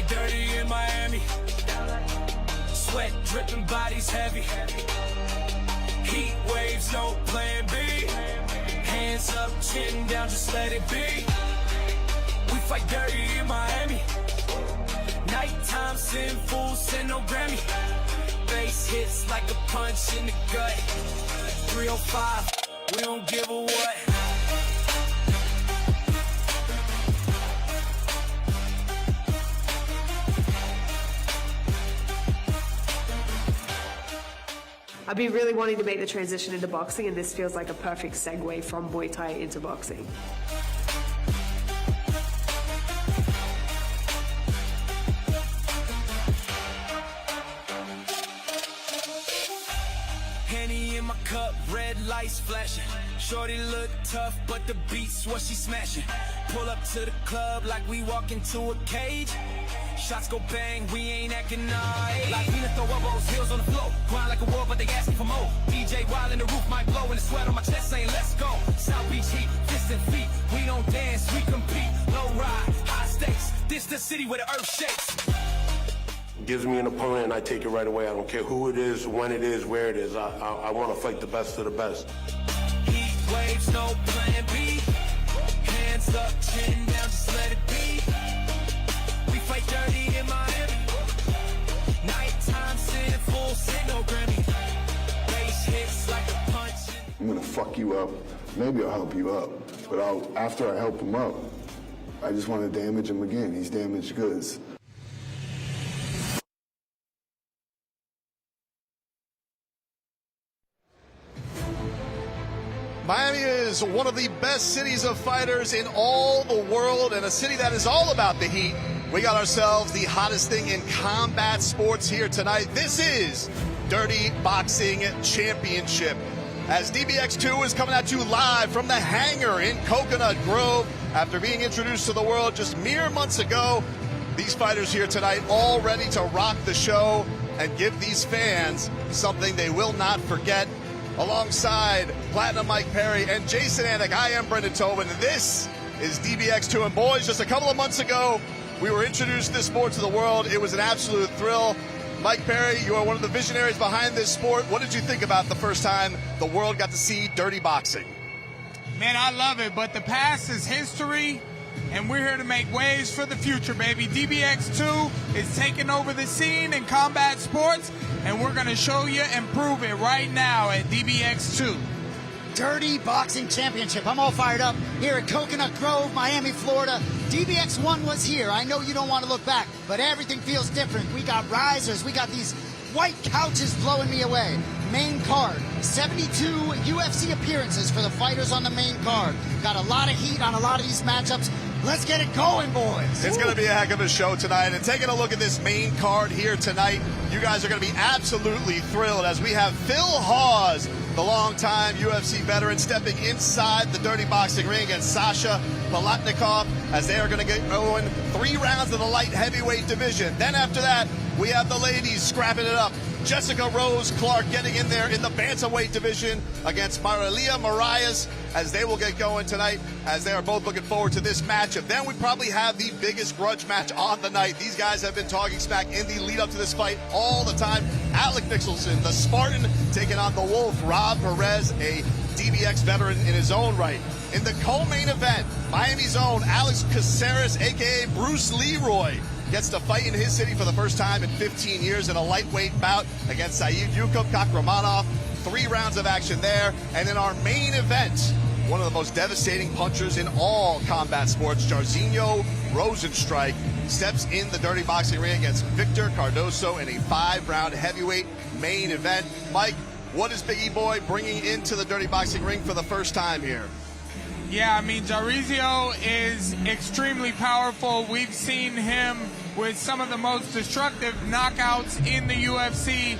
fight dirty in Miami. Sweat dripping, bodies heavy. Heat waves, no plan B. Hands up, chin down, just let it be. We fight dirty in Miami. Nighttime sinful, send no Grammy. Bass hits like a punch in the gut. 305, we don't give a what. I've been really wanting to make the transition into boxing, and this feels like a perfect segue from Muay Thai into boxing. Henny in my cup, red lights flashing. Shorty look tough, but the beat's what she smashing. Pull up to the club like we walk into a cage. Shots go bang, we ain't acting nice. Like Venus throw elbows, heels on the floor. Grind like a war, but they asking for more. DJ wild in the roof might blow, and the sweat on my chest saying let's go. South Beach heat, distant feet. We don't dance, we compete. Low ride, high stakes. This the city where the earth shakes. Gives me an opponent and I take it right away. I don't care who it is, when it is, where it is. I want to fight the best of the best. Heat waves, no plan B. Hands up, chin down, just let it be. We fight dirty in Miami. Nighttime sinful, sing no Grammy. Bass hits like a punch. I'm gonna fuck you up. Maybe I'll help you up. But after I help him up, I just want to damage him again. He's damaged goods. Miami is one of the best cities of fighters in all the world, and a city that is all about the heat. We got ourselves the hottest thing in combat sports here tonight. This is Dirty Boxing Championship, as DBX2 is coming at you live from the hangar in Coconut Grove. After being introduced to the world just mere months ago, these fighters here tonight all ready to rock the show and give these fans something they will not forget. Alongside Platinum Mike Perry and Jason Anik, I am Brendan Tobin, and this is DBX2. And boys, just a couple of months ago, we were introduced to this sport to the world. It was an absolute thrill. Mike Perry, you are one of the visionaries behind this sport. What did you think about the first time the world got to see dirty boxing? Man, I love it, but the past is history, and we're here to make waves for the future, baby. DBX2 is taking over the scene in combat sports, and we're going to show you and prove it right now at DBX2. Dirty Boxing Championship. I'm all fired up here at Coconut Grove, Miami, Florida. DBX1 was here. I know you don't want to look back, but everything feels different. We got risers. We got these white couches blowing me away. Main card, 72 UFC appearances for the fighters on the main card. Got a lot of heat on a lot of these matchups. Let's get it going, boys. It's going to be a heck of a show tonight. And taking a look at this main card here tonight, you guys are going to be absolutely thrilled as we have Phil Hawes, the longtime UFC veteran, stepping inside the dirty boxing ring against Sasha Palatnikov, as they are going to get going 3 rounds of the light heavyweight division. Then after that, we have the ladies scrapping it up. Jessica Rose Clark getting in there in the bantamweight division against Marilia Morais, as they will get going tonight, as they are both looking forward to this matchup. Then we probably have the biggest grudge match on the night. These guys have been talking smack in the lead up to this fight all the time. Nicholson, the Spartan, taking on the Wolf, Rob Perez, a DBX veteran in his own right. In the co-main event, Miami's own Alex Caceres, aka Bruce Leroy, gets to fight in his city for the first time in 15 years in a lightweight bout against Saidyokub Kakhramonov. 3 rounds of action there. And in our main event, one of the most devastating punchers in all combat sports, Jairzinho Rozenstruik, steps in the dirty boxing ring against Victor Cardoso in a 5-round heavyweight main event. Mike, what is Big E Boy bringing into the dirty boxing ring for the first time here? Yeah, I mean, Jairzinho is extremely powerful. We've seen him with some of the most destructive knockouts in the UFC.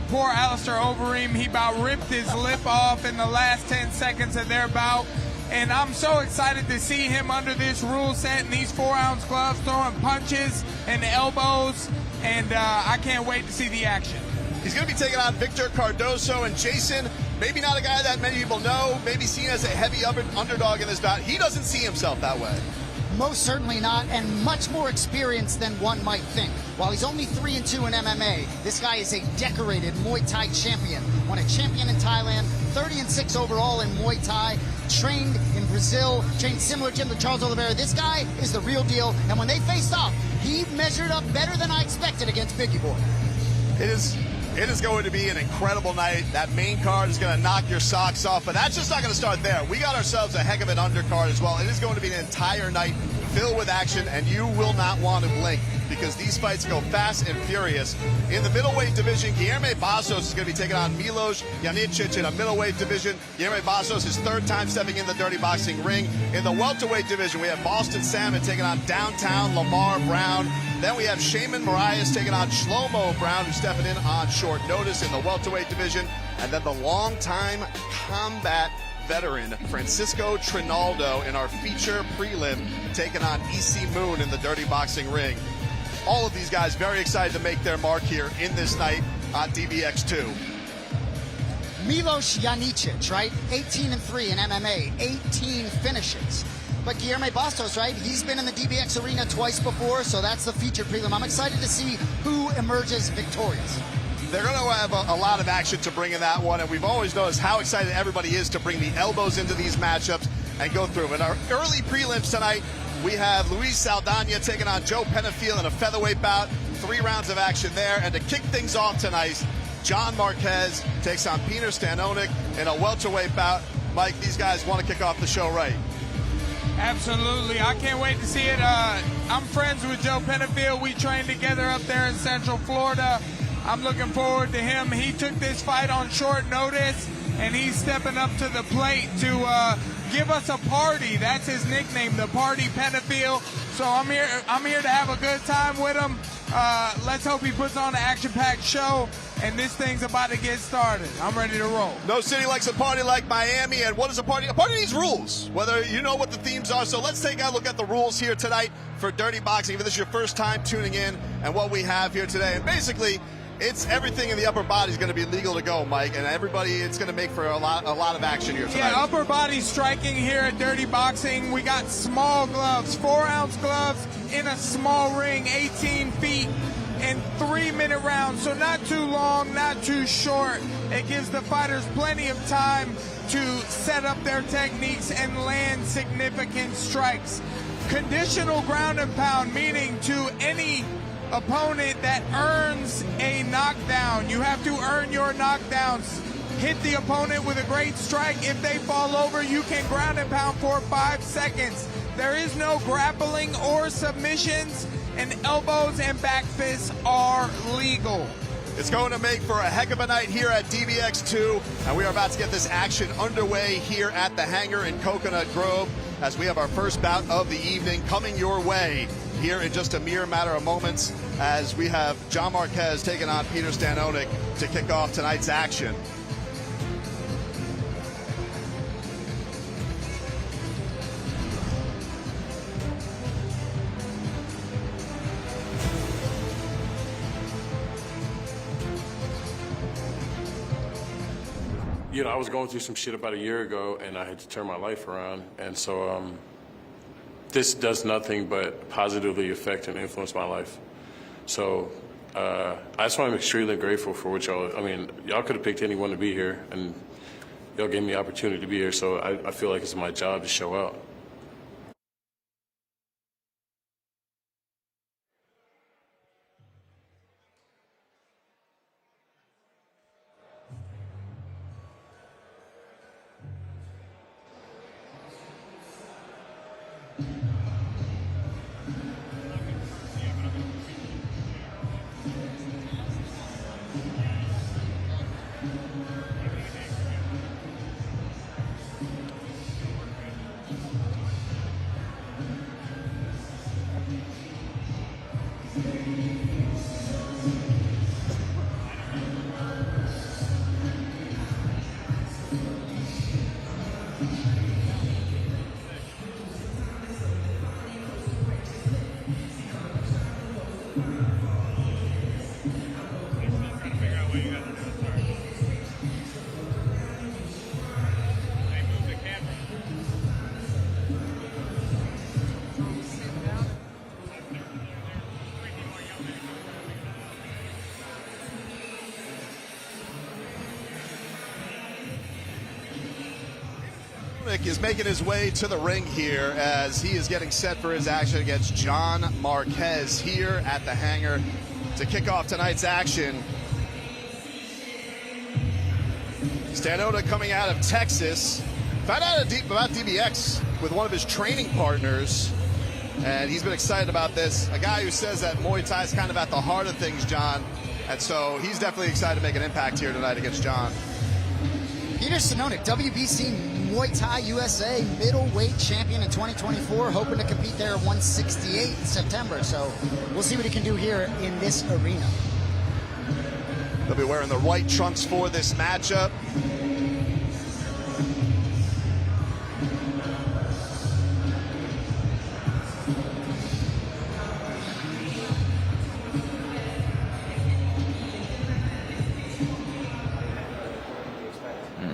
Poor Alistair Overeem, he about ripped his lip off in the last 10 seconds of their bout. And I'm so excited to see him under this rule set in these 4-ounce gloves, throwing punches and elbows. And I can't wait to see the action. He's going to be taking on Victor Cardoso. And Jason, maybe not a guy that many people know, maybe seen as a heavy underdog in this bout. He doesn't see himself that way. Most certainly not, and much more experienced than one might think. While he's only 3-2 in MMA, this guy is a decorated Muay Thai champion. Won a champion in Thailand, 30-6 overall in Muay Thai, trained in Brazil, trained similar gym to Charles Oliveira. This guy is the real deal, and when they faced off, he measured up better than I expected against Biggie Boy. It is going to be an incredible night. That main card is going to knock your socks off, but that's just not going to start there. We got ourselves a heck of an undercard as well. It is going to be an entire night filled with action, and you will not want to blink because these fights go fast and furious. In the middleweight division, Guilherme Bastos is going to be taking on Milos Janicic in a middleweight division. Guilherme Bastos, his third time stepping in the dirty boxing ring. In the welterweight division, we have Boston Salmon taking on downtown Lamar Brown. Then we have Shaman Morais taking on Shlomo Brown, who's stepping in on short notice in the welterweight division. And then the longtime combat veteran Francisco Trinaldo in our feature prelim taking on EC Moon in the dirty boxing ring. All of these guys very excited to make their mark here in this night on DBX2. Milos Janicic, right? 18-3 in MMA, 18 finishes. But Guilherme Bastos, right? He's been in the DBX arena twice before, so that's the feature prelim. I'm excited to see who emerges victorious. They're going to have a lot of action to bring in that one, and we've always noticed how excited everybody is to bring the elbows into these matchups and go through. In our early prelims tonight, we have Luis Saldana taking on Joe Penafiel in a featherweight bout. 3 rounds of action there, and to kick things off tonight, John Marquez takes on Peter Stanonik in a welterweight bout. Mike, these guys want to kick off the show right. Absolutely. I can't wait to see it. I'm friends with Joe Penafiel. We trained together up there in Central Florida. I'm looking forward to him. He took this fight on short notice, and he's stepping up to the plate to give us a party. That's his nickname, the Party Penafiel. So I'm here to have a good time with him. Let's hope he puts on an action-packed show, and this thing's about to get started. I'm ready to roll. No city likes a party like Miami, and what is a party? A party needs rules, whether you know what the themes are. So let's take a look at the rules here tonight for Dirty Boxing. If this is your first time tuning in, and what we have here today, and basically, it's everything in the upper body is going to be legal to go, Mike, and everybody, it's going to make for a lot of action here tonight. Yeah, upper body striking here at Dirty Boxing. We got small gloves, 4-ounce gloves in a small ring, 18 feet, and 3-minute rounds. So not too long, not too short. It gives the fighters plenty of time to set up their techniques and land significant strikes. Conditional ground and pound, meaning to any opponent that earns a knockdown. You have to earn your knockdowns. Hit the opponent with a great strike. If they fall over, you can ground and pound for 5 seconds. There is no grappling or submissions, and elbows and back fists are legal. It's going to make for a heck of a night here at DBX2, and we are about to get this action underway here at the hangar in Coconut Grove as we have our first bout of the evening coming your way here in just a mere matter of moments as we have John Marquez taking on Peter Stanonik to kick off tonight's action. You know, I was going through some shit about a year ago, and I had to turn my life around. And so this does nothing but positively affect and influence my life. So that's why I'm extremely grateful for what y'all, I mean, y'all could have picked anyone to be here, and y'all gave me the opportunity to be here, so I feel like it's my job to show out. Nick is making his way to the ring here as he is getting set for his action against John Marquez here at the hangar to kick off tonight's action. Stanonik coming out of Texas. Found out about DBX with one of his training partners, and he's been excited about this. A guy who says that Muay Thai is kind of at the heart of things, John, and so he's definitely excited to make an impact here tonight against John. Peter Stanonik, WBC Muay Thai USA middleweight champion in 2024, hoping to compete there at 168 in September. So we'll see what he can do here in this arena. They'll be wearing the white trunks for this matchup.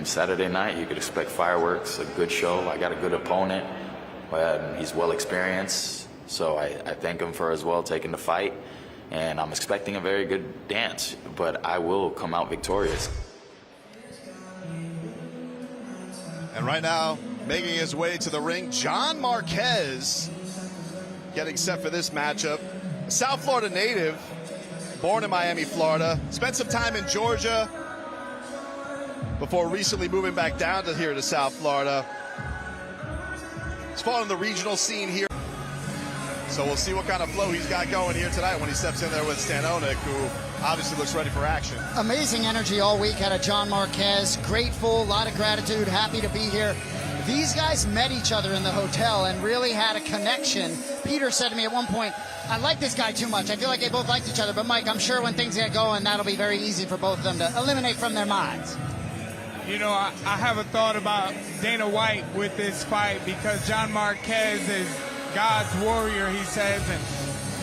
Saturday night, you could expect fireworks, a good show. I got a good opponent. He's well experienced, so I thank him for as well taking the fight. And I'm expecting a very good dance, but I will come out victorious. And right now, making his way to the ring, John Marquez, getting set for this matchup. A South Florida native, born in Miami, Florida, spent some time in Georgia before recently moving back down to here to South Florida. He's following the regional scene here. So we'll see what kind of flow he's got going here tonight when he steps in there with Stanonik, who obviously looks ready for action. Amazing energy all week out of John Marquez. Grateful, a lot of gratitude, happy to be here. These guys met each other in the hotel and really had a connection. Peter said to me at one point, I like this guy too much. I feel like they both liked each other. But Mike, I'm sure when things get going, that'll be very easy for both of them to eliminate from their minds. You know, I have a thought about Dana White with this fight because John Marquez is God's warrior, he says. And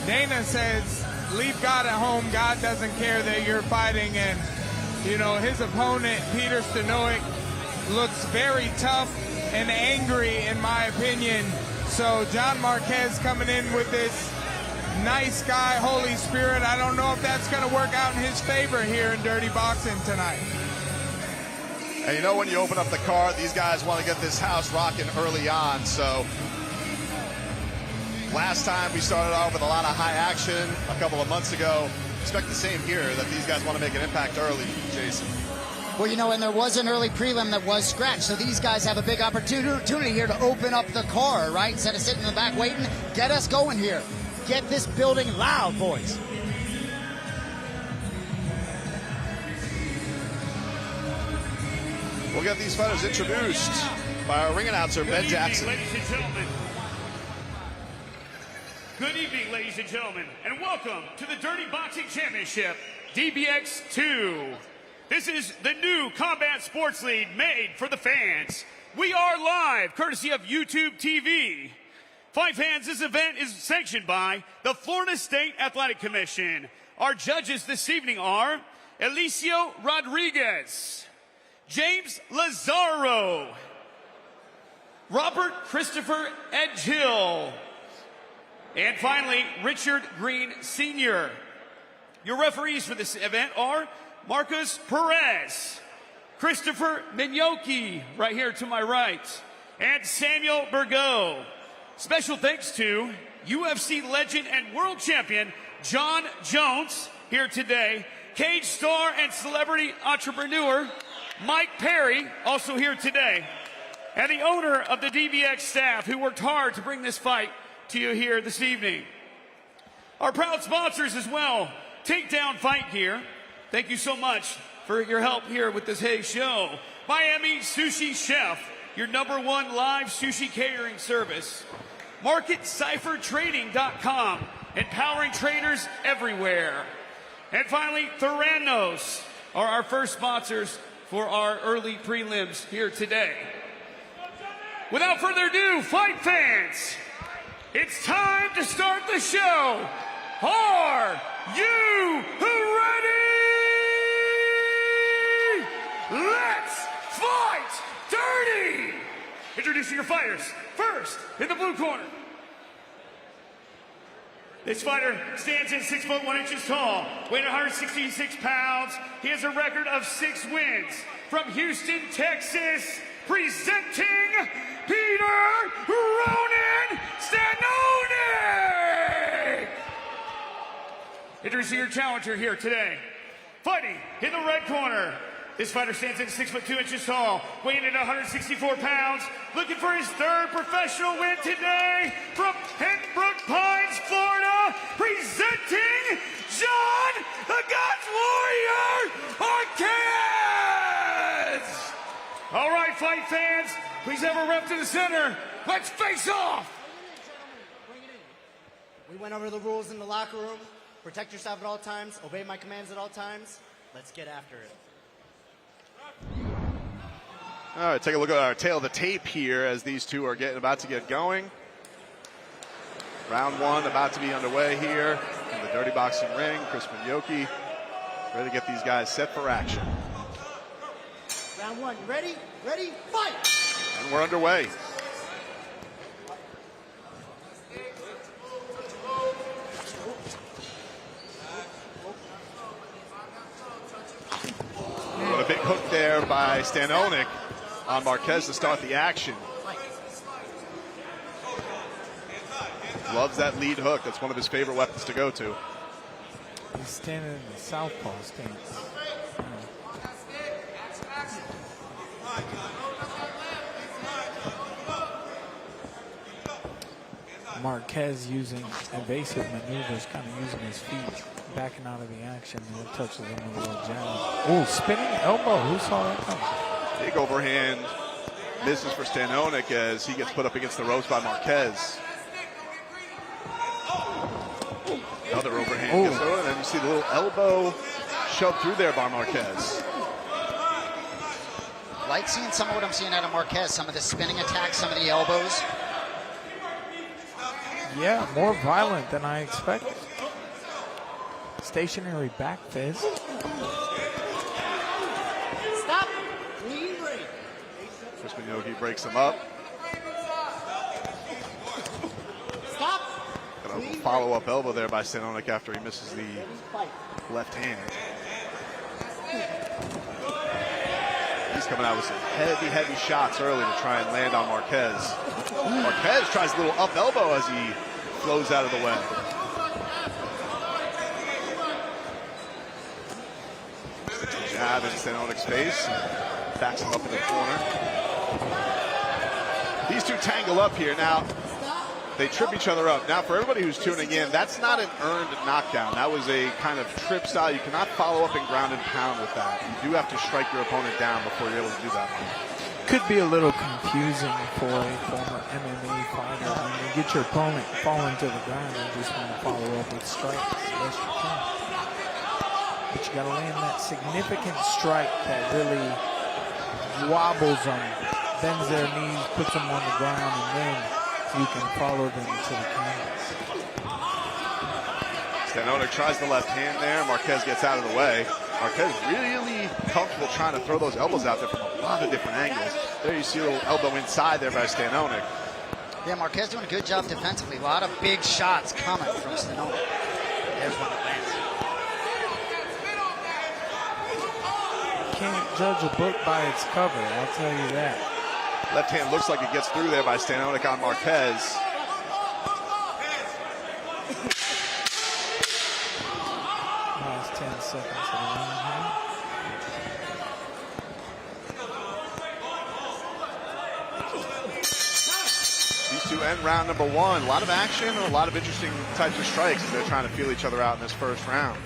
Dana says, leave God at home. God doesn't care that you're fighting. And, you know, his opponent, Peter Stanonik, looks very tough and angry, in my opinion. So John Marquez coming in with this nice guy, Holy Spirit. I don't know if that's going to work out in his favor here in Dirty Boxing tonight. And you know, when you open up the card, these guys want to get this house rocking early on. So last time we started off with a lot of high action a couple of months ago. Expect the same here, that these guys want to make an impact early, Jason. Well, you know, and there was an early prelim that was scratched, so these guys have a big opportunity here to open up the car, right? Instead of sitting in the back waiting, get us going here. Get this building loud, boys. We'll get these fighters introduced by our ring announcer, Ben Jackson. Ladies and gentlemen. Good evening, ladies and gentlemen, and welcome to the Dirty Boxing Championship, DBX2. This is the new Combat Sports League made for the fans. We are live, courtesy of YouTube TV. Fight fans, this event is sanctioned by the Florida State Athletic Commission. Our judges this evening are Elicio Rodriguez, James Lazaro, Robert Christopher Edgehill, and finally, Richard Green Sr. Your referees for this event are Marcus Perez, Christopher Mignocchi, right here to my right, and Samuel Burgo. Special thanks to UFC legend and world champion John Jones here today, cage star and celebrity entrepreneur Mike Perry, also here today, and the owner of the DBX staff who worked hard to bring this fight to you here this evening. Our proud sponsors as well, Takedown Fight Gear. Thank you so much for your help here with this Hay show. Miami Sushi Chef, your #1 live sushi catering service. MarketCipherTrading.com, empowering traders everywhere. And finally, Theranos are our first sponsors for our early prelims here today. Without further ado, fight fans, it's time to start the show. Are you ready? Let's fight dirty! Introducing your fighters. First, in the blue corner. This fighter stands at 6 foot 1 inches tall, weighing 166 pounds. He has a record of 6 wins. From Houston, Texas, presenting Peter Ronan Stanonik. Introducing your challenger here today. Fighting in the red corner. This fighter stands at 6'2" tall, weighing in at 164 pounds, looking for his third professional win today from Pembroke Pines, Florida, presenting John the God's Warrior Marquez! All right, fight fans, please have a rep to the center. Let's face off! We went over the rules in the locker room. Protect yourself at all times. Obey my commands at all times. Let's get after it. All right, take a look at our tail of the tape here as these two are about to get going. Round one about to be underway here in the Dirty Boxing ring. Chris Minyoki ready to get these guys set for action. Round one, you ready? Ready, fight! And we're underway. What a big hook there by Stanonik on Marquez to start the action. Loves that lead hook. That's one of his favorite weapons to go to. He's standing in the southpaw stance. Marquez using evasive maneuvers, kind of using his feet, backing out of the action, and it touches him with a little jab. Oh, spinning elbow. Who saw that coming? Big overhand misses for Stanonik as he gets put up against the ropes by Marquez. Another overhand gets thrown, and then you see the little elbow shoved through there by Marquez. Like seeing some of what I'm seeing out of Marquez, some of the spinning attacks, some of the elbows. Yeah, more violent than I expected. Stationary back fist. Stop! Clean break. Chris Minyoki breaks him up. Stop! Got a follow-up elbow there by Stanonik after he misses the left hand. He's coming out with some heavy shots early to try and land on Marquez. Marquez tries a little up elbow as he flows out of the way. Jab in Stanonik's face, backs him up in the corner. These two tangle up here now. They trip each other up. Now, for everybody who's tuning in, that's not an earned knockdown. That was a kind of trip style. You cannot follow up and ground and pound with that. You do have to strike your opponent down before you're able to do that. Could be a little confusing for a former MMA fighter. I mean, you get your opponent falling to the ground and just want to follow up with strikes as best you can. But you got to land that significant strike that really wobbles them, bends their knees, puts them on the ground, and then you can follow them to the canvas. Stanonik tries the left hand there. Marquez gets out of the way. Marquez really comfortable trying to throw those elbows out there from a lot of different angles. There you see a little elbow inside there by Stanonik. Yeah, Marquez doing a good job defensively. A lot of big shots coming from Stanonik. There's one that lands. Can't judge a book by its cover, I'll tell you that. Left hand looks like it gets through there by Stanonik on Marquez. Last 10 seconds of the round here. These two end round number one. A lot of action and a lot of interesting types of strikes as they're trying to feel each other out in this first round.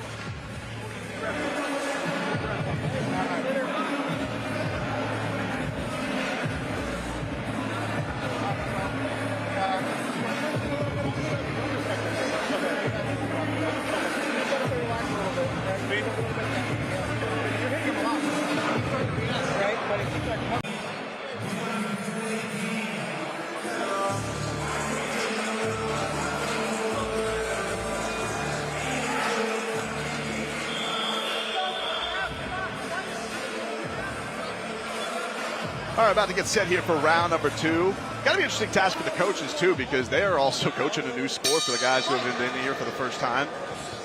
All right, about to get set here for round number two. Got to be an interesting task for the coaches, too, because they are also coaching a new sport for the guys who have been in here for the first time.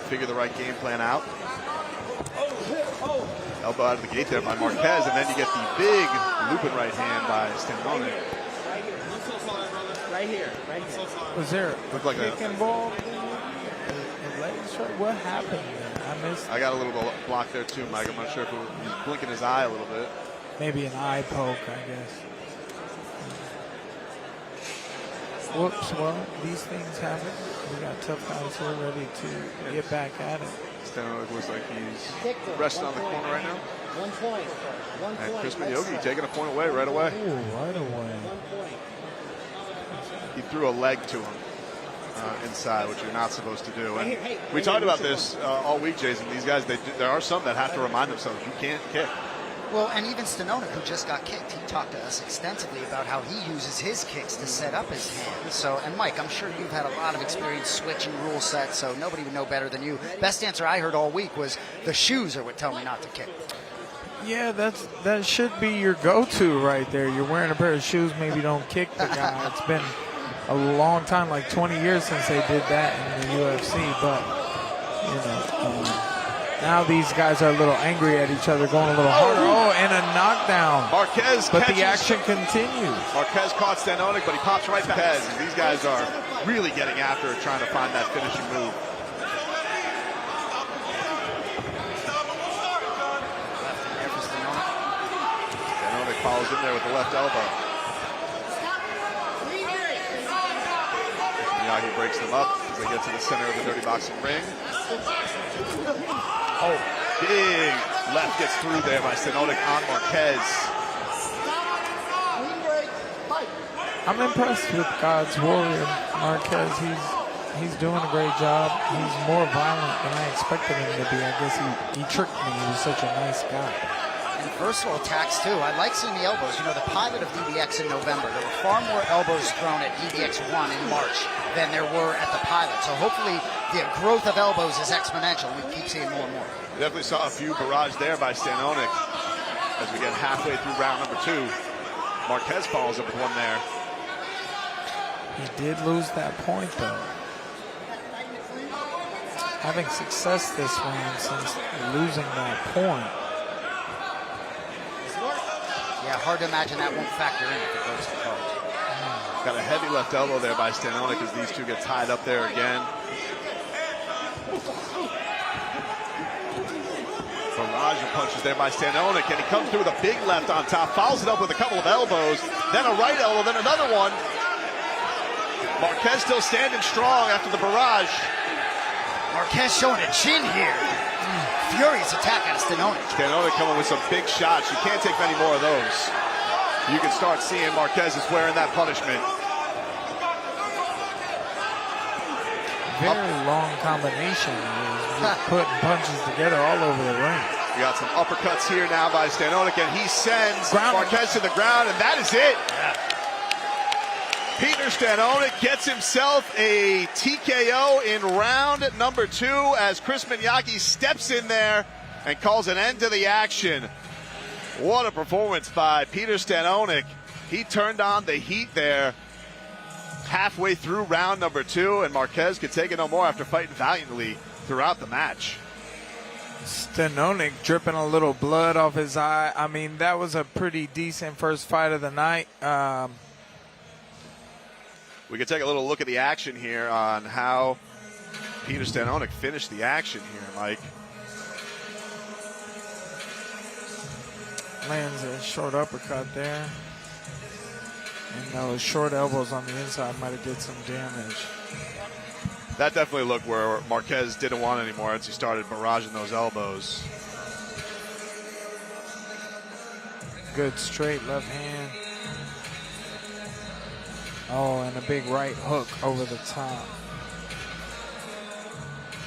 Figure the right game plan out. Elbow out of the gate there by Marquez, and then you get the big looping right hand by Stanonik. Right here. Was there Looked like kick involved? What happened there? I got a little block there too, Mike. I'm not sure if he was blinking his eye a little bit. Maybe an eye poke, I guess. Whoops, well, these things happen. We got tough guys here ready to get back at it. Stanonik looks like he's resting on the corner right now. 1 point. And Chris Yogi taking a point away right away. Ooh, right away. He threw a leg to him inside, which you're not supposed to do. And we talked about this all week, Jason. These guys, there are some that have to remind themselves, you can't kick. Well, and even Stanonik, who just got kicked, he talked to us extensively about how he uses his kicks to set up his hands. So, and Mike, I'm sure you've had a lot of experience switching rule sets, so nobody would know better than you. Best answer I heard all week was the shoes are what tell me not to kick. Yeah, that should be your go-to right there. You're wearing a pair of shoes, maybe don't kick the guy. It's been a long time, like 20 years since they did that in the UFC, but, you know, now these guys are a little angry at each other, going a little harder. Oh, and a knockdown. Marquez But catches, the action continues. Marquez caught Stanonik, but he pops right back. Marquez, these guys are really getting after it, trying to find that finishing move. Stanonik follows in there with the left elbow. Miyagi breaks them up as they get to the center of the Dirty Boxing ring. Oh, big left gets through there by Stanonik on Marquez. I'm impressed with God's Warrior, Marquez. He's doing a great job. He's more violent than I expected him to be. I guess he tricked me. He was such a nice guy. And versatile attacks too. I like seeing the elbows. You know, the pilot of DBX in November, there were far more elbows thrown at DBX 1 in March than there were at the pilot. So hopefully the growth of elbows is exponential. We keep seeing more and more. We definitely saw a few barrage there by Stanonik as we get halfway through round number 2. Marquez follows up with one there. He did lose that point though. Having success this round since losing that point. Yeah, hard to imagine that won't factor in if it goes to cards. Got a heavy left elbow there by Stanonik as these two get tied up there again. Barrage of punches there by Stanonik, and he comes through with a big left on top, follows it up with a couple of elbows, then a right elbow, then another one. Marquez still standing strong after the barrage. Marquez showing a chin here. Furious attack out of Stanonik. Stanonik coming with some big shots. You can't take many more of those. You can start seeing Marquez is wearing that punishment. Very long combination. Just putting punches together all over the ring. We got some uppercuts here now by Stanonik, and he sends Marquez to the ground, and that is it. Yeah. Peter Stanonik gets himself a TKO in round number 2 as Chris Miyagi steps in there and calls an end to the action. What a performance by Peter Stanonik. He turned on the heat there halfway through round number 2, and Marquez could take it no more after fighting valiantly throughout the match. Stanonik dripping a little blood off his eye. I mean, that was a pretty decent first fight of the night. We can take a little look at the action here on how Peter Stanonik finished the action here, Mike. Lands a short uppercut there. And those short elbows on the inside might have did some damage. That definitely looked where Marquez didn't want anymore as he started barraging those elbows. Good straight left hand. Oh, and a big right hook over the top.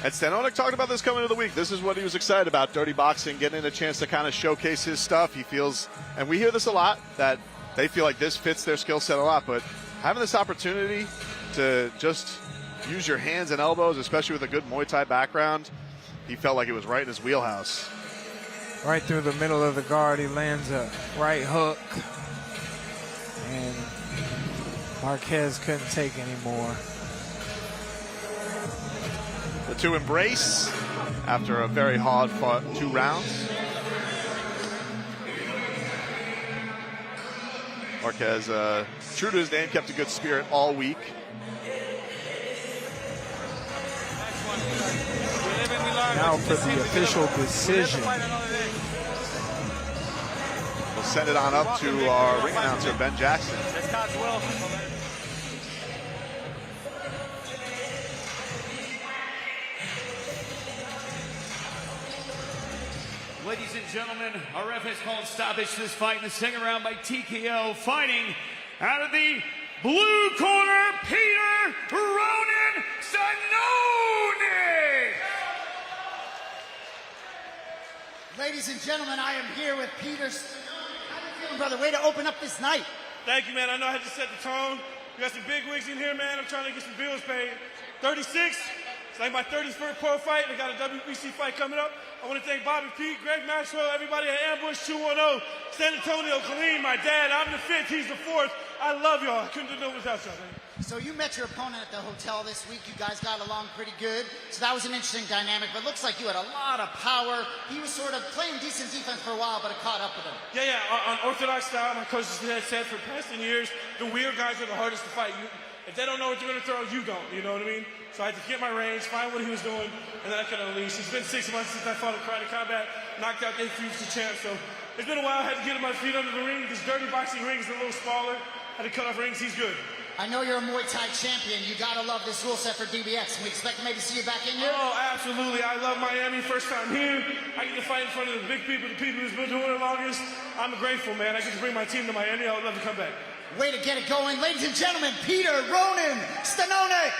And Stanonik talked about this coming into the week. This is what he was excited about, Dirty Boxing, getting a chance to kind of showcase his stuff. He feels, and we hear this a lot, that they feel like this fits their skill set a lot, but having this opportunity to just use your hands and elbows, especially with a good Muay Thai background, he felt like it was right in his wheelhouse. Right through the middle of the guard, he lands a right hook. And Marquez couldn't take any more. The two embrace after a very hard fought 2 rounds. Marquez, true to his name, kept a good spirit all week. Now for the official decision. We'll send it on up to our ring announcer, Ben Jackson. Ladies and gentlemen, our ref has called stoppage to this fight in the second round by TKO. Fighting out of the blue corner, Peter Stanonik. Ladies and gentlemen, I am here with Peter Stanonik. How you feeling, brother? Way to open up this night. Thank you, man. I know I had to set the tone. We got some big wigs in here, man. I'm trying to get some bills paid. 36. It's like my 31st pro fight. We got a WBC fight coming up. I want to thank Bobby Pete, Greg Maxwell, everybody at Ambush 210, San Antonio, Khalil, my dad. I'm the 5th, he's the 4th. I love y'all. I couldn't do it without y'all, man. So you met your opponent at the hotel this week. You guys got along pretty good. So that was an interesting dynamic, but looks like you had a lot of power. He was sort of playing decent defense for a while, but it caught up with him. Yeah, on orthodox style, my coach has said for the past 10 years, the weird guys are the hardest to fight. If they don't know what you're going to throw, you don't. You know what I mean? So I had to get my range, find what he was doing, and then I could unleash. It's been 6 months since I fought in Karate Combat, knocked out Dave Future champ. So it's been a while. I had to get my feet under the ring. This dirty boxing ring is a little smaller. I had to cut off rings. He's good. I know you're a Muay Thai champion. You got to love this rule set for DBX. We expect to maybe see you back in here? Oh, absolutely. I love Miami. First time here. I get to fight in front of the big people, the people who's been doing it longest. I'm grateful, man. I get to bring my team to Miami. I would love to come back. Way to get it going. Ladies and gentlemen, Peter Stanonik.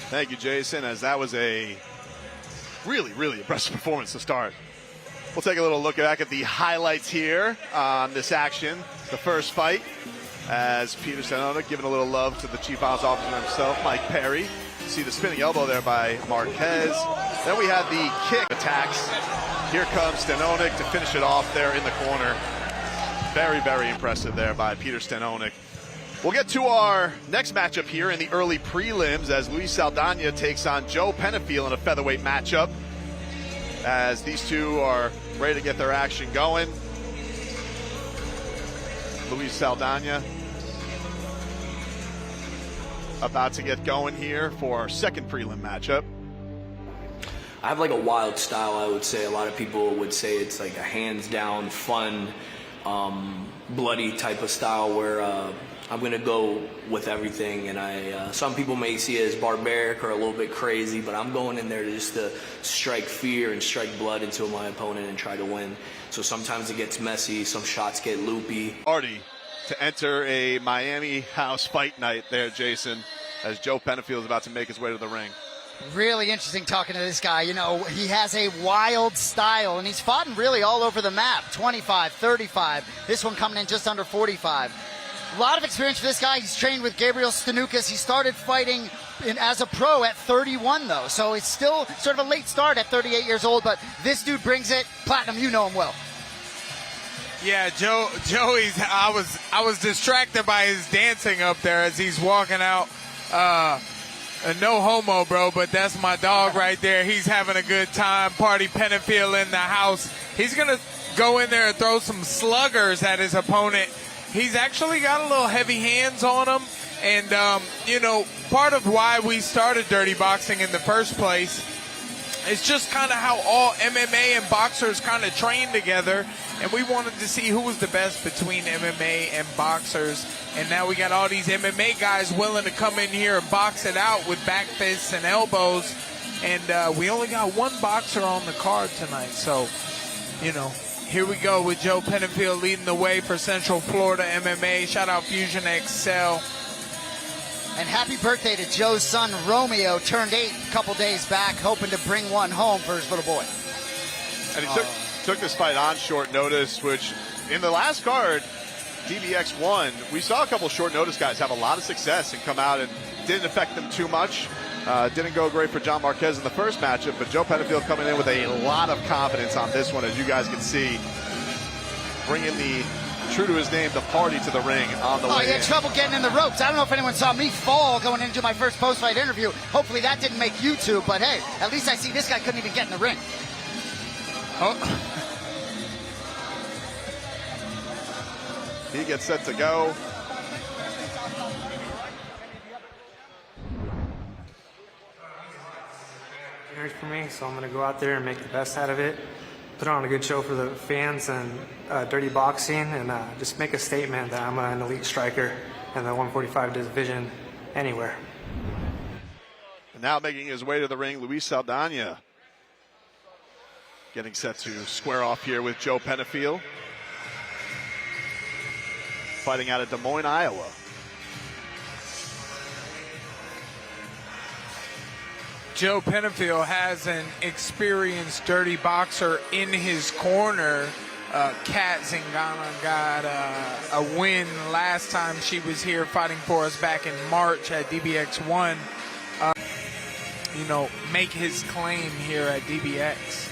Thank you, Jason, as that was a really, really impressive performance to start. We'll take a little look back at the highlights here on this action. The first fight, as Peter Stanonik giving a little love to the chief odds officer himself, Mike Perry. See the spinning elbow there by Marquez. Then we had the kick attacks. Here comes Stanonik to finish it off there in the corner. Very, very impressive there by Peter Stanonik. We'll get to our next matchup here in the early prelims as Luis Saldana takes on Joe Penafiel in a featherweight matchup. As these two are ready to get their action going. Luis Saldana about to get going here for our second prelim matchup. I have like a wild style, I would say. A lot of people would say it's like a hands-down, fun, bloody type of style where I'm going to go with everything. And some people may see it as barbaric or a little bit crazy, but I'm going in there just to strike fear and strike blood into my opponent and try to win. So sometimes it gets messy, some shots get loopy. Party to enter a Miami house fight night there, Jason, as Joe Penafiel is about to make his way to the ring. Really interesting talking to this guy. You know, he has a wild style, and he's fought really all over the map. 25, 35. This one coming in just under 45. A lot of experience for this guy. He's trained with Gabriel Stanukas. He started fighting as a pro at 31, though. So it's still sort of a late start at 38 years old, but this dude brings it. Platinum, you know him well. Yeah, Joey's. I was distracted by his dancing up there as he's walking out. No homo, bro, but that's my dog right there. He's having a good time. Party Penafiel in the house. He's going to go in there and throw some sluggers at his opponent. He's actually got a little heavy hands on him. And, you know, part of why we started Dirty Boxing in the first place is just kind of how all MMA and boxers kind of train together. And we wanted to see who was the best between MMA and boxers. And now we got all these MMA guys willing to come in here and box it out with back fists and elbows. And we only got one boxer on the card tonight. So, you know, here we go with Joe Penafiel leading the way for Central Florida MMA. Shout out Fusion XL. And happy birthday to Joe's son, Romeo. Turned 8 a couple days back, hoping to bring one home for his little boy. And he took this fight on short notice, which in the last card, DBX won. We saw a couple short notice guys have a lot of success and come out and didn't affect them too much. Didn't go great for John Marquez in the first matchup, but Joe Penafiel coming in with a lot of confidence on this one, as you guys can see. Bringing the, true to his name, the party to the ring on the way. Oh, he had trouble getting in the ropes. I don't know if anyone saw me fall going into my first post-fight interview. Hopefully that didn't make YouTube, but hey, at least I see this guy couldn't even get in the ring. Oh. He gets set to go. For me, so I'm going to go out there and make the best out of it, put on a good show for the fans and dirty boxing, and just make a statement that I'm an elite striker in the 145 division anywhere. And now making his way to the ring, Luis Saldana. Getting set to square off here with Joe Penafiel. Fighting out of Des Moines, Iowa. Joe Penafiel has an experienced dirty boxer in his corner. Kat Zingana got a win last time she was here fighting for us back in March at DBX1. Make his claim here at DBX.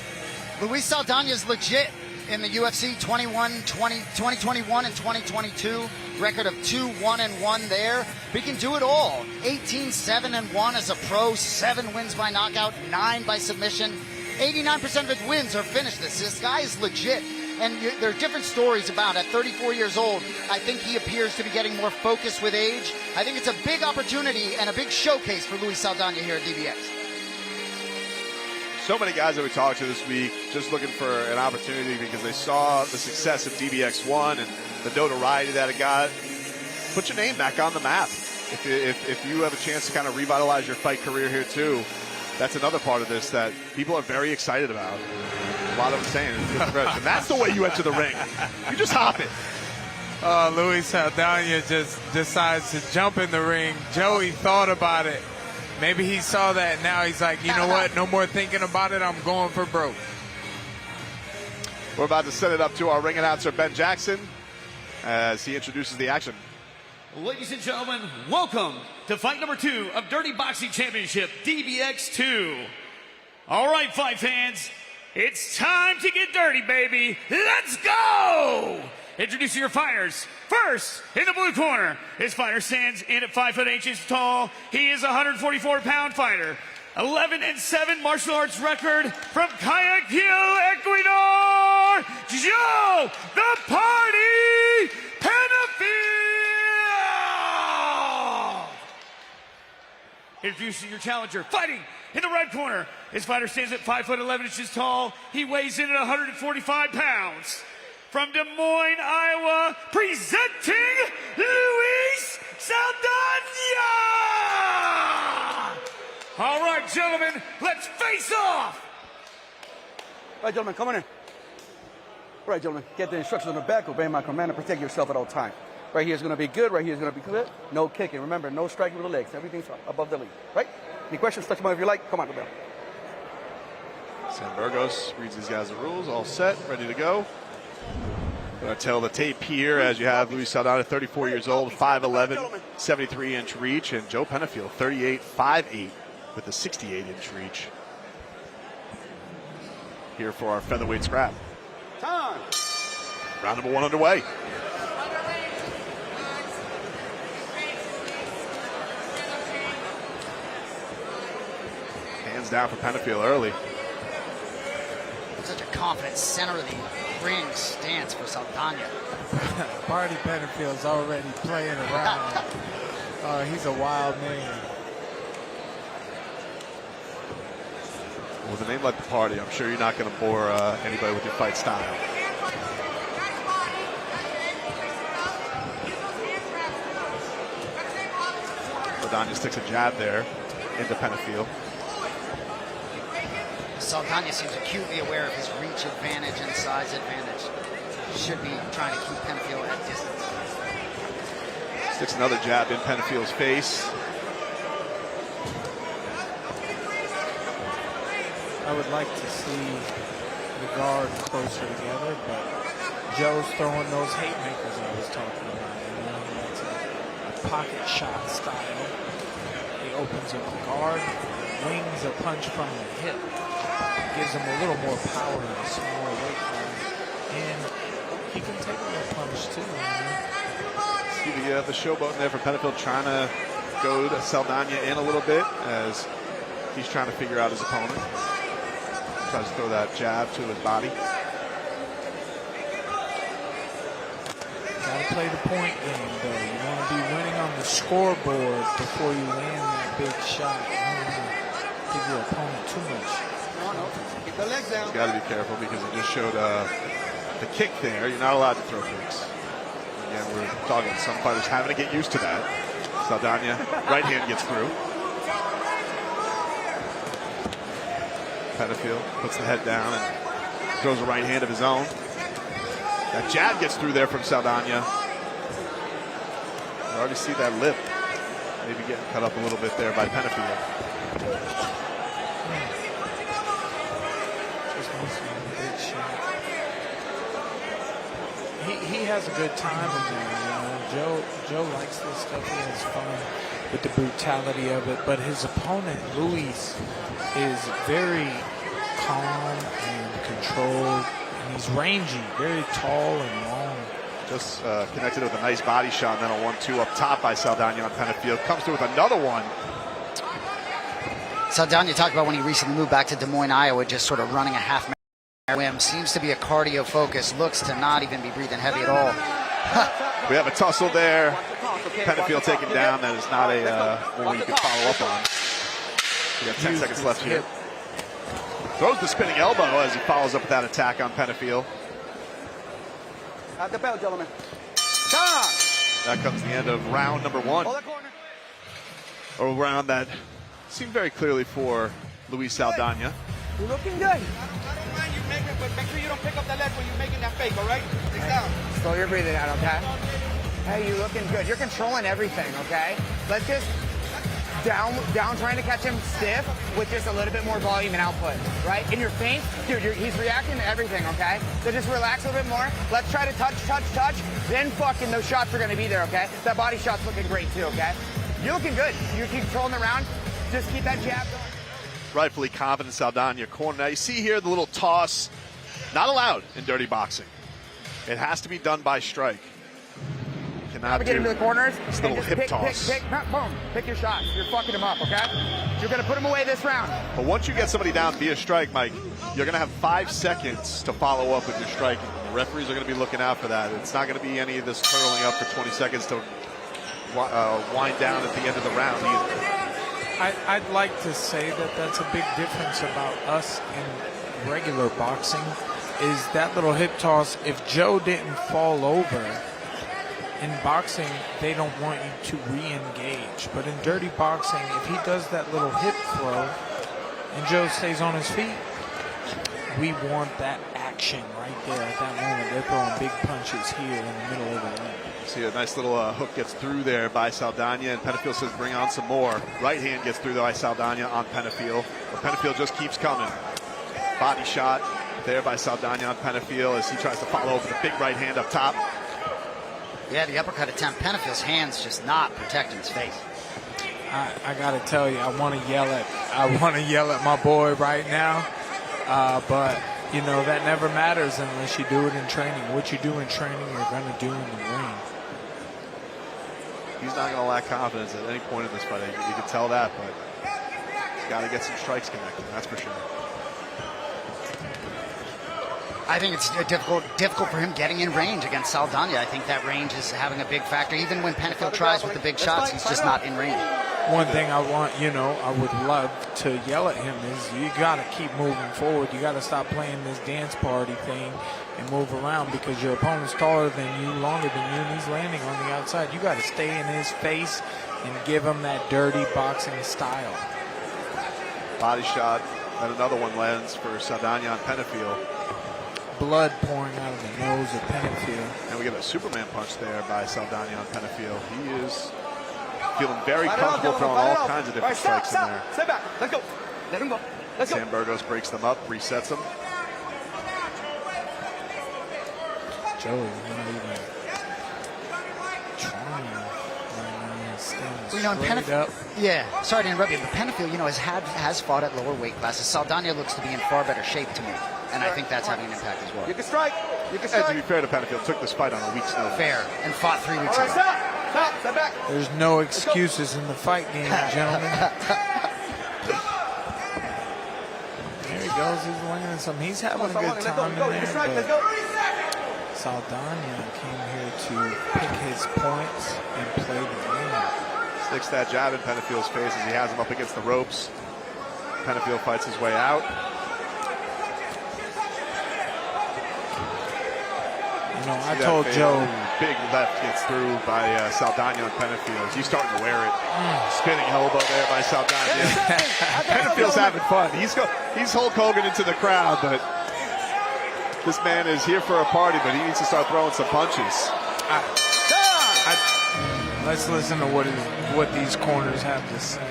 Luis Saldana is legit in the UFC 2021 and 2022. Record of 2-1-1 there. He can do it all. 18-7-1 as a pro, 7 wins by knockout, 9 by submission. 89% of his wins are finishless. This guy is legit. And there are different stories about at 34 years old. I think he appears to be getting more focused with age. I think it's a big opportunity and a big showcase for Luis Saldana here at DBX. So many guys that we talked to this week just looking for an opportunity because they saw the success of DBX1 and the notoriety that it got. Put your name back on the map. If you have a chance to kind of revitalize your fight career here too, that's another part of this that people are very excited about. A lot of them saying it's fresh. And that's the way you enter the ring. You just hop it. Luis Saldana just decides to jump in the ring. Joey thought about it. Maybe he saw that. Now he's like, you know what? No more thinking about it. I'm going for broke. We're about to set it up to our ring announcer, Ben Jackson, as he introduces the action. Ladies and gentlemen, welcome to fight number 2 of Dirty Boxing Championship, DBX2. All right, fight fans, it's time to get dirty, baby. Let's go! Introducing your fighters. First, in the blue corner, his fighter stands in at 5'8" tall. He is a 144-pound fighter. 11-7 martial arts record from Guayaquil, Ecuador. Joe the Party Penafiel. Introducing your challenger, fighting in the right corner. His fighter stands at 5'11" tall. He weighs in at 145 pounds. From Des Moines, Iowa, presenting Luis Saldana! All right, gentlemen, let's face off! All right, gentlemen, come on in. All right, gentlemen, get the instructions on the back, obey my command, and protect yourself at all times. Right here is going to be good, right here is going to be good. No kicking. Remember, no striking with the legs. Everything's above the lead, right? Any questions? Touch them out if you like. Come on, go down. San Burgos reads these guys the rules, all set, ready to go. Going to tell the tape here as you have Luis Saldana, 34 years old, 5'11", 73-inch reach, and Joe Penafiel, 38, 5'8", with a 68-inch reach. Here for our featherweight scrap. Time. Round number 1 underway. Hands down for Penafiel early. Such a confident center of the ring stance for Saldana. Party Penafield's already playing around. He's a wild man. With a name like the Party, I'm sure you're not going to bore anybody with your fight style. Saldana sticks a jab there into Penafiel. Saldana seems acutely aware of his reach advantage and size advantage. Should be trying to keep Penafiel at distance. Sticks another jab in Penafiel's face. I would like to see the guard closer together, but Joe's throwing those haymakers I was talking about. That's a pocket shot style. He opens up the guard, wings a punch from the hip. Gives him a little more power in a smaller weight class, and he can take a little punch too. See the showboat in there for Penafiel, trying to go to Saldana in a little bit as he's trying to figure out his opponent. Tries to throw that jab to his body. Gotta to play the point game, though. You want to be winning on the scoreboard before you land that big shot. You don't want to give your opponent too much. Keep the legs down. You got to be careful because he just showed the kick there. You're not allowed to throw kicks. Again, we're talking some fighters having to get used to that. Saldana, right hand gets through. Penafiel puts the head down and throws a right hand of his own. That jab gets through there from Saldana. You already see that lip maybe getting cut up a little bit there by Penafiel. He has a good time in there. Joe likes this stuff. He has fun with the brutality of it. But his opponent, Luis, is very calm and controlled. And he's rangy, very tall and long. Just connected with a nice body shot, and then a 1-2 up top by Saldana on Penafiel. Comes through with another one. Saldana talked about when he recently moved back to Des Moines, Iowa, just sort of running a half marathon. Seems to be a cardio focus. Looks to not even be breathing heavy at all. We have a tussle there. Penafiel taken down. That is not a one you can follow up on. We have 10 seconds left here. Throws the spinning elbow as he follows up with that attack on Penafiel. At the bell, gentlemen. That comes the end of round number 1. A round that seemed very clearly for Luis Saldana. You're looking good. But make sure you don't pick up the leg when you're making that fake, all right? Take down. Slow your breathing out, okay? Hey, you're looking good. You're controlling everything, okay? Let's just down trying to catch him stiff with just a little bit more volume and output, right? In your feint, dude, he's reacting to everything, okay? So just relax a little bit more. Let's try to touch. Then fucking those shots are going to be there, okay? That body shot's looking great too, okay? You're looking good. You're controlling the round. Just keep that jab going. Rightfully confident Saldana in your corner. Now you see here the little toss, not allowed in dirty boxing. It has to be done by strike. Cannot get into the corners. This little hip toss. Boom. Pick your shots. You're fucking him up, okay? You're going to put him away this round. But once you get somebody down via strike, Mike, you're going to have 5 seconds to follow up with your striking. The referees are going to be looking out for that. It's not going to be any of this curling up for 20 seconds to wind down at the end of the round either. I'd like to say that that's a big difference about us in regular boxing is that little hip toss. If Joe didn't fall over, in boxing, they don't want you to re-engage. But in dirty boxing, if he does that little hip throw and Joe stays on his feet, we want that action right there at that moment. They're throwing big punches here in the middle of the ring. See a nice little hook gets through there by Saldana, and Penafiel says bring on some more. Right hand gets through there by Saldana on Penafiel. But Penafiel just keeps coming. Body shot there by Saldana on Penafiel as he tries to follow up with a big right hand up top. Yeah, the uppercut attempt. Penafiel's hands just not protecting his face. I gotta tell you, I want to yell at my boy right now, but you know that never matters unless you do it in training. What you do in training, you're gonna do in the ring. He's not gonna lack confidence at any point in this fight. You can tell that, but he's got to get some strikes connected. That's for sure. I think it's difficult for him getting in range against Saldana. I think that range is having a big factor. Even when Penafiel tries with the big shots, he's just not in range. One thing I would love to yell at him is you got to keep moving forward. You got to stop playing this dance party thing and move around because your opponent's taller than you, longer than you, and he's landing on the outside. You got to stay in his face and give him that dirty boxing style. Body shot, and another one lands for Saldana on Penafiel. Blood pouring out of the nose of Penafiel. And we get a Superman punch there by Saldana on Penafiel. He is feeling very comfortable throwing all kinds of different strikes in there. Step back. Let's go. Let him go. Let's go. Sam Burgos breaks them up, resets them. Joey not even trying. Penafiel, yeah, sorry to interrupt you, but Penafiel, has fought at lower weight classes. Saldana looks to be in far better shape to me, and I think that's having an impact as well. You can strike. You can And strike. to be fair to Penafiel, took this fight on a week's notice. Fair, and fought 3 weeks All right, ago. stop. Step back. There's no excuses in the fight game, gentlemen. There he goes. He's landing some. He's having a good time in there. Let's go. Saldana came here to pick his points and play the game. Sticks that jab in Penafiel's face as he has him up against the ropes. Penafiel fights his way out. You know, I told Joe. Big left gets through by Saldana on Penafiel. He's starting to wear it. Spinning elbow there by Saldana. Penafiel's having fun. He's Hulk Hogan into the crowd, but this man is here for a party, but he needs to start throwing some punches. Let's listen to what these corners have to say.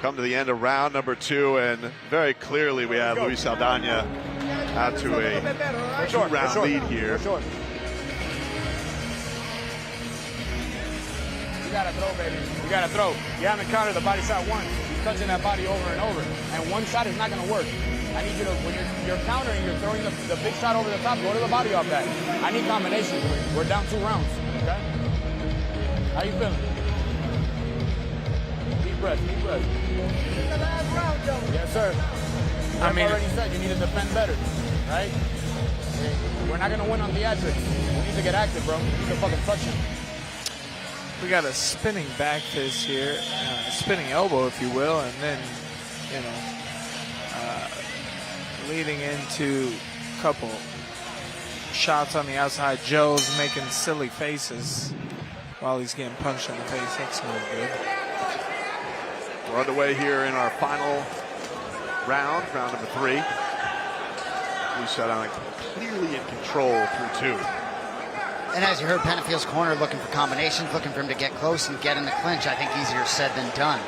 Come to the end of round number 2, and very clearly we have Luis Saldana out to a 2-round lead here. You gotta throw, baby. You gotta throw. You haven't countered the body shot once. You're touching that body over and over. And one shot is not gonna work. I need you to, when you're countering, you're throwing the big shot over the top, go to the body off that. I need combinations. We're down 2 rounds, okay? How you feeling? Deep breath, deep breath. This is the last round, Joe. Yes, sir. I already said you need to defend better, right? We're not gonna win on theatrics. We need to get active, bro. We need to fucking touch him. We got a spinning back fist here, spinning elbow, if you will, and then, you know, leading into a couple shots on the outside. Joe's making silly faces while he's getting punched in the face. That's no good. We're underway here in our final round number 3. Luis Saldana clearly in control through 2. And as you heard, Penafiel's corner looking for combinations, looking for him to get close and get in the clinch. I think easier said than done.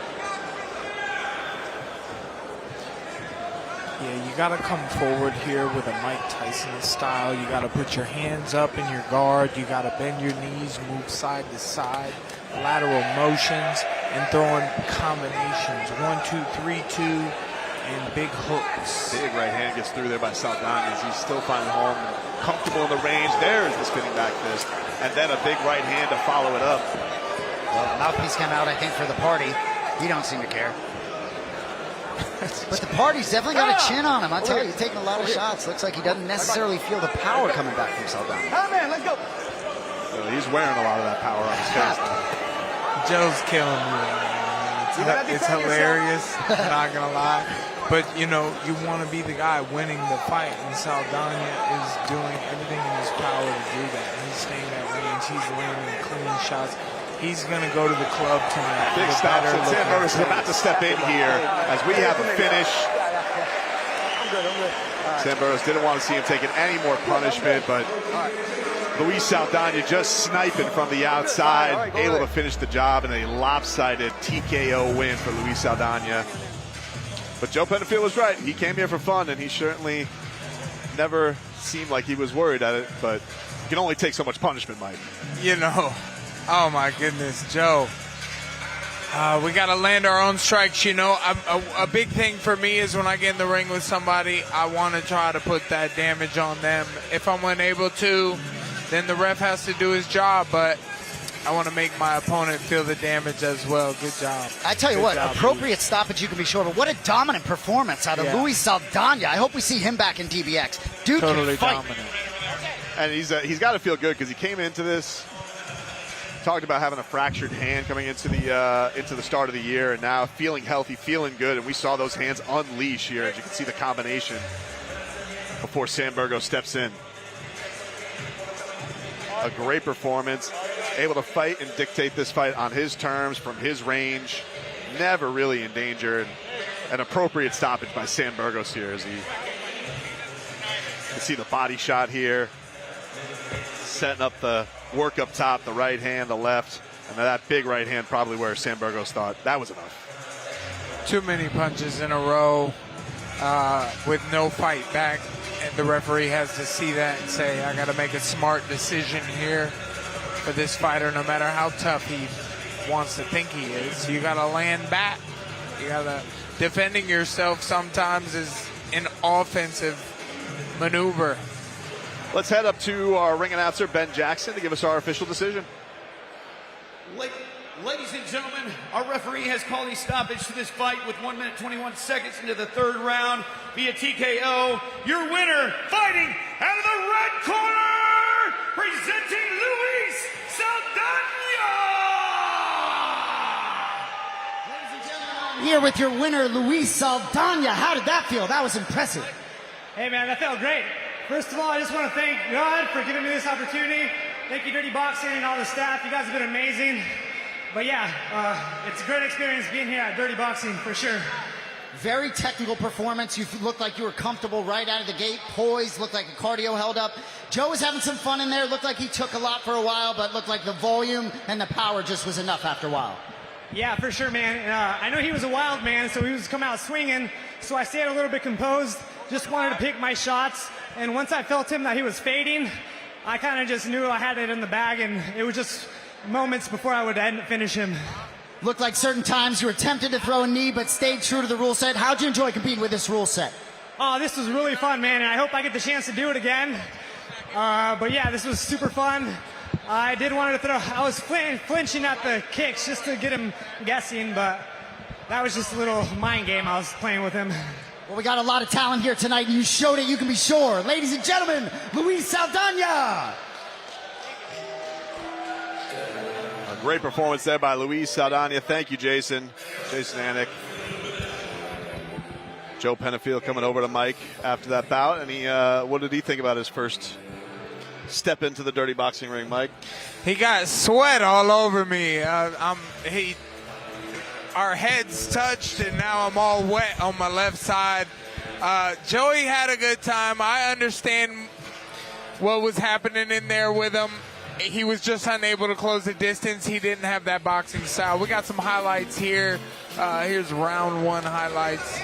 Yeah, you got to come forward here with a Mike Tyson style. You got to put your hands up in your guard. You got to bend your knees, move side to side, lateral motions, and throwing combinations. 1, 2, 3, 2, and big hooks. Big right hand gets through there by Saldana as he's still finding home, comfortable in the range. There's the spinning back fist, and then a big right hand to follow it up. Well, mouthpiece came out, I think, for the party. He don't seem to care. But the party's definitely got a chin on him. I'll tell you, he's taking a lot of shots. Looks like he doesn't necessarily feel the power coming back from Saldana. Come in, let's go. So he's wearing a lot of that power on his face. Joe's killing me. It's hilarious, not gonna lie. But, you know, you want to be the guy winning the fight, and Saldana is doing everything in his power to do that. He's staying at range. He's landing clean shots. He's going to go to the club tonight. Big stops, and Sandberg is about to step in here as we have a finish. I'm good. Sandberg didn't want to see him taking any more punishment, but Luis Saldana just sniping from the outside, able to finish the job in a lopsided TKO win for Luis Saldana. But Joe Penafiel was right. He came here for fun, and he certainly never seemed like he was worried at it, but you can only take so much punishment, Mike. You know, oh my goodness, Joe. We got to land our own strikes. You know, a big thing for me is when I get in the ring with somebody, I want to try to put that damage on them. If I'm unable to, then the ref has to do his job, but I want to make my opponent feel the damage as well. Good job. I tell you what, appropriate stoppage you can be sure, but what a dominant performance out of Luis Saldana. I hope we see him back in DBX. Dude totally can fight. Dominant. And he's got to feel good because he came into this, talked about having a fractured hand coming into the start of the year, and now feeling healthy, feeling good, and we saw those hands unleash here, as you can see the combination before Sandbergo steps in. A great performance, able to fight and dictate this fight on his terms, from his range, never really in danger. An appropriate stoppage by Sandbergos here, as you can see the body shot here, setting up the work up top, the right hand, the left, and that big right hand probably where Sandbergos thought that was enough. Too many punches in a row with no fight back. And the referee has to see that and say, I got to make a smart decision here for this fighter, no matter how tough he wants to think he is. You got to land back. You got to, defending yourself sometimes is an offensive maneuver. Let's head up to our ring announcer, Ben Jackson, to give us our official decision. Ladies and gentlemen, our referee has called a stoppage to this fight with 1 minute 21 seconds into the third round via TKO. Your winner, fighting out of the corner, presenting Luis Saldana. Here with your winner, Luis Saldana. How did that feel? That was impressive. Hey man, that felt great. First of all, I just want to thank God for giving me this opportunity. Thank you, Dirty Boxing, and all the staff. You guys have been amazing. But yeah, it's a great experience being here at Dirty Boxing for sure. Very technical performance. You looked like you were comfortable right out of the gate. Poised, looked like the cardio held up. Joe was having some fun in there. Looked like he took a lot for a while, but looked like the volume and the power just was enough after a while. Yeah, for sure, man. I know he was a wild man, so he was coming out swinging. So I stayed a little bit composed. Just wanted to pick my shots. And once I felt him that he was fading, I kind of just knew I had it in the bag, and it was just moments before I would finish him. Looked like certain times you were tempted to throw a knee, but stayed true to the rule set. How'd you enjoy competing with this rule set? Oh, this was really fun, man, and I hope I get the chance to do it again. But yeah, this was super fun. I did want to throw. I was flinching at the kicks just to get him guessing, but that was just a little mind game I was playing with him. Well, we got a lot of talent here tonight, and you showed it, you can be sure. Ladies and gentlemen, Luis Saldana. A great performance there by Luis Saldana. Thank you, Jason. Jason Anik. Joe Penafiel coming over to Mike after that bout, and he, what did he think about his first step into the Dirty Boxing ring, Mike? He got sweat all over me. Our heads touched, and now I'm all wet on my left side. Joey had a good time. I understand what was happening in there with him. He was just unable to close the distance. He didn't have that boxing style. We got some highlights here. Here's round one highlights.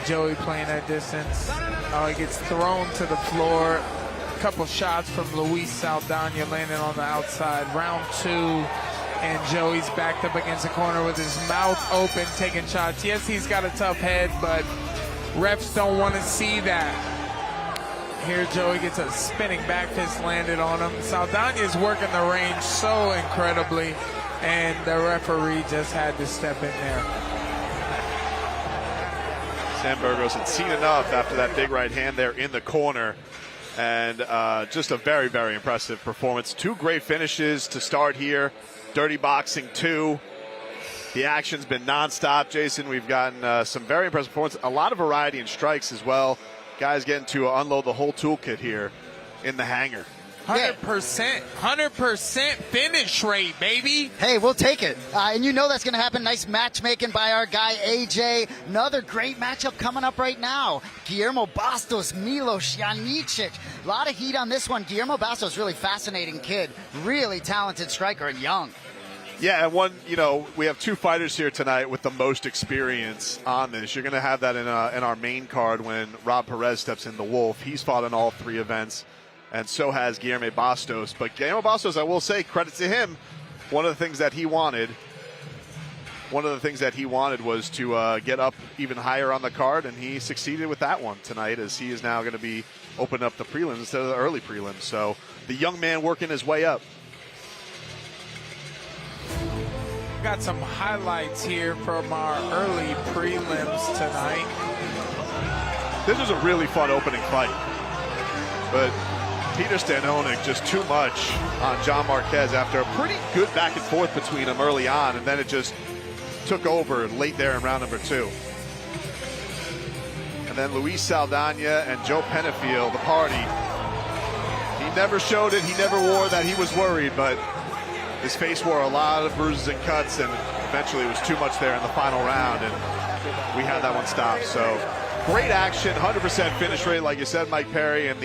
Joey playing that distance. He gets thrown to the floor. A couple shots from Luis Saldana landing on the outside. Round two. And Joey's backed up against the corner with his mouth open, taking shots. Yes, he's got a tough head, but refs don't want to see that. Here, Joey gets a spinning back fist landed on him. Saldana is working the range so incredibly, and the referee just had to step in there. Sam Burgos had seen enough after that big right hand there in the corner. And just a very, very impressive performance. Two great finishes to start here. Dirty Boxing 2. The action's been nonstop, Jason. We've gotten some very impressive performance. A lot of variety in strikes as well. Guys getting to unload the whole toolkit here in the hangar. 100% finish rate, baby. Hey, we'll take it. And you know that's going to happen. Nice matchmaking by our guy, AJ. Another great matchup coming up right now. Guillermo Bastos, Milos, Janicic. A lot of heat on this one. Guillermo Bastos, really fascinating kid. Really talented striker and young. Yeah, and one, we have two fighters here tonight with the most experience on this. You're going to have that in our main card when Rob Perez steps in the Wolf. He's fought in all three events. And so has Guillermo Bastos. But Guillermo Bastos, I will say, credit to him. One of the things that he wanted was to get up even higher on the card, and he succeeded with that one tonight, as he is now going to be opening up the prelims instead of the early prelims. So the young man working his way up. Got some highlights here from our early prelims tonight. This was a really fun opening fight. But Peter Stanonik just too much on John Marquez after a pretty good back and forth between them early on, and then it just took over late there in round number two. And then Luis Saldana and Joe Penafiel, the party. He never showed it, he never wore that he was worried, but his face wore a lot of bruises and cuts, and eventually it was too much there in the final round, and we had that one stopped. So great action, 100% finish rate, like you said, Mike Perry, and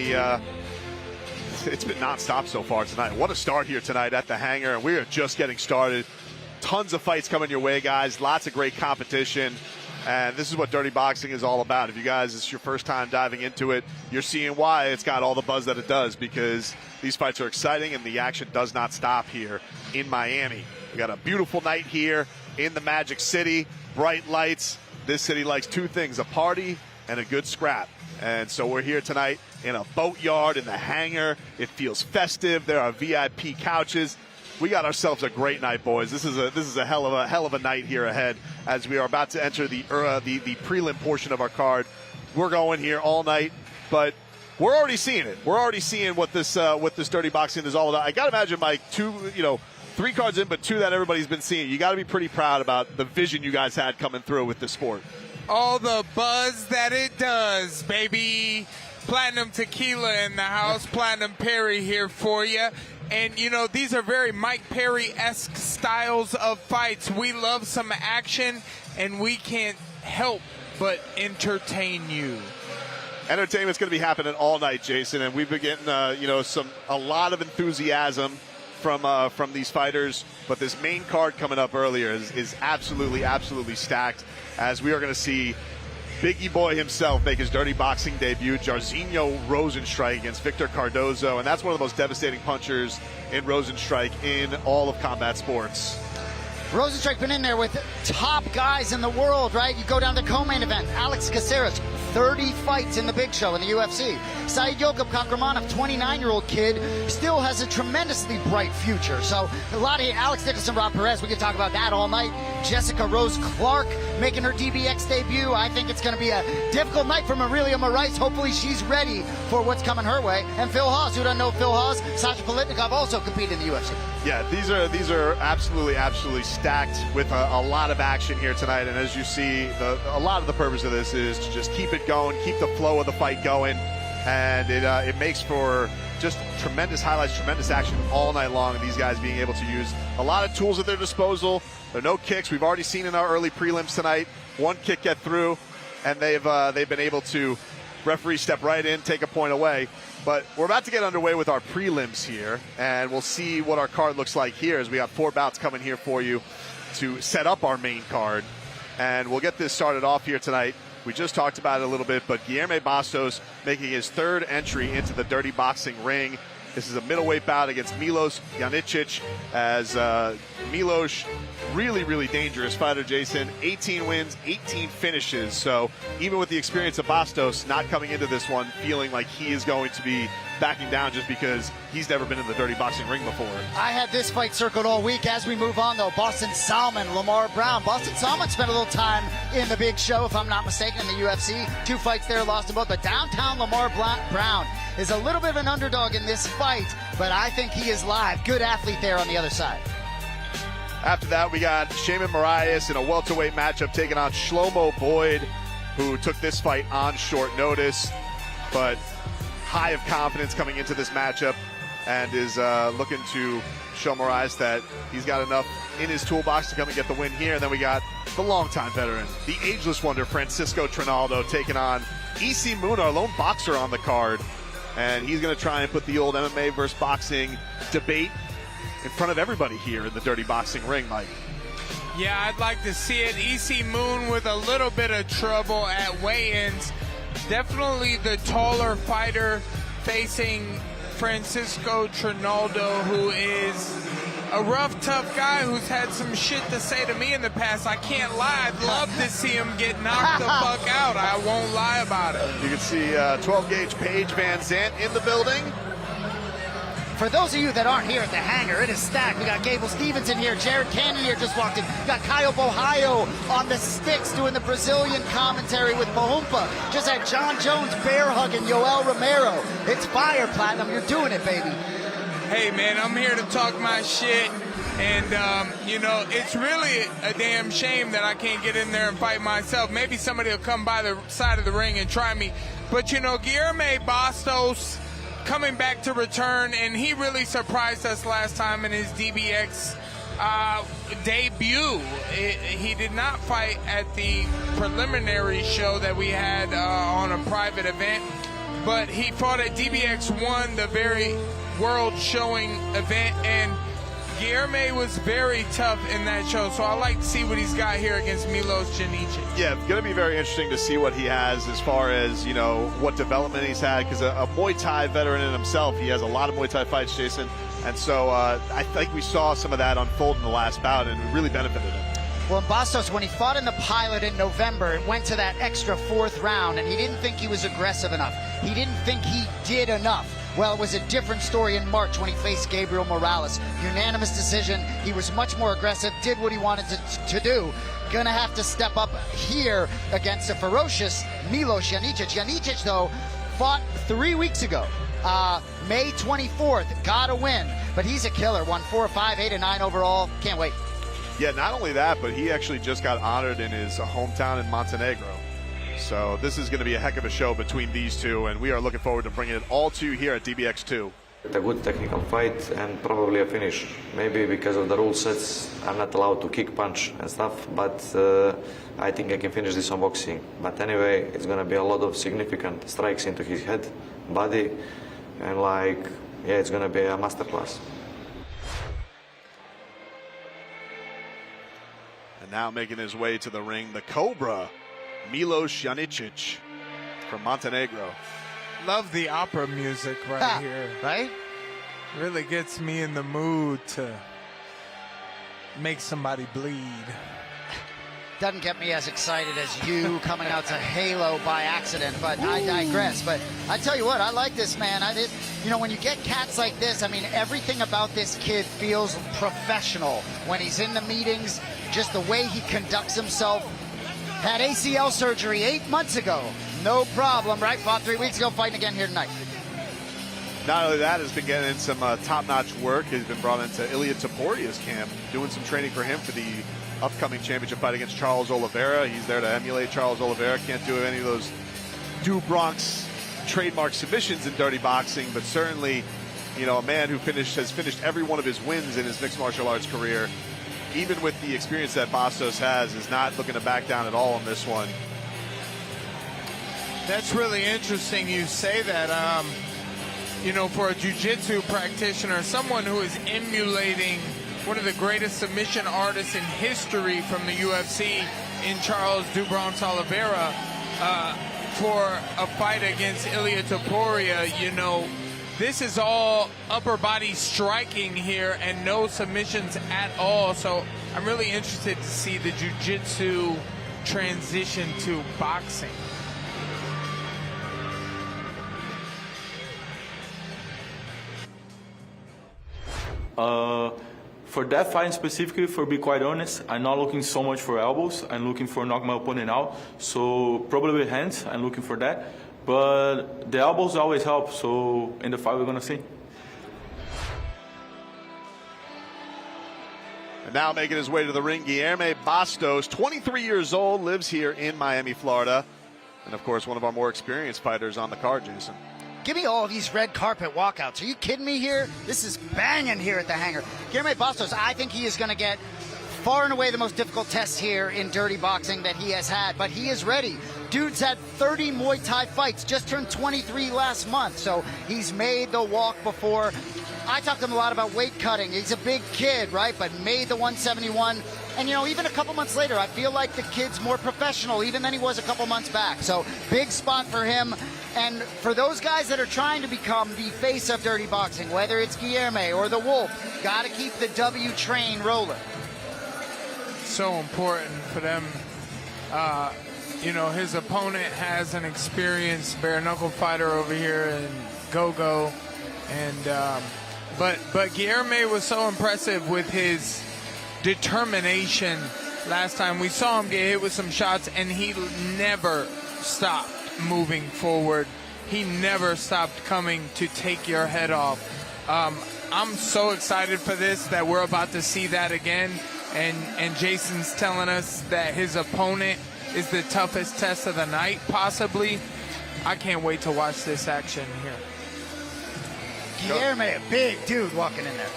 it's been nonstop so far tonight. What a start here tonight at the hangar, and we are just getting started. Tons of fights coming your way, guys. Lots of great competition, and this is what Dirty Boxing is all about. If you guys, it's your first time diving into it, you're seeing why it's got all the buzz that it does, because these fights are exciting and the action does not stop here in Miami. We got a beautiful night here in the Magic City, bright lights. This city likes two things, a party and a good scrap. And so we're here tonight in a boatyard in the hangar. It feels festive. There are VIP couches. We got ourselves a great night, boys. This is a hell of a night here ahead as we are about to enter the prelim portion of our card. We're going here all night, but we're already seeing it. We're already seeing what this dirty boxing is all about. I got to imagine, Mike, 3 cards in, but 2 that everybody's been seeing. You got to be pretty proud about the vision you guys had coming through with this sport. All the buzz that it does, baby. Platinum Tequila in the house. Platinum Perry here for you. And, these are very Mike Perry-esque styles of fights. We love some action, and we can't help but entertain you. Entertainment's going to be happening all night, Jason, and we've been getting, a lot of enthusiasm from these fighters. But this main card coming up earlier is absolutely, absolutely stacked, as we are going to see Biggie Boy himself make his dirty boxing debut, Jairzinho Rozenstruik against Victor Cardoso, and that's one of the most devastating punchers in Rozenstruik in all of combat sports. Rozenstruik been in there with top guys in the world, right? You go down to co-main event, Alex Caceres, 30 fights in the big show in the UFC. Saidyokub Kakhramonov, 29-year-old kid, still has a tremendously bright future. So a lot of Alex Nicholson, Rob Perez, we could talk about that all night. Jessica Rose Clark making her DBX debut. I think it's going to be a difficult night for Marilia Morais. Hopefully she's ready for what's coming her way. And Phil Hawes, who doesn't know Phil Hawes, Sasha Palatnikov also competed in the UFC. Yeah, these are absolutely stacked with a lot of action here tonight. And as you see, a lot of the purpose of this is to just keep it going, keep the flow of the fight going, and it makes for just tremendous highlights, tremendous action all night long. These guys being able to use a lot of tools at their disposal. There are no kicks. We've already seen in our early prelims tonight, 1 kick get through, and they've been able to, referee step right in, take a point away. But we're about to get underway with our prelims here, and we'll see what our card looks like here, as we got 4 bouts coming here for you to set up our main card. And we'll get this started off here tonight. We just talked about it a little bit, but Guilherme Bastos making his 3rd entry into the dirty boxing ring. This is a middleweight bout against Milos Janicic, as Milos, really dangerous fighter, Jason. 18 wins, 18 finishes. So even with the experience of Bastos, not coming into this one feeling like he is going to be backing down just because he's never been in the dirty boxing ring before. I had this fight circled all week. As we move on, though, Boston Salmon, Lamar Brown. Boston Salmon spent a little time in the big show, if I'm not mistaken, in the UFC. 2 fights there, lost them both. But downtown Lamar Brown is a little bit of an underdog in this fight, but I think he is live. Good athlete there on the other side. After that, we got Shaman Morais in a welterweight matchup taking on Shlomo Boyd, who took this fight on short notice, but high of confidence coming into this matchup, and is looking to show Morais that he's got enough in his toolbox to come and get the win here. And then we got the longtime veteran, the ageless wonder, Francisco Trinaldo, taking on EC Moon, our lone boxer on the card. And he's going to try and put the old MMA versus boxing debate in front of everybody here in the dirty boxing ring, Mike. Yeah, I'd like to see it. EC Moon with a little bit of trouble at weigh-ins. Definitely the taller fighter facing Francisco Trinaldo, who is a rough, tough guy who's had some shit to say to me in the past. I can't lie. I'd love to see him get knocked the fuck out. I won't lie about it. You can see 12-gauge Paige Van Zant in the building. For those of you that aren't here at the hangar, it is stacked. We got Gable Stevenson here, Jared Cannon here just walked in. We got Caio Bohaio on the sticks doing the Brazilian commentary with Pahumpa. Just had John Jones bear hugging Yoel Romero. It's fire, Platinum. You're doing it, baby. Hey, man, I'm here to talk my shit. And, it's really a damn shame that I can't get in there and fight myself. Maybe somebody will come by the side of the ring and try me. But, Guilherme Bastos coming back to return, and he really surprised us last time in his DBX debut. He did not fight at the preliminary show that we had on a private event, but he fought at DBX 1, the very world showing event, and Guilherme was very tough in that show, so I like to see what he's got here against Milos Janicic. Yeah, going to be very interesting to see what he has as far as, what development he's had, because a Muay Thai veteran in himself, he has a lot of Muay Thai fights, Jason, and so I think we saw some of that unfold in the last bout, and it really benefited him. Well, Bastos, when he fought in the pilot in November, it went to that extra 4th round, and he didn't think he was aggressive enough. He didn't think he did enough. Well, it was a different story in March when he faced Gabriel Morales. Unanimous decision. He was much more aggressive, did what he wanted to do. Gonna have to step up here against a ferocious Milos Janicic. Janicic, though, fought 3 weeks ago. May 24th, got a win, but he's a killer. Won 4-5, 8-9 overall. Can't wait. Yeah, not only that, but he actually just got honored in his hometown in Montenegro. So this is going to be a heck of a show between these two, and we are looking forward to bringing it all to you here at DBX2. A good technical fight and probably a finish. Maybe because of the rule sets, I'm not allowed to kick, punch and stuff, but I think I can finish this on boxing. But anyway, it's going to be a lot of significant strikes into his head, body, and yeah, it's going to be a masterclass. And now making his way to the ring, the Cobra, Milos Janicic from Montenegro. Love the opera music right here. Right? Really gets me in the mood to make somebody bleed. Doesn't get me as excited as you coming out to Halo by accident, but I digress. But I tell you what, I like this man. You know, when you get cats like this, I mean, everything about this kid feels professional. When he's in the meetings, just the way he conducts himself. Had ACL surgery 8 months ago. No problem, right? Fought 3 weeks ago, fighting again here tonight. Not only that, has been getting in some top-notch work. He's been brought into Ilia Toporia's camp, doing some training for him for the upcoming championship fight against Charles Oliveira. He's there to emulate Charles Oliveira. Can't do any of those Du Bronx trademark submissions in dirty boxing, but certainly, you know, a man who has finished every one of his wins in his mixed martial arts career, even with the experience that Bastos has, is not looking to back down at all on this one. That's really interesting you say that. You know, for a jiu-jitsu practitioner, someone who is emulating one of the greatest submission artists in history from the UFC in Charles Du Bronx Oliveira, for a fight against Ilia Topuria, you know, this is all upper body striking here and no submissions at all. So I'm really interested to see the jiu-jitsu transition to boxing. For that fight specifically, for be quite honest, I'm not looking so much for elbows. I'm looking for knock my opponent out. So probably with hands, I'm looking for that. But the elbows always help. So in the fight, we're gonna see. And now making his way to the ring, Guilherme Bastos, 23 years old, lives here in Miami, Florida. And of course, one of our more experienced fighters on the card, Jason. Give me all of these red carpet walkouts. Are you kidding me here? This is banging here at the hangar. Guilherme Bastos, I think he is going to get far and away the most difficult test here in dirty boxing that he has had, but he is ready. Dude's had 30 Muay Thai fights, just turned 23 last month, so he's made the walk before. I talked to him a lot about weight cutting. He's a big kid, right, but made the 171. And, you know, even a couple months later, I feel like the kid's more professional even than he was a couple months back. So big spot for him. And for those guys that are trying to become the face of dirty boxing, whether it's Guilherme or the Wolf, got to keep the W train rolling. So important for them. You know, his opponent has an experienced bare knuckle fighter over here in Gogo, and but Guilherme was so impressive with his determination last time. We saw him get hit with some shots, and he never stopped moving forward. He never stopped coming to take your head off. I'm so excited for this that we're about to see that again. And Jason's telling us that his opponent is the toughest test of the night, possibly. I can't wait to watch this action here. Guilherme, a big dude walking in there.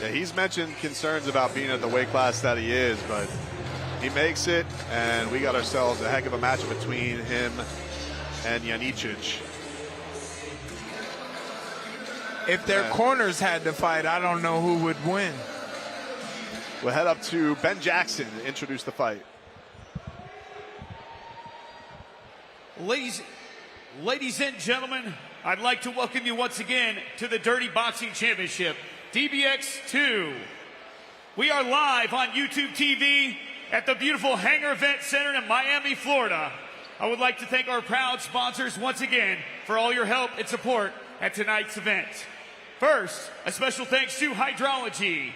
Yeah, he's mentioned concerns about being at the weight class that he is, but he makes it, and we got ourselves a heck of a match between him and Janicic. If their corners had to fight, I don't know who would win. We'll head up to Ben Jackson to introduce the fight. Ladies and gentlemen, I'd like to welcome you once again to the Dirty Boxing Championship, DBX2. We are live on YouTube TV at the beautiful Hangar Event Center in Miami, Florida. I would like to thank our proud sponsors once again for all your help and support at tonight's event. First, a special thanks to Hydrology,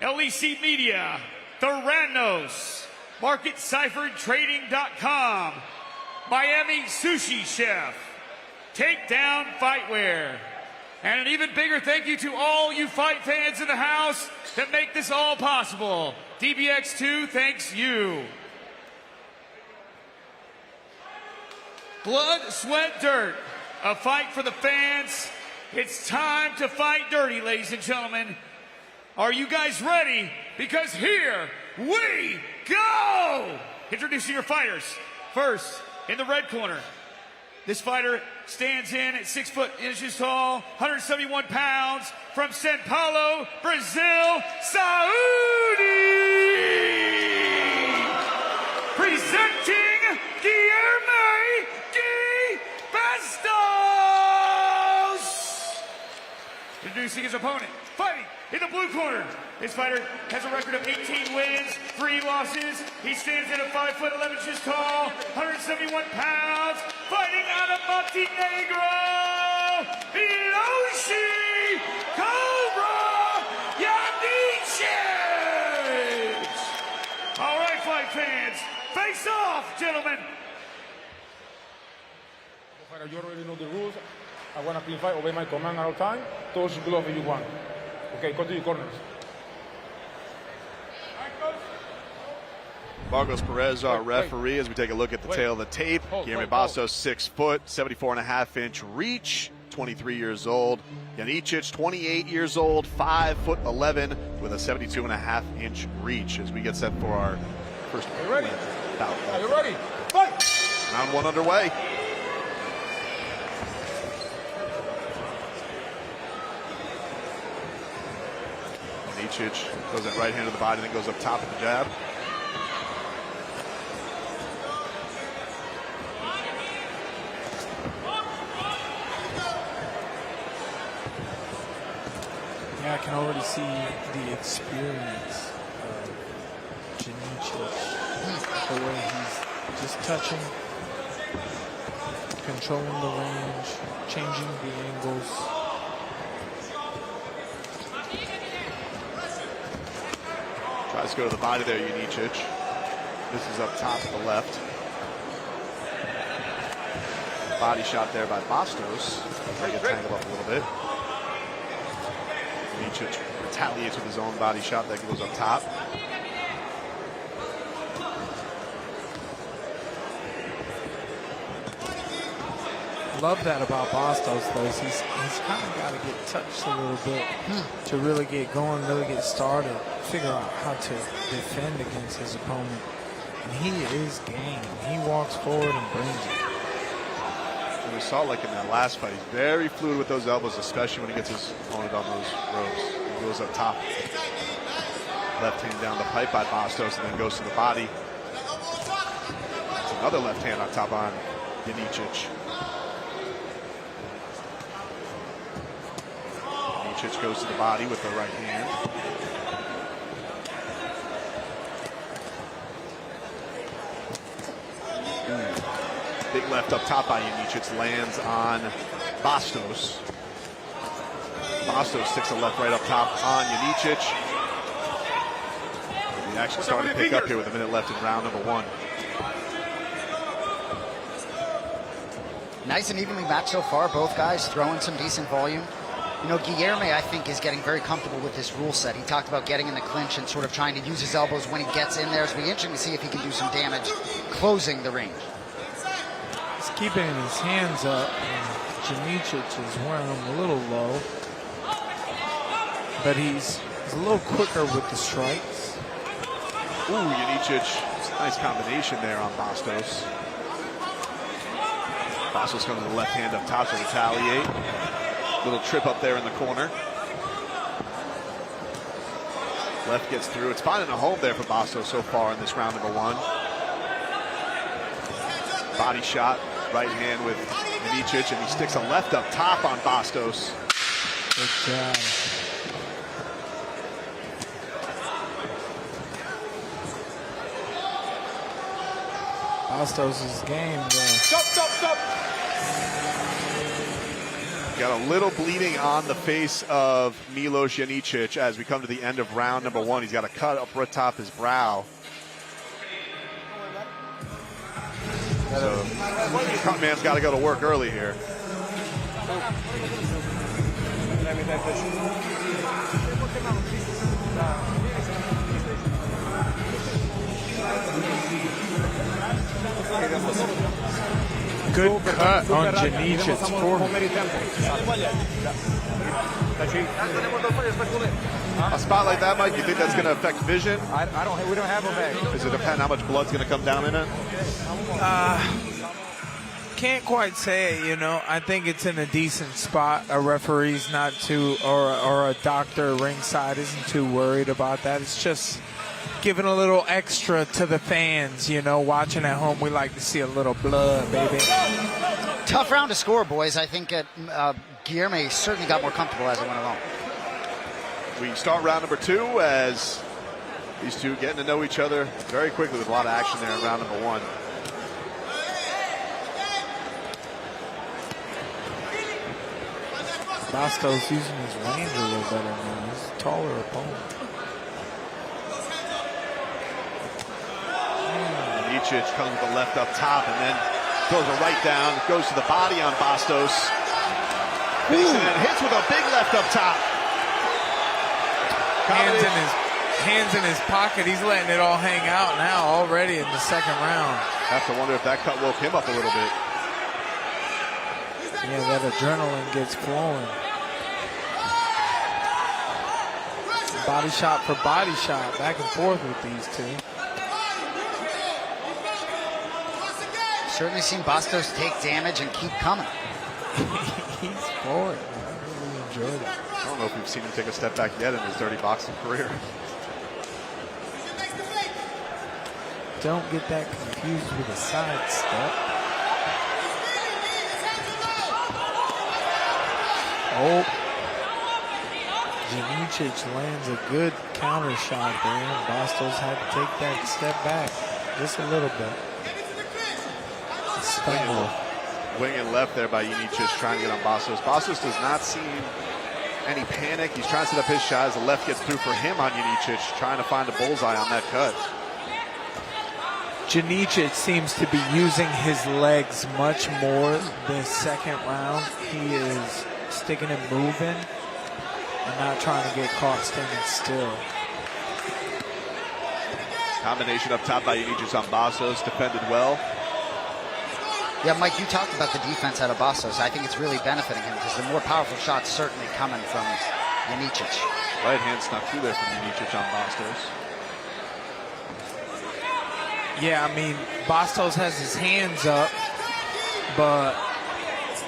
LEC Media, Theranos, MarketCipherTrading.com, Miami Sushi Chef, Takedown Fightwear. And an even bigger thank you to all you fight fans in the house that make this all possible. DBX2 thanks you. Blood, Sweat, Dirt, a fight for the fans. It's time to fight dirty, ladies and gentlemen. Are you guys ready? Because here we go! Introducing your fighters. First, in the red corner, this fighter stands in at 6 foot inches tall, 171 pounds, from Sao Paulo, Brazil, Saudi! Presenting Guilherme Bastos! Introducing his opponent, fighting in the blue corner. This fighter has a record of 18 wins, 3 losses. He stands in at 5 foot 11 inches tall, 171 pounds, fighting out of Montenegro, Miloshi Cobra Janicic! All right, fight fans, face off, gentlemen. You already know the rules. I want to clean fight, obey my command at all time. Toss your glove if you want. Okay, go to your corners. Marcos Perez, our referee, as we take a look at the tail of the tape. Guilherme Bastos, 6 foot, 74.5-inch reach, 23 years old. Janicic, 28 years old, 5 foot 11, with a 72.5-inch reach. As we get set for our first bout. Are you ready? Fight! Round 1 underway. Janicic goes that right hand to the body, then goes up top with the jab. Yeah, I can already see the experience of Janicic. The way he's just touching, controlling the range, changing the angles. Tries to go to the body there, Janicic. This is up top to the left. Body shot there by Bastos. Trying to get tangled up a little bit. Janicic retaliates with his own body shot that goes up top. Love that about Bastos, though. He's kind of got to get touched a little bit to really get going, really get started, figure out how to defend against his opponent. And he is game. He walks forward and brings it. And we saw, like in that last fight, he's very fluid with those elbows, especially when he gets his opponent on those ropes. He goes up top. Left hand down the pipe by Bastos, and then goes to the body. That's another left hand on top on Janicic. Janicic goes to the body with the right hand. Big left up top by Janicic, lands on Bastos. Bastos sticks a left right up top on Janicic. The action starting to pick up here with a minute left in round number 1. Nice and evenly matched so far. Both guys throwing some decent volume. You know, Guilherme, I think, is getting very comfortable with this rule set. He talked about getting in the clinch and sort of trying to use his elbows when he gets in there. It'll be interesting to see if he can do some damage closing the range. He's keeping his hands up, and Janicic is wearing them a little low. But he's a little quicker with the strikes. Ooh, Janicic, nice combination there on Bastos. Bastos comes to the left hand up top to retaliate. Little trip up there in the corner. Left gets through. It's finding a home there for Bastos so far in this round number 1. Body shot, right hand with Janicic, and he sticks a left up top on Bastos. Good job. Bastos' game, Stop, stop, stop! Got a little bleeding on the face of Milos Janicic as we come to the end of round number 1. He's got a cut up right top his brow. So, cut man's got to go to work early here. Good cut on Janicic's forehead. A spot like that, Mike, you think that's going to affect vision? We don't have a bag. Does it depend how much blood's going to come down in it? Can't quite say it, you know. I think it's in a decent spot. A referee's not too, or a doctor ringside isn't too worried about that. It's just giving a little extra to the fans, you know. Watching at home, we like to see a little blood, baby. Tough round to score, boys. I think Guilherme certainly got more comfortable as it went along. We start round number 2 as these two getting to know each other very quickly with a lot of action there in round number 1. Bastos using his range a little better now. He's a taller opponent. Janicic comes with the left up top and then throws a right down. Goes to the body on Bastos. Mason and hits with a big left up top. Hands in his pocket. He's letting it all hang out now already in the second round. Have to wonder if that cut woke him up a little bit. Yeah, that adrenaline gets flowing. Body shot for body shot, back and forth with these two. Certainly seen Bastos take damage and keep coming. He's forward. I really enjoyed it. I don't know if we've seen him take a step back yet in his dirty boxing career. Don't get that confused with a side step. Oh, Janicic lands a good counter shot there, and Bastos had to take that step back just a little bit. Wing and left there by Janicic trying to get on Bastos. Bastos does not seem any panic. He's trying to set up his shot as the left gets through for him on Janicic, trying to find a bullseye on that cut. Janicic seems to be using his legs much more this second round. He is sticking and moving and not trying to get caught standing still. Combination up top by Janicic on Bastos, defended well. Yeah, Mike, you talked about the defense out of Bastos. I think it's really benefiting him because the more powerful shots certainly coming from Janicic. Right hand snuck through there from Janicic on Bastos. Yeah, I mean, Bastos has his hands up, but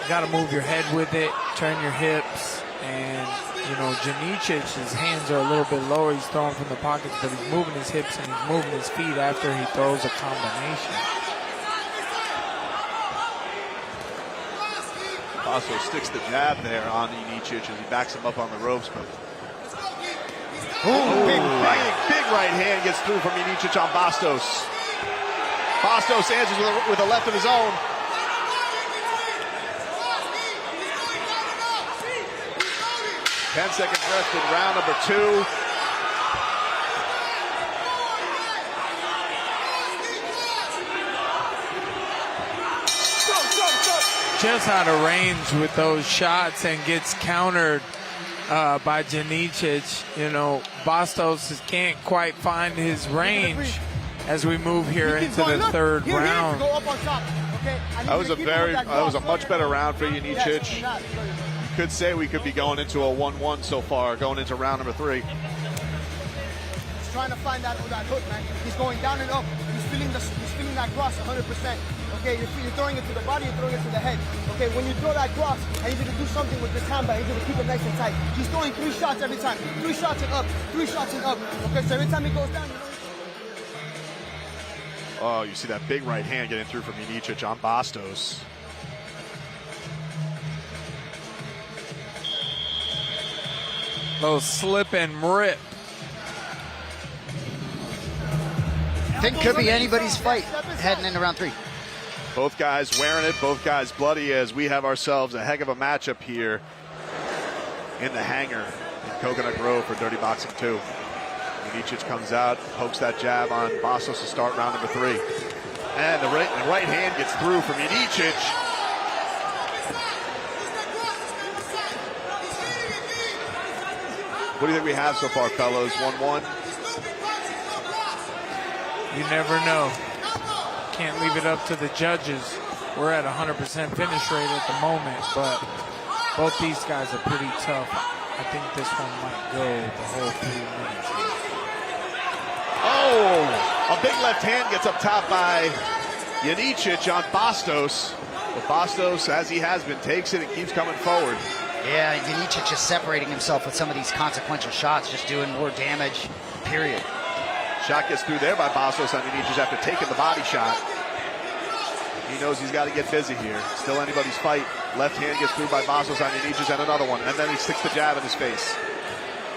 you got to move your head with it, turn your hips, and, you know, Janicic's hands are a little bit lower. He's throwing from the pockets, but he's moving his hips and he's moving his feet after he throws a combination. Bastos sticks the jab there on Janicic as he backs him up on the ropes, but big right hand gets through from Janicic on Bastos. Bastos answers with a left of his own. Ten seconds left in round number 2. Just out of range with those shots and gets countered by Janicic. You know, Bastos can't quite find his range as we move here into the third round. That was a much better round for Janicic. Could say we could be going into a 1-1 so far, going into round number 3. He's trying to find that hook, man. He's going down and up. He's feeling that cross 100%. Okay, you're throwing it to the body, you're throwing it to the head. Okay, when you throw that cross, I need you to do something with this hand, but I need you to keep it nice and tight. He's throwing 3 shots every time. 3 shots and up, 3 shots and up. Okay, so every time he goes down, Oh, you see that big right hand getting through from Janicic on Bastos. Little slip and rip. Think could be anybody's fight heading into round 3. Both guys wearing it, both guys bloody, as we have ourselves a heck of a matchup here in the hangar in Coconut Grove for Dirty Boxing 2. Janicic comes out, pokes that jab on Bastos to start round number 3. And the right hand gets through from Janicic. What do you think we have so far, fellows? 1-1? You never know. Can't leave it up to the judges. We're at 100% finish rate at the moment, but both these guys are pretty tough. I think this one might go the whole 3 minutes. Oh, a big left hand gets up top by Janicic on Bastos. But Bastos, as he has been, takes it and keeps coming forward. Yeah, Janicic just separating himself with some of these consequential shots, just doing more damage, period. Shot gets through there by Bastos on Janicic after taking the body shot. He knows he's got to get busy here. Still anybody's fight. Left hand gets through by Bastos on Janicic and another one. And then he sticks the jab in his face.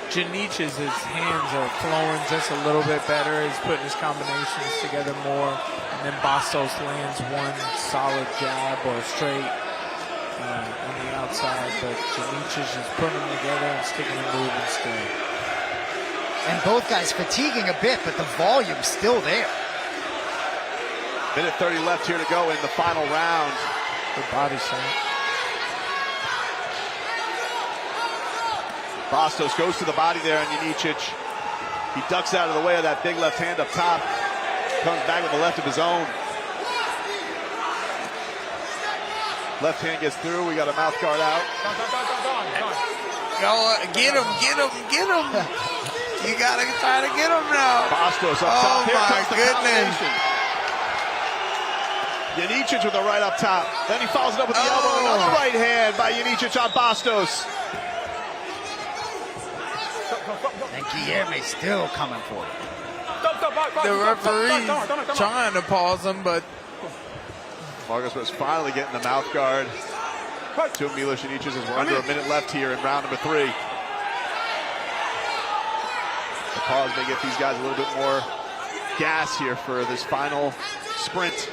Janicic's hands are flowing just a little bit better. He's putting his combinations together more. And then Bastos lands one solid jab or straight on the outside. But Janicic is putting them together and sticking and moving still. And both guys fatiguing a bit, but the volume's still there. Minute 30 left here to go in the final round. Good body shot. Bastos goes to the body there on Janicic. He ducks out of the way of that big left hand up top. Comes back with the left of his own. Left hand gets through. We got a mouth guard out. Go, get him, get him, get him. You got to try to get him now. Bastos up top. Oh, Here my comes the goodness. Janicic with the right up top. Then he follows it up with the elbow. Another right hand by Janicic on Bastos. And Guilherme still coming for it. The referee's trying to pause him, but Marquez was finally getting the mouth guard to Milos Janicic as we're under a minute left here in round number 3. The pause may get these guys a little bit more gas here for this final sprint.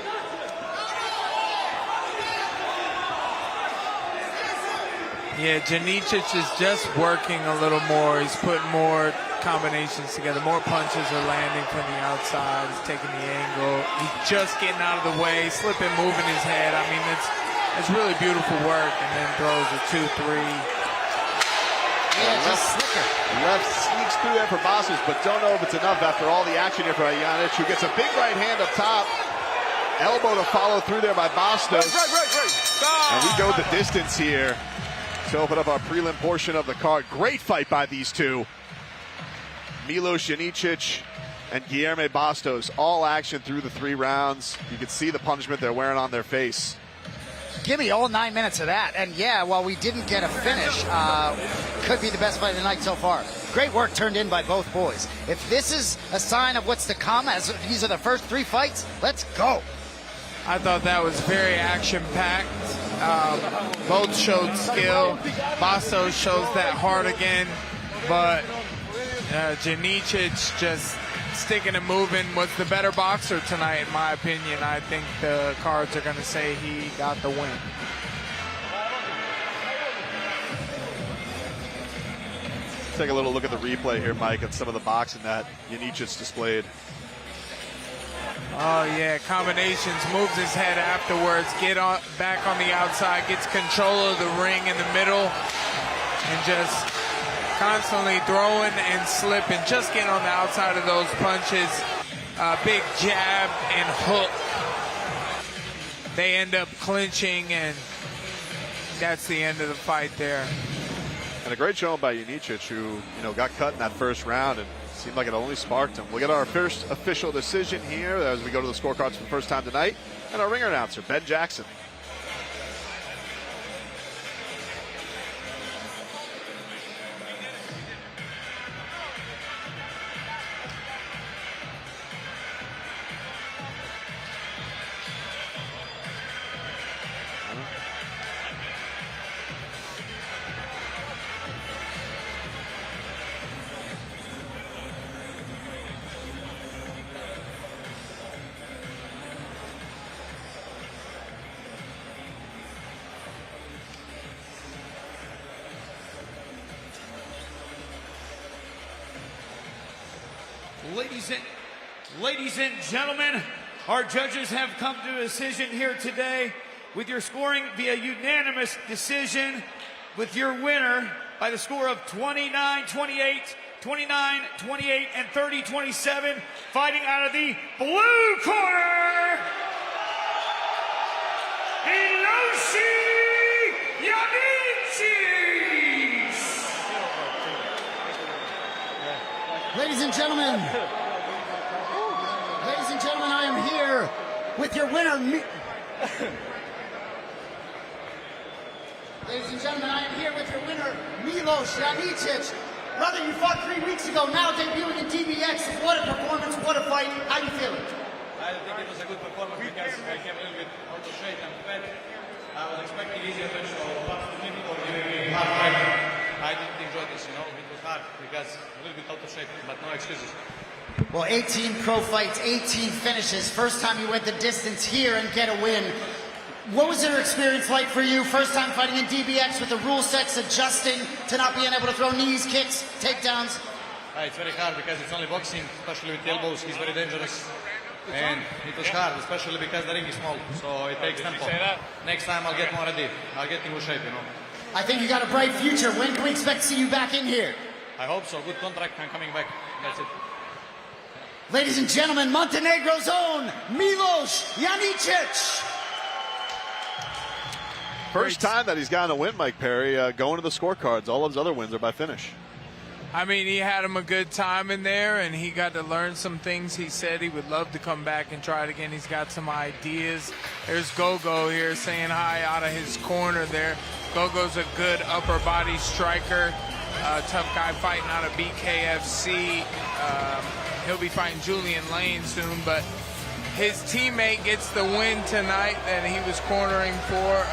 yeah, Janicic is just working a little more. He's putting more combinations together. More punches are landing from the outside. He's taking the angle. He's just getting out of the way, slipping, moving his head. I mean, it's really beautiful work, and then throws a 2-3. Yeah, just slicker. Left sneaks through there for Bastos, but don't know if it's enough after all the action here for Janicic, who gets a big right hand up top. Elbow to follow through there by Bastos. And we go the distance here to open up our prelim portion of the card. Great fight by these two. Milos Janicic and Guilherme Bastos, all action through the 3 rounds. You can see the punishment they're wearing on their face. Give me all 9 minutes of that. And yeah, while we didn't get a finish, could be the best fight of the night so far. Great work turned in by both boys. If this is a sign of what's to come, as these are the first 3 fights, let's go. I thought that was very action-packed. Both showed skill. Bastos shows that heart again, but Janicic just sticking and moving was the better boxer tonight, in my opinion. I think the cards are going to say he got the win. Take a little look at the replay here, Mike, and some of the boxing that Janicic displayed. Oh yeah, combinations, moves his head afterwards, back on the outside, gets control of the ring in the middle, and just constantly throwing and slipping, just getting on the outside of those punches. Big jab and hook. They end up clinching, and that's the end of the fight there. And a great showing by Janicic, who got cut in that first round and seemed like it only sparked him. We'll get our first official decision here as we go to the scorecards for the first time tonight. And our ringer announcer, Ben Jackson. Ladies and gentlemen, Our judges have come to a decision here today with your scoring via unanimous decision, with your winner by the score of 29-28, 29-28, and 30-27, fighting out of the blue corner, Miloshi Janicic! Ladies and gentlemen, I am here with your winner. Ladies and gentlemen, I am here with your winner, Miloš Janicic. Brother, you fought 3 weeks ago, now debuting in DBX. What a performance, what a fight. How you feeling? I think it was a good performance because I came a little bit out of shape and fat. I was expecting easier match, so people giving me hard fight. I didn't enjoy this, you know. It was hard because a little bit out of shape, but no excuses. Well, 18 pro fights, 18 finishes. First time you went the distance here and get a win. What was your experience like for you? First time fighting in DBX with the rule sets, adjusting to not being able to throw knees, kicks, takedowns? It's very hard because it's only boxing, especially with the elbows. He's very dangerous. And it was hard, especially because the ring is small. So it takes tempo. Next time I'll get more ready. I'll get in good shape, you know. I think you got a bright future. When can we expect to see you back in here? I hope so. Good contract. I'm coming back. That's it. Ladies and gentlemen, Montenegro's own Miloš Janicic. First time that he's gotten a win, Mike Perry, going to the scorecards. All of his other wins are by finish. I mean, he had him a good time in there, and he got to learn some things. He said he would love to come back and try it again. He's got some ideas. There's Gogo here saying hi out of his corner there. Gogo's a good upper body striker, tough guy fighting out of BKFC. He'll be fighting Julian Lane soon, but his teammate gets the win tonight that he was cornering for.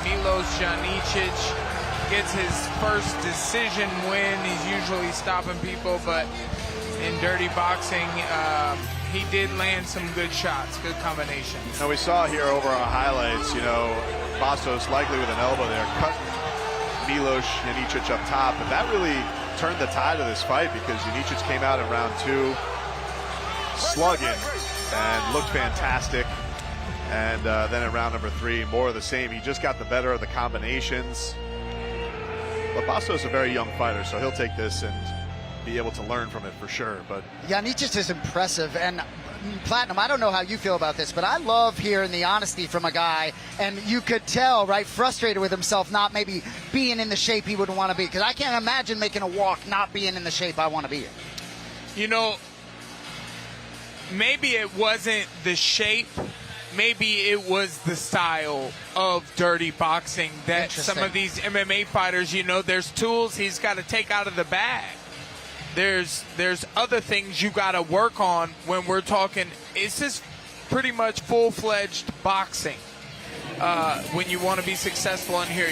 Miloš Janicic gets his first decision win. He's usually stopping people, but in dirty boxing, he did land some good shots, good combinations. Now we saw here over our highlights, you know, Bastos likely with an elbow there, cut Miloš Janicic up top, and that really turned the tide of this fight because Janicic came out in round 2 slugging and looked fantastic. And then in round number 3, more of the same. He just got the better of the combinations. But Bastos is a very young fighter, so he'll take this and be able to learn from it for sure. But Janicic is impressive, and Platinum, I don't know how you feel about this, but I love hearing the honesty from a guy, and you could tell, right, frustrated with himself not maybe being in the shape he would want to be, because I can't imagine making a walk not being in the shape I want to be in. You know, maybe it wasn't the shape, maybe it was the style of dirty boxing that some of these MMA fighters, you know, there's tools he's got to take out of the bag. There's other things you got to work on when we're talking. It's just pretty much full-fledged boxing. When you want to be successful in here,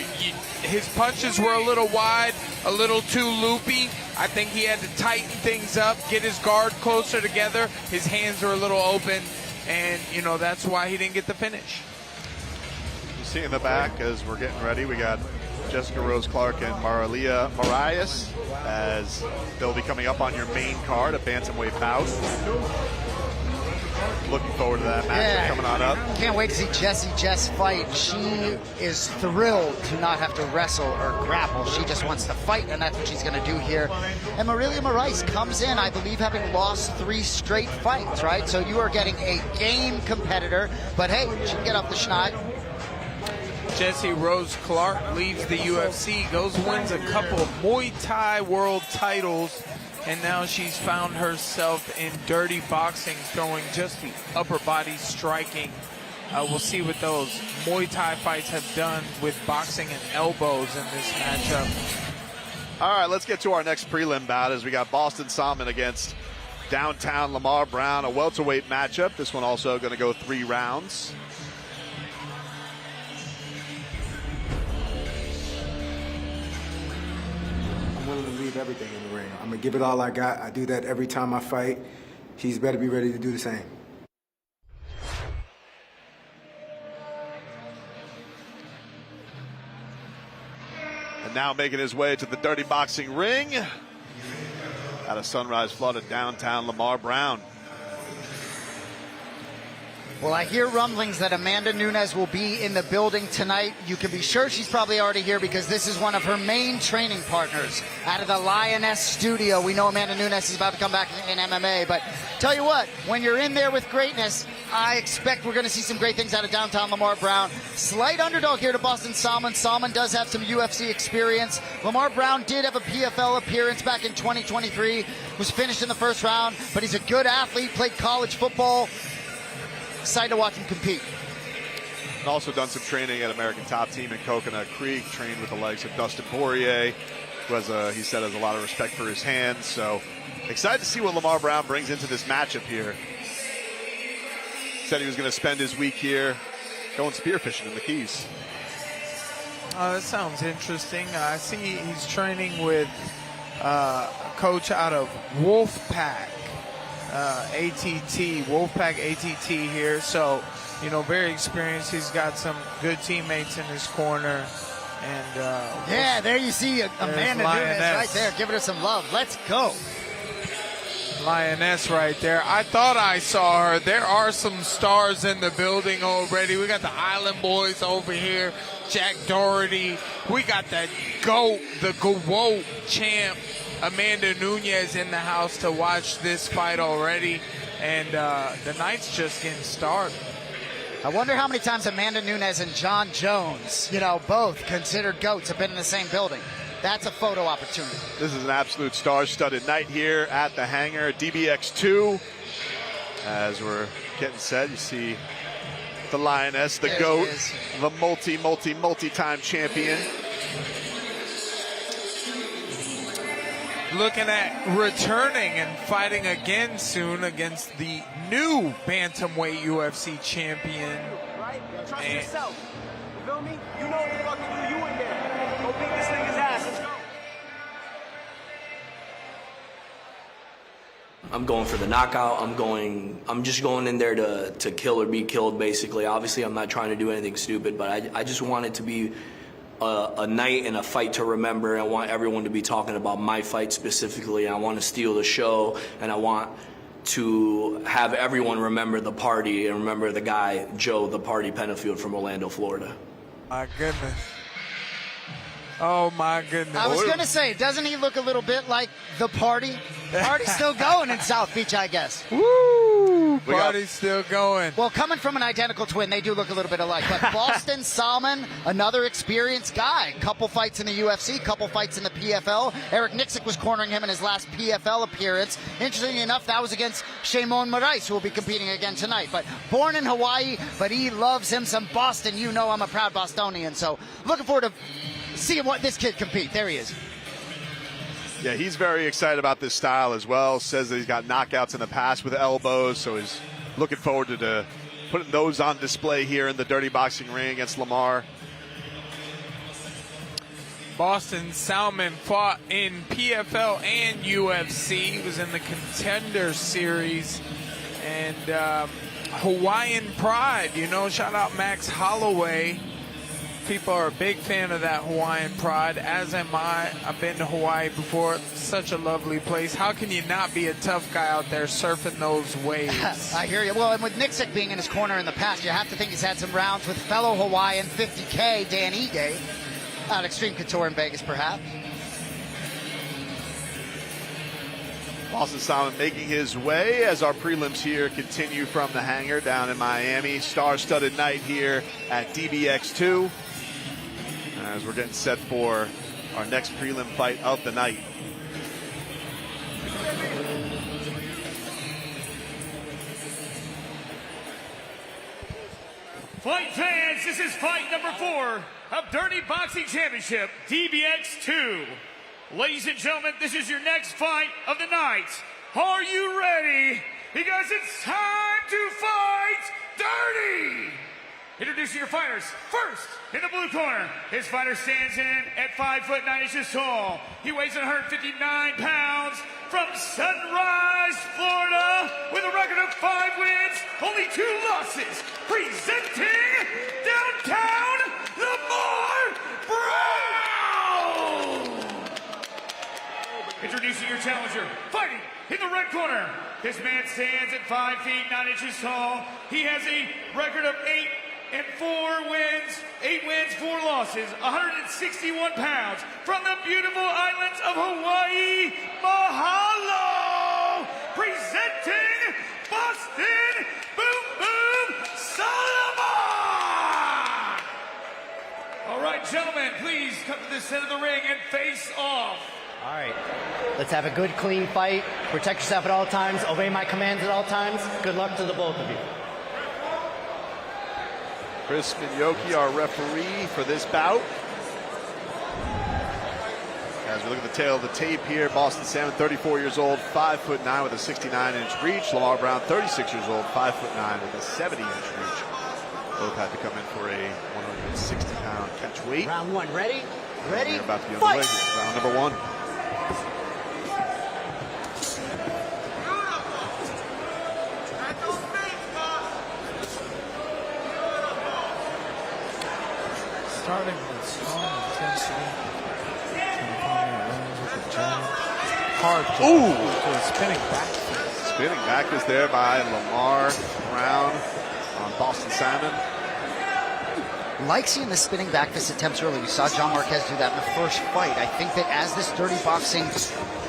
his punches were a little wide, a little too loopy. I think he had to tighten things up, get his guard closer together. His hands are a little open, and you know that's why he didn't get the finish. you see in the back as we're getting ready, we got Jessica Rose Clark and Marilia Morais as they'll be coming up on your main card, a bantamweight bout. Looking forward to that match coming on up. Can't wait to see Jess fight. She is thrilled to not have to wrestle or grapple. She just wants to fight, and that's what she's going to do here. And Marilia Morais comes in, I believe, having lost 3 straight fights, right? So you are getting a game competitor, but hey, she can get up the schneid. Jessy Rose Clark leaves the UFC, goes wins a couple of Muay Thai world titles, and now she's found herself in dirty boxing, throwing just the upper body striking. We'll see what those Muay Thai fights have done with boxing and elbows in this matchup. All right, let's get to our next prelim bout as we got Boston Salmon against downtown Lamar Brown, a welterweight matchup. This one also going to go 3 rounds. I'm willing to leave everything in the ring. I'm going to give it all I got. I do that every time I fight. He's better be ready to do the same. And now making his way to the dirty boxing ring out of Sunrise, Florida, downtown Lamar Brown. Well, I hear rumblings that Amanda Nunes will be in the building tonight. You can be sure she's probably already here because this is one of her main training partners out of the Lioness studio. We know Amanda Nunes is about to come back in MMA, but tell you what, when you're in there with greatness, I expect we're going to see some great things out of downtown Lamar Brown. Slight underdog here to Boston Salmon. Salmon does have some UFC experience. Lamar Brown did have a PFL appearance back in 2023, was finished in the first round, but he's a good athlete, played college football. Excited to watch him compete. Also done some training at American Top Team in Coconut Creek, trained with the likes of Dustin Poirier, who has he said has a lot of respect for his hands. So excited to see what Lamar Brown brings into this matchup here. Said he was going to spend his week here going spearfishing in the Keys. That sounds interesting. I see he's training with a coach out of Wolfpack. ATT, Wolfpack ATT here, so very experienced. He's got some good teammates in his corner, and yeah, there you see Amanda Nunes right there, giving her some love. Let's go. Lioness right there. I thought I saw her. There are some stars in the building already. We got the Island Boys over here, Jack Doherty. We got the GOAT, the GOAT champ, Amanda Nunes in the house to watch this fight already, and the night's just getting started. I wonder how many times Amanda Nunes and John Jones, both considered GOATs, have been in the same building. That's a photo opportunity. This is an absolute star-studded night here at the hangar, DBX2. As we're getting set, you see the Lioness, the GOAT, the multi-time champion. Looking at returning and fighting again soon against the new bantamweight UFC champion. Right? Trust yourself. You feel me? You know what the fuck to do. You in there. Go beat this nigga's ass. Let's go. I'm going for the knockout. I'm just going in there to kill or be killed, basically. Obviously, I'm not trying to do anything stupid, but I just want it to be a night and a fight to remember. I want everyone to be talking about my fight specifically. I want to steal the show, and I want to have everyone remember the party and remember the guy, Joe, the Party Penafiel from Orlando, Florida. My goodness. Oh, my goodness. I was going to say, doesn't he look a little bit like the party? The party's still going in South Beach, I guess. Woo! Party's still going. Well, coming from an identical twin, they do look a little bit alike. But Boston Salmon, another experienced guy. Couple fights in the UFC, couple fights in the PFL. Eric Nicholson was cornering him in his last PFL appearance. Interestingly enough, that was against Morais, who will be competing again tonight. But born in Hawaii, but he loves him some Boston. You know I'm a proud Bostonian, so looking forward to seeing what this kid compete. There he is. Yeah, he's very excited about this style as well. Says that he's got knockouts in the past with elbows, so he's looking forward to putting those on display here in the Dirty Boxing ring against Lamar. Boston Salmon fought in PFL and UFC. He was in the Contender Series. And Hawaiian Pride, shout out Max Holloway. People are a big fan of that Hawaiian Pride, as am I. I've been to Hawaii before. Such a lovely place. How can you not be a tough guy out there surfing those waves? I hear you. Well, and with Nicholson being in his corner in the past, you have to think he's had some rounds with fellow Hawaiian 50K Dan Ige at Extreme Couture in Vegas, perhaps. Boston Salmon making his way as our prelims here continue from the hangar down in Miami. Star-studded night here at DBX2. As we're getting set for our next prelim fight of the night. Fight fans, this is fight number 4 of Dirty Boxing Championship, DBX2. Ladies and gentlemen, this is your next fight of the night. Are you ready? Because it's time to fight dirty! Introducing your fighters. First, in the blue corner, his fighter stands in at 5'9" tall. He weighs 159 pounds from Sunrise, Florida, with a record of 5 wins, only 2 losses. Presenting downtown Lamar Brown! Introducing your challenger, fighting in the red corner. This man stands at 5 feet 9 inches tall. He has a record of 8 wins, 4 losses, 161 pounds. From the beautiful islands of Hawaii, mahalo! Presenting Boston Boom Boom Salmon! All right, gentlemen, please come to the center of the ring and face off. All right, let's have a good, clean fight. Protect yourself at all times. Obey my commands at all times. Good luck to the both of you. Chris Minyoki, our referee for this bout. As we look at the tail of the tape here, Boston Salmon, 34 years old, 5'9" with a 69-inch reach. Lamar Brown, 36 years old, 5'9" with a 70-inch reach. Both had to come in for a 160-pound catch weight. Round one, ready? Ready? We're about to be Fight. underway here. Round number 1. Starting with strong intensity. Hard to a spinning back. Spinning back is there by Lamar Brown on Boston Salmon. Like seeing the spinning back fist attempts early. We saw John Marquez do that in the first fight. I think that as this dirty boxing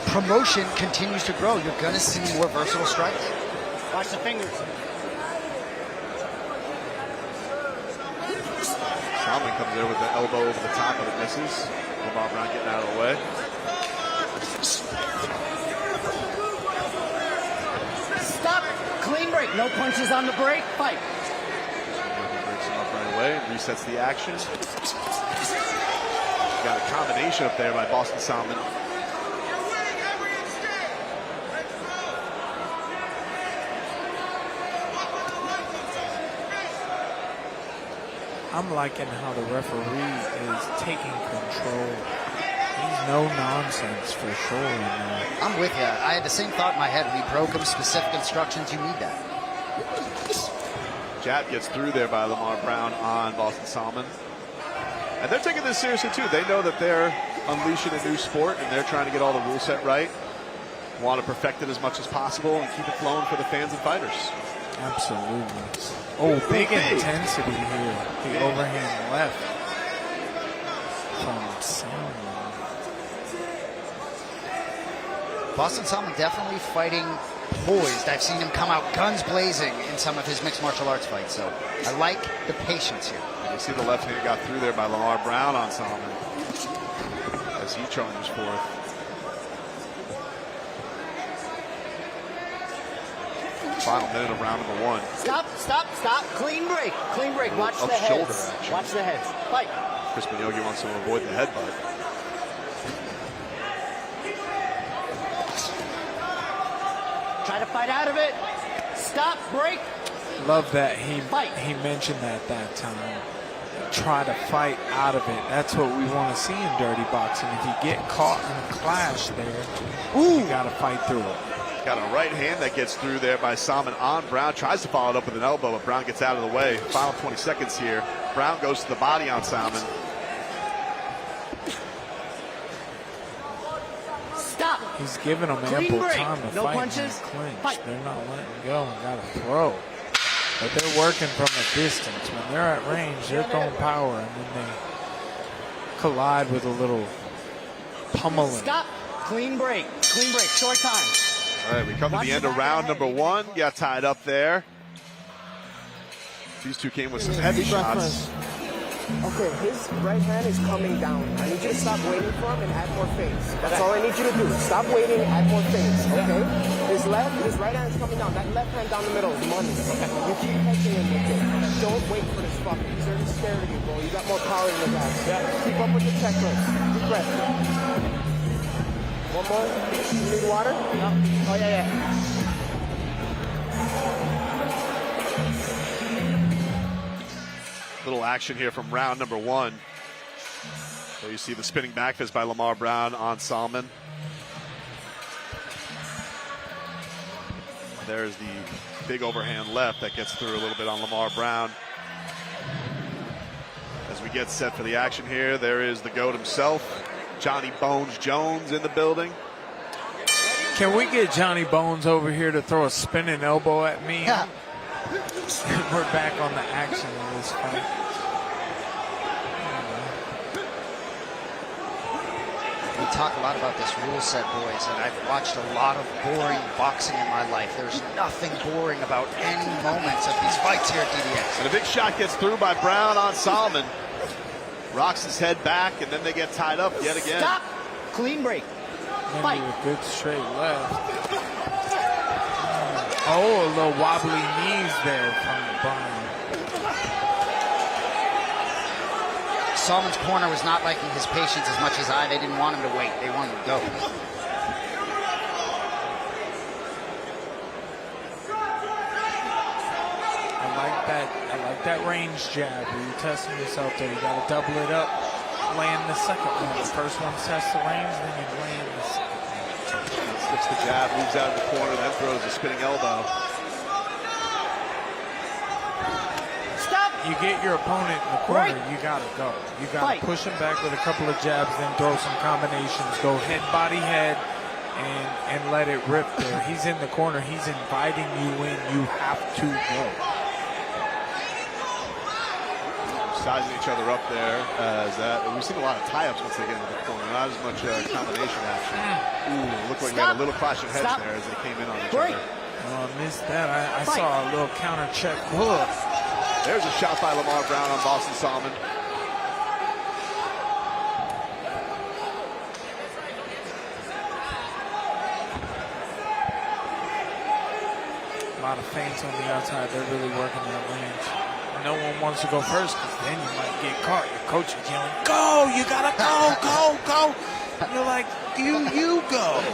promotion continues to grow, you're going to see more versatile strikes. Watch the fingers. Salmon comes there with the elbow over the top, but it misses. Lamar Brown getting out of the way. Stop. Clean break. No punches on the break. Fight. Breaks him up right away and resets the action. Got a combination up there by Boston Salmon. I'm liking how the referee is taking control. He's no nonsense for sure. I'm with you. I had the same thought in my head. We broke him specific instructions. You need that. Jab gets through there by Lamar Brown on Boston Salmon. And they're taking this seriously too. They know that they're unleashing a new sport and they're trying to get all the rules set right. Want to perfect it as much as possible and keep it flowing for the fans and fighters. Absolutely. Oh, big intensity here. The overhand left from Salmon. Boston Salmon definitely fighting poised. I've seen him come out guns blazing in some of his mixed martial arts fights, so I like the patience here. And you see the left hand got through there by Lamar Brown on Salmon as he charges forth. Final minute of round number 1. Stop, stop, stop. Clean break. Clean break. Watch the heads. Watch the heads. Fight. Chris Minyoki wants to avoid the headbutt. Try to fight out of it. Stop, break. Love that he mentioned that time. Try to fight out of it. That's what we want to see in dirty boxing. If you get caught in a clash there, you got to fight through it. Got a right hand that gets through there by Salmon on Brown. Tries to follow it up with an elbow, but Brown gets out of the way. Final 20 seconds here. Brown goes to the body on Salmon. Stop. He's giving them ample time to fight and clinch. They're not letting go and got to throw. But they're working from a distance. When they're at range, they're throwing power, and then they collide with a little pummeling. Stop. Clean break. Clean break. Short time. All right, we come to the end of round number 1. Got tied up there. These two came with some heavy shots. Okay, his right hand is coming down. I need you to stop waiting for him and add more face. That's all I need you to do. Stop waiting, add more face, okay? His right hand is coming down. That left hand down the middle is money. Okay. You keep catching him with it. Don't wait for this fucker. He's already scared of you, bro. You got more power in your guys. Yeah. Keep up with the checklist. Deep breath. One more. You need water? Yeah. Oh, yeah. Little action here from round number 1. So you see the spinning back fist by Lamar Brown on Salmon. There's the big overhand left that gets through a little bit on Lamar Brown. As we get set for the action here, there is the GOAT himself, Johnny Bones Jones, in the building. Can we get Johnny Bones over here to throw a spinning elbow at me? Yeah. We're back on the action of this fight. We talk a lot about this rule set, boys, and I've watched a lot of boring boxing in my life. There's nothing boring about any moments of these fights here at DBX. And a big shot gets through by Brown on Salmon. Rocks his head back, and then they get tied up yet again. Stop! Clean break. Maybe a good straight left. Oh, a little wobbly knees there from Brown. Salmon's corner was not liking his patience as much as I. They didn't want him to wait. They wanted him to go. I like that range jab where you're testing yourself there. You got to double it up, land the second one. The first one tests the range, then you land the second one. Slips the jab, moves out of the corner, then throws a spinning elbow. You get your opponent in the corner, you gotta go. You gotta push him back with a couple of jabs, then throw some combinations. Go head, body, head, and let it rip there. He's in the corner. He's inviting you in. You have to go. Sizing each other up there. We've seen a lot of tie-ups once they get into the corner. Not as much combination action. Ooh, looked like we had a little clash of heads there as they came in on each other. Oh, I missed that. I saw a little counter check hook. There's a shot by Lamar Brown on Boston Salmon. A lot of feints on the outside. They're really working that range. No one wants to go first because then you might get caught. Your coach is yelling, go! You gotta go! You're like, you go.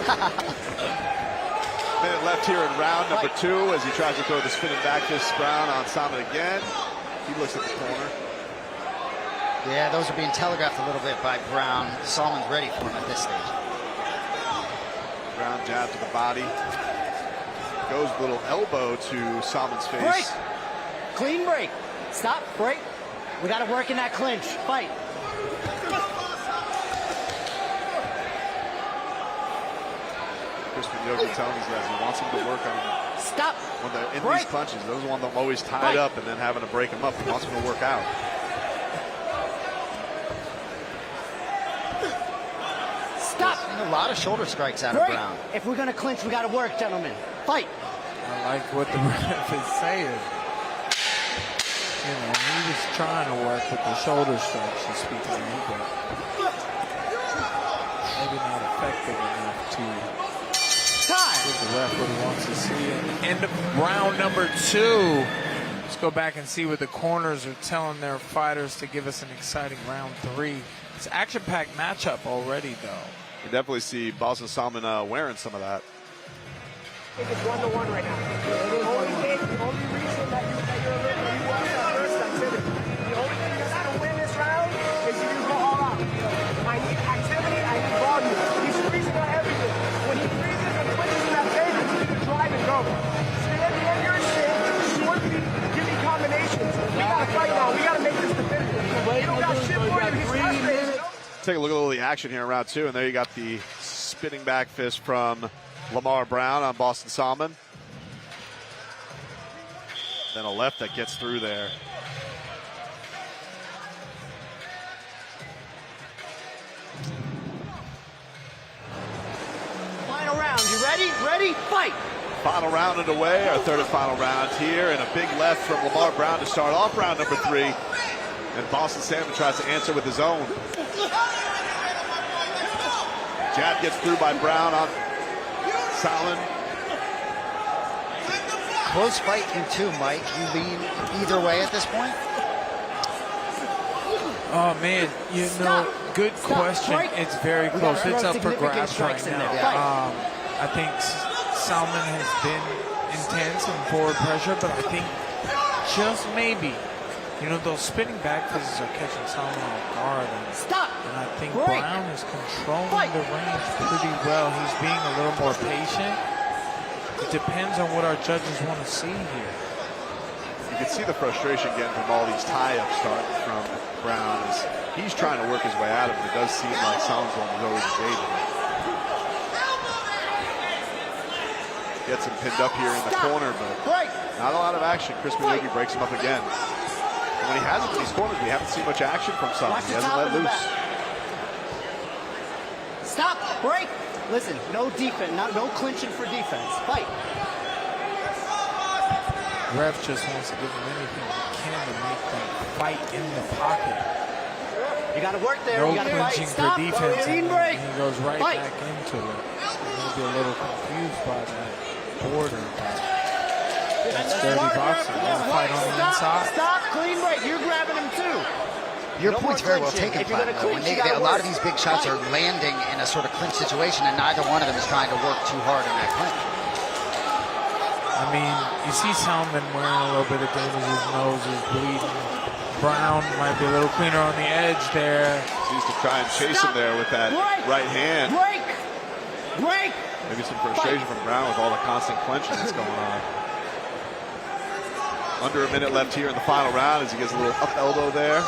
Minute left here in round number 2 as he tries to throw the spinning back fist Brown on Salmon again. He looks at the corner. Yeah, those are being telegraphed a little bit by Brown. Salmon's ready for him at this stage. Brown jab to the body. Goes a little elbow to Salmon's face. Break! Clean break. Stop, break. We got to work in that clinch. Fight. Crispin Yogi telling these guys he wants him to work on. Stop. When they're in these punches, those are the ones that always tied up and then having to break them up. He wants them to work out. Stop. A lot of shoulder strikes out of Brown. If we're going to clinch, we got to work, gentlemen. Fight. I like what the ref is saying. You know, he was trying to work with the shoulder strikes, you speak of me, but maybe not effective enough to give the ref what he wants to see. End of round number 2. Let's go back and see what the corners are telling their fighters to give us an exciting round 3. It's an action-packed matchup already, though. You definitely see Boston Salmon wearing some of that. I think it's 1-1 right now. The only reason that you won that first activity. The only thing that's going to win this round is if you go all out. I need activity, I need volume. He's freezing on everything. When he freezes and twitches in that face, you need to drive and go. Stand in your shit, short feet, give me combinations. We got to fight now. We got to make this definitive. You don't got shit for you. He's frustrated. Take a look at all the action here in round 2, and there you got the spinning back fist from Lamar Brown on Boston Salmon. Then a left that gets through there. Final round. You ready? Ready? Fight. Final round underway, our third and final round here, and a big left from Lamar Brown to start off round number 3. And Boston Salmon tries to answer with his own. Jab gets through by Brown on Salmon. Close fight, you too, Mike. You lean either way at this point? Oh, man, you know, good question. It's very close. It's up for grabs right now. I think Salmon has been intense and forward pressure, but I think just maybe, you know, those spinning back fists are catching Salmon off guard. And I think Brown is controlling the range pretty well. He's being a little more patient. It depends on what our judges want to see here. You can see the frustration getting from all these tie-ups starting from Brown as he's trying to work his way out of it. It does seem like Salmon's one is always evading. Gets him pinned up here in the corner, but not a lot of action. Chris Miyagi breaks him up again. And when he has him in these corners, we haven't seen much action from Salmon. He hasn't let loose. Stop, break. Listen, no defense, no clinching for defense. Fight. Ref just wants to give him anything he can to make them fight in the pocket. You got to work there. No you got to fight. clinching Stop. for defense, Clean and break. he goes right Fight. back into it. Maybe a little confused by that border, but that's dirty boxing. They'll fight on the inside. Stop, clean break. You're grabbing him too. Your point's very well taken, Platt. A lot of these big shots are landing in a sort of clinch situation, and neither one of them is trying to work too hard in that clinch. I mean, you see Salmon wearing a little bit of damage. His nose is bleeding. Brown might be a little cleaner on the edge there. Seems to try and chase him there with that right hand. Break! Maybe some frustration from Brown with all the constant clenching that's going on. Under a minute left here in the final round as he gets a little up elbow there.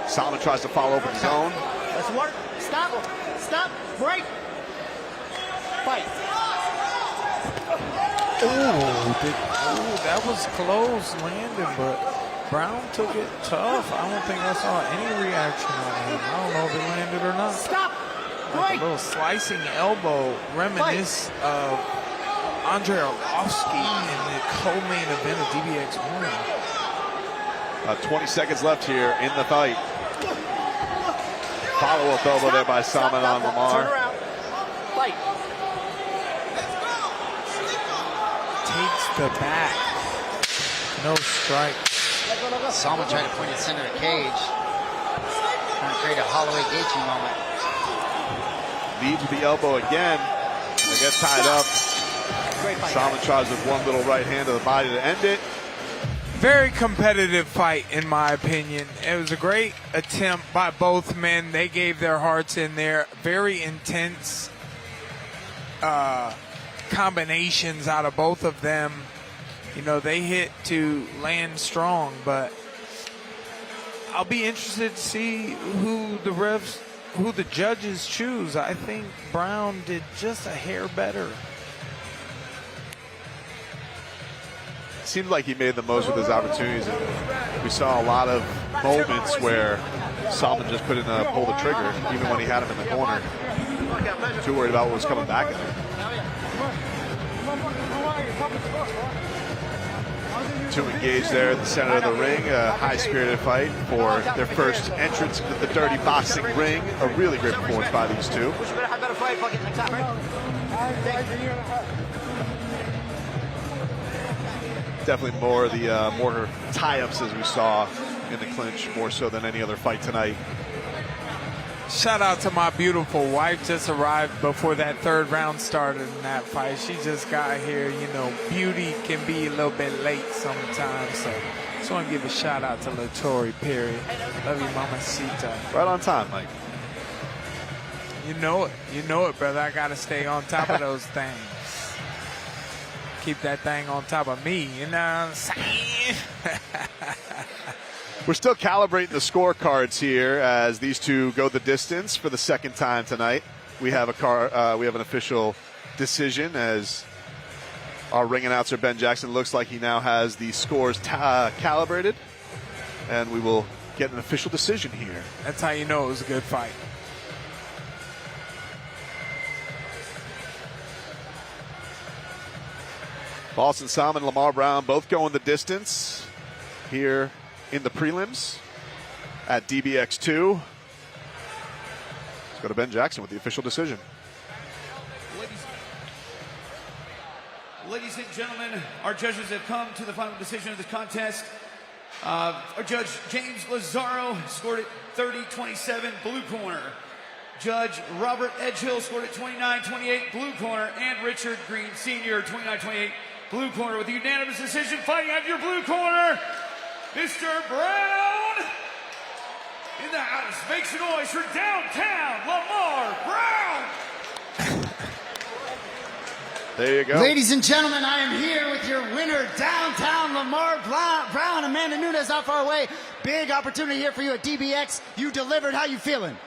Salmon tries to follow up in his own. Let's work. Stop. Break. Fight. That was close landing, but Brown took it tough. I don't think I saw any reaction on him. I don't know if it landed or not. Stop. Like a little slicing elbow reminisce of Andrei Arlovsky in the co-main event of DBX 1. 20 seconds left here in the fight. Follow-up elbow there by Salmon on Lamar. Turn around. Fight. Takes the back. No strike. Salmon trying to point it center of the cage. Trying to create a Holloway Gaethje moment. Leads with the elbow again. They get tied up. Salmon tries with one little right hand to the body to end it. Very competitive fight, in my opinion. It was a great attempt by both men. They gave their hearts in there. Very intense combinations out of both of them. You know, they hit to land strong, but I'll be interested to see who the judges choose. I think Brown did just a hair better. Seemed like he made the most of his opportunities. And we saw a lot of moments where Salmon just couldn't pull the trigger, even when he had him in the corner. Too worried about what was coming back at him. To engage there in the center of the ring, a high-spirited fight for their first entrance into the dirty boxing ring. A really great performance by these two. Definitely more tie-ups as we saw in the clinch, more so than any other fight tonight. Shout out to my beautiful wife. Just arrived before that third round started in that fight. She just got here. You know, beauty can be a little bit late sometimes. So just want to give a shout out to Latori, period. Love you, Mamacita. Right on time, Mike. You know it, brother. I got to stay on top of those things. Keep that thing on top of me, you know what I'm saying? We're still calibrating the scorecards here as these two go the distance for the second time tonight. We have an official decision as our ring announcer Ben Jackson looks like he now has the scores calibrated, and we will get an official decision here. That's how you know it was a good fight. Boston Salmon, Lamar Brown both going the distance here in the prelims at DBX2. Let's go to Ben Jackson with the official decision. Ladies and gentlemen, our judges have come to the final decision of this contest. Our judge, James Lazaro, scored it 30-27, blue corner. Judge Robert Edgehill scored it 29-28, blue corner. And Richard Green Sr., 29-28, blue corner. With a unanimous decision, fighting out of your blue corner, Mr. Brown. In the house, make some noise for downtown Lamar Brown. There you go. Ladies and gentlemen, I am here with your winner, downtown Lamar Brown. Amanda Nunes not far away. Big opportunity here for you at DBX. You delivered. How you feeling?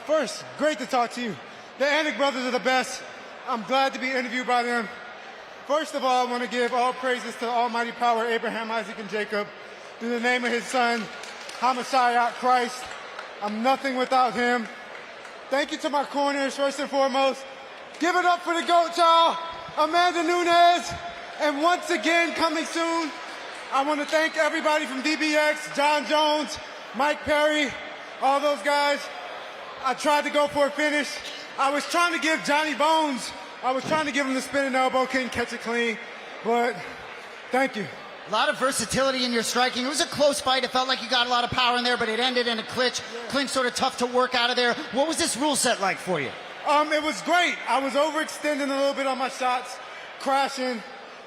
First, great to talk to you. The Anik brothers are the best. I'm glad to be interviewed by them. First of all, I want to give all praises to the almighty power, Abraham, Isaac, and Jacob. Through the name of his son, Hamashiach Christ. I'm nothing without him. Thank you to my corners, first and foremost. Give it up for the GOAT, y'all. Amanda Nunes. And once again, coming soon, I want to thank everybody from DBX, John Jones, Mike Perry, all those guys. I tried to go for a finish. I was trying to give Johnny Bones, I was trying to give him the spinning elbow, couldn't catch it clean, but thank you. A lot of versatility in your striking. It was a close fight. It felt like you got a lot of power in there, but it ended in a clinch. Clinch sort of tough to work out of there. What was this rule set like for you? It was great. I was overextending a little bit on my shots, crashing.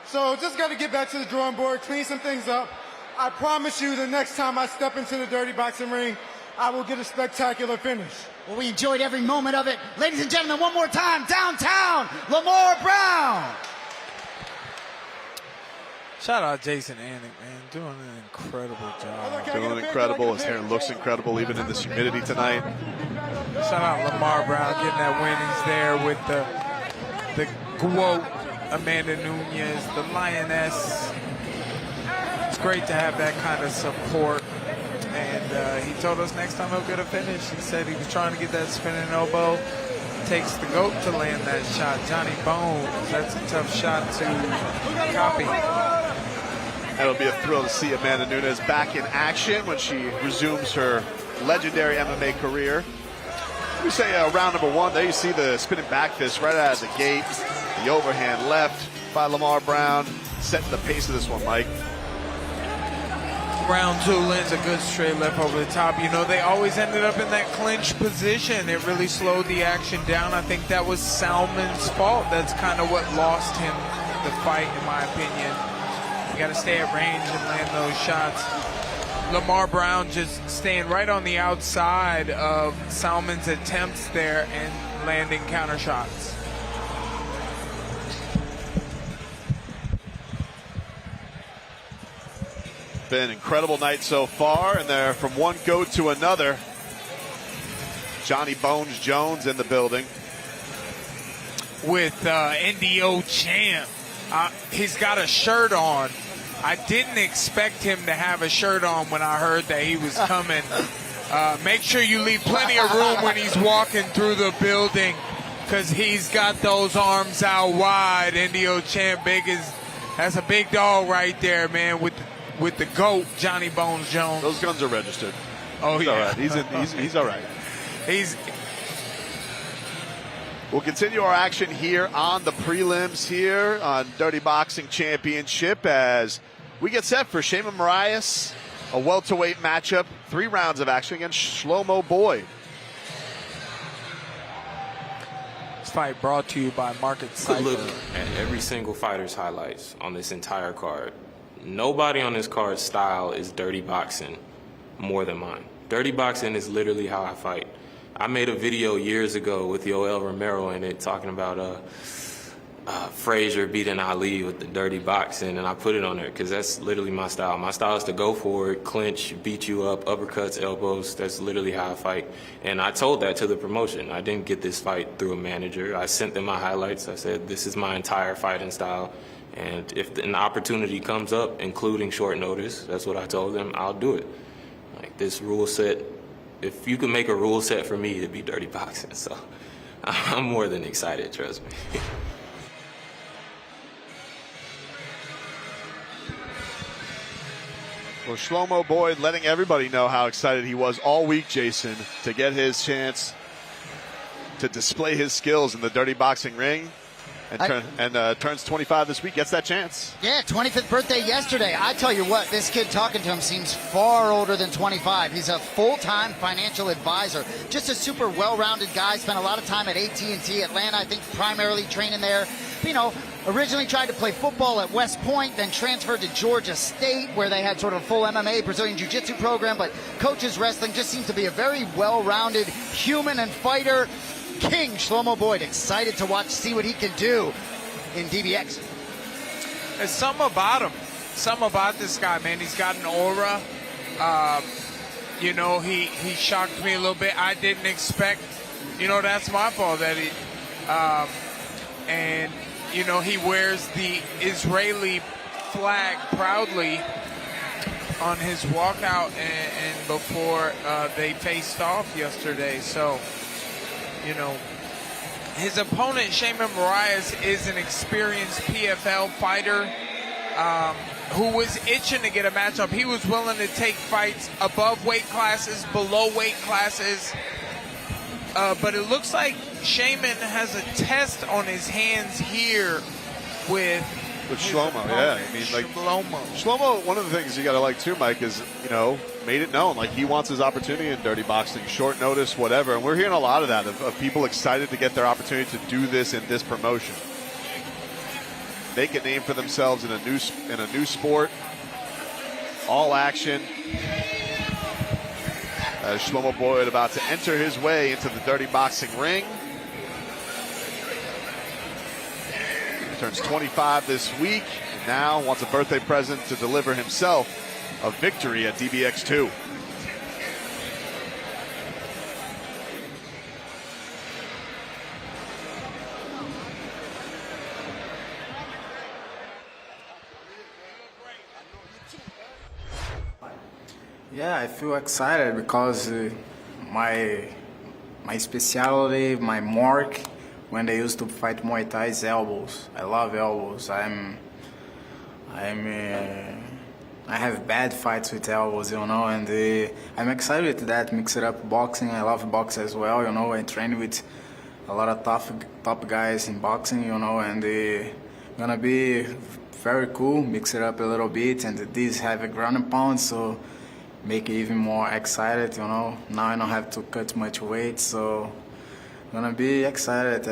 So just got to get back to the drawing board, clean some things up. I promise you the next time I step into the dirty boxing ring, I will get a spectacular finish. Well, we enjoyed every moment of it. Ladies and gentlemen, one more time, downtown, Lamar Brown. Shout out Jason Anik, man, doing an incredible job. Doing incredible. His hair looks incredible even in this humidity tonight. Shout out Lamar Brown getting that win. He's there with the GOAT, Amanda Nunes, the Lioness. It's great to have that kind of support. And he told us next time he'll get a finish. He said he was trying to get that spinning elbow. Takes the GOAT to land that shot. Johnny Bones, that's a tough shot to copy. It'll be a thrill to see Amanda Nunes back in action when she resumes her legendary MMA career. We say round number one. There you see the spinning back fist right out of the gate. The overhand left by Lamar Brown, setting the pace of this one, Mike. Round two lands a good straight left over the top. You know, they always ended up in that clinch position. It really slowed the action down. I think that was Salmon's fault. That's kind of what lost him the fight, in my opinion. You got to stay at range and land those shots. Lamar Brown just staying right on the outside of Salmon's attempts there and landing counter shots. Been an incredible night so far, and they're from one GOAT to another. Johnny Bones Jones in the building. With NDO champ. He's got a shirt on. I didn't expect him to have a shirt on when I heard that he was coming. Make sure you leave plenty of room when he's walking through the building, because he's got those arms out wide. NDO champ, that's a big dog right there, man, with the GOAT, Johnny Bones Jones. Those guns are registered. Oh, he's yeah. All right. He's all right. We'll continue our action here on the prelims here on Dirty Boxing Championship as we get set for Shayman Morais, a welterweight matchup, 3 rounds of action against Shlomo Boyd. This fight brought to you by Market Look at every single fighter's highlights on this entire card. Nobody on this card's style is dirty boxing more than mine. Dirty boxing is literally how I fight. I made a video years ago with Yoel Romero in it talking about Frazier beating Ali with the dirty boxing, and I put it on there because that's literally my style. My style is to go forward, clinch, beat you up, uppercuts, elbows. That's literally how I fight. And I told that to the promotion. I didn't get this fight through a manager. I sent them my highlights. I said, this is my entire fighting style. And if an opportunity comes up, including short notice, that's what I told them, I'll do it. Like this rule set, if you can make a rule set for me, it'd be dirty boxing. So I'm more than excited, trust me. Well, Shlomo Boyd letting everybody know how excited he was all week, Jason, to get his chance to display his skills in the dirty boxing ring. And turns 25 this week, gets that chance. Yeah, 25th birthday yesterday. I tell you what, this kid talking to him seems far older than 25. He's a full-time financial advisor. Just a super well-rounded guy. Spent a lot of time at AT&T Atlanta, I think primarily training there. You know, originally tried to play football at West Point, then transferred to Georgia State, where they had sort of a full MMA, Brazilian Jiu-Jitsu program, but coaches wrestling. Just seems to be a very well-rounded human and fighter. King Shlomo Boyd, excited to see what he can do in DBX. There's something about him, something about this guy, man. He's got an aura. You know, he shocked me a little bit. I didn't expect, you know, that's my fault that he, and you know, he wears the Israeli flag proudly on his walkout and before they faced off yesterday. So, you know, his opponent, Shaman Morais, is an experienced PFL fighter who was itching to get a matchup. He was willing to take fights above weight classes, below weight classes. But it looks like Shaman has a test on his hands here with Shlomo, yeah. I mean, like Shlomo, one of the things you got to like too, Mike, is, you know, made it known like he wants his opportunity in dirty boxing, short notice, whatever. And we're hearing a lot of that of people excited to get their opportunity to do this in this promotion, make a name for themselves in a new sport, all action. Shlomo Boyd about to enter his way into the dirty boxing ring. Turns 25 this week, and now wants a birthday present to deliver himself a victory at DBX2. Yeah, I feel excited because my specialty, my mark, when they used to fight Muay Thai is elbows. I love elbows. I have bad fights with elbows, you know, and I'm excited with that. Mix it up boxing. I love boxing as well, you know. I train with a lot of top guys in boxing, you know, and gonna be very cool. Mix it up a little bit, and these have a ground and pound, so make it even more excited, you know. Now I don't have to cut much weight, so gonna be excited.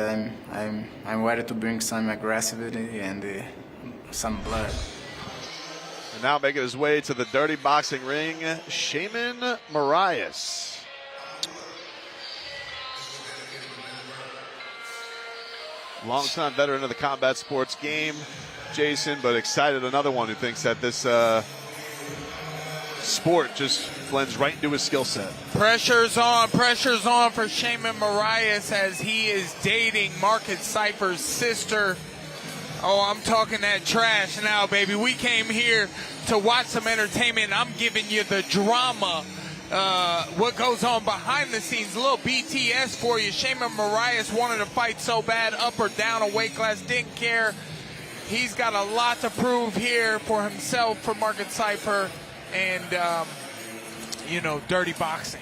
I'm ready to bring some aggressivity and some blood. And now making his way to the dirty boxing ring, Shaman Morais. Longtime veteran of the combat sports game, Jason, but excited another one who thinks that this sport just blends right into his skill set. Pressure's on for Shaman Morais as he is dating Marquez Cypher's sister. Oh, I'm talking that trash now, baby. We came here to watch some entertainment. I'm giving you the drama, what goes on behind the scenes. A little BTS for you. Shaman Morais wanted to fight so bad, up or down a weight class, didn't care. He's got a lot to prove here for himself, for Marquez Cypher, and, you know, dirty boxing.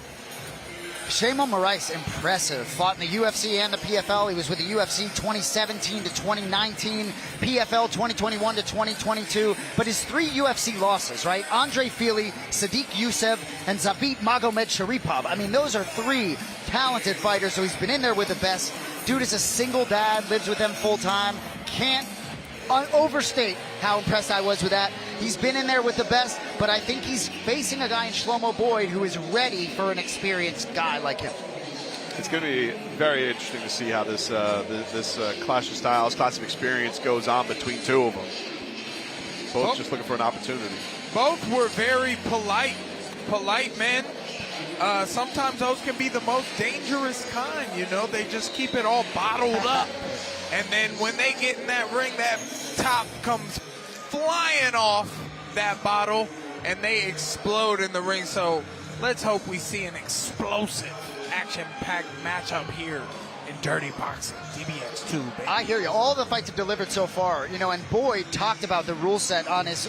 Shaman Morais, impressive. Fought in the UFC and the PFL. He was with the UFC 2017 to 2019, PFL 2021 to 2022. But his 3 UFC losses, right? Andre Fili, Sadiq Youssef, and Zabit Magomed Sharipov. I mean, those are 3 talented fighters, so he's been in there with the best. Dude is a single dad, lives with them full time. Can't overstate how impressed I was with that. He's been in there with the best, but I think he's facing a guy in Shlomo Boyd who is ready for an experienced guy like him. It's going to be very interesting to see how this clash of styles, clash of experience goes on between 2 of them. Both just looking for an opportunity. Both were very polite men. Sometimes those can be the most dangerous kind, you know. They just keep it all bottled up. And then when they get in that ring, that top comes flying off that bottle, and they explode in the ring. So let's hope we see an explosive, action-packed matchup here in dirty boxing, DBX2, baby. I hear you. All the fights have delivered so far, you know, and Boyd talked about the rule set on his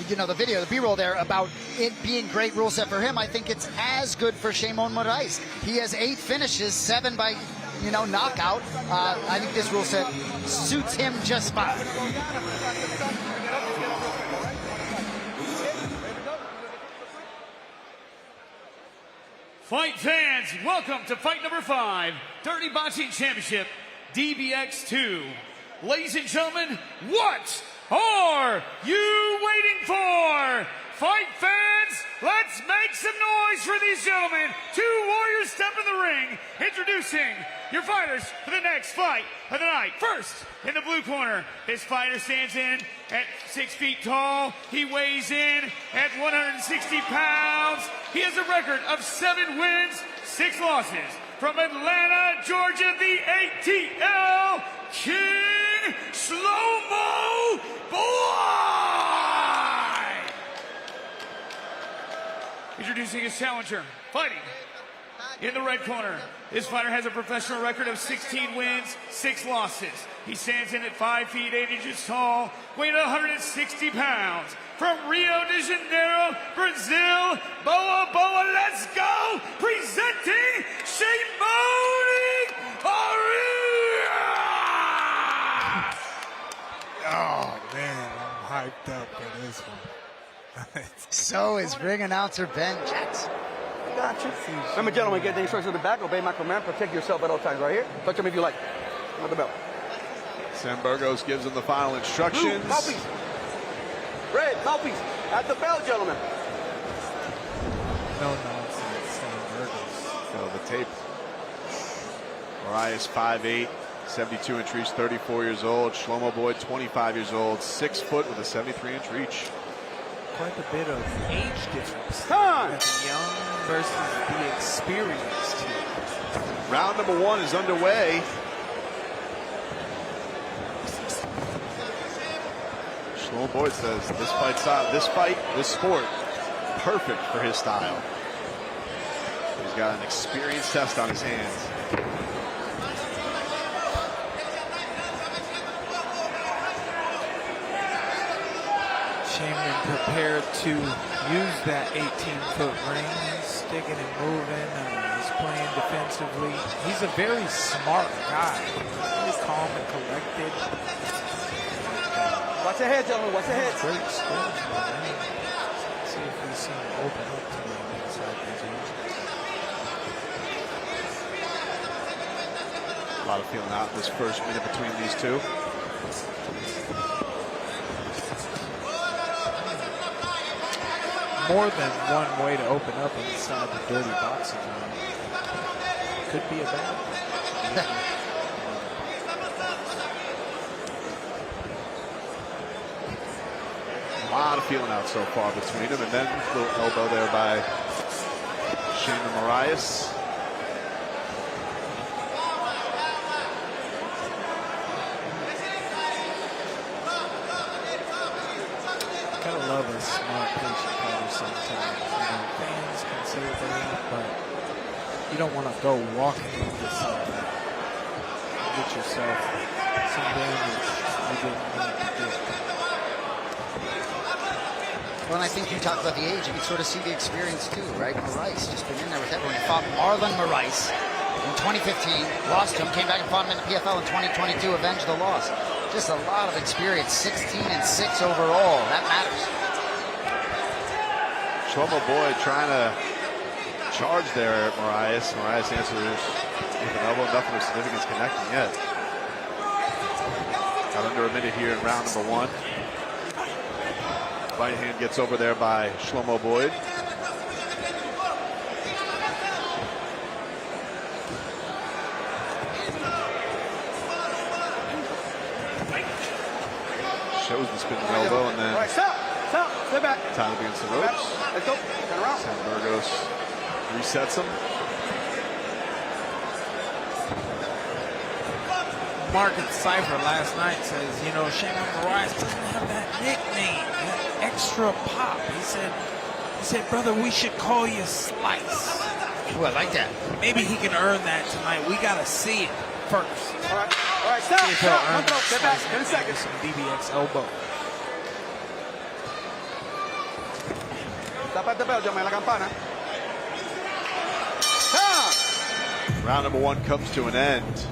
you know, the video, the B-roll there, about it being great rule set for him. I think it's as good for Shaman Morais. He has 8 finishes, 7 by, you know, knockout. I think this rule set suits him just fine. Fight fans, welcome to fight number 5, Dirty Boxing Championship, DBX2. Ladies and gentlemen, what are you waiting for? Fight fans, let's make some noise for these gentlemen. 2 warriors step in the ring. Introducing your fighters for the next fight of the night. First, in the blue corner, this fighter stands in at 6 feet tall. He weighs in at 160 pounds. He has a record of 7 wins, 6 losses. From Atlanta, Georgia, the ATL King, introducing his challenger, fighting in the red corner. This fighter has a professional record of 16 wins, 6 losses. He stands in at 5 feet 8 inches tall, weighing 160 pounds. From Rio de Janeiro, Brazil, Boa, let's go! Presenting Shimoni Aria! Oh, man, I'm hyped up for this one. So is ring announcer Ben Jackson. Gotcha. Remember, gentlemen, get the instructions on the back. Obey my command. Protect yourself at all times. Right here. Touch him if you like. With the belt. Sam Burgos gives him the final instructions. Blue, mouthpiece. Red, mouthpiece. At the belt, gentlemen. No nonsense, Sam Burgos. So the tape. Morais, 5'8", 72-inch reach, 34 years old. Shlomo Boyd, 25 years old, 6 foot with a 73-inch reach. Quite a bit of age difference. Time. The young versus the experienced. Round number 1 is underway. Shlomo Boyd says this sport, perfect for his style. He's got an experience test on his hands. Shaman prepared to use that 18-foot ring. He's sticking and moving. He's playing defensively. He's a very smart guy. Very calm and collected. Watch ahead, gentlemen. Watch ahead. Great skills, man. See if we see him open up to the inside position. A lot of feeling out this first minute between these two. More than one way to open up inside the dirty boxing room. Could be a bad one. A lot of feeling out so far between them, and then a little elbow there by Shaman Morais. Gotta love a smart, patient fighter sometimes. You know, fans can say what they want, but you don't want to go walking into something and get yourself some damage you didn't need to do. Well, and I think you talked about the age. You can sort of see the experience too, right? Morais just been in there with everyone. He fought Marlon Morais in 2015, lost to him, came back and fought him in the PFL in 2022, avenged the loss. Just a lot of experience, 16 and 6 overall. That matters. Shlomo Boyd trying to charge there at Morais. Morais answers with an elbow, nothing of significance connecting yet. Got under a minute here in round number 1. Right hand gets over there by Shlomo Boyd. Shows the spinning elbow, and then stop, step back. time against the ropes. Let's go. Turn around. Sam Burgos resets him. Market Cypher last night says, you know, Shaman Morais doesn't have that nickname, that extra pop. He said, brother, we should call you Slice. Ooh, I like that. Maybe he can earn that tonight. We gotta see it first. All right, stop. See if he'll earn that Step back. Slice 10 seconds. with some DBX elbow. Stop at the bell, gentlemen. La campana. Round number 1 comes to an end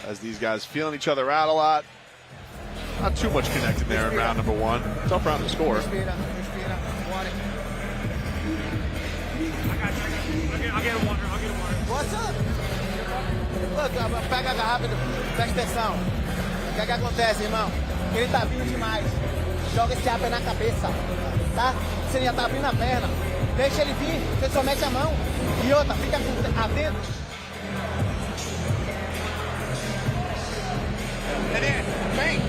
as these guys feeling each other out a lot. Not too much connected there in round number 1. Tough round to score. I'll get a water. What's up? Look, pega rápido, presta atenção. O que acontece, irmão? Ele tá vindo demais. Joga esse AP na cabeça, tá? Você já tá abrindo a perna. Deixa ele vir, você só mete a mão. E outra, fica atento. And then, bang.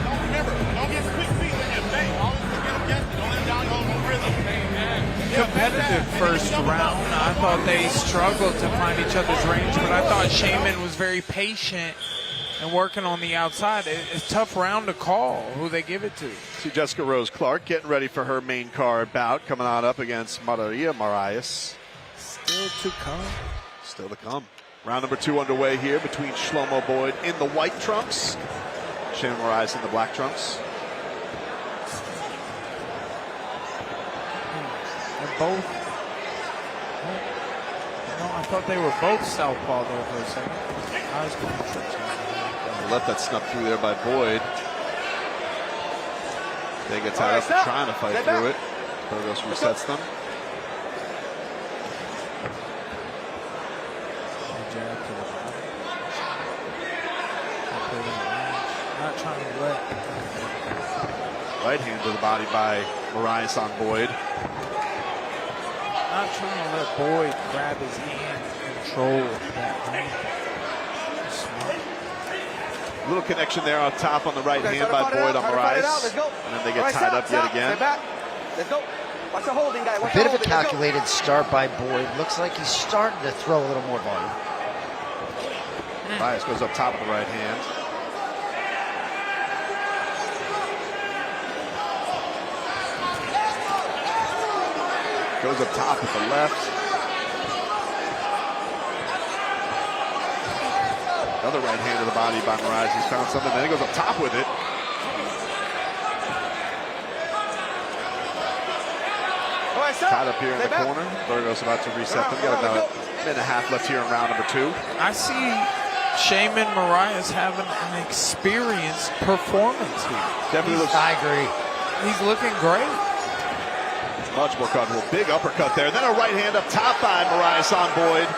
Don't remember, don't get quick feet when you bang. Always get them guessing. Don't let them down, go no rhythm. Competitive first round. I thought they struggled to find each other's range, but I thought Shaman was very patient and working on the outside. It's a tough round to call who they give it to. See Jessica Rose Clark getting ready for her main card bout, coming on up against Marilia Morais. Still to come. Still to come. Round number 2 underway here between Shlomo Boyd in the white trunks, Shaman Morais in the black trunks. They're both. No, I thought they were both southpaw there for a second. I was confused. Let that snuck through there by Boyd. They get tied up and trying to fight through it. Cardoso resets them. Not trying to let. Right hand to the body by Morais on Boyd. Not trying to let Boyd grab his hand and control that hand. Little connection there on top on the right hand by Boyd on Morais. And then they get tied up yet again. Let's go. Watch the holding, guy. A bit of a calculated start by Boyd. Looks like he's starting to throw a little more volume. Morais goes up top with the right hand. Goes up top with the left. Another right hand to the body by Morais. He's found something. Then he goes up top with it. Tied up here in the corner. Cardoso about to reset them. Got about a minute and a half left here in round number 2. I see Shaman Morais having an experienced performance here. Definitely looks. I agree. He's looking great. Much more comfortable. Big uppercut there. Then a right hand up top by Morais on Boyd.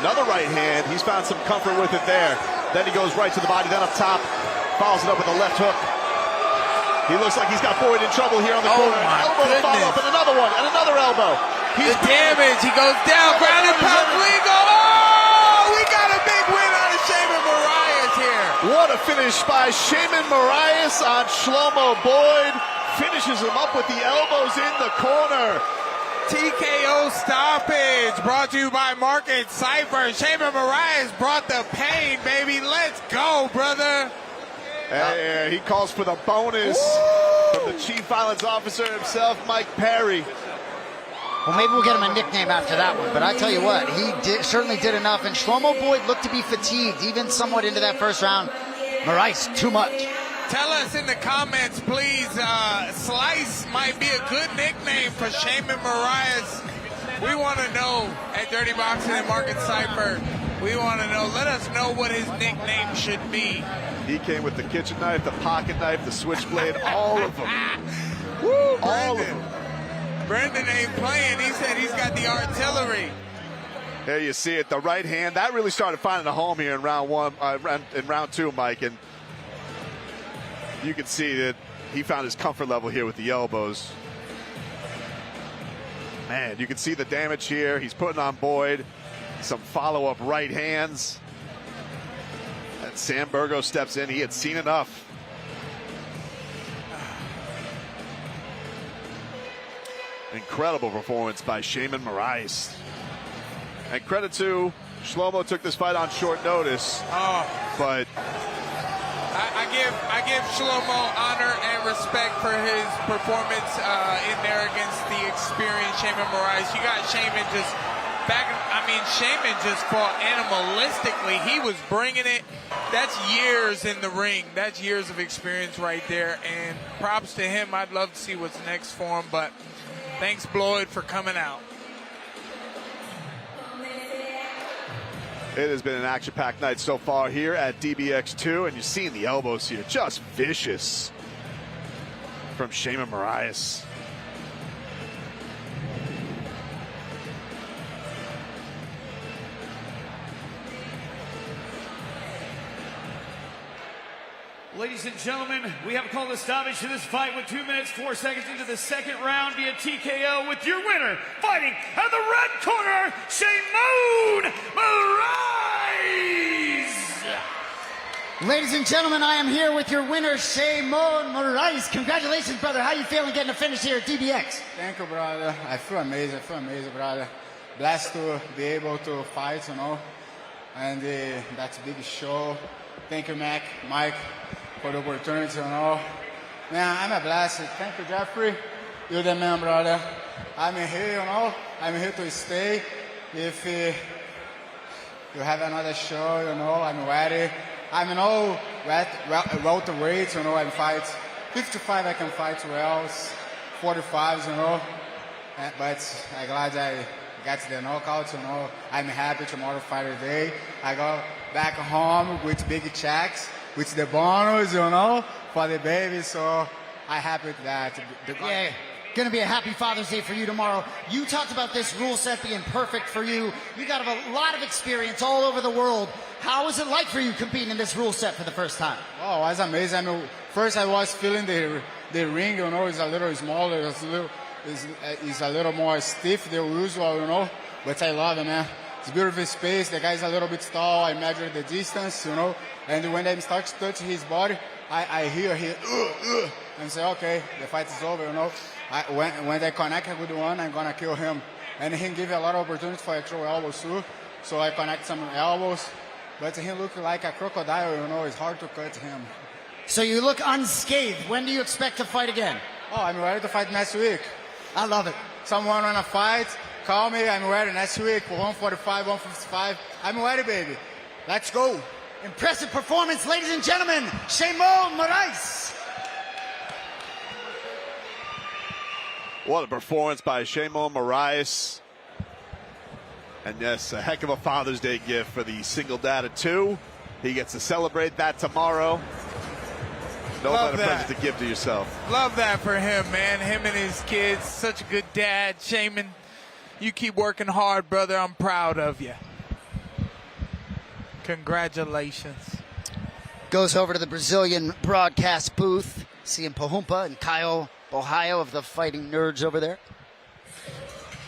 Another right hand. He's found some comfort with it there. Then he goes right to the body. Then up top. Follows it up with a left hook. He looks like he's got Boyd in trouble here on the corner. Elbow to follow up and another one. And another elbow. He's damaged. He goes down. Ground and pound legal. Oh, we got a big win out of Shaman Morais here. What a finish by Shaman Morais on Shlomo Boyd. Finishes him up with the elbows in the corner. TKO stoppage brought to you by Market Cypher. Shaman Morais brought the pain, baby. Let's go, brother. Hey, he calls for the bonus from the chief violence officer himself, Mike Perry. Well, maybe we'll get him a nickname after that one. But I tell you what, he certainly did enough. And Shlomo Boyd looked to be fatigued, even somewhat into that first round. Morais, too much. Tell us in the comments, please. Slice might be a good nickname for Shaman Morais. We want to know at Dirty Boxing and Market Cypher. We want to know. Let us know what his nickname should be. He came with the kitchen knife, the pocket knife, the switchblade, all of them. Woo, all of them. Brendan ain't playing. He said he's got the artillery. There you see it. The right hand that really started finding a home here in round 1, in round 2, Mike, and you can see that he found his comfort level here with the elbows. Man, you can see the damage here. He's putting on Boyd. Some follow-up right hands. And Sam Burgos steps in. He had seen enough. Incredible performance by Shaman Morais. And credit to Shlomo, took this fight on short notice. But I give Shlomo honor and respect for his performance in there against the experienced Shaman Morais. You got Shaman just Shaman just fought animalistically. He was bringing it. That's years in the ring. That's years of experience right there. And props to him. I'd love to see what's next for him. But thanks, Boyd, for coming out. It has been an action-packed night so far here at DBX2, and you're seeing the elbows here, just vicious from Shaman Morais. Ladies and gentlemen, we have called a stoppage to this fight with 2 minutes, 4 seconds into the second round via TKO with your winner, fighting at the red corner, Shaman Morais! Ladies and gentlemen, I am here with your winner, Shaman Morais. Congratulations, brother. How you feeling getting a finish here at DBX? Thank you, brother. I feel amazing, brother. Blessed to be able to fight, and that's a big show. Thank you, Mike. for the opportunity, you know. Man, I'm a blessed. Thank you, Jeffrey. You're the man, brother. I'm here, you know. I'm here to stay. If you have another show, you know, I'm ready. I'm welterweight, you know, I fight 55, I can fight well, 45, you know. But I'm glad I got the knockout, you know. I'm happy tomorrow, Friday day. I go back home with big checks, with the bonus, you know, for the baby. So I'm happy with that. Yeah, going to be a happy Father's Day for you tomorrow. You talked about this rule set being perfect for you. You got a lot of experience all over the world. How was it like for you competing in this rule set for the first time? Oh, it was amazing. I mean, first I was feeling the ring, you know, it's a little smaller, it's a little more stiff than usual, you know. But I love it, man. It's beautiful space. The guy's a little bit tall. I measure the distance, you know. And when I start to touch his body, I hear and say, okay, the fight is over, you know. When I connect a good one, I'm gonna kill him. And he give a lot of opportunities for actual elbows too. So I connect some elbows. But he look like a crocodile, you know. It's hard to cut him. So you look unscathed. When do you expect to fight again? Oh, I'm ready to fight next week. I love it. Someone wanna fight? Call me. I'm ready next week for 145, 155. I'm ready, baby. Let's go. Impressive performance, ladies and gentlemen. Salmon Morais. What a performance by Salmon Morais. And yes, a heck of a Father's Day gift for the single dad of 2. He gets to celebrate that tomorrow. No better present to give to yourself. Love that for him, man. Him and his kids. Such a good dad. Salmon, you keep working hard, brother. I'm proud of you. Congratulations. Goes over to the Brazilian broadcast booth. Seeing Pahumpa and Caio Ohio of the Fighting Nerds over there.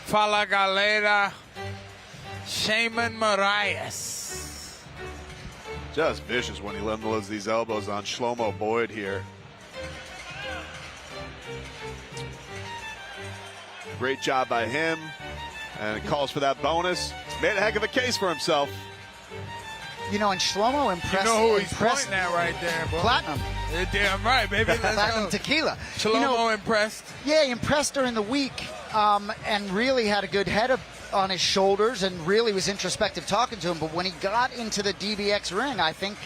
Fala, galera. Salmon Morais. Just vicious when he unloads these elbows on Shlomo Boyd here. Great job by him. And calls for that bonus. Made a heck of a case for himself. You know, and Shlomo impressed. You know who he's pointing at right there, bro. Platinum. You're damn right, baby. Let's Platinum go. Tequila. Shlomo, you know, impressed. Yeah, he impressed during the week and really had a good head on his shoulders and really was introspective talking to him. But when he got into the DBX ring, I think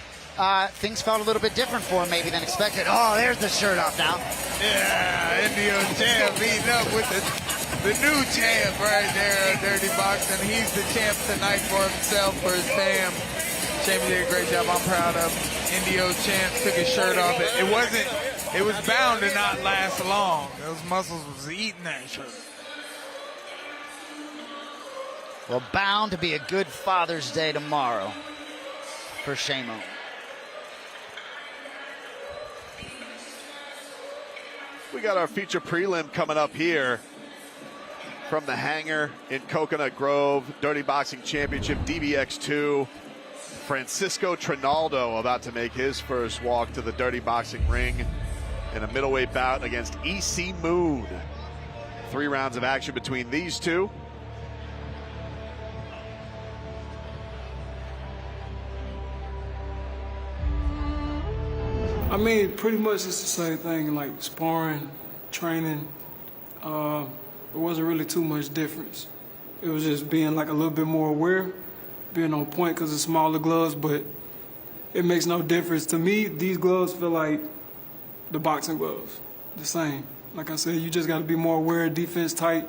things felt a little bit different for him maybe than expected. Oh, there's the shirt off now. Yeah, Indio champ meeting up with the new champ right there, Dirty Boxing. He's the champ tonight for himself, for his fam. Jamie did a great job. I'm proud of him. Indio champ took his shirt off. It was bound to not last long. Those muscles was eating that shirt. Well, bound to be a good Father's Day tomorrow for Salmon. We got our feature prelim coming up here from the hangar in Coconut Grove. Dirty Boxing Championship, DBX2. Francisco Trinaldo about to make his first walk to the Dirty Boxing ring in a middleweight bout against EC Moon. 3 rounds of action between these two. I mean, pretty much it's the same thing, like sparring, training. It wasn't really too much difference. It was just being like a little bit more aware, being on point because of smaller gloves, but it makes no difference. To me, these gloves feel like the boxing gloves, the same. Like I said, you just got to be more aware, defense tight.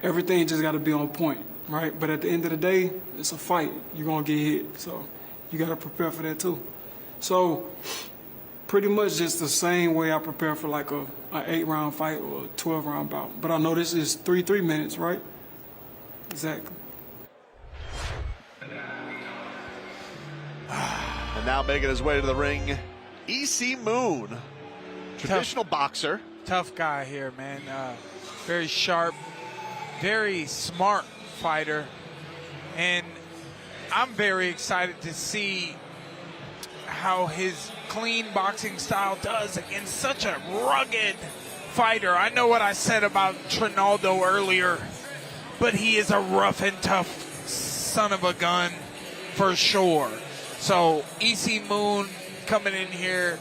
Everything just got to be on point, right? But at the end of the day, it's a fight. You're going to get hit, so you got to prepare for that too. So pretty much just the same way I prepare for like an 8-round fight or a 12-round bout. But I know this is 3 minutes, right? Exactly. And now making his way to the ring, EC Moon, traditional boxer. Tough guy here, man. Very sharp, very smart fighter. And I'm very excited to see how his clean boxing style does against such a rugged fighter. I know what I said about Trinaldo earlier, but he is a rough and tough son of a gun for sure. So EC Moon coming in here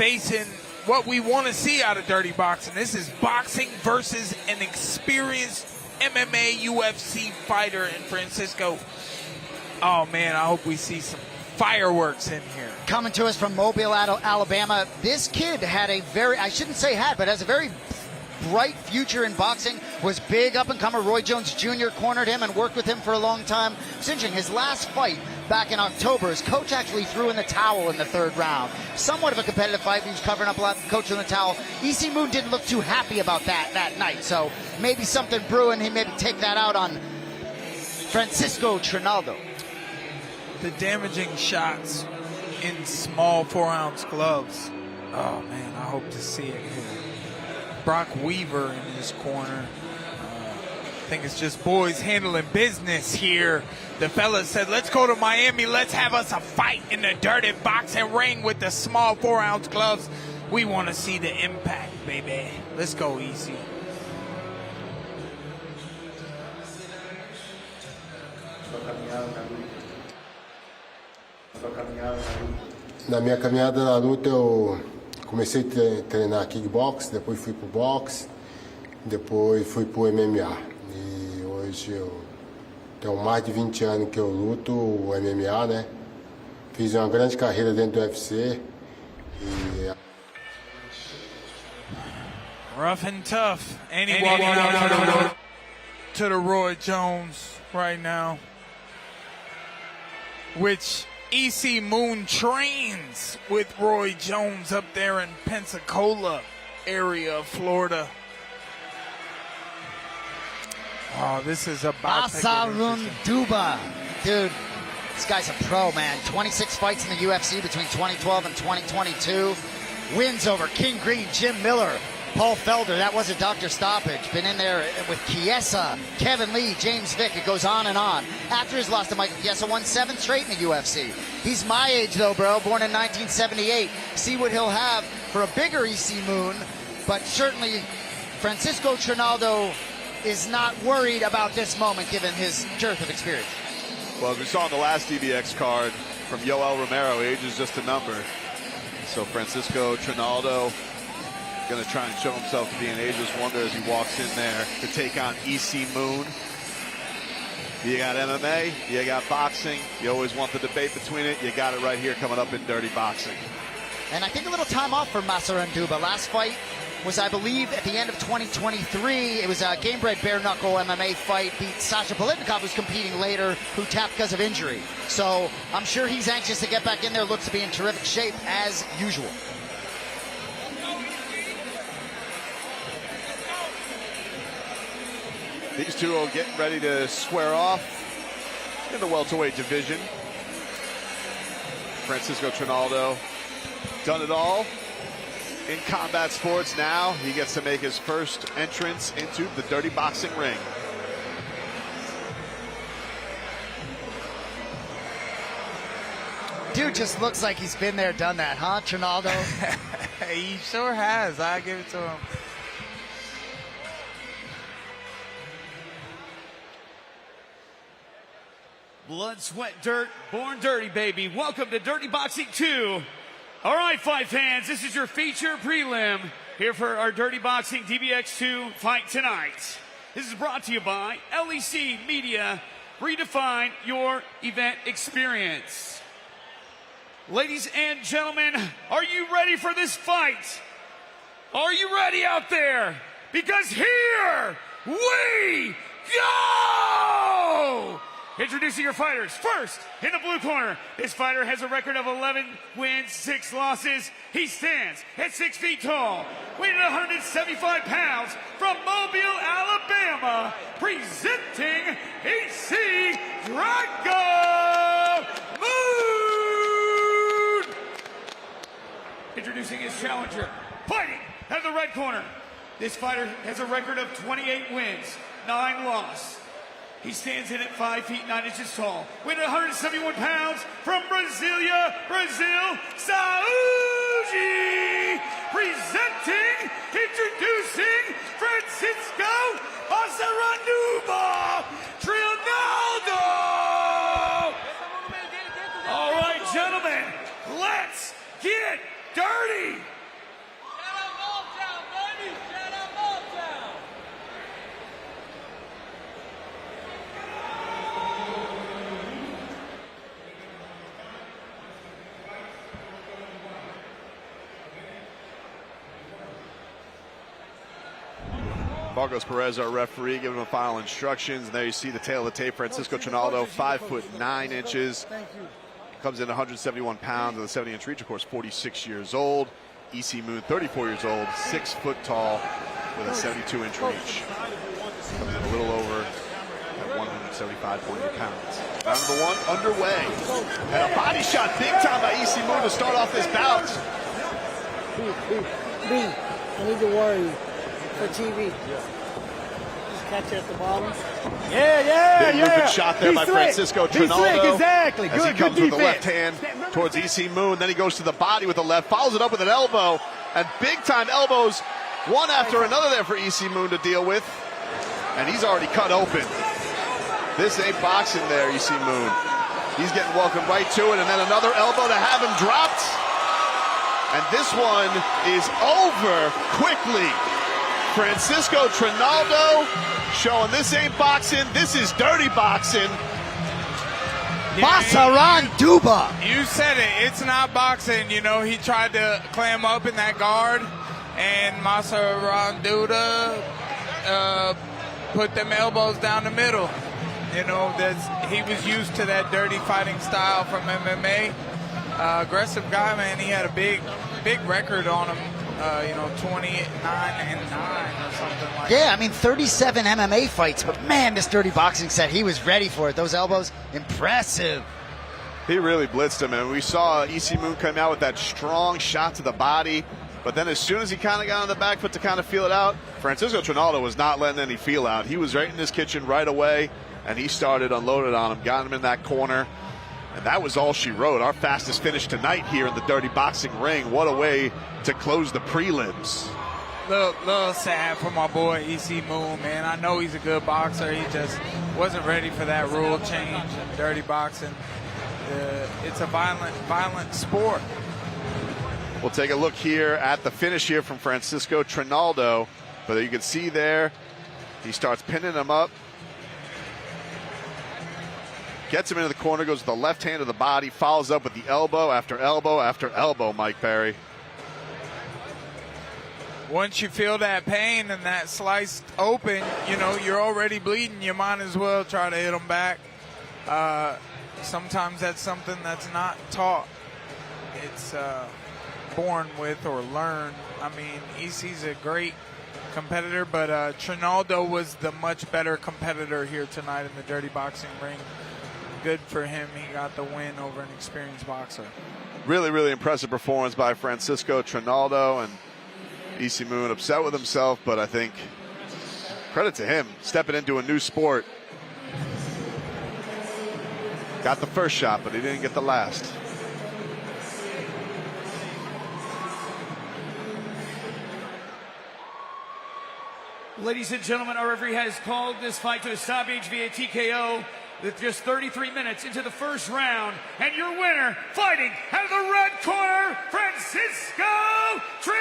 facing what we want to see out of Dirty Boxing. This is boxing versus an experienced MMA UFC fighter in Francisco. Oh, man, I hope we see some fireworks in here. Coming to us from Mobile, Alabama, this kid had a very, I shouldn't say had, but has a very bright future in boxing. Was big up-and-comer. Roy Jones Jr. cornered him and worked with him for a long time. It's interesting, his last fight back in October, his coach actually threw in the towel in the third round. Somewhat of a competitive fight. He was covering up a lot. The coach in the towel. EC Moon didn't look too happy about that night, so maybe something brewing. He maybe take that out on Francisco Trinaldo. The damaging shots in small 4-ounce gloves. Oh, man, I hope to see it here. Brock Weaver in his corner. I think it's just boys handling business here. The fellas said, let's go to Miami. Let's have us a fight in the dirty boxing ring with the small 4-ounce gloves. We want to see the impact, baby. Let's go, EC. Na minha caminhada na luta eu comecei a treinar kickbox, depois fui pro boxe, depois fui pro MMA. E hoje eu tenho mais de 20 anos que eu luto o MMA, né? Fiz uma grande carreira dentro do UFC. Rough and tough. And he walking out to the Roy Jones right now, which EC Moon trains with Roy Jones up there in Pensacola area of Florida. Oh, this is about Basarunduba. Dude, this guy's a pro, man. 26 fights in the UFC between 2012 and 2022. Wins over King Green, Jim Miller, Paul Felder. That was a doctor stoppage. Been in there with Chiesa, Kevin Lee, James Vick. It goes on and on. After his loss to Michael Chiesa, won 7 straight in the UFC. He's my age, though, bro. Born in 1978. See what he'll have for a bigger EC Moon. But certainly, Francisco Trinaldo is not worried about this moment, given his dearth of experience. Well, as we saw on the last DBX card from Yoel Romero, age is just a number. So Francisco Trinaldo going to try and show himself to be an ageless wonder as he walks in there to take on EC Moon. You got MMA, you got boxing. You always want the debate between it. You got it right here coming up in Dirty Boxing. And I think a little time off for Basarunduba. Last fight was, I believe, at the end of 2023. It was a game-bred bare-knuckle MMA fight. Beat Sasha Palatnikov, who's competing later, who tapped because of injury. So I'm sure he's anxious to get back in there. Looks to be in terrific shape, as usual. These two are getting ready to square off in the welterweight division. Francisco Trinaldo, done it all in combat sports. Now he gets to make his first entrance into the dirty boxing ring. Dude just looks like he's been there, done that, huh, Trinaldo? He sure has. I give it to him. Blood, sweat, dirt, born dirty, baby. Welcome to Dirty Boxing 2. All right, fight fans, this is your feature prelim here for our Dirty Boxing DBX2 fight tonight. This is brought to you by LEC Media. Redefine your event experience. Ladies and gentlemen, are you ready for this fight? Are you ready out there? Because here we go! Introducing your fighters. First, in the blue corner, this fighter has a record of 11 wins, 6 losses. He stands at 6 feet tall, weighing 175 pounds, from Mobile, Alabama, presenting EC Drago Moon. Introducing his challenger, fighting out of the red corner. This fighter has a record of 28 wins, 9 losses. He stands in at 5 feet 9 inches tall, weighing 171 pounds, from Brasilia, Brazil, Saúde. Presenting, introducing Francisco Basarunduba, Trinaldo. All right, gentlemen, let's get dirty. Marcos Perez, our referee, giving him final instructions. And there you see the tail of the tape. Francisco Trinaldo, 5'9". Comes in 171 pounds with a 70-inch reach, of course, 46 years old. EC Moon, 34 years old, 6 foot tall with a 72-inch reach. Comes in a little over at 175.8 pounds. Round number 1 underway. And a body shot big time by EC Moon to start off this bout. B, I need to worry for TV. Just catch it at the bottom. Big moving shot there by Francisco Trinaldo. Exactly. As he comes with the left hand towards EC Moon. Then he goes to the body with the left, follows it up with an elbow. And big-time elbows, one after another there for EC Moon to deal with. And he's already cut open. This ain't boxing there, EC Moon. He's getting welcomed right to it. And then another elbow to have him dropped. And this one is over quickly. Francisco Trinaldo showing this ain't boxing, this is dirty boxing. Masaranduba. You said it, it's not boxing. You know, he tried to clam up in that guard, and Masaranduba put them elbows down the middle. You know, he was used to that dirty fighting style from MMA. Aggressive guy, man. He had a big record on him. 29-9 or something like that. Yeah, I mean, 37 MMA fights, but man, this dirty boxing set, he was ready for it. Those elbows, impressive. He really blitzed him, and we saw EC Moon come out with that strong shot to the body, but then as soon as he kind of got on the back foot to kind of feel it out, Francisco Trinaldo was not letting any feel out. He was right in his kitchen right away, and he started unloaded on him, got him in that corner. And that was all she wrote. Our fastest finish tonight here in the dirty boxing ring. What a way to close the prelims. Little sad for my boy EC Moon, man. I know he's a good boxer. He just wasn't ready for that rule change in dirty boxing. It's a violent sport. We'll take a look here at the finish here from Francisco Trinaldo. But you can see there, he starts pinning him up. Gets him into the corner, goes with the left hand to the body, follows up with the elbow after elbow after elbow, Mike Perry. Once you feel that pain and that sliced open, you know, you're already bleeding. You might as well try to hit him back. Sometimes that's something that's not taught. It's born with or learned. I mean, EC's a great competitor, but Trinaldo was the much better competitor here tonight in the dirty boxing ring. Good for him. He got the win over an experienced boxer. Really, really impressive performance by Francisco Trinaldo, and EC Moon upset with himself, but I think credit to him stepping into a new sport. Got the first shot, but he didn't get the last. Ladies and gentlemen, our referee has called this fight to a stoppage via TKO with just 33 minutes into the first round. And your winner, fighting out of the red corner, Francisco Trinaldo!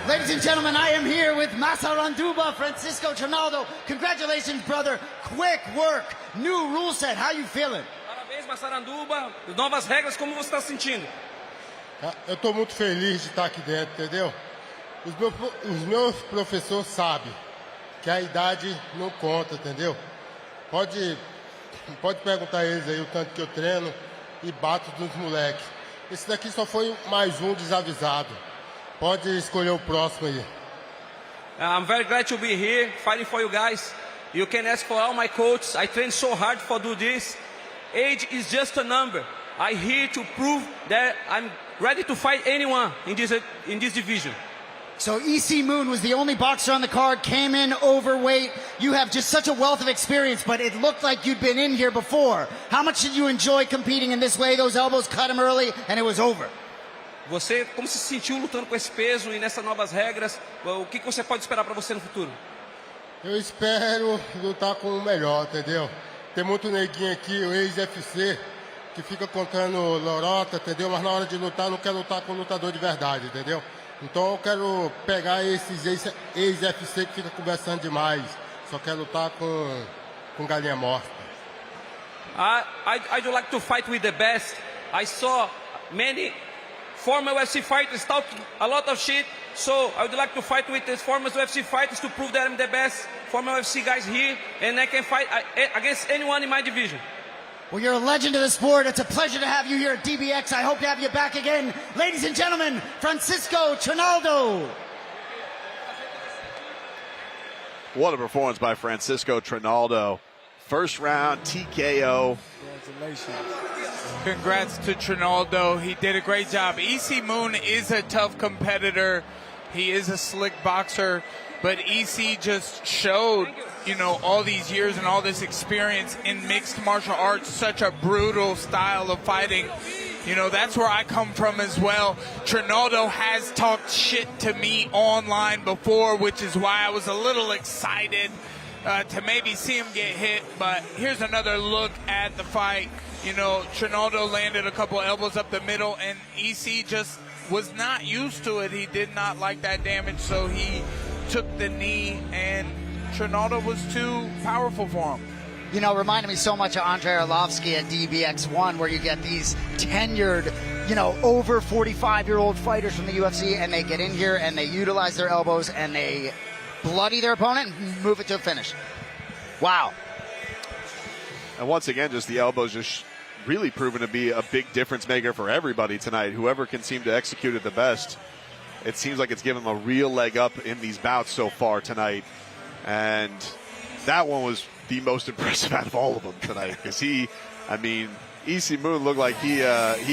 Ladies and gentlemen, I am here with Masaranduba, Francisco Trinaldo. Congratulations, brother. Quick work. New rule set. How you feeling? Parabéns, Masaranduba. Novas regras, como você está sentindo? Eu estou muito feliz de estar aqui dentro, entendeu? Os meus professores sabem que a idade não conta, entendeu? Pode perguntar a eles aí o tanto que eu treino e bato dos moleques. Esse daqui só foi mais um desavisado. Pode escolher o próximo aí. I'm very glad to be here, fighting for you guys. You can ask for all my coaches. I train so hard for do this. Age is just a number. I'm here to prove that I'm ready to fight anyone in this division. So EC Moon was the only boxer on the card, came in overweight. You have just such a wealth of experience, but it looked like you'd been in here before. How much did you enjoy competing in this way? Those elbows cut him early, and it was over. Você, como se sentiu lutando com esse peso e nessas novas regras? O que você pode esperar para você no futuro? Eu espero lutar com o melhor, entendeu? Tem muito neguinho aqui, o ex-FC, que fica contando lorota, entendeu? Mas na hora de lutar, não quer lutar com um lutador de verdade, entendeu? Então eu quero pegar esses ex-FC que fica conversando demais. Só quer lutar com galinha morta. I'd like to fight with the best. I saw many former UFC fighters talk a lot of shit. So I would like to fight with the former UFC fighters to prove that I'm the best former UFC guys here, and I can fight against anyone in my division. Well, you're a legend of the sport. It's a pleasure to have you here at DBX. I hope to have you back again. Ladies and gentlemen, Francisco Trinaldo. What a performance by Francisco Trinaldo. First round TKO. Congratulations. Congrats to Trinaldo. He did a great job. EC Moon is a tough competitor. He is a slick boxer, but EC just showed, you know, all these years and all this experience in mixed martial arts, such a brutal style of fighting. You know, that's where I come from as well. Trinaldo has talked shit to me online before, which is why I was a little excited to maybe see him get hit. But here's another look at the fight. You know, Trinaldo landed a couple elbows up the middle, and EC just was not used to it. He did not like that damage, so he took the knee, and Trinaldo was too powerful for him. You know, reminded me so much of Andrei Arlovsky at DBX1, where you get these tenured, you know, over 45-year-old fighters from the UFC, and they get in here and they utilize their elbows and they bloody their opponent and move it to a finish. Wow. And once again, just the elbows just really proven to be a big difference maker for everybody tonight. Whoever can seem to execute it the best, it seems like it's given them a real leg up in these bouts so far tonight. And that one was the most impressive out of all of them tonight, because EC Moon looked like he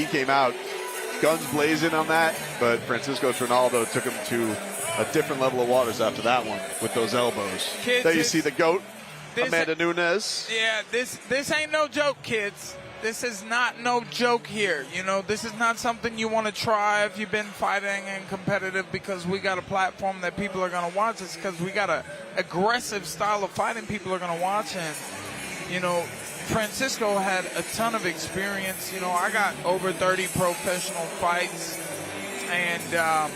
came out guns blazing on that, but Francisco Trinaldo took him to a different level of waters after that one with those elbows. Kids, there you see the GOAT, Amanda Nunes. Yeah, this ain't no joke, kids. This is not no joke here. You know, this is not something you want to try if you've been fighting and competitive because we got a platform that people are going to watch. It's because we got a aggressive style of fighting people are going to watch. And, you know, Francisco had a ton of experience. You know, I got over 30 professional fights. And,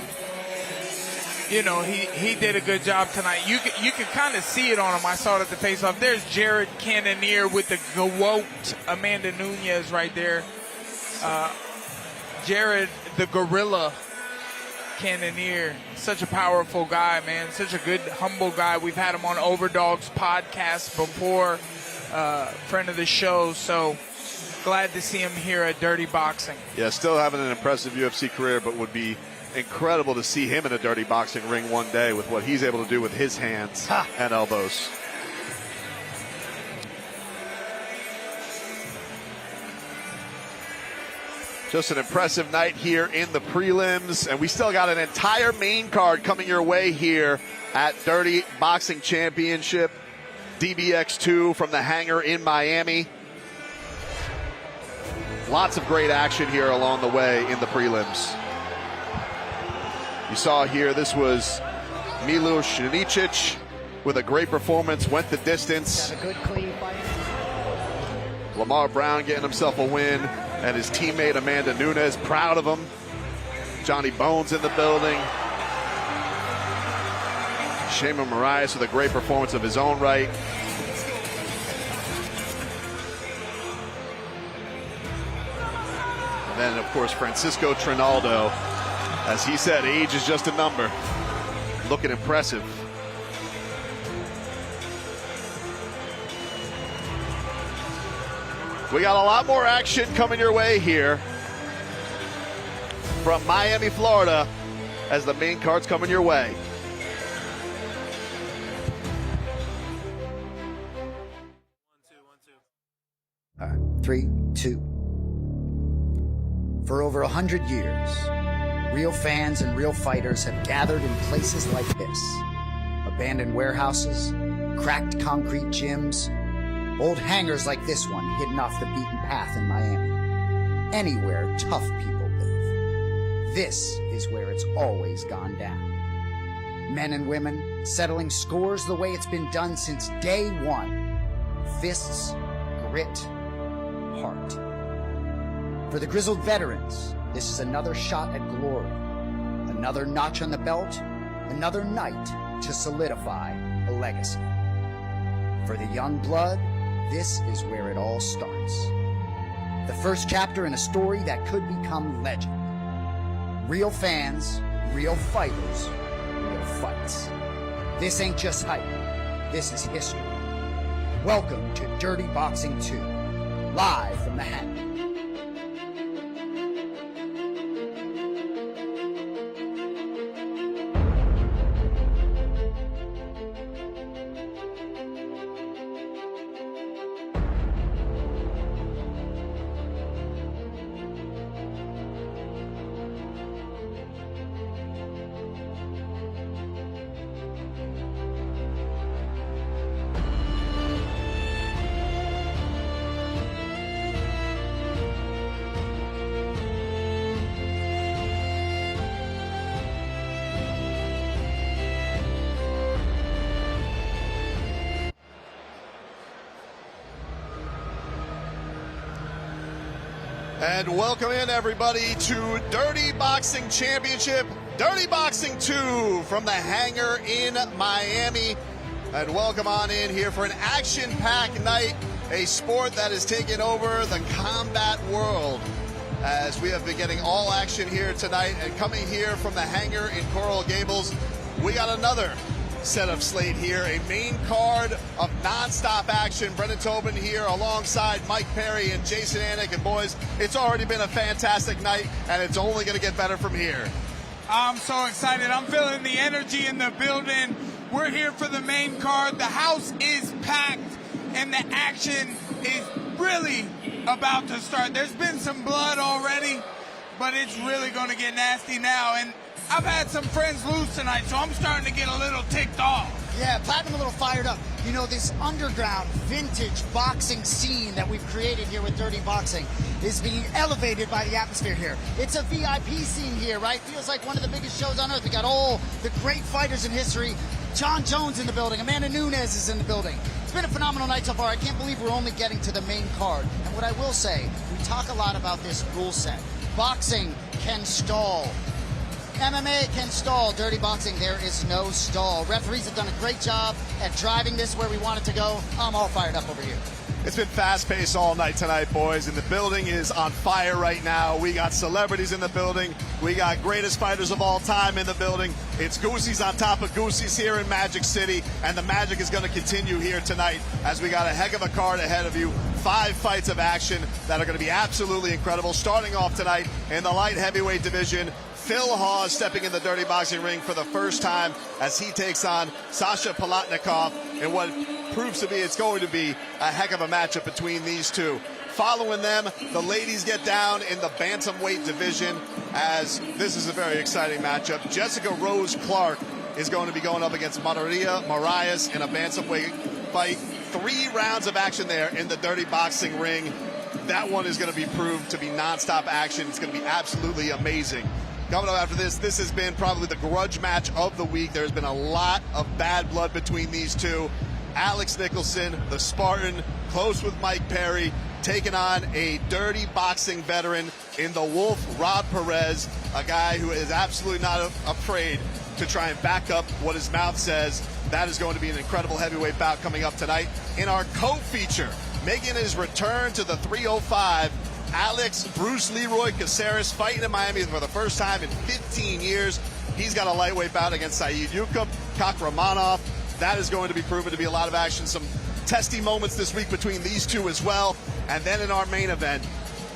you know, he did a good job tonight. You can kind of see it on him. I saw it at the face-off. There's Jared Cannonier with the GOAT, Amanda Nunes right there. Jared, the Gorilla Cannonier. Such a powerful guy, man. Such a good, humble guy. We've had him on Overdogs podcast before. Friend of the show. So glad to see him here at Dirty Boxing. Yeah, still having an impressive UFC career, but would be incredible to see him in a Dirty Boxing ring one day with what he's able to do with his hands and elbows. Just an impressive night here in the prelims, and we still got an entire main card coming your way here at Dirty Boxing Championship, DBX2 from the hangar in Miami. Lots of great action here along the way in the prelims. You saw here, this was Milos Janicic with a great performance, went the distance. Got a good, clean fight. Lamar Brown getting himself a win, and his teammate Amanda Nunes, proud of him. Johnny Bones in the building. Shayman Morais with a great performance of his own right. And then, of course, Francisco Trinaldo. As he said, age is just a number. Looking impressive. We got a lot more action coming your way here from Miami, Florida, as the main card's coming your way. All right, 3, 2. For over 100 years, real fans and real fighters have gathered in places like this. Abandoned warehouses, cracked concrete gyms, old hangars like this one hidden off the beaten path in Miami. Anywhere tough people live. This is where it's always gone down. Men and women settling scores the way it's been done since day one. Fists, grit, heart. For the grizzled veterans, this is another shot at glory, another notch on the belt, another night to solidify a legacy. For the young blood, this is where it all starts. The first chapter in a story that could become legend. Real fans, real fighters, real fights. This ain't just hype. This is history. Welcome to Dirty Boxing 2, live from the Hangar. And welcome in, everybody, to Dirty Boxing Championship, Dirty Boxing 2 from the Hangar in Miami. And welcome on in here for an action-packed night, a sport that has taken over the combat world, as we have been getting all action here tonight. And coming here from the Hangar in Coral Gables, we got another set of slate here, a main card of non-stop action. Brendan Tobin here alongside Mike Perry and Jason Anik. And boys, it's already been a fantastic night, and it's only going to get better from here. I'm so excited. I'm feeling the energy in the building. We're here for the main card. The house is packed, and the action is really about to start. There's been some blood already, but it's really going to get nasty now. And I've had some friends lose tonight, so I'm starting to get a little ticked off. Yeah, Platinum a little fired up. You know, this underground, vintage boxing scene that we've created here with Dirty Boxing is being elevated by the atmosphere here. It's a VIP scene here, right? Feels like one of the biggest shows on earth. We got all the great fighters in history. John Jones in the building. Amanda Nunes is in the building. It's been a phenomenal night so far. I can't believe we're only getting to the main card. And what I will say, we talk a lot about this rule set. Boxing can stall. MMA can stall. Dirty Boxing, there is no stall. Referees have done a great job at driving this where we want it to go. I'm all fired up over here. It's been fast-paced all night tonight, boys, and the building is on fire right now. We got celebrities in the building. We got greatest fighters of all time in the building. It's Goosey's on top of Goosey's here in Magic City, and the magic is going to continue here tonight as we got a heck of a card ahead of you. 5 fights of action that are going to be absolutely incredible. Starting off tonight in the light heavyweight division, Phil Hawes stepping in the Dirty Boxing ring for the first time as he takes on Sasha Palatnikov in what proves to be, it's going to be a heck of a matchup between these two. Following them, the ladies get down in the bantamweight division, as this is a very exciting matchup. Jessica Rose Clark is going to be going up against Marilia Morais in a bantamweight fight. 3 rounds of action there in the Dirty Boxing ring. That one is going to be proved to be nonstop action. It's going to be absolutely amazing. Coming up after this has been probably the grudge match of the week. There's been a lot of bad blood between these two. Alex Nicholson, the Spartan, close with Mike Perry, taking on a Dirty Boxing veteran in the Wolf, Rob Perez, a guy who is absolutely not afraid to try and back up what his mouth says. That is going to be an incredible heavyweight bout coming up tonight. In our co-feature, making his return to the 305, Alex Bruce Leroy Caceres, fighting in Miami for the first time in 15 years. He's got a lightweight bout against Saidyokub, Kakhramonov. That is going to be proven to be a lot of action. Some testy moments this week between these two as well. And then in our main event,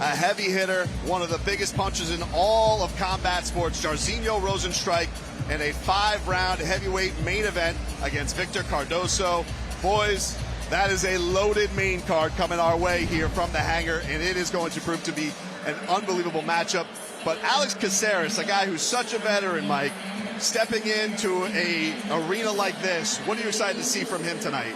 a heavy hitter, one of the biggest punches in all of combat sports, Rozenstruik, in a 5-round heavyweight main event against Victor Cardoso. Boys, that is a loaded main card coming our way here from the Hangar, and it is going to prove to be an unbelievable matchup. But Alex Caceres, a guy who's such a veteran, Mike, stepping into an arena like this, what are you excited to see from him tonight?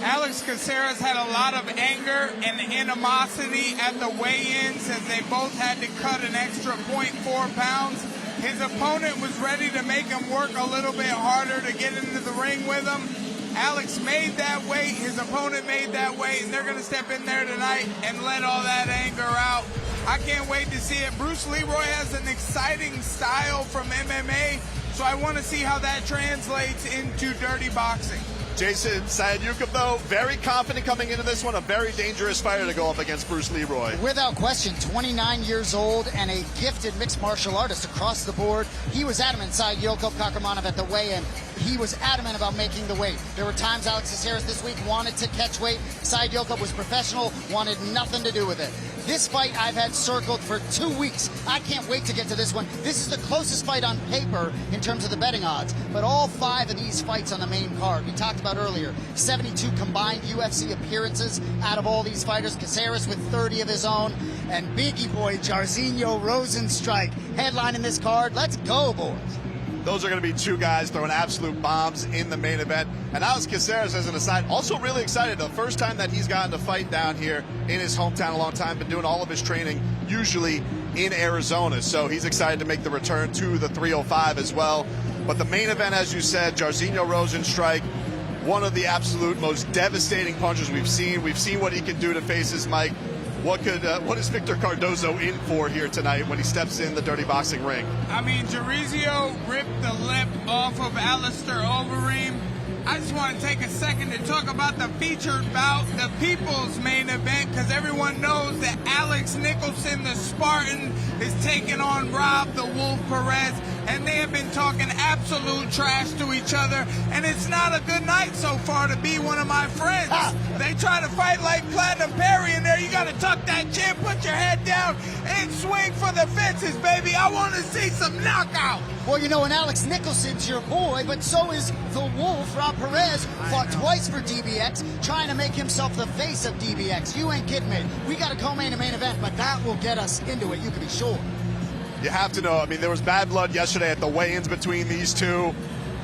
Alex Caceres had a lot of anger and animosity at the weigh-ins as they both had to cut an extra 0.4 pounds. His opponent was ready to make him work a little bit harder to get into the ring with him. Alex made that weight, his opponent made that weight, and they're going to step in there tonight and let all that anger out. I can't wait to see it. Bruce Leroy has an exciting style from MMA, so I want to see how that translates into dirty boxing. Jason Saidyokub, though, very confident coming into this one, a very dangerous fighter to go up against Bruce Leroy. Without question, 29 years old and a gifted mixed martial artist across the board. He was adamant, Saidyokub Kakhramonov, at the weigh-in. He was adamant about making the weight. There were times Alex Caceres this week wanted to catch weight. Saidyokub was professional, wanted nothing to do with it. This fight I've had circled for 2 weeks. I can't wait to get to this one. This is the closest fight on paper in terms of the betting odds. But all 5 of these fights on the main card, we talked about earlier, 72 combined UFC appearances out of all these fighters. Caceres with 30 of his own. And biggie boy Jairzinho Rozenstruik headlining this card. Let's go, boys. Those are going to be 2 guys throwing absolute bombs in the main event. And Alex Caceres, as an aside, also really excited. The first time that he's gotten to fight down here in his hometown a long time, been doing all of his training usually in Arizona. So he's excited to make the return to the 305 as well. But the main event, as you said, Jairzinho Rozenstruik, one of the absolute most devastating punchers we've seen. We've seen what he can do to faces, Mike. What is Victor Cardoso in for here tonight when he steps in the dirty boxing ring? I mean, Jairzinho ripped the lip off of Alistair Overeem. I just want to take a second to talk about the featured bout, the people's main event, because everyone knows that Alex Nicholson, the Spartan, is taking on Rob the Wolf Perez, and they have been talking absolute trash to each other, and it's not a good night so far to be one of my friends. They try to fight like Platinum Perry in there. You got to tuck that chin, put your head down, and swing for the fences, baby. I want to see some knockout. Well, you know, and Alex Nicholson's your boy, but so is the Wolf. Rob Perez fought twice for DBX, trying to make himself the face of DBX. You ain't kidding me. We got a co-main and main event, but that will get us into it, you can be sure. You have to know, I mean, there was bad blood yesterday at the weigh-ins between these two.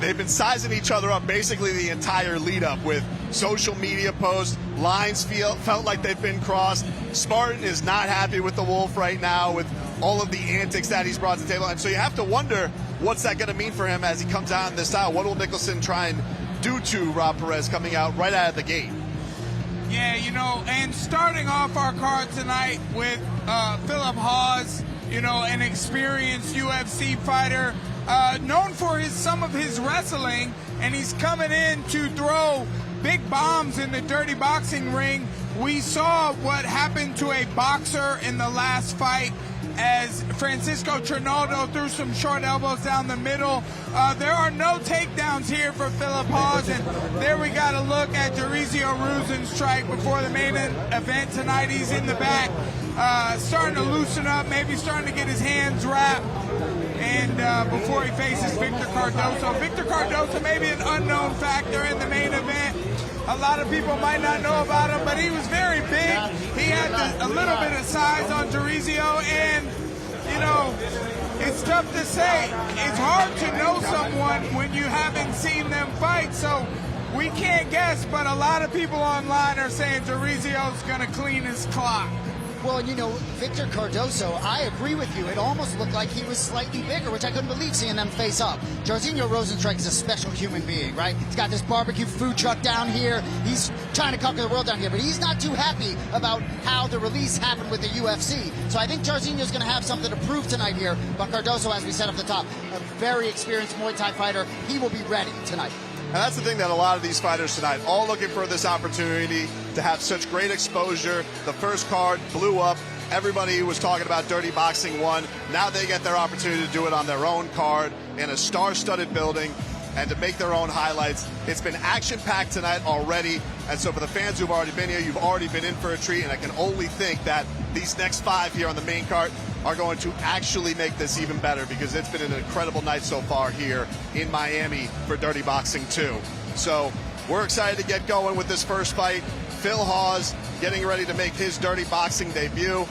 They've been sizing each other up basically the entire lead-up with social media posts. Lines felt like they've been crossed. Spartan is not happy with the Wolf right now with all of the antics that he's brought to the table. And so you have to wonder, what's that going to mean for him as he comes out in this style? What will Nicholson try and do to Rob Perez coming out right out of the gate? Yeah, you know, and starting off our card tonight with Philip Hawes, you know, an experienced UFC fighter, known for some of his wrestling, and he's coming in to throw big bombs in the dirty boxing ring. We saw what happened to a boxer in the last fight as Francisco Trinaldo threw some short elbows down the middle. There are no takedowns here for Philip Hawes, and there we got a look at Jairzinho Rozenstruik before the main event tonight. He's in the back, starting to loosen up, maybe starting to get his hands wrapped, and before he faces Victor Cardoso. Victor Cardoso may be an unknown factor in the main event. A lot of people might not know about him, but he was very big. He had a little bit of size on Jairzinho, and, you know, it's tough to say. It's hard to know someone when you haven't seen them fight, so we can't guess, but a lot of people online are saying Jairzinho's going to clean his clock. Well, you know, Victor Cardoso, I agree with you. It almost looked like he was slightly bigger, which I couldn't believe seeing them face up. Jairzinho Rozenstruik is a special human being, right? He's got this barbecue food truck down here. He's trying to conquer the world down here, but he's not too happy about how the release happened with the UFC. So I think Jairzinho's going to have something to prove tonight here. But Cardoso, as we said up the top, a very experienced Muay Thai fighter. He will be ready tonight. And that's the thing that a lot of these fighters tonight, all looking for this opportunity to have such great exposure. The first card blew up. Everybody was talking about Dirty Boxing 1. Now they get their opportunity to do it on their own card in a star-studded building and to make their own highlights. It's been action-packed tonight already. And so for the fans who've already been here, you've already been in for a treat. And I can only think that these next 5 here on the main card are going to actually make this even better, because it's been an incredible night so far here in Miami for Dirty Boxing 2. So we're excited to get going with this first fight. Phil Hawes getting ready to make his Dirty Boxing debut.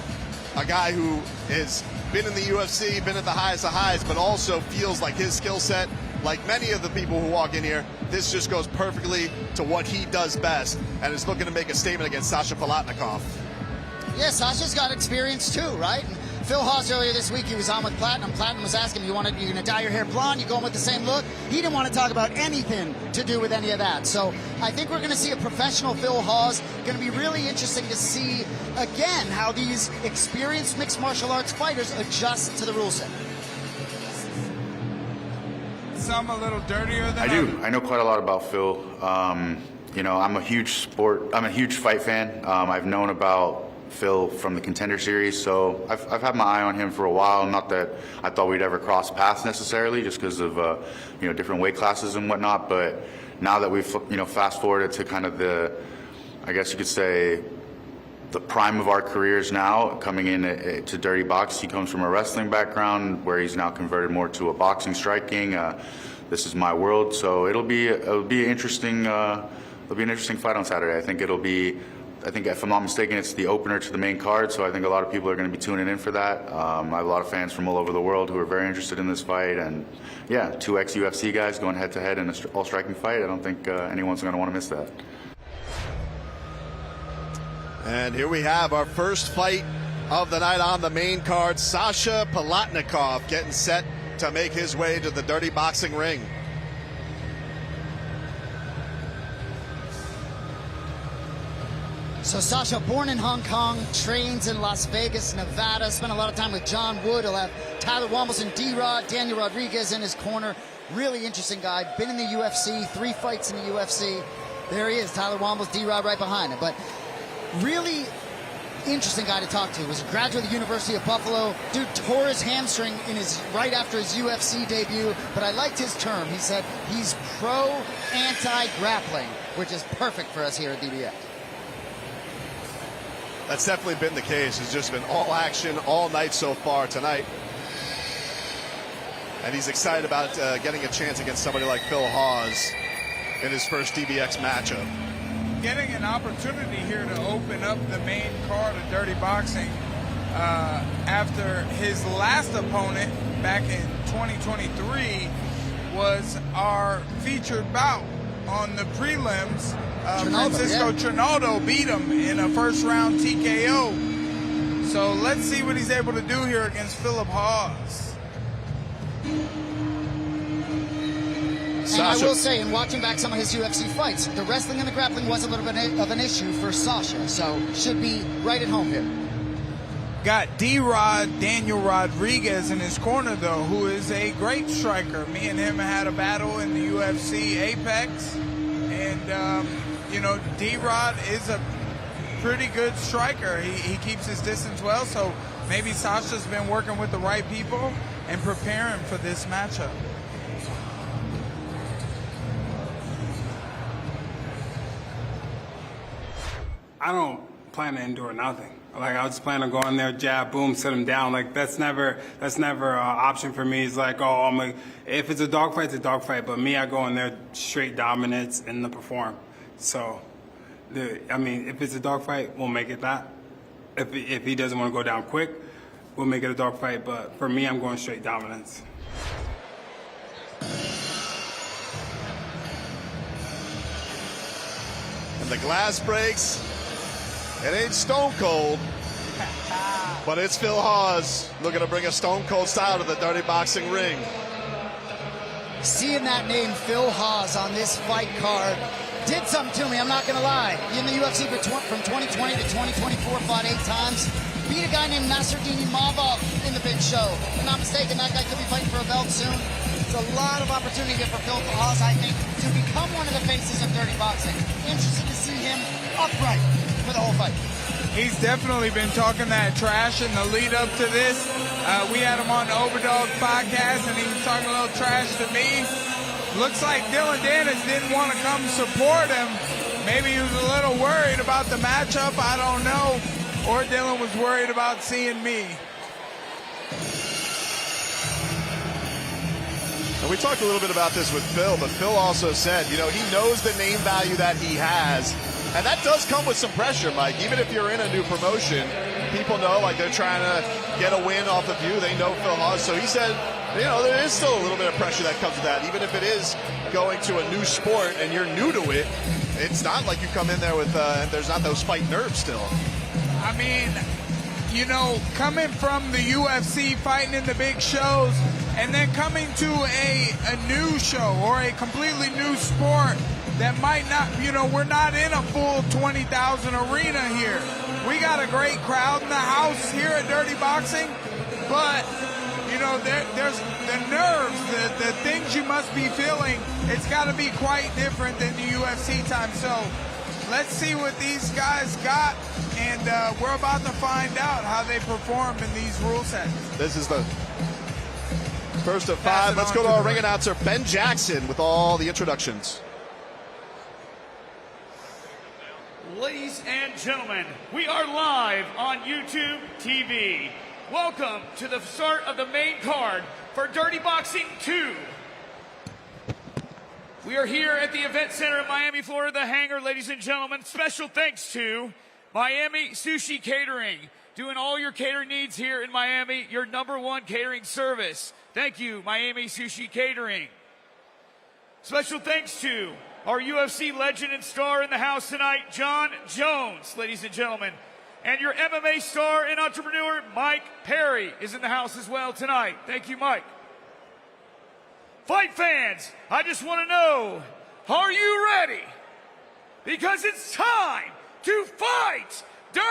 A guy who has been in the UFC, been at the highest of highs, but also feels like his skill set, like many of the people who walk in here, this just goes perfectly to what he does best, and is looking to make a statement against Sasha Palatnikov. Yeah, Sasha's got experience too, right? Phil Hawes earlier this week, he was on with Platinum. Platinum was asking him, you're going to dye your hair blonde? You going with the same look? He didn't want to talk about anything to do with any of that. So I think we're going to see a professional Phil Hawes. Going to be really interesting to see, again, how these experienced mixed martial arts fighters adjust to the rule set. Some a little dirtier than I do. I know quite a lot about Phil. You know, I'm a huge fight fan. I've known about Phil from the Contender Series, so I've had my eye on him for a while. Not that I thought we'd ever cross paths necessarily, just because of you know, different weight classes and whatnot. But now that we've fast forwarded to kind of the, I guess you could say, the prime of our careers now, coming in to Dirty Box. He comes from a wrestling background where he's now converted more to a boxing, striking. This is my world, so it'll be an interesting fight on Saturday. I think if I'm not mistaken, it's the opener to the main card, so I think a lot of people are going to be tuning in for that. I have a lot of fans from all over the world who are very interested in this fight, and yeah, 2 ex-UFC guys going head-to-head in an all-striking fight. I don't think anyone's going to want to miss that. And here we have our first fight of the night on the main card. Sasha Palatnikov getting set to make his way to the Dirty Boxing ring. So Sasha, born in Hong Kong, trains in Las Vegas, Nevada, spent a lot of time with John Wood. He'll have Tyler Wambles and D-Rod, Daniel Rodriguez in his corner. Really interesting guy, been in the UFC, 3 fights in the UFC. There he is, Tyler Wambles, D-Rod right behind him. But really interesting guy to talk to. Was a graduate of the University of Buffalo. Dude tore his hamstring right after his UFC debut, but I liked his term. He said he's pro-anti-grappling, which is perfect for us here at DBX. That's definitely been the case. It's just been all action all night so far tonight. And he's excited about getting a chance against somebody like Phil Hawes in his first DBX matchup. Getting an opportunity here to open up the main card of Dirty Boxing after his last opponent back in 2023 was our featured bout on the prelims. Francisco Trinaldo beat him in a first-round TKO. So let's see what he's able to do here against Philip Hawes. And I will say, in watching back some of his UFC fights, the wrestling and the grappling was a little bit of an issue for Sasha, so should be right at home here. Got D-Rod, Daniel Rodriguez in his corner, though, who is a great striker. Me and him had a battle in the UFC Apex, and, you know, D-Rod is a pretty good striker. He keeps his distance well, so maybe Sasha's been working with the right people and preparing for this matchup. I don't plan to endure nothing. Like, I was planning on going there, jab, boom, sit him down. Like, that's never an option for me. It's like, oh, if it's a dogfight, it's a dogfight. But me, I go in there straight dominance and to perform. So, if it's a dogfight, we'll make it that. If he doesn't want to go down quick, we'll make it a dogfight. But for me, I'm going straight dominance. And the glass breaks. It ain't stone cold, but it's Phil Hawes looking to bring a stone cold style to the Dirty Boxing ring. Seeing that name, Phil Hawes, on this fight card did something to me, I'm not going to lie. In the UFC from 2020 to 2024, fought 8 times. Beat a guy named Nasruddin Mavov in the big show. If I'm not mistaken, that guy could be fighting for a belt soon. It's a lot of opportunity here for Phil Hawes, I think, to become one of the faces of Dirty Boxing. Interested to see him upright for the whole fight. He's definitely been talking that trash in the lead up to this. We had him on the Overdog podcast, and he was talking a little trash to me. Looks like Dylan Dennis didn't want to come support him. Maybe he was a little worried about the matchup. I don't know. Or Dylan was worried about seeing me. And we talked a little bit about this with Phil, but Phil also said, you know, he knows the name value that he has. And that does come with some pressure, Mike. Even if you're in a new promotion, people know, like, they're trying to get a win off of you. They know Phil Hawes. So he said, you know, there is still a little bit of pressure that comes with that. Even if it is going to a new sport and you're new to it, it's not like you come in there with, there's not those fight nerves still. I mean, you know, coming from the UFC, fighting in the big shows, and then coming to a new show or a completely new sport that might not, you know, we're not in a full 20,000 arena here. We got a great crowd in the house here at Dirty Boxing, but, you know, there's the nerves, the things you must be feeling, it's got to be quite different than the UFC time. So let's see what these guys got, and we're about to find out how they perform in these rule sets. This is the first of 5. Let's go to our ring announcer, Ben Jackson, with all the introductions. Ladies and gentlemen, we are live on YouTube TV. Welcome to the start of the main card for Dirty Boxing 2. We are here at the event center in Miami, Florida, the hangar, ladies and gentlemen. Special thanks to Miami Sushi Catering, doing all your catering needs here in Miami, your #1 catering service. Thank you, Miami Sushi Catering. Special thanks to our UFC legend and star in the house tonight, John Jones, ladies and gentlemen. And your MMA star and entrepreneur, Mike Perry, is in the house as well tonight. Thank you, Mike. Fight fans, I just want to know, are you ready? Because it's time to fight dirty!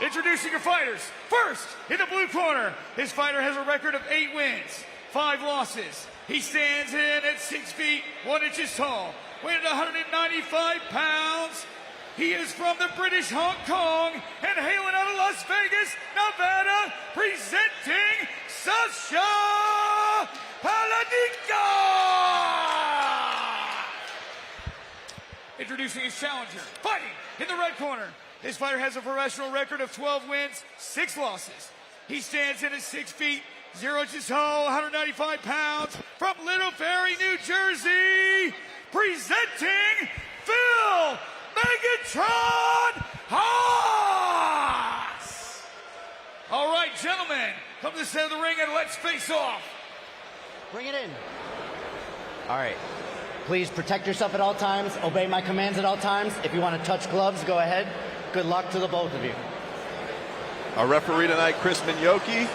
Introducing your fighters. First, in the blue corner, his fighter has a record of 8 wins, 5 losses. He stands in at 6 feet, 1 inches tall, weighing 195 pounds. He is from the British Hong Kong and hailing out of Las Vegas, Nevada, presenting Sasha Palatnikov. Introducing his challenger, fighting in the red corner. His fighter has a professional record of 12 wins, 6 losses. He stands in at 6 feet, 0 inches tall, 195 pounds, from Little Ferry, New Jersey, presenting Phil Megatron Hawes! All right, gentlemen, come to the center of the ring and let's face off. Bring it in. All right. Please protect yourself at all times. Obey my commands at all times. If you want to touch gloves, go ahead. Good luck to the both of you. Our referee tonight, Chris Minyoki,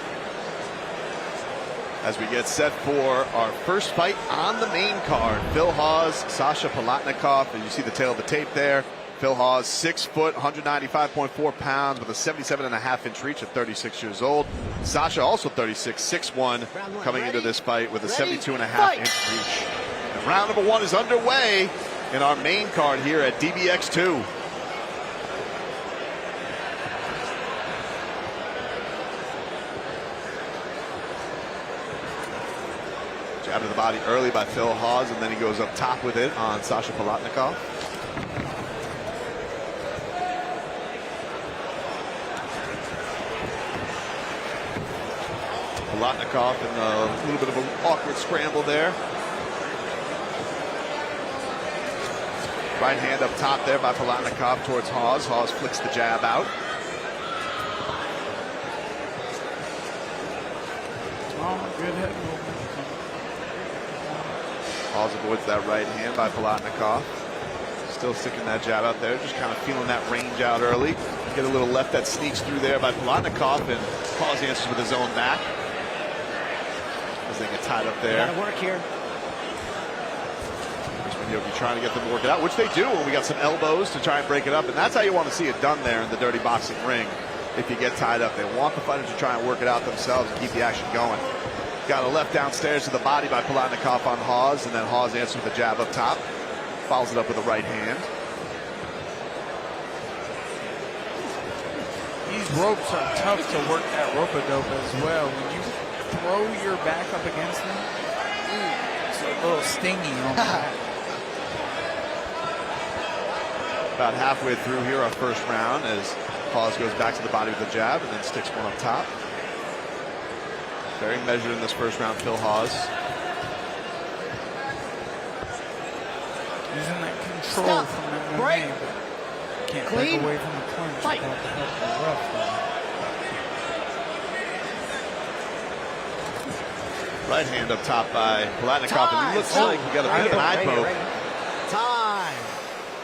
as we get set for our first fight on the main card. Phil Hawes, Sasha Palatnikov, and you see the tail of the tape there. Phil Hawes, 6 foot, 195.4 pounds with a 77.5-inch reach at 36 years old. Sasha also 36, 6'1", coming into this fight with a 72.5-inch reach. And round number 1 is underway in our main card here at DBX2. Jab to the body early by Phil Hawes, and then he goes up top with it on Sasha Palatnikov. Palatnikov in a little bit of an awkward scramble there. Right hand up top there by Palatnikov towards Hawes. Hawes flicks the jab out. Oh, good head movement. Hawes avoids that right hand by Palatnikov. Still sticking that jab out there, just kind of feeling that range out early. Get a little left that sneaks through there by Palatnikov, and Hawes answers with his own back. As they get tied up there. Gotta work here. Yogi trying to get them to work it out, which they do when we got some elbows to try and break it up, and that's how you want to see it done there in the Dirty Boxing ring. If you get tied up, they want the fighters to try and work it out themselves and keep the action going. Got a left downstairs to the body by Palatnikov on Hawes, and then Hawes answers with a jab up top. Follows it up with a right hand. These ropes are tough to work that rope-a-dope as well. When you throw your back up against them, it's a little stingy on the back. About halfway through here, our first round, as Hawes goes back to the body with a jab and then sticks one up top. Very measured in this first round, Phil Hawes. Using that control from that MMA, but can't break away from the clinch without the help of the ref. Right hand up top by Palatnikov, and he looks like he got a bit of an eye poke. Time.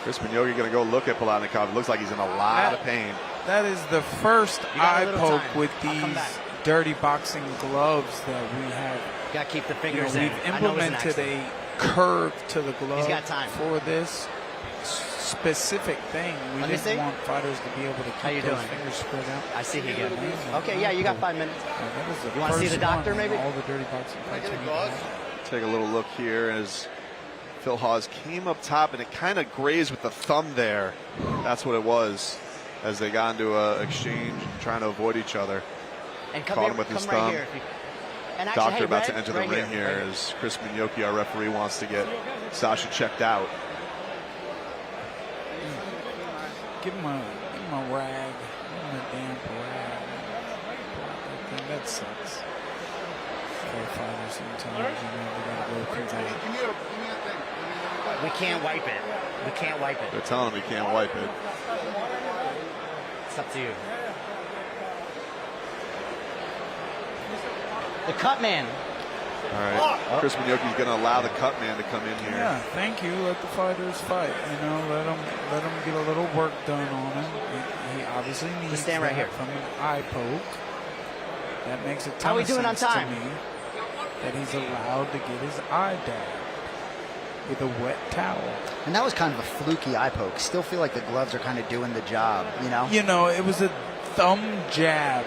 Chris Minyogi going to go look at Palatnikov. It looks like he's in a lot of pain. That is the first eye poke with these dirty boxing gloves that we have. Got to keep the fingers in. We've implemented a curve to the glove He's got time. for this specific thing. We didn't want fighters to be able to keep those fingers spread out. I see you again. Okay, yeah, you got 5 minutes. You want to see the doctor, maybe? All the dirty boxing fights. Take a little look here as Phil Hawes came up top and it kind of grazed with the thumb there. That's what it was as they got into an exchange trying to avoid each other. And caught him with his thumb. Right here. And actually, Doctor about to enter the ring here right as Chris Minyogi, our referee, wants to get Sasha checked out. Give him a rag. Give him a damp rag. That sucks. For fighters sometimes, you know, they gotta go through that. We can't wipe it. We can't wipe it. They're telling him he can't wipe it. It's up to you. The cut man. All right. Chris Minyogi's going to allow the cut man to come in here. Yeah, thank you. Let the fighters fight. You know, let them get a little work done on him. He obviously needs stand right here from an eye poke. That makes a ton How we of doing on sense time? to me that he's allowed to get his eye dabbed with a wet towel. And that was kind of a fluky eye poke. Still feel like the gloves are kind of doing the job, you know? You know, it was a thumb jab,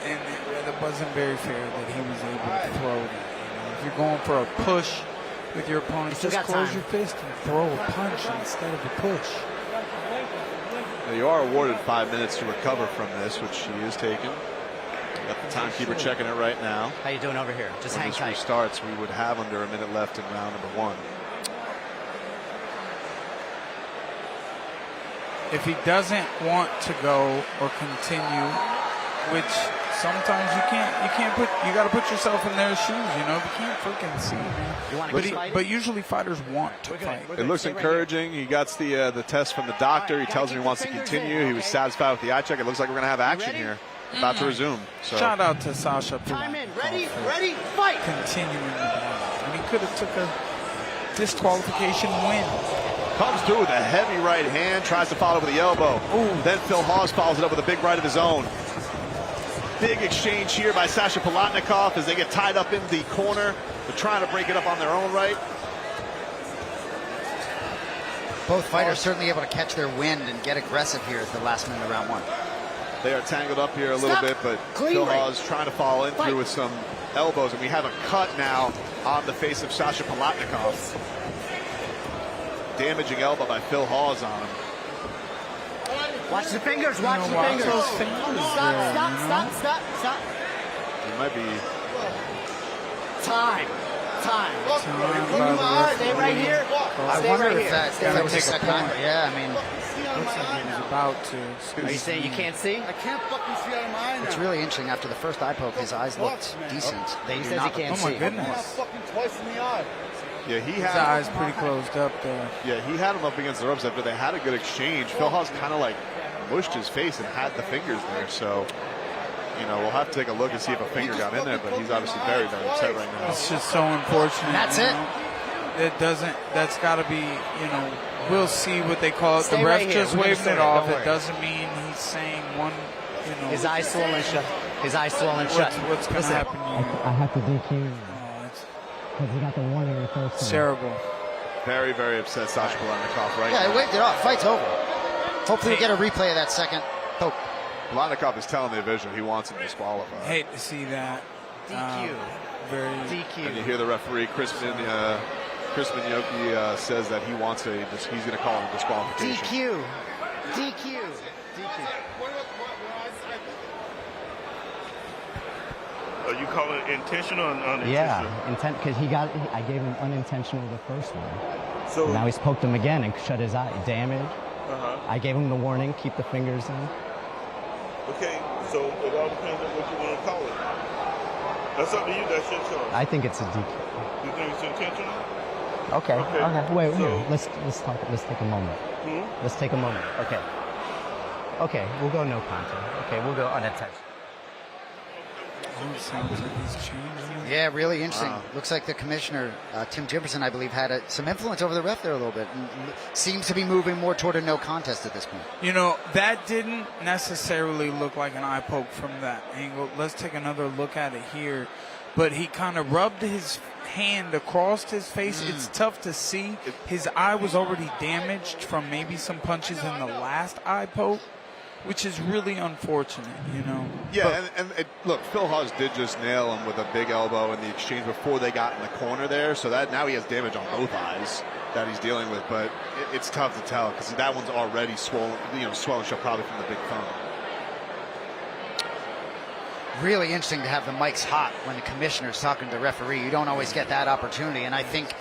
and it wasn't very fair that he was able to throw that. You know, if you're going for a push with your opponent, just close your fist and throw a punch instead of a push. Now you are awarded 5 minutes to recover from this, which he is taking. Got the timekeeper checking it right now. How you doing over here? Just when hang this tight. restarts, we would have under a minute left in round number 1. If he doesn't want to go or continue, which sometimes you got to put yourself in their shoes, you know, you can't freaking see, man. But usually fighters want to fight. It looks encouraging. He got the test from the doctor. He tells him he wants to continue. He was satisfied with the eye check. It looks like we're going to have action here. About to resume. So. Shout out to Sasha. Time in. Ready, fight. Continuing the battle. And he could have took a disqualification win. Comes through with a heavy right hand, tries to follow with the elbow. Ooh. Then Phil Hawes follows it up with a big right of his own. Big exchange here by Sasha Palatnikov as they get tied up in the corner. They're trying to break it up on their own right. Both fighters certainly able to catch their wind and get aggressive here at the last minute of round 1. They are tangled up here a little bit, but Phil Hawes trying to follow in through with some elbows, and we have a cut now on the face of Sasha Palatnikov. Damaging elbow by Phil Hawes on him. Watch the fingers, watch the fingers. Stop. He might be. Time. Where you are, stay right here. I wonder if that was a second time. Yeah, I mean. Looks like he was about to. Are you saying you can't see? I can't fucking see out of my eye now. It's really interesting. After the first eye poke, his eyes looked decent. He says he can't see. Oh my goodness. Fucking twice in the eye. Yeah, he His had eyes pretty closed up there. Yeah, he had him up against the ropes after they had a good exchange. Phil Hawes kind of like mushed his face and had the fingers there. So, you know, we'll have to take a look and see if a finger got in there. But he's obviously very, very upset right now. It's just so unfortunate. That's it. It doesn't. That's got to be. You know, we'll see what they call it. Stay the ref right just here. waving it off. It doesn't mean he's saying one. You know, His eyes swollen shut. What's going to happen? I have to DQ because he got the warning in the first time. Terrible. Very, very upset Sasha Palatnikov right now. Yeah, he waved it off. Fight's over. Hopefully we get a replay of that second poke. Palatnikov is telling the official he wants him disqualified. Hate to see that. DQ. Very DQ. And you hear the referee, Chris Minyogi, says that he's going to call him a disqualification. DQ. Are you calling it intentional or unintentional? Yeah, intent because I gave him unintentional the first one. So now he's poked him again and shut his eye. Damage. I gave him the warning. Keep the fingers in. Okay, so it all depends on what you want to call it. That's up to you. That's your choice. I think it's a DQ. You think it's intentional? Okay. Wait. Here. Let's talk. Let's take a moment. Let's take a moment. Okay. We'll go no contact. Okay. We'll go unintentional. It sounds like he's changing. Yeah, really interesting. Looks like the commissioner, Tim Jefferson, I believe, had some influence over the ref there a little bit. And seems to be moving more toward a no contest at this point. You know, that didn't necessarily look like an eye poke from that angle. Let's take another look at it here. But he kind of rubbed his hand across his face. It's tough to see. His eye was already damaged from maybe some punches in the last eye poke, which is really unfortunate, you know. Yeah, look, Phil Hawes did just nail him with a big elbow in the exchange before they got in the corner there. So that now he has damage on both eyes that he's dealing with. But it's tough to tell because that one's already swollen, swelling shut probably from the big thumb. Really interesting to have the mics hot when the commissioner's talking to the referee. You don't always get that opportunity. And I think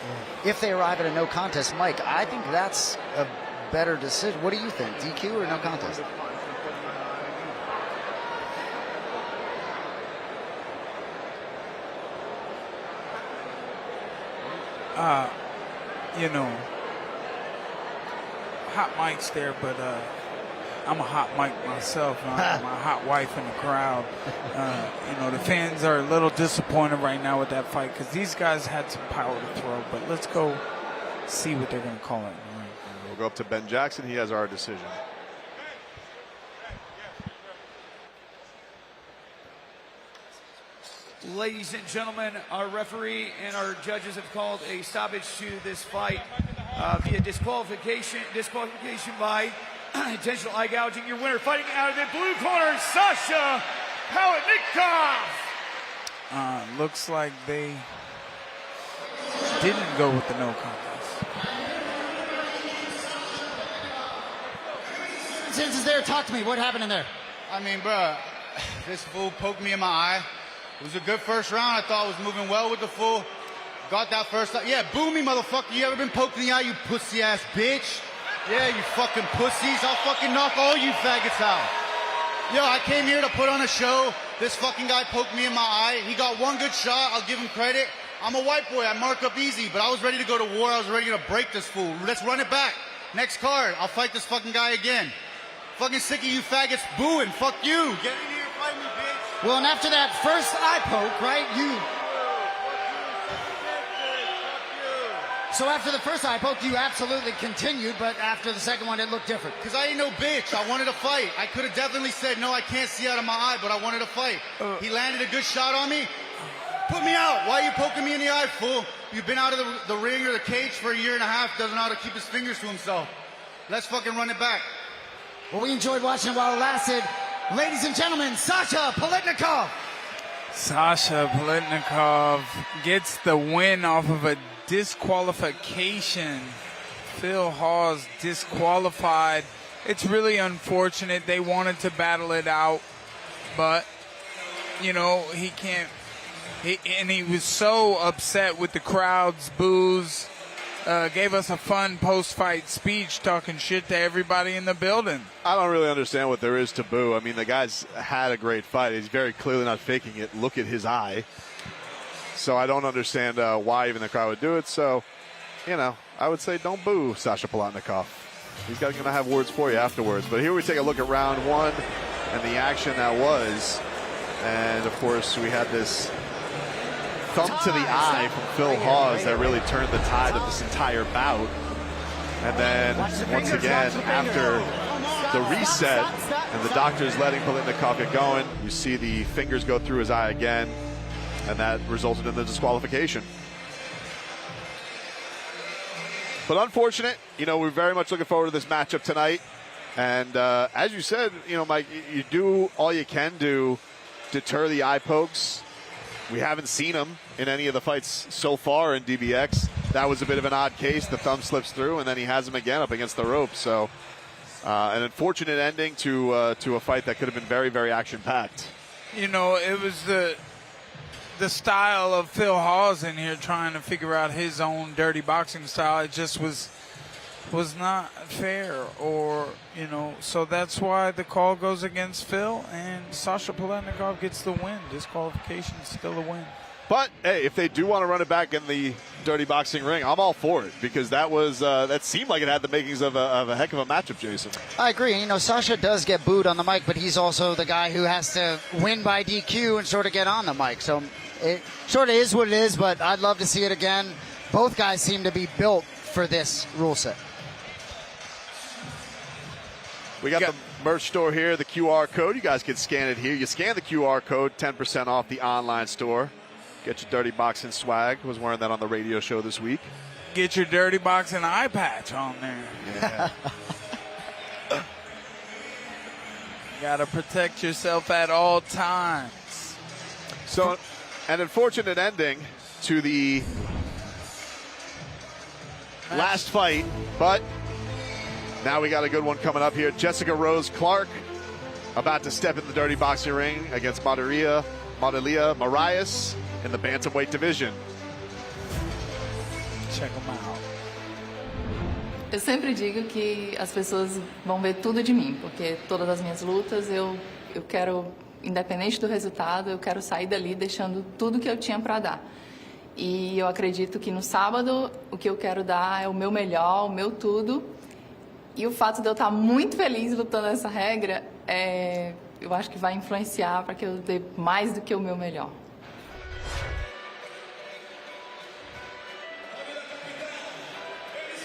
if they arrive at a no contest mic, I think that's a better decision. What do you think, DQ or no contest? You know, hot mic's there, but I'm a hot mic myself. I'm a hot wife in the crowd. You know, the fans are a little disappointed right now with that fight because these guys had some power to throw. But let's go see what they're going to call it. We'll go up to Ben Jackson. He has our decision. Ladies and gentlemen, our referee and our judges have called a stoppage to this fight via disqualification by intentional eye gouging. Your winner, fighting out of the blue corner, Sasha Palatnikov. Looks like they didn't go with the no contest. Since it's there, talk to me. What happened in there? I mean, bruh, this fool poked me in my eye. It was a good first round. I thought I was moving well with the fool. Got that first time. Yeah, boo me, motherfucker. You ever been poked in the eye, you pussy-ass bitch? Yeah, you fucking pussies. I'll fucking knock all you faggots out. Yo, I came here to put on a show. This fucking guy poked me in my eye. He got one good shot. I'll give him credit. I'm a white boy. I mark up easy, but I was ready to go to war. I was ready to break this fool. Let's run it back. Next card. I'll fight this fucking guy again. Fucking sick of you faggots booing. Fuck you. Get in here and fight me, bitch. Well, and after that first eye poke, right, So after the first eye poke, you absolutely continued, but after the second one, it looked different. Because I ain't no bitch. I wanted to fight. I could have definitely said, no, I can't see out of my eye, but I wanted to fight. He landed a good shot on me. Put me out. Why are you poking me in the eye, fool? You've been out of the ring or the cage for a year and a half, doesn't know how to keep his fingers to himself. Let's fucking run it back. Well, we enjoyed watching it while it lasted. Ladies and gentlemen, Sasha Palatnikov. Sasha Palatnikov gets the win off of a disqualification. Phil Hawes disqualified. It's really unfortunate. They wanted to battle it out, but, you know, he can't. And he was so upset with the crowd's boos. Gave us a fun post-fight speech talking shit to everybody in the building. I don't really understand what there is to boo. I mean, the guy's had a great fight. He's very clearly not faking it. Look at his eye. So I don't understand why even the crowd would do it. So, you know, I would say don't boo Sasha Palatnikov. He's going to have words for you afterwards. But here we take a look at round one and the action that was. And, of course, we had this thumb to the eye from Phil Hawes that really turned the tide of this entire bout. And then, once again, after the reset and the doctor's letting Palatnikov get going, you see the fingers go through his eye again, and that resulted in the disqualification. But unfortunate, you know, we're very much looking forward to this matchup tonight. And as you said, you know, Mike, you do all you can to deter the eye pokes. We haven't seen him in any of the fights so far in DBX. That was a bit of an odd case. The thumb slips through, and then he has him again up against the rope. So an unfortunate ending to a fight that could have been very, very action-packed. You know, it was the style of Phil Hawes in here trying to figure out his own dirty boxing style. It just was not fair, or, you know, so that's why the call goes against Phil, and Sasha Palatnikov gets the win. Disqualification is still a win. But, hey, if they do want to run it back in the Dirty Boxing ring, I'm all for it because that seemed like it had the makings of a heck of a matchup, Jason. I agree. You know, Sasha does get booed on the mic, but he's also the guy who has to win by DQ and sort of get on the mic. So it sort of is what it is, but I'd love to see it again. Both guys seem to be built for this rule set. We got the merch store here, the QR code. You guys can scan it here. You scan the QR code, 10% off the online store. Get your Dirty Boxing swag. Was wearing that on the radio show this week. Get your Dirty Boxing eye patch on there. Yeah. Got to protect yourself at all times. So, an unfortunate ending to the last fight, but now we got a good one coming up here. Jessica Rose Clark about to step in the Dirty Boxing ring against Marilia Morais in the bantamweight division. Check them out. Eu sempre digo que as pessoas vão ver tudo de mim, porque todas as minhas lutas eu quero, independente do resultado, eu quero sair dali deixando tudo que eu tinha para dar. E eu acredito que no sábado o que eu quero dar é o meu melhor, o meu tudo. E o fato de eu estar muito feliz lutando essa regra, eu acho que vai influenciar para que eu dê mais do que o meu melhor.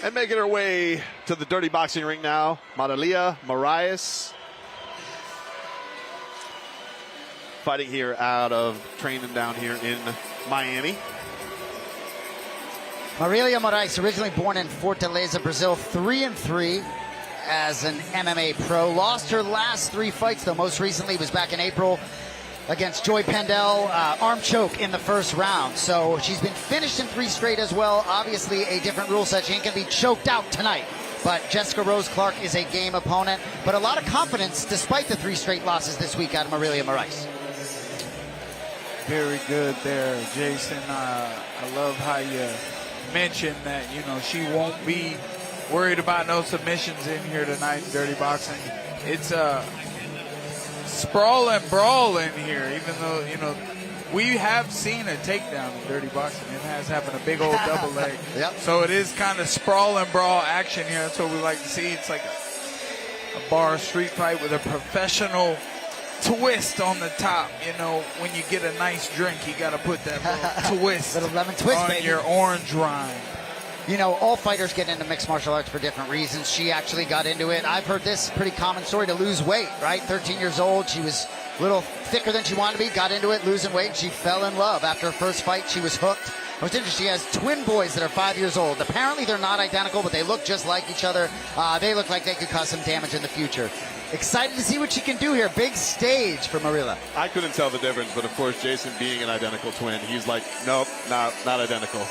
And making her way to the Dirty Boxing ring now, Marilia Morais. Fighting here out of training down here in Miami. Marilia Morais, originally born in Fortaleza, Brazil, 3-3 as an MMA pro. Lost her last 3 fights, though. Most recently was back in April against Joy Pendel, arm choke in the first round. So she's been finished in 3 straight as well. Obviously a different rule set. She ain't going to be choked out tonight. But Jessica Rose Clark is a game opponent. But a lot of confidence despite the 3 straight losses this week out of Marilia Morais. Very good there, Jason. I love how you mentioned that, you know, she won't be worried about no submissions in here tonight in Dirty Boxing. It's a sprawl and brawl in here, even though, you know, we have seen a takedown in Dirty Boxing. It has happened, a big old double leg. Yep. So it is kind of sprawl and brawl action here. That's what we like to see. It's like a bar street fight with a professional twist on the top. You know, when you get a nice drink, you got to put that little twist, little lemon twist, on baby. Your orange rind. You know, all fighters get into mixed martial arts for different reasons. She actually got into it. I've heard this pretty common story, to lose weight, right? 13 years old. She was a little thicker than she wanted to be, got into it, losing weight. She fell in love. After her first fight, she was hooked. What's interesting, she has twin boys that are 5 years old. Apparently, they're not identical, but they look just like each other. They look like they could cause some damage in the future. Excited to see what she can do here. Big stage for Marilia. I couldn't tell the difference, but of course, Jason being an identical twin, he's like, nope, not identical.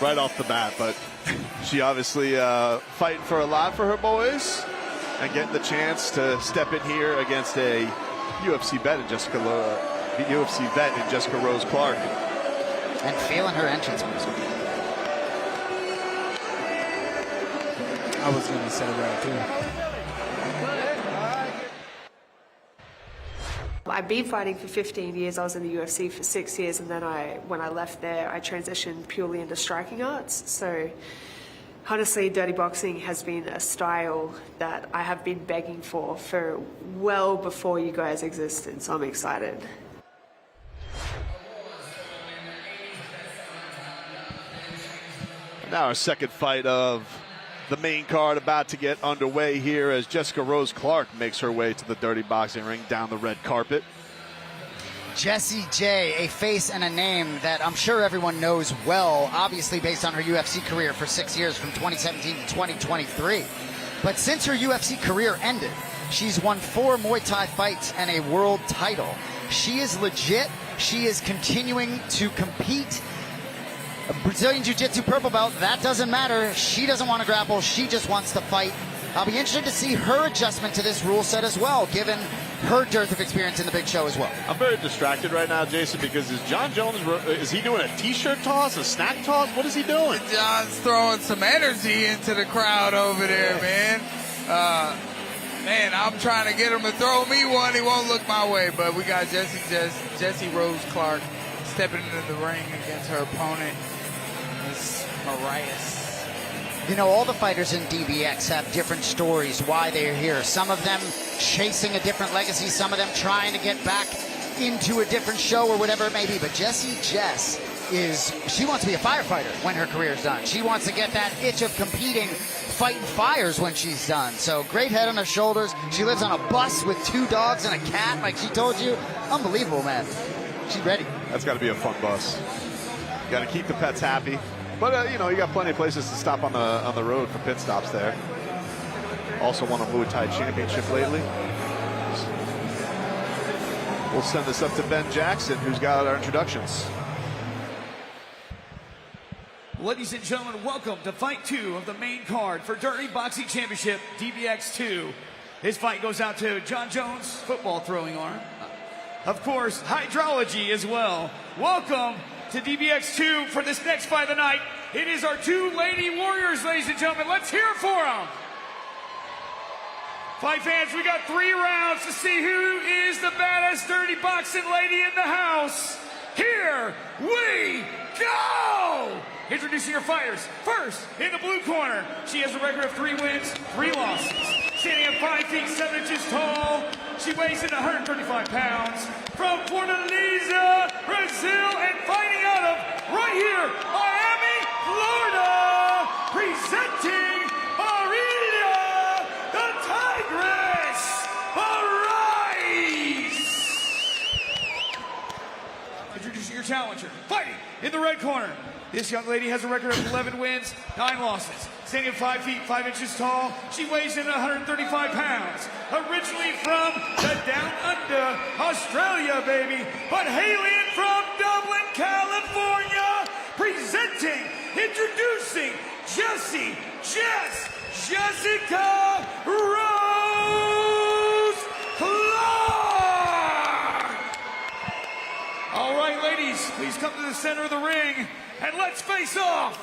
Right off the bat, but she obviously fighting for a lot for her boys and getting the chance to step in here against a UFC vet in Jessica Rose Clark. And feeling her entrance music. I was going to say that too. I've been fighting for 15 years. I was in the UFC for 6 years, and then when I left there, I transitioned purely into striking arts. So honestly, Dirty Boxing has been a style that I have been begging for well before you guys existed, so I'm excited. Now our second fight of the main card about to get underway here as Jessica Rose Clark makes her way to the Dirty Boxing ring down the red carpet. Jessie J, a face and a name that I'm sure everyone knows well, obviously based on her UFC career for 6 years from 2017 to 2023. But since her UFC career ended, she's won 4 Muay Thai fights and a world title. She is legit. She is continuing to compete. A Brazilian Jiu-Jitsu purple belt, that doesn't matter. She doesn't want to grapple. She just wants to fight. I'll be interested to see her adjustment to this rule set as well, given her dearth of experience in the big show as well. I'm very distracted right now, Jason, because is John Jones, is he doing a t-shirt toss, a snack toss? What is he doing? John's throwing some energy into the crowd over there, man. Man, I'm trying to get him to throw me one. He won't look my way, but we got Jessy Rose Clark stepping into the ring against her opponent. is Morais. You know, all the fighters in DBX have different stories why they're here. Some of them chasing a different legacy, some of them trying to get back into a different show or whatever it may be. But Jess she wants to be a firefighter when her career's done. She wants to get that itch of competing, fighting fires when she's done. So great head on her shoulders. She lives on a bus with 2 dogs and a cat, like she told you. Unbelievable, man. She's ready. That's got to be a fun bus. Got to keep the pets happy. But, you know, you got plenty of places to stop on the road for pit stops there. Also won a Muay Thai championship lately. We'll send this up to Ben Jackson, who's got our introductions. Ladies and gentlemen, welcome to Fight 2 of the main card for Dirty Boxing Championship, DBX 2. His fight goes out to John Jones, football throwing arm. Of course, hydrology as well. Welcome to DBX 2 for this next fight of the night. It is our 2 lady warriors, ladies and gentlemen. Let's hear it for them. Fight fans, we got 3 rounds to see who is the baddest dirty boxing lady in the house. Here we go! Introducing your fighters. First, in the blue corner, she has a record of 3 wins, 3 losses. Standing at 5 feet 7 inches tall, she weighs in 135 pounds. From Fortaleza, Brazil, and fighting out of right here, Miami, Florida, presenting Marilia, the Tigress, Morais. Introducing your challenger, fighting in the red corner. This young lady has a record of 11 wins, 9 losses. Standing at 5 feet 5 inches tall, she weighs in 135 pounds. Originally from the Down Under, Australia, baby, but hailing from Dublin, California, presenting, introducing Jessy, Jessica Rose Clark. All right, ladies, please come to the center of the ring. And let's face off!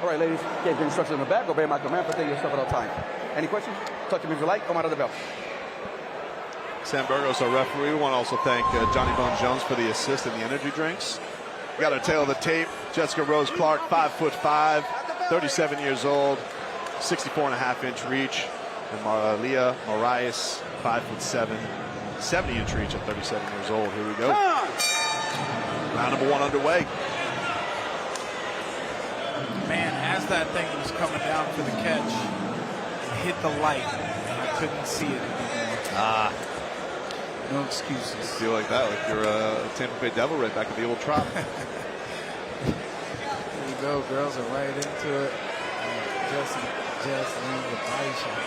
All right, ladies, gave the instructions in the back. Obey my command, protect yourself at all times. Any questions? Touch him if you like. Come out of the belt. Sam Burgos, our referee. We want to also thank Johnny Bone Jones for the assist and the energy drinks. We got our tail of the tape. Jessica Rose Clark, 5'5", 37 years old, 64.5-inch reach. And Marilia Morais, 5'7", 70-inch reach at 37 years old. Here we go. Round number 1 underway. Man, as that thing was coming down for the catch, it hit the light, and I couldn't see it anymore. No excuses. I feel like that, like you're a Tampa Bay Devil right back at the old Trop. There you go, girls are right into it. Jessy leads the body shot.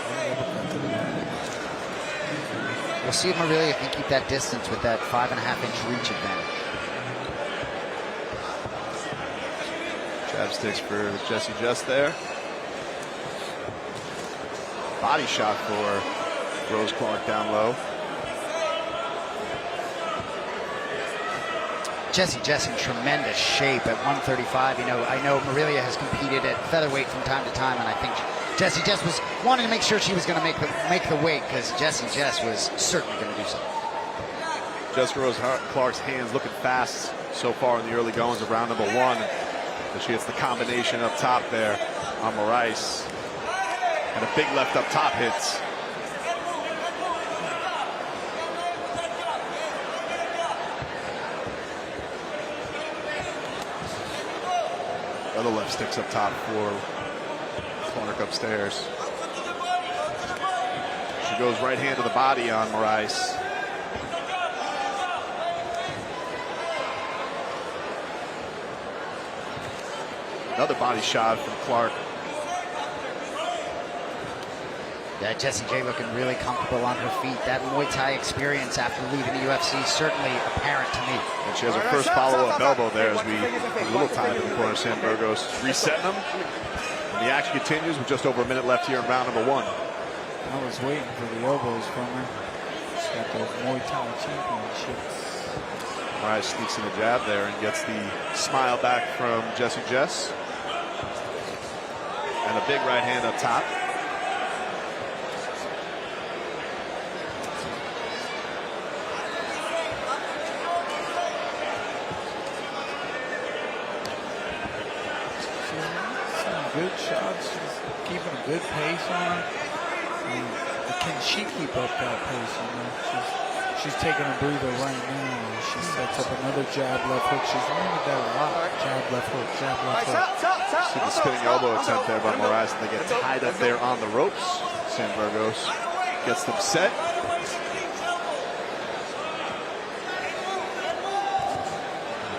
We'll see if Marilia can keep that distance with that 5.5-inch reach advantage. Jab sticks for Jessy there. Body shot for Rose Clark down low. Jessy in tremendous shape at 135. You know, I know Marilia has competed at featherweight from time to time, and I think Jessy was wanting to make sure she was going to make the weight, because Jess was certainly going to do so. Jessica Rose Clark's hands looking fast so far in the early goings of round number 1. But she hits the combination up top there on Morais. And a big left up top hits. Other left sticks up top for Clark upstairs. She goes right hand to the body on Morais. Another body shot from Clark. Yeah, Jessy looking really comfortable on her feet. That Muay Thai experience after leaving the UFC certainly apparent to me. And she has her first follow-up elbow there as we put a little time in the corner. Sam Burgos resetting them. And the action continues with just over a minute left here in round number 1. I was waiting for the elbows from her. She's got those Muay Thai championships. Morais sneaks in a jab there and gets the smile back from Jess. And a big right hand up top. some good shots. She's keeping a good pace on her. But can she keep up that pace? You know, she's taking a breather right now. She sets up another jab, left hook. She's learned that a lot. Jab, left hook, jab, left hook. See the spinning elbow attempt there by Morais, and they get tied up there on the ropes. San Burgos gets them set.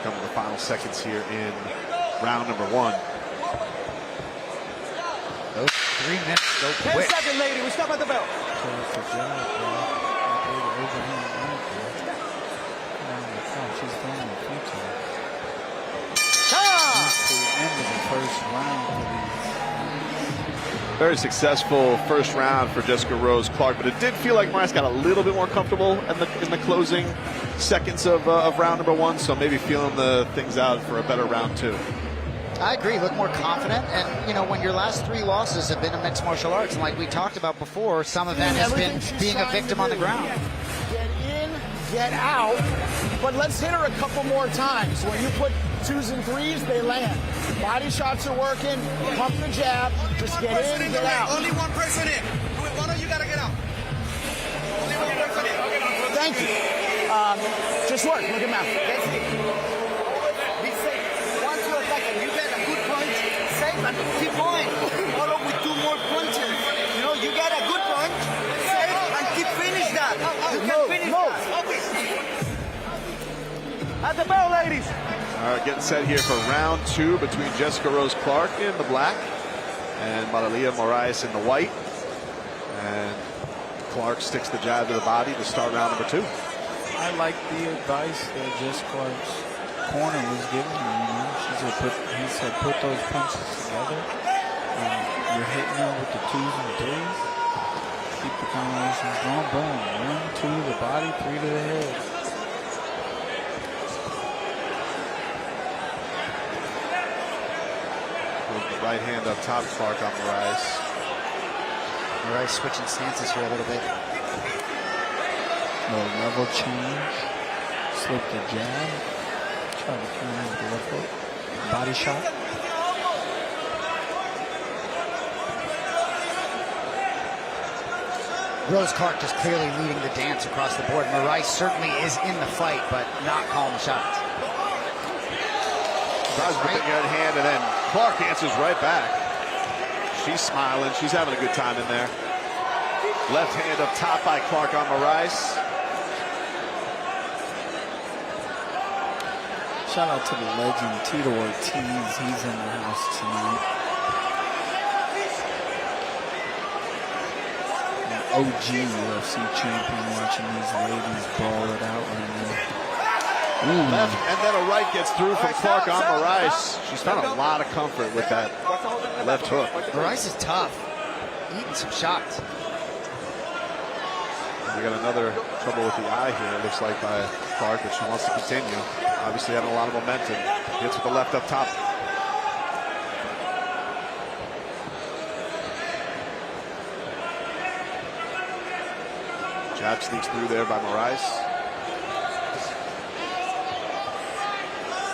Coming to the final seconds here in round number 1. Those 3 minutes go quick. 10 seconds, lady. We stop at the bell. She's going a few times. To the end of the first round for these. Very successful first round for Jessica Rose Clark, but it did feel like Morais got a little bit more comfortable in the closing seconds of round number 1, so maybe feeling the things out for a better round 2. I agree, look more confident, and you know, when your last 3 losses have been in mixed martial arts, and like we talked about before, some of that has been being a victim on the ground. Get in, get out, but let's hit her a couple more times. When you put 2s and 3s, they land. Body shots are working, pump the jab, just get in and get out. Only one person in. One of you gotta get out. Only one person in. Thank you. Just work, look at Matt. That's it. Be safe. Once you attack and you get a good punch, safe and keep going. Follow with 2 more punches. You know, you get a good punch, safe and keep finish that. You can finish that. At the bell, ladies. All right, getting set here for round 2 between Jessica Rose Clark in the black and Marilia Morais in the white. And Clark sticks the jab to the body to start round number 2. I like the advice that Jess Clark's corner was giving her. You know, he said put those punches together. You're hitting her with the 2s and 3s. Keep the combinations going. Boom. 1, 2 to the body, 3 to the head. Right hand up top, Clark on Morais. Morais switching stances here a little bit. Little level change. Slip the jab. Try to counter with the left hook. Body shot. Rose Clark just clearly leading the dance across the board. Morais certainly is in the fight, but not calling the shots. Tries with the good hand, and then Clark answers right back. She's smiling. She's having a good time in there. Left hand up top by Clark on Morais. Shout out to the legend, Tito Ortiz. He's in the house tonight. An OG UFC champion, watching these ladies brawl it out right now. Left, and then a right gets through from Clark on Morais. She's found a lot of comfort with that left hook. Morais is tough. Eating some shots. We got another trouble with the eye here, it looks like, by Clark, but she wants to continue. Obviously having a lot of momentum. Hits with the left up top. Jab sneaks through there by Morais.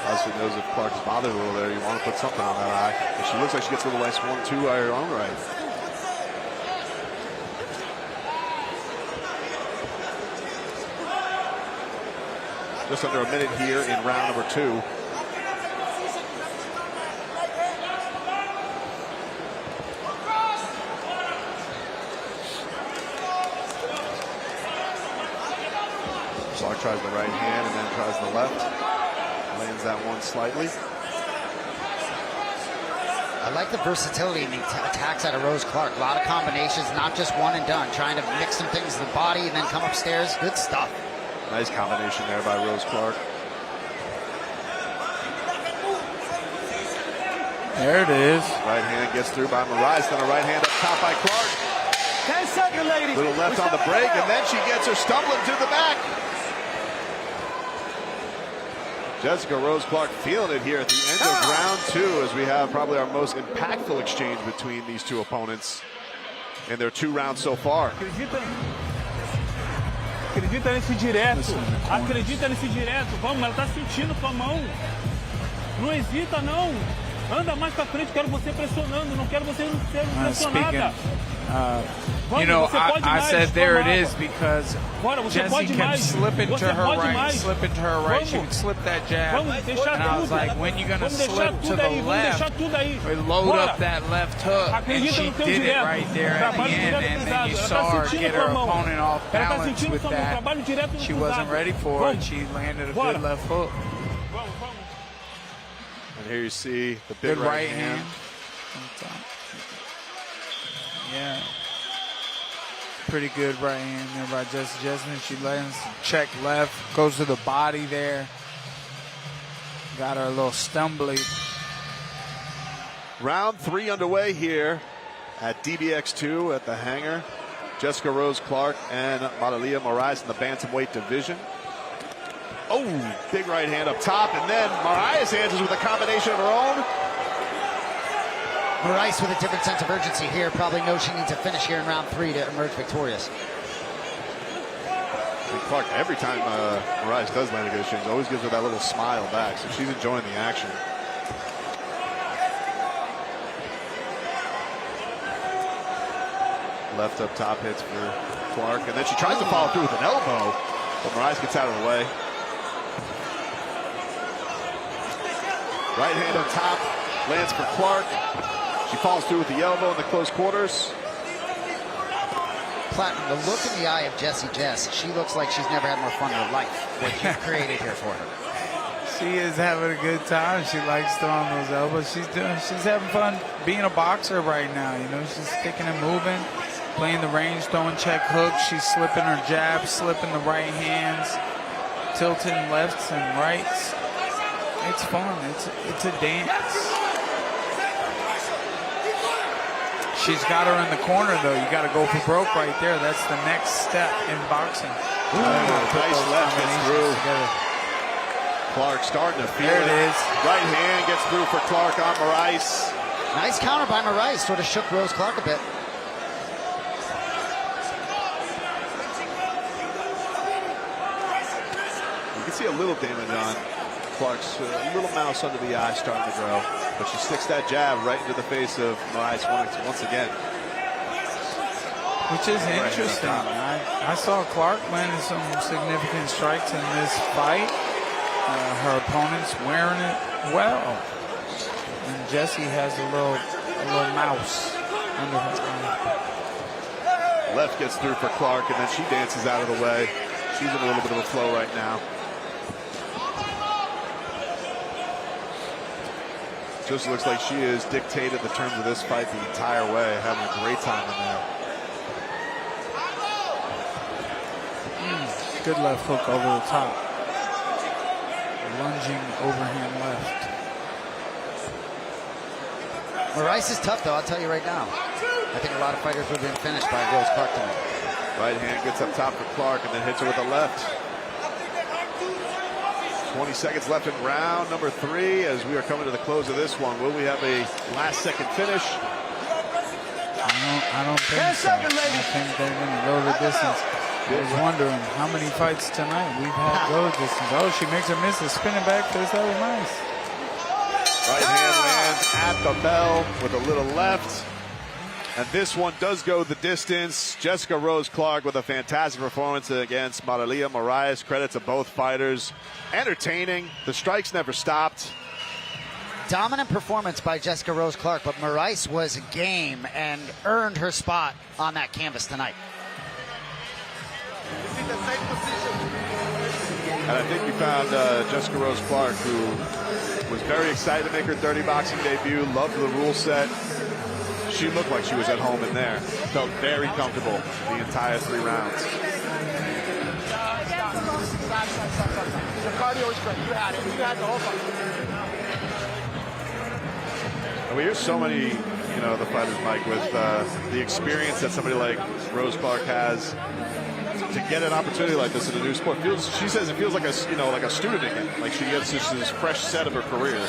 Obviously knows if Clark is bothered a little there, you want to put something on that eye. But she looks like she gets a little nice 1-2 by her own right. Just under a minute here in round number 2. Clark tries the right hand and then tries the left. Lands that one slightly. I like the versatility in the attacks out of Rose Clark. A lot of combinations, not just one and done. Trying to mix some things in the body and then come upstairs. Good stuff. Nice combination there by Rose Clark. There it is. Right hand gets through by Morais. Then a right hand up top by Clark. 10 seconds, ladies. Little left on the break, and then she gets her stumbling to the back. Jessica Rose Clark feeling it here at the end of round 2 as we have probably our most impactful exchange between these two opponents in their 2 rounds so far. Acredita nesse direto. Acredita nesse direto. Vamos, ela tá sentindo com a mão. Não hesita, não. Anda mais pra frente, quero você pressionando, não quero você ser pressionada. You know, I said there it is because Jessy kept slipping to her right, slipping to her right. She would slip that jab, and I was like, when you gonna slip to the left, we load up that left hook, and she did it right there at the end, and then you saw her get her opponent off balance with that. She wasn't ready for it. She landed a good left hook. And here you see the big good right hand. Yeah. Pretty good right hand there by Jessy. She lands check left, goes to the body there. Got her a little stumbly. Round 3 underway here at DBX2 at the hangar. Jessica Rose Clark and Marilia Morais in the bantamweight division. Oh, big right hand up top, and then Morais answers with a combination of her own. Morais with a different sense of urgency here. Probably knows she needs a finish here in round 3 to emerge victorious. And Clark, every time Morais does land a good exchange, always gives her that little smile back, so she's enjoying the action. Left up top hits for Clark, and then she tries to follow through with an elbow, but Morais gets out of the way. Right hand up top, lands for Clark. She falls through with the elbow in the close quarters. Platinum, the look in the eye of Jess, she looks like she's never had more fun in her life. What you've created here for her. She is having a good time. She likes throwing those elbows. She's having fun being a boxer right now. You know, she's kicking and moving, playing the range, throwing check hooks. She's slipping her jabs, slipping the right hands, tilting lefts and rights. It's fun. It's a dance. She's got her in the corner, though. You got to go for broke right there. That's the next step in boxing. Nice left gets through. Clark starting to feel it. There it is. Right hand gets through for Clark on Morais. Nice counter by Morais. Sort of shook Rose Clark a bit. You can see a little damage on Clark's little mouse under the eye starting to grow, but she sticks that jab right into the face of Morais once again. Which is interesting. I saw Clark landing some significant strikes in this fight. Her opponent's wearing it well, and Jessy has a little mouse under her eye. Left gets through for Clark, and then she dances out of the way. She's in a little bit of a flow right now. Just looks like she has dictated the terms of this fight the entire way, having a great time in there. Good left hook over the top. Lunging overhand left. Morais is tough, though, I'll tell you right now. I think a lot of fighters would have been finished by Rose Clark tonight. Right hand gets up top for Clark and then hits her with the left. 20 seconds left in round number 3 as we are coming to the close of this one. Will we have a last second finish? I don't think so. I think they're going to go the distance. I was wondering how many fights tonight we've had go the distance. Oh, she makes her miss a spinning back fist. That was nice. Right hand lands at the bell with a little left. And this one does go the distance. Jessica Rose Clark with a fantastic performance against Marilia Morais. Credit to both fighters. Entertaining. The strikes never stopped. Dominant performance by Jessica Rose Clark, but Morais was game and earned her spot on that canvas tonight. And I think we found Jessica Rose Clark, who was very excited to make her dirty boxing debut, loved the rule set. She looked like she was at home in there. Felt very comfortable the entire 3 rounds. Your cardio is great. You had it. You had the whole fight. And we hear so many, the fighters, Mike, with the experience that somebody like Rose Clark has to get an opportunity like this in a new sport. She says it feels like a student again. Like she gets this fresh set of her career.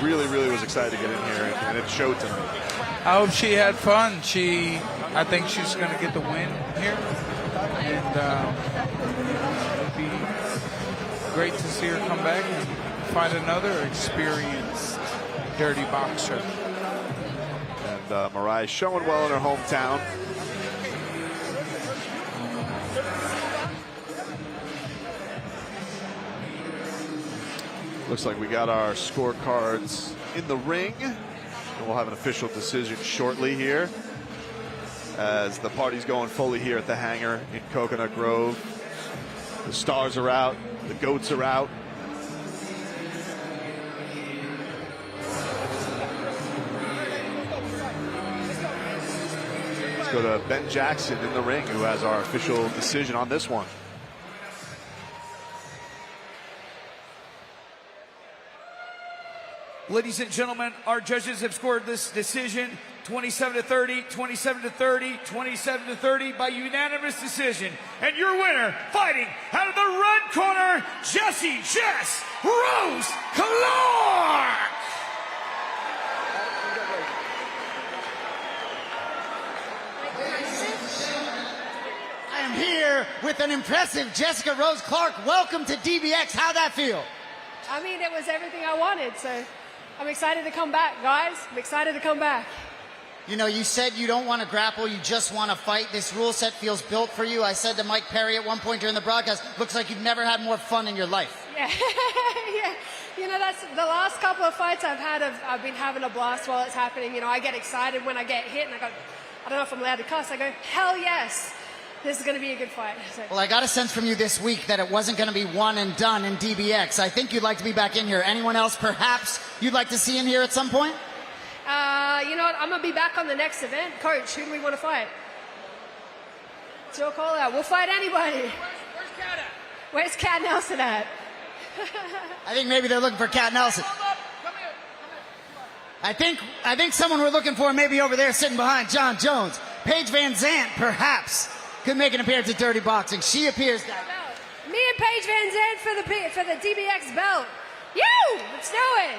Really, really was excited to get in here, and it showed tonight. I hope she had fun. I think she's going to get the win here, and it'd be great to see her come back and find another experienced dirty boxer. And Morais showing well in her hometown. Looks like we got our scorecards in the ring. And we'll have an official decision shortly here as the party's going fully here at the hangar in Coconut Grove. The stars are out, the goats are out. Let's go to Ben Jackson in the ring, who has our official decision on this one. Ladies and gentlemen, our judges have scored this decision 27-30, 27-30, 27-30 by unanimous decision. And your winner, fighting out of the red corner, Jessy Rosenstruik. I am here with an impressive Jessica Rose Clark. Welcome to DBX. How'd that feel? I mean, it was everything I wanted, so I'm excited to come back, guys. I'm excited to come back. You know, you said you don't want to grapple, you just want to fight. This rule set feels built for you. I said to Mike Perry at one point during the broadcast, looks like you've never had more fun in your life. Yeah, yeah. You know, that's the last couple of fights I've had. I've been having a blast while it's happening. You know, I get excited when I get hit, and I don't know if I'm allowed to cuss. I go, hell yes. This is going to be a good fight. So. Well, I got a sense from you this week that it wasn't going to be one and done in DBX. I think you'd like to be back in here. Anyone else perhaps you'd like to see in here at some point? You know what? I'm going to be back on the next event. Coach, who do we want to fight? It's your call out. We'll fight anybody. Where's Cat at? Where's Cat Nelson at? I think maybe they're looking for Cat Nelson. I think someone we're looking for maybe over there sitting behind John Jones. Paige Van Zandt, perhaps, could make an appearance at Dirty Boxing. She appears that. Me and Paige Van Zandt for the DBX belt. You! Let's do it!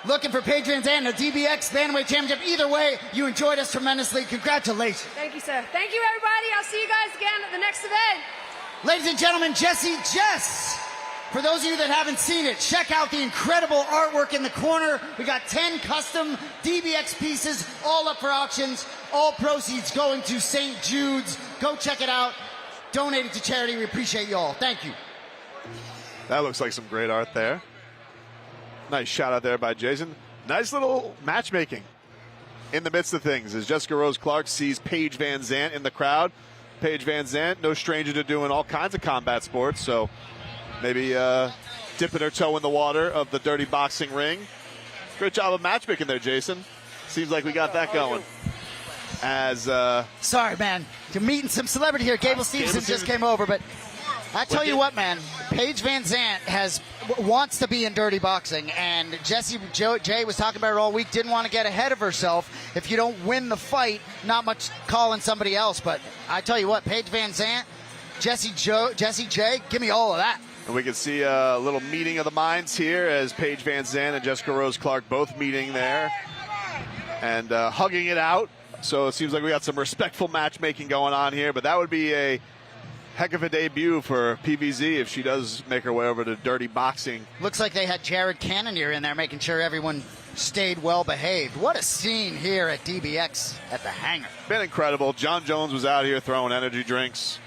Looking for Paige Van Zandt, a DBX Bantamweight Championship. Either way, you enjoyed us tremendously. Congratulations. Thank you, sir. Thank you, everybody. I'll see you guys again at the next event. Ladies and gentlemen, Jessy Jess. For those of you that haven't seen it, check out the incredible artwork in the corner. We got 10 custom DBX pieces, all up for auctions. All proceeds going to St. Jude's. Go check it out. Donate it to charity. We appreciate you all. Thank you. That looks like some great art there. Nice shout out there by Jason. Nice little matchmaking in the midst of things as Jessica Rose Clark sees Paige Van Zandt in the crowd. Paige Van Zandt, no stranger to doing all kinds of combat sports, so maybe dipping her toe in the water of the dirty boxing ring. Great job of matchmaking there, Jason. Seems like we got that going. As sorry, man, you're meeting some celebrity here. Gable Stevenson just came over, but I tell you what, man, Paige Van Zandt wants to be in dirty boxing, and Jay was talking about her all week. Didn't want to get ahead of herself. If you don't win the fight, not much calling somebody else. But I tell you what, Paige Van Zandt, Jessy J, give me all of that. And we can see a little meeting of the minds here as Paige Van Zandt and Jessica Rose Clark both meeting there and hugging it out. So it seems like we got some respectful matchmaking going on here, but that would be a heck of a debut for PVZ if she does make her way over to dirty boxing. Looks like they had Jared Cannonier in there making sure everyone stayed well behaved. What a scene here at DBX at the hangar. Been incredible. John Jones was out here throwing energy drinks.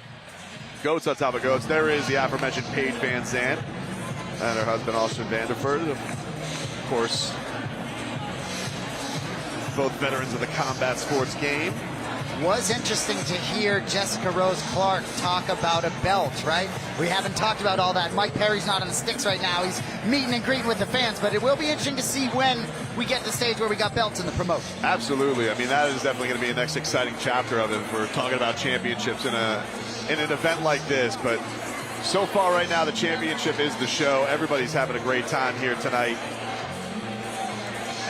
Goats on top of goats. There is the aforementioned Paige Van Zandt and her husband Austin Vanderford. Of course, both veterans of the combat sports game. Was interesting to hear Jessica Rose Clark talk about a belt, right? We haven't talked about all that. Mike Perry's not on the sticks right now. He's meeting and greeting with the fans, but it will be interesting to see when we get to the stage where we got belts in the promotion. Absolutely. I mean, that is definitely going to be the next exciting chapter of it. We're talking about championships in an event like this, but so far right now, the championship is the show. Everybody's having a great time here tonight.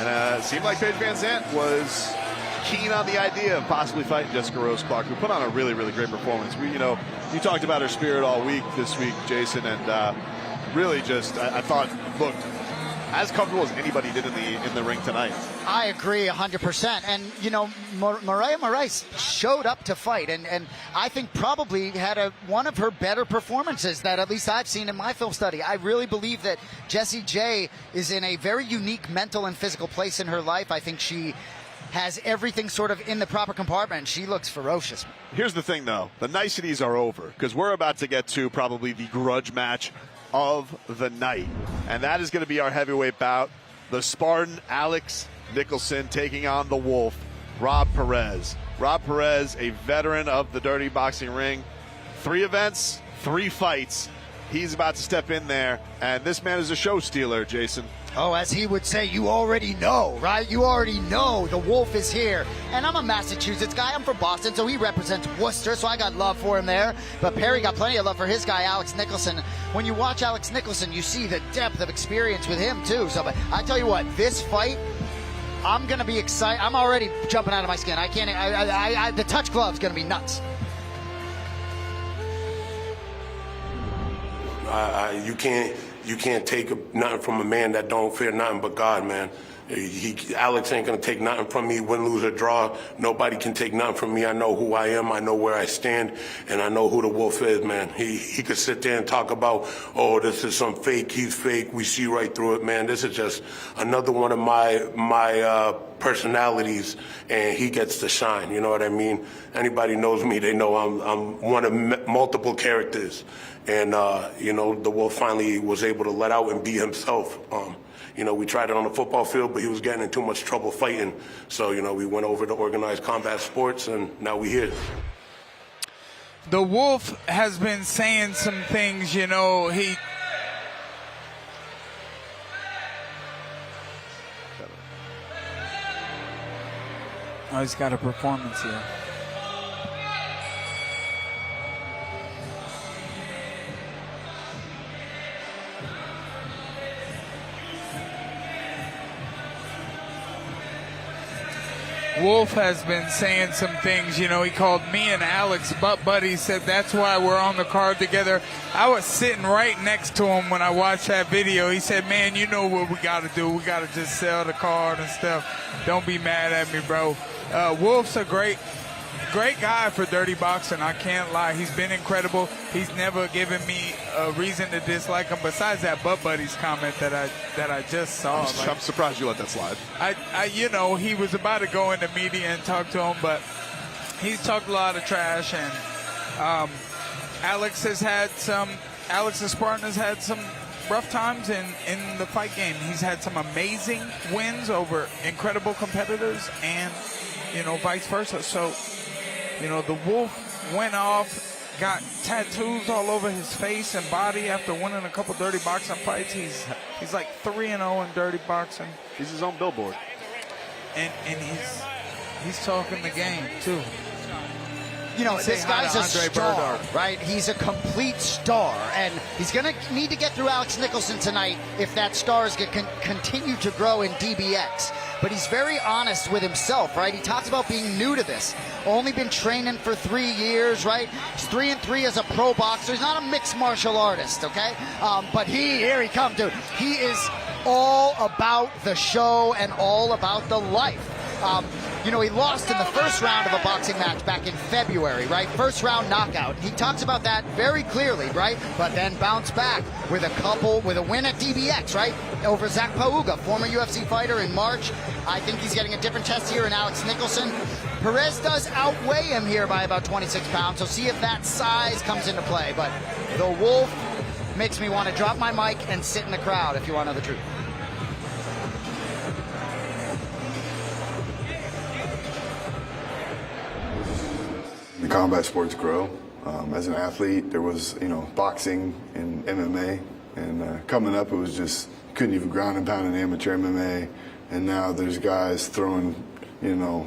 And it seemed like Paige Van Zandt was keen on the idea of possibly fighting Jessica Rose Clark, who put on a really, really great performance. You talked about her spirit all week this week, Jason, and really just, I thought, looked as comfortable as anybody did in the ring tonight. I agree 100%. And, you know, Morais showed up to fight, and I think probably had one of her better performances that at least I've seen in my film study. I really believe that Jessy J is in a very unique mental and physical place in her life. I think she has everything sort of in the proper compartment. She looks ferocious. Here's the thing, though. The niceties are over, because we're about to get to probably the grudge match of the night. And that is going to be our heavyweight bout. The Spartan Alex Nicholson taking on the Wolf, Rob Perez. Rob Perez, a veteran of the dirty boxing ring. 3 events, 3 fights. He's about to step in there, and this man is a show stealer, Jason. Oh, as he would say, you already know, right? You already know the Wolf is here. And I'm a Massachusetts guy. I'm from Boston, so he represents Worcester, so I got love for him there. But Perry got plenty of love for his guy, Alex Nicholson. When you watch Alex Nicholson, you see the depth of experience with him, too. So, but I tell you what, this fight, I'm going to be excited. I'm already jumping out of my skin. I can't, the touch glove's going to be nuts. You can't take nothing from a man that don't fear nothing but God, man. Alex ain't gonna take nothing from me, win, lose, or draw. Nobody can take nothing from me. I know who I am, I know where I stand, and I know who the Wolf is, man. He could sit there and talk about, oh, this is some fake, he's fake, we see right through it, man. This is just another one of my personalities, and he gets to shine, you know what I mean? Anybody knows me, they know I'm one of multiple characters. And, you know, the Wolf finally was able to let out and be himself. You know, we tried it on the football field, but he was getting in too much trouble fighting. So, you know, we went over to organized combat sports, and now we're here. The Wolf has been saying some things, you know, he's got a performance here. Wolf has been saying some things, you know, he called me and Alex butt buddies, said that's why we're on the card together. I was sitting right next to him when I watched that video. He said, man, you know what we got to do. We got to just sell the card and stuff. Don't be mad at me, bro. Wolf's a great guy for dirty boxing. I can't lie. He's been incredible. He's never given me a reason to dislike him besides that butt buddies comment that I just saw. I'm surprised you let that slide. You know, he was about to go into media and talk to him, but he's talked a lot of trash, and Alex the Spartan has had some rough times in the fight game. He's had some amazing wins over incredible competitors, and, you know, vice versa. So, you know, the Wolf went off, got tattoos all over his face and body after winning a couple dirty boxing fights. He's like 3-0 in dirty boxing. He's his own billboard. And he's talking the game, too. You know, this guy's a star, right? He's a complete star, and he's going to need to get through Alex Nicholson tonight if that star is going to continue to grow in DBX. But he's very honest with himself, right? He talks about being new to this. Only been training for 3 years, right? He's 3-3 as a pro boxer. He's not a mixed martial artist, okay? But here he comes, dude. He is all about the show and all about the life. You know, he lost in the first round of a boxing match back in February, right? First round knockout. He talks about that very clearly, right? But then bounced back with a win at DBX, right? Over Zach Pauga, former UFC fighter in March. I think he's getting a different test here in Alex Nicholson. Perez does outweigh him here by about 26 pounds, so see if that size comes into play. But the Wolf makes me want to drop my mic and sit in the crowd, if you want to know the truth. The combat sports grow. As an athlete, there was, you know, boxing and MMA, and coming up, it was just couldn't even ground and pound in amateur MMA, and now there's guys throwing, you know,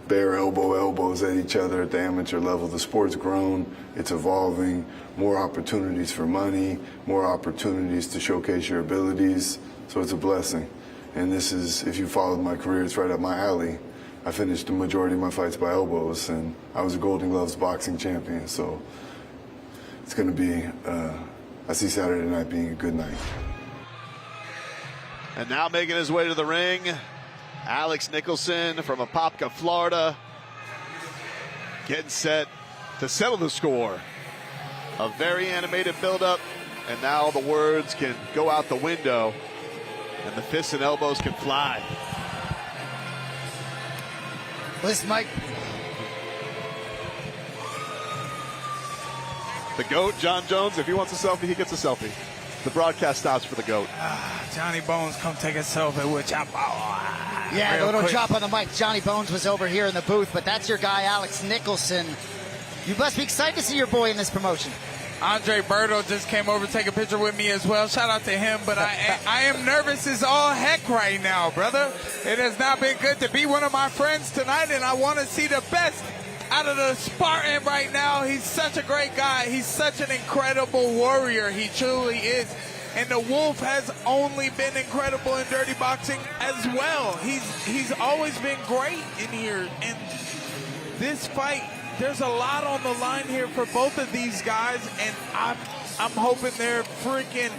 bare elbows at each other at the amateur level. The sport's grown, it's evolving, more opportunities for money, more opportunities to showcase your abilities, so it's a blessing. And this is, if you followed my career, it's right up my alley. I finished the majority of my fights by elbows, and I was a Golden Gloves boxing champion, so it's going to be, I see Saturday night being a good night. And now making his way to the ring, Alex Nicholson from Apopka, Florida, getting set to settle the score. A very animated build-up, and now the words can go out the window, and the fists and elbows can fly. Listen, Mike. The GOAT, John Jones, if he wants a selfie, he gets a selfie. The broadcast stops for the GOAT. Johnny Bones, come take a selfie with you. Yeah, Real a little quick. drop on the mic. Johnny Bones was over here in the booth, but that's your guy, Alex Nicholson. You must be excited to see your boy in this promotion. Andre Berto just came over to take a picture with me as well. Shout out to him, but I am nervous as all heck right now, brother. It has not been good to be one of my friends tonight, and I want to see the best out of the Spartan right now. He's such a great guy. He's such an incredible warrior. He truly is. And the Wolf has only been incredible in dirty boxing as well. He's always been great in here. And this fight, there's a lot on the line here for both of these guys, and I'm hoping their freaking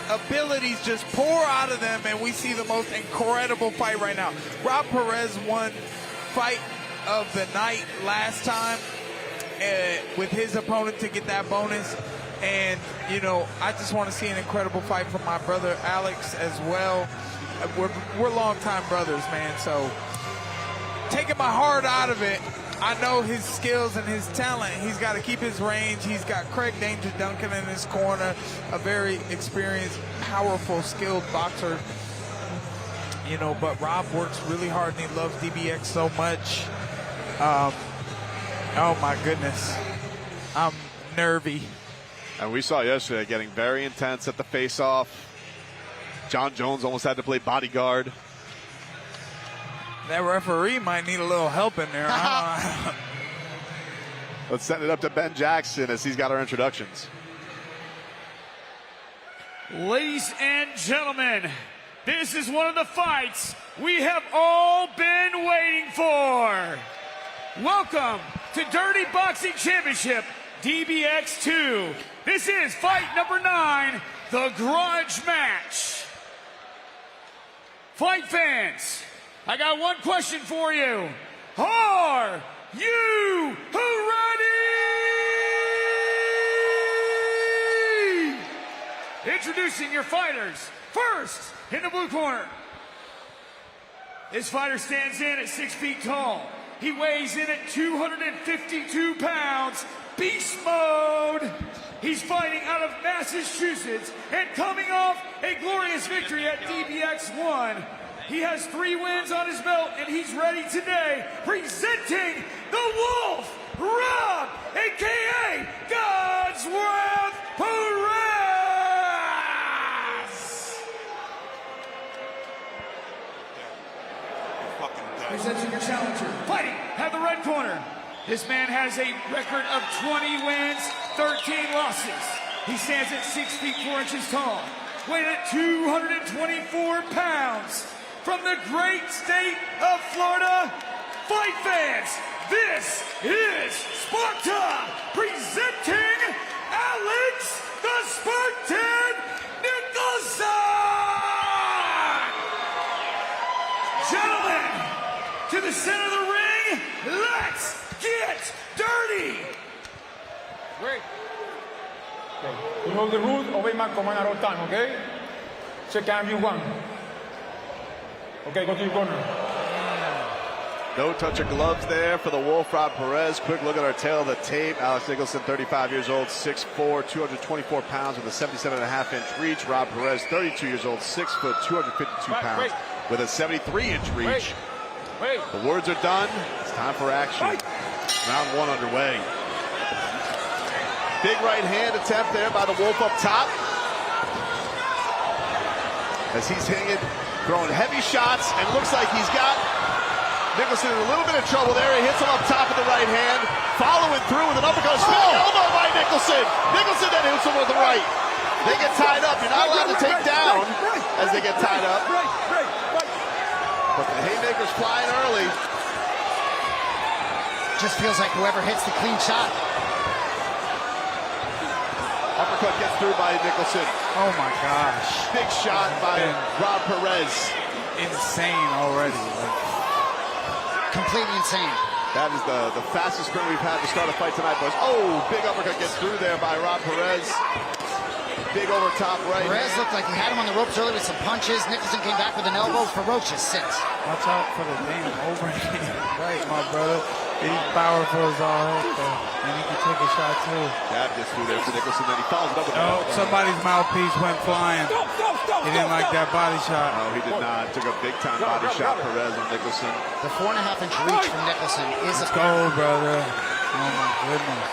abilities just pour out of them, and we see the most incredible fight right now. Rob Perez won fight of the night last time with his opponent to get that bonus. And, you know, I just want to see an incredible fight from my brother Alex as well. We're longtime brothers, man, so taking my heart out of it, I know his skills and his talent. He's got to keep his range. He's got Craig Danger Duncan in his corner, a very experienced, powerful, skilled boxer. You know, but Rob works really hard, and he loves DBX so much. Oh, my goodness. I'm nervy. And we saw yesterday getting very intense at the face-off. John Jones almost had to play bodyguard. That referee might need a little help in there. Let's send it up to Ben Jackson as he's got our introductions. Ladies and gentlemen, this is one of the fights we have all been waiting for. Welcome to Dirty Boxing Championship DBX2. This is fight number 9, the grudge match. Fight fans, I got one question for you. Are you ready? Introducing your fighters. First, in the blue corner. This fighter stands in at 6 feet tall. He weighs in at 252 pounds. Beast mode. He's fighting out of Massachusetts and coming off a glorious victory at DBX1. He has 3 wins on his belt, and he's ready today, presenting the Wolf, Rob, a.k.a. God's Wrath Perez! Presenting your challenger, fighting at the red corner. This man has a record of 20 wins, 13 losses. He stands at 6 feet 4 inches tall, weighing at 224 pounds. From the great state of Florida, fight fans, this is Sparta, presenting Alex the Spartan Nicholson! Gentlemen, to the center of the ring, let's get dirty! Great. Okay. You know the rules, obey my command at all time, okay? Check out view 1. Okay, go to your corner. No touch of gloves there for the Wolf, Rob Perez. Quick look at our tail of the tape. Alex Nicholson, 35 years old, 6'4", 224 pounds with a 77.5-inch reach. Rob Perez, 32 years old, 6 foot, 252 pounds with a 73-inch reach. The words are done. It's time for action. Round 1 underway. Big right hand attempt there by the Wolf up top. As he's hanging, throwing heavy shots, and looks like he's got Nicholson in a little bit of trouble there. He hits him up top with the right hand, following through with an uppercut, spinning elbow by Nicholson. Nicholson then hits him with the right. They get tied up. You're not allowed to take down as they get tied up. But the haymaker's flying early. Just feels like whoever hits the clean shot. Uppercut gets through by Nicholson. Oh my gosh. Big shot by Rob Perez. Insane already. Completely insane. That is the fastest sprint we've had to start a fight tonight, boys. Oh, big uppercut gets through there by Rob Perez. Big over top right. Perez looked like he had him on the ropes early with some punches. Nicholson came back with an elbow. Ferocious since. Watch out for the damn overhand. Right, my brother. He's powerful as all heck, though. And he can take a shot, too. Jab gets through there for Nicholson, then he follows it up with Somebody's mouthpiece went flying. He didn't like that body shot. No, he did not. Took a big-time body shot, Perez on Nicholson. The 4.5-inch reach from Nicholson is Let's go, brother. Oh, my goodness.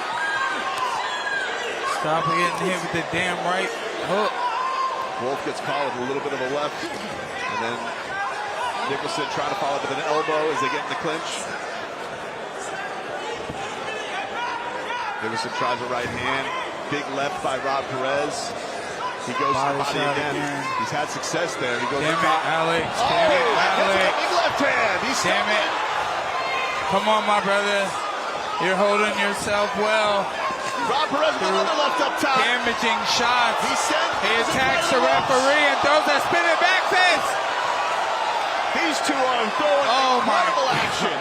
Stop getting hit with the damn right hook. Wolf gets caught with a little bit of a left. And then Nicholson trying to follow up with an elbow as they get in the clinch. Nicholson tries a right hand. Big left by Rob Perez. He goes to the body again. He's had success there. He goes Damn to the top. it, Alex. Damn it, Alex. Big left hand. Damn it. Come on, my brother. You're holding yourself well. Rob Perez with another left up top. Damaging shots. He attacks the referee and throws that spinning back fist. These two are throwing incredible action.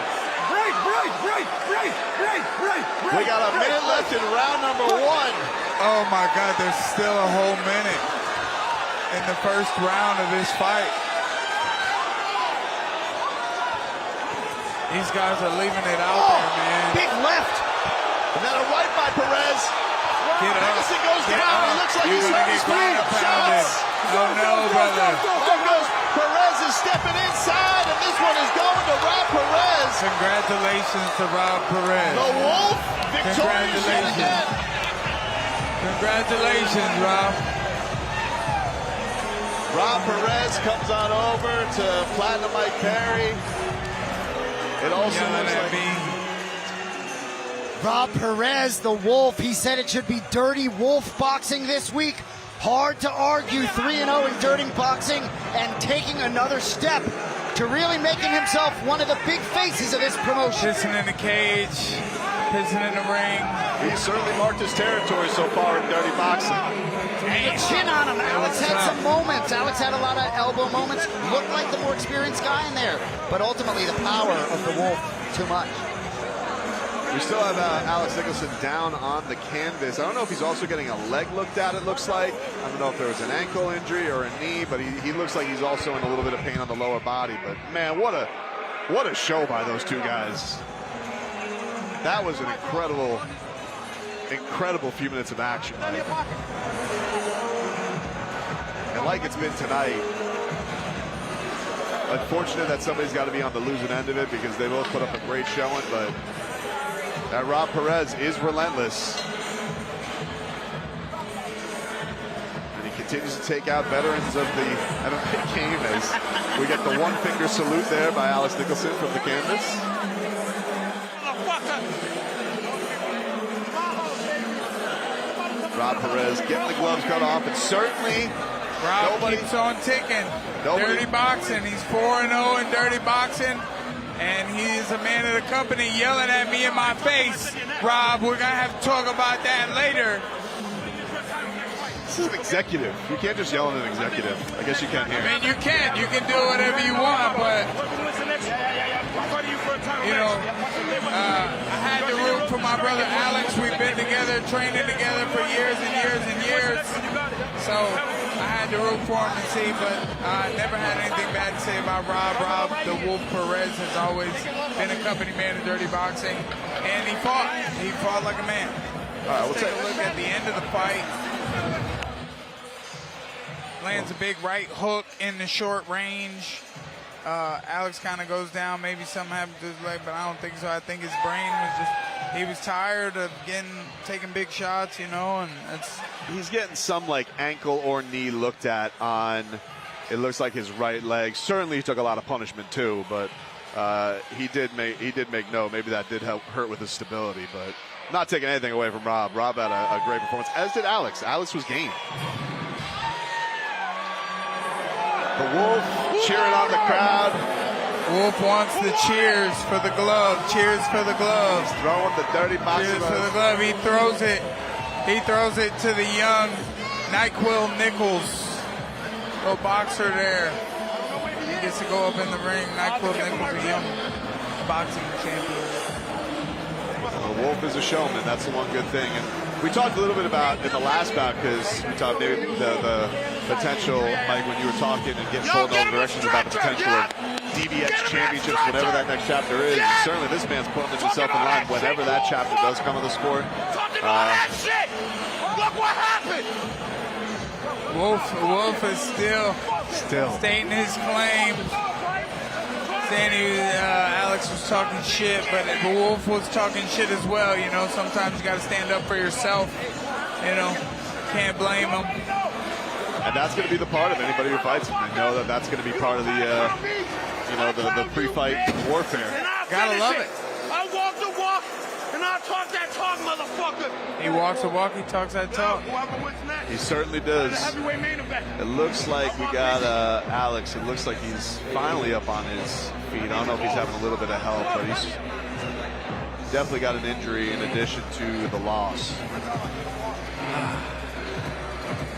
We got a minute left in round number 1. Oh my God, there's still a whole minute in the first round of this fight. These guys are leaving it out there, man. Big left. And then a right by Perez. Get up. Nicholson goes down. He looks like he's hurt his feet. Shots. Oh no, brother. There goes Perez is stepping inside, and this one is going to Rob Perez. Congratulations to Rob Perez. The Wolf victorious yet again. Congratulations, Rob. Rob Perez comes on over to Platinum Mike Perry. It also looks like Rob Perez, the Wolf, he said it should be Dirty Wolf boxing this week. Hard to argue, 3-0 in dirty boxing and taking another step to really making himself one of the big faces of this promotion. Pissing in the cage, pissing in the ring. He's certainly marked his territory so far in dirty boxing. The chin on him. Alex had some moments. Alex had a lot of elbow moments. Looked like the more experienced guy in there. But ultimately, the power of the Wolf, too much. We still have Alex Nicholson down on the canvas. I don't know if he's also getting a leg looked at, it looks like. I don't know if there was an ankle injury or a knee, but he looks like he's also in a little bit of pain on the lower body. But, man, what a show by those two guys. That was an incredible few minutes of action. Right? And like it's been tonight, unfortunate that somebody's got to be on the losing end of it because they both put up a great showing, but that Rob Perez is relentless. And he continues to take out veterans of the MMA game as we get the one-finger salute there by Alex Nicholson from the canvas. Rob Perez getting the gloves cut off, and certainly Rob keeps on ticking. Dirty boxing. He's 4-0 in dirty boxing. And he's a man of the company yelling at me in my face. Rob, we're going to have to talk about that later. This is an executive. You can't just yell at an executive. I guess you can here. I mean, you can. You can do whatever you want, but, you know, I had to root for my brother Alex. We've been together, training together for years and years and years. So I had to root for him and see, but I never had anything bad to say about Rob. Rob, the Wolf Perez, has always been a company man in dirty boxing, and he fought. He fought like a man. All right, let's take a look at the end of the fight. Lands a big right hook in the short range. Alex kind of goes down. Maybe something happened to his leg, but I don't think so. I think his brain was just, he was tired of taking big shots, you know, and he's getting some like ankle or knee looked at on, it looks like his right leg. Certainly he took a lot of punishment too, but he did make note. Maybe that did help hurt with his stability, but not taking anything away from Rob. Rob had a great performance, as did Alex. Alex was game. The Wolf cheering on the crowd. Wolf wants the cheers for the glove. Cheers for the gloves. Throwing the dirty boxing. Cheers for the glove. He throws it. He throws it to the young NyQuil Nichols, little boxer there. He gets to go up in the ring. NyQuil Nichols, a young boxing champion. Well, Wolf is a showman. That's the one good thing. And we talked a little bit about in the last bout, because we talked maybe the potential, Mike, when you were talking and getting pulled in all directions about the potential of DBX championships, whatever that next chapter is. Certainly this man's putting himself in line whenever that chapter does come on the sport. Look what happened! Wolf is still stating his claim, saying Alex was talking shit, but Wolf was talking shit as well. You know, sometimes you got to stand up for yourself. You know, can't blame him. And that's going to be the part of anybody who fights him. They know that that's going to be part of the, you know, the pre-fight warfare. Gotta love it. I walk the walk, and I talk that talk, motherfucker. He walks the walk, he talks that talk. He certainly does. It looks like we got Alex. It looks like he's finally up on his feet. I don't know if he's having a little bit of help, but he's definitely got an injury in addition to the loss.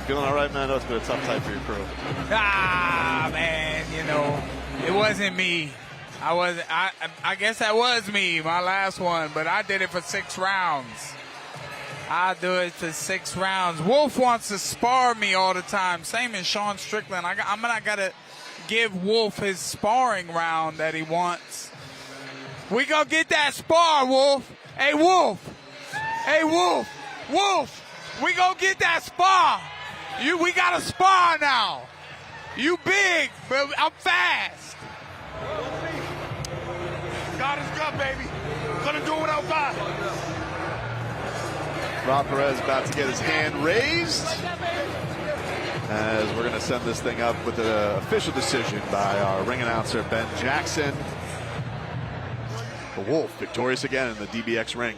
Feeling all right, man? I know it's been a tough time for your crew. Ah, man, you know, it wasn't me. I guess that was me, my last one, but I did it for 6 rounds. I do it for 6 rounds. Wolf wants to spar me all the time. Same as Sean Strickland. I'm not gonna give Wolf his sparring round that he wants. We gonna get that spar, Wolf. Hey, Wolf. Hey, Wolf. Wolf. We gonna get that spar. We got a spar now. You big, but I'm fast. God is good, baby. Gonna do it without God. Rob Perez about to get his hand raised as we're going to send this thing up with an official decision by our ring announcer, Ben Jackson. The Wolf victorious again in the DBX ring.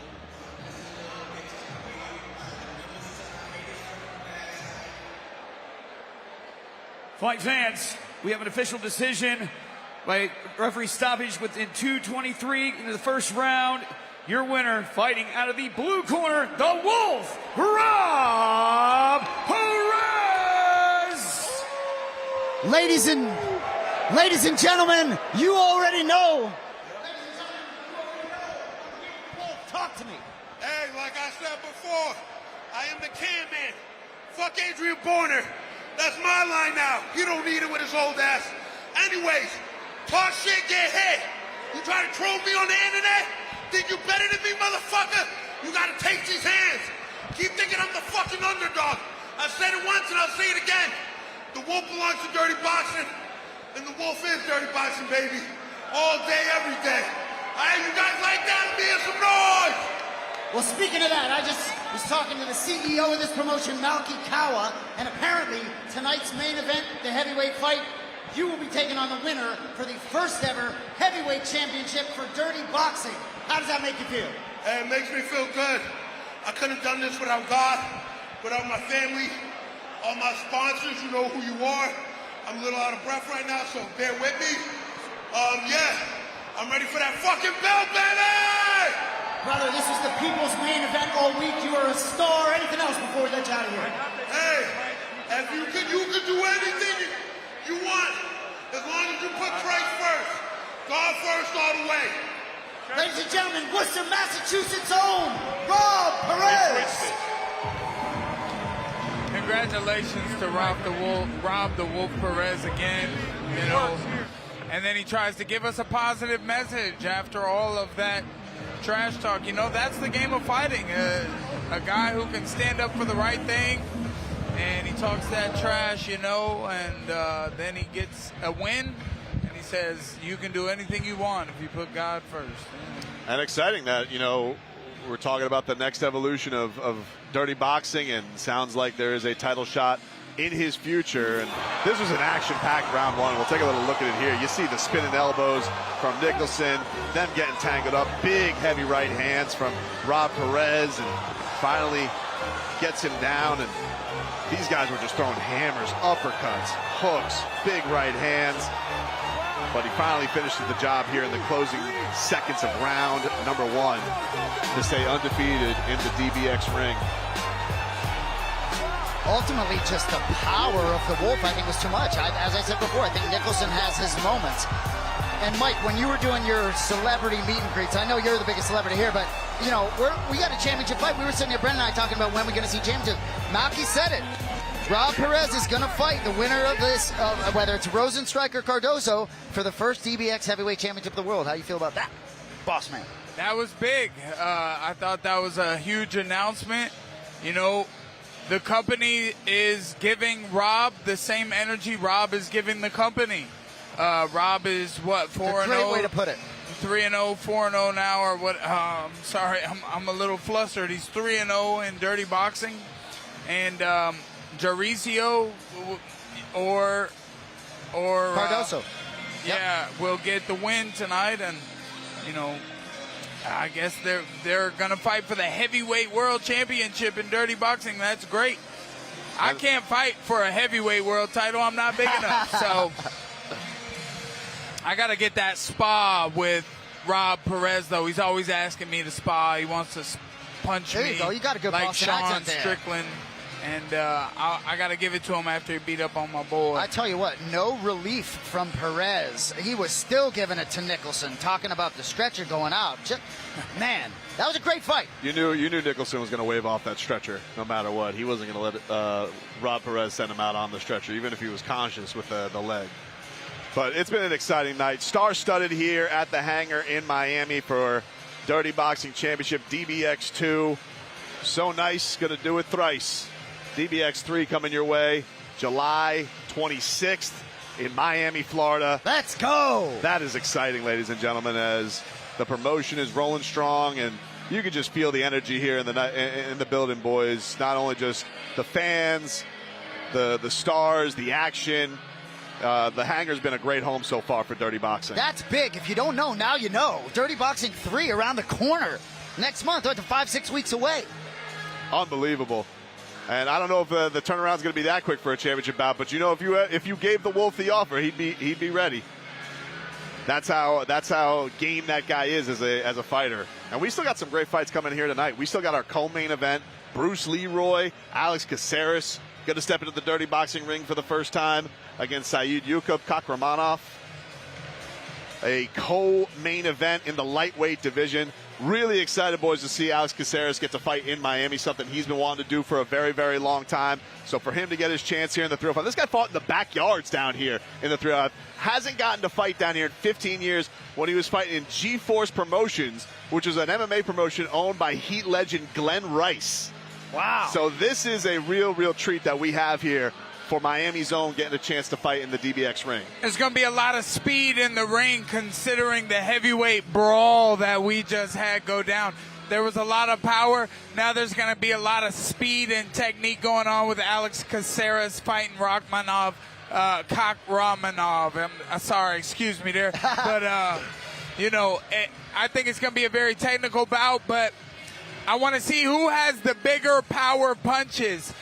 Fight fans, we have an official decision by referee stoppage within 2:23 into the first round. Your winner, fighting out of the blue corner, the Wolf, Rob Perez! Ladies and gentlemen, you already know. Talk to me. Hey, like I said before, I am the can man. Fuck Adrian Borner. That's my line now. He don't need it with his old ass. Anyways, talk shit, get hit. You try to troll me on the internet? Think you better than me, motherfucker? You gotta take these hands. Keep thinking I'm the fucking underdog. I said it once and I'll say it again. The Wolf belongs to dirty boxing, and the Wolf is dirty boxing, baby. All day, every day. Alright, you guys like that? Be some noise! Well, speaking of that, I just was talking to the CEO of this promotion, Malky Kawa, and apparently tonight's main event, the heavyweight fight, you will be taking on the winner for the first ever heavyweight championship for dirty boxing. How does that make you feel? Hey, it makes me feel good. I couldn't have done this without God, without my family, all my sponsors. You know who you are. I'm a little out of breath right now, so bear with me. Yeah, I'm ready for that fucking belt, baby! Brother, this is the people's main event all week. You are a star. Anything else before we let you out of here? Hey, if you could do anything you want, as long as you put Christ first. God first all the way. Ladies and gentlemen, Worcester, Massachusetts' own Rob Perez. Congratulations to Rob the Wolf Perez again. You know, and then he tries to give us a positive message after all of that trash talk. You know, that's the game of fighting. A guy who can stand up for the right thing, and he talks that trash, you know, and then he gets a win. Says you can do anything you want if you put God first. And exciting that, you know, we're talking about the next evolution of dirty boxing, and sounds like there is a title shot in his future. And this was an action-packed round one. We'll take a little look at it here. You see the spinning elbows from Nicholson, them getting tangled up, big heavy right hands from Rob Perez, and finally gets him down. And these guys were just throwing hammers, uppercuts, hooks, big right hands. But he finally finishes the job here in the closing seconds of round number one to stay undefeated in the DBX ring. ultimately just the power of the Wolf, I think, was too much. As I said before, I think Nicholson has his moments. And Mike, when you were doing your celebrity meet and greets, I know you're the biggest celebrity here, but you know, we got a championship fight. We were sitting here, Brendan and I, talking about when we're going to see championships. Malky said it. Rob Perez is going to fight the winner of this, whether it's Rozenstruik or Cardoso, for the first DBX heavyweight championship of the world. How do you feel about that, boss man? That was big. I thought that was a huge announcement. You know, the company is giving Rob the same energy Rob is giving the company. Rob is what, 4-0? Great way to put it. 3-0, 4-0 now, or what? Sorry, I'm a little flustered. He's 3-0 in dirty boxing, and Jaricio or Cardoso, yeah, will get the win tonight, and you know, I guess they're gonna fight for the heavyweight world championship in dirty boxing. That's great. I can't fight for a heavyweight world title. I'm not big enough, so. I got to get that spa with Rob Perez, though. He's always asking me to spa. He wants to punch me. There you go. You got a good like Boston Sean accent there. Strickland. And I got to give it to him after he beat up on my boy. I tell you what, no relief from Perez. He was still giving it to Nicholson, talking about the stretcher going out. Man, that was a great fight. You knew Nicholson was going to wave off that stretcher no matter what. He wasn't going to let Rob Perez send him out on the stretcher, even if he was conscious with the leg. But it's been an exciting night. Star-studded here at the hangar in Miami for Dirty Boxing Championship DBX2. So nice, going to do it thrice. DBX3 coming your way July 26th in Miami, Florida. Let's go! That is exciting, ladies and gentlemen, as the promotion is rolling strong, and you can just feel the energy here in the building, boys. Not only just the fans, the stars, the action. The hangar's been a great home so far for Dirty Boxing. That's big. If you don't know, now you know. Dirty Boxing 3 around the corner next month, or 5-6 weeks away. Unbelievable. And I don't know if the turnaround's going to be that quick for a championship bout, but you know, if you gave the Wolf the offer, he'd be ready. That's how game that guy is as a fighter. And we still got some great fights coming here tonight. We still got our co-main event. Bruce Leroy, Alex Caceres going to step into the Dirty Boxing ring for the first time against Saidyokub, Kakhramonov. A co-main event in the lightweight division. Really excited, boys, to see Alex Caceres get to fight in Miami, something he's been wanting to do for a very, very long time. So for him to get his chance here in the 305, this guy fought in the backyards down here in the 305. Hasn't gotten to fight down here in 15 years when he was fighting in G-Force Promotions, which is an MMA promotion owned by Heat legend Glenn Rice. Wow. So this is a real, real treat that we have here for Miami's own getting a chance to fight in the DBX ring. There's going to be a lot of speed in the ring considering the heavyweight brawl that we just had go down. There was a lot of power. Now there's going to be a lot of speed and technique going on with Alex Caceres fighting Kakhramonov. Sorry, excuse me there. But, you know, I think it's going to be a very technical bout, but I want to see who has the bigger power punches,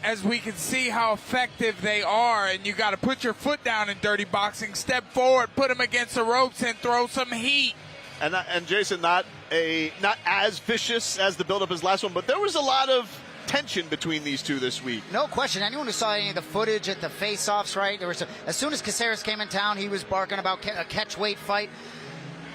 as we can see how effective they are. And you got to put your foot down in dirty boxing, step forward, put them against the ropes, and throw some heat. And Jason, not as vicious as the build-up as last one, but there was a lot of tension between these two this week. No question. Anyone who saw any of the footage at the face-offs, right? There was as soon as Caceres came in town, he was barking about a catch-weight fight.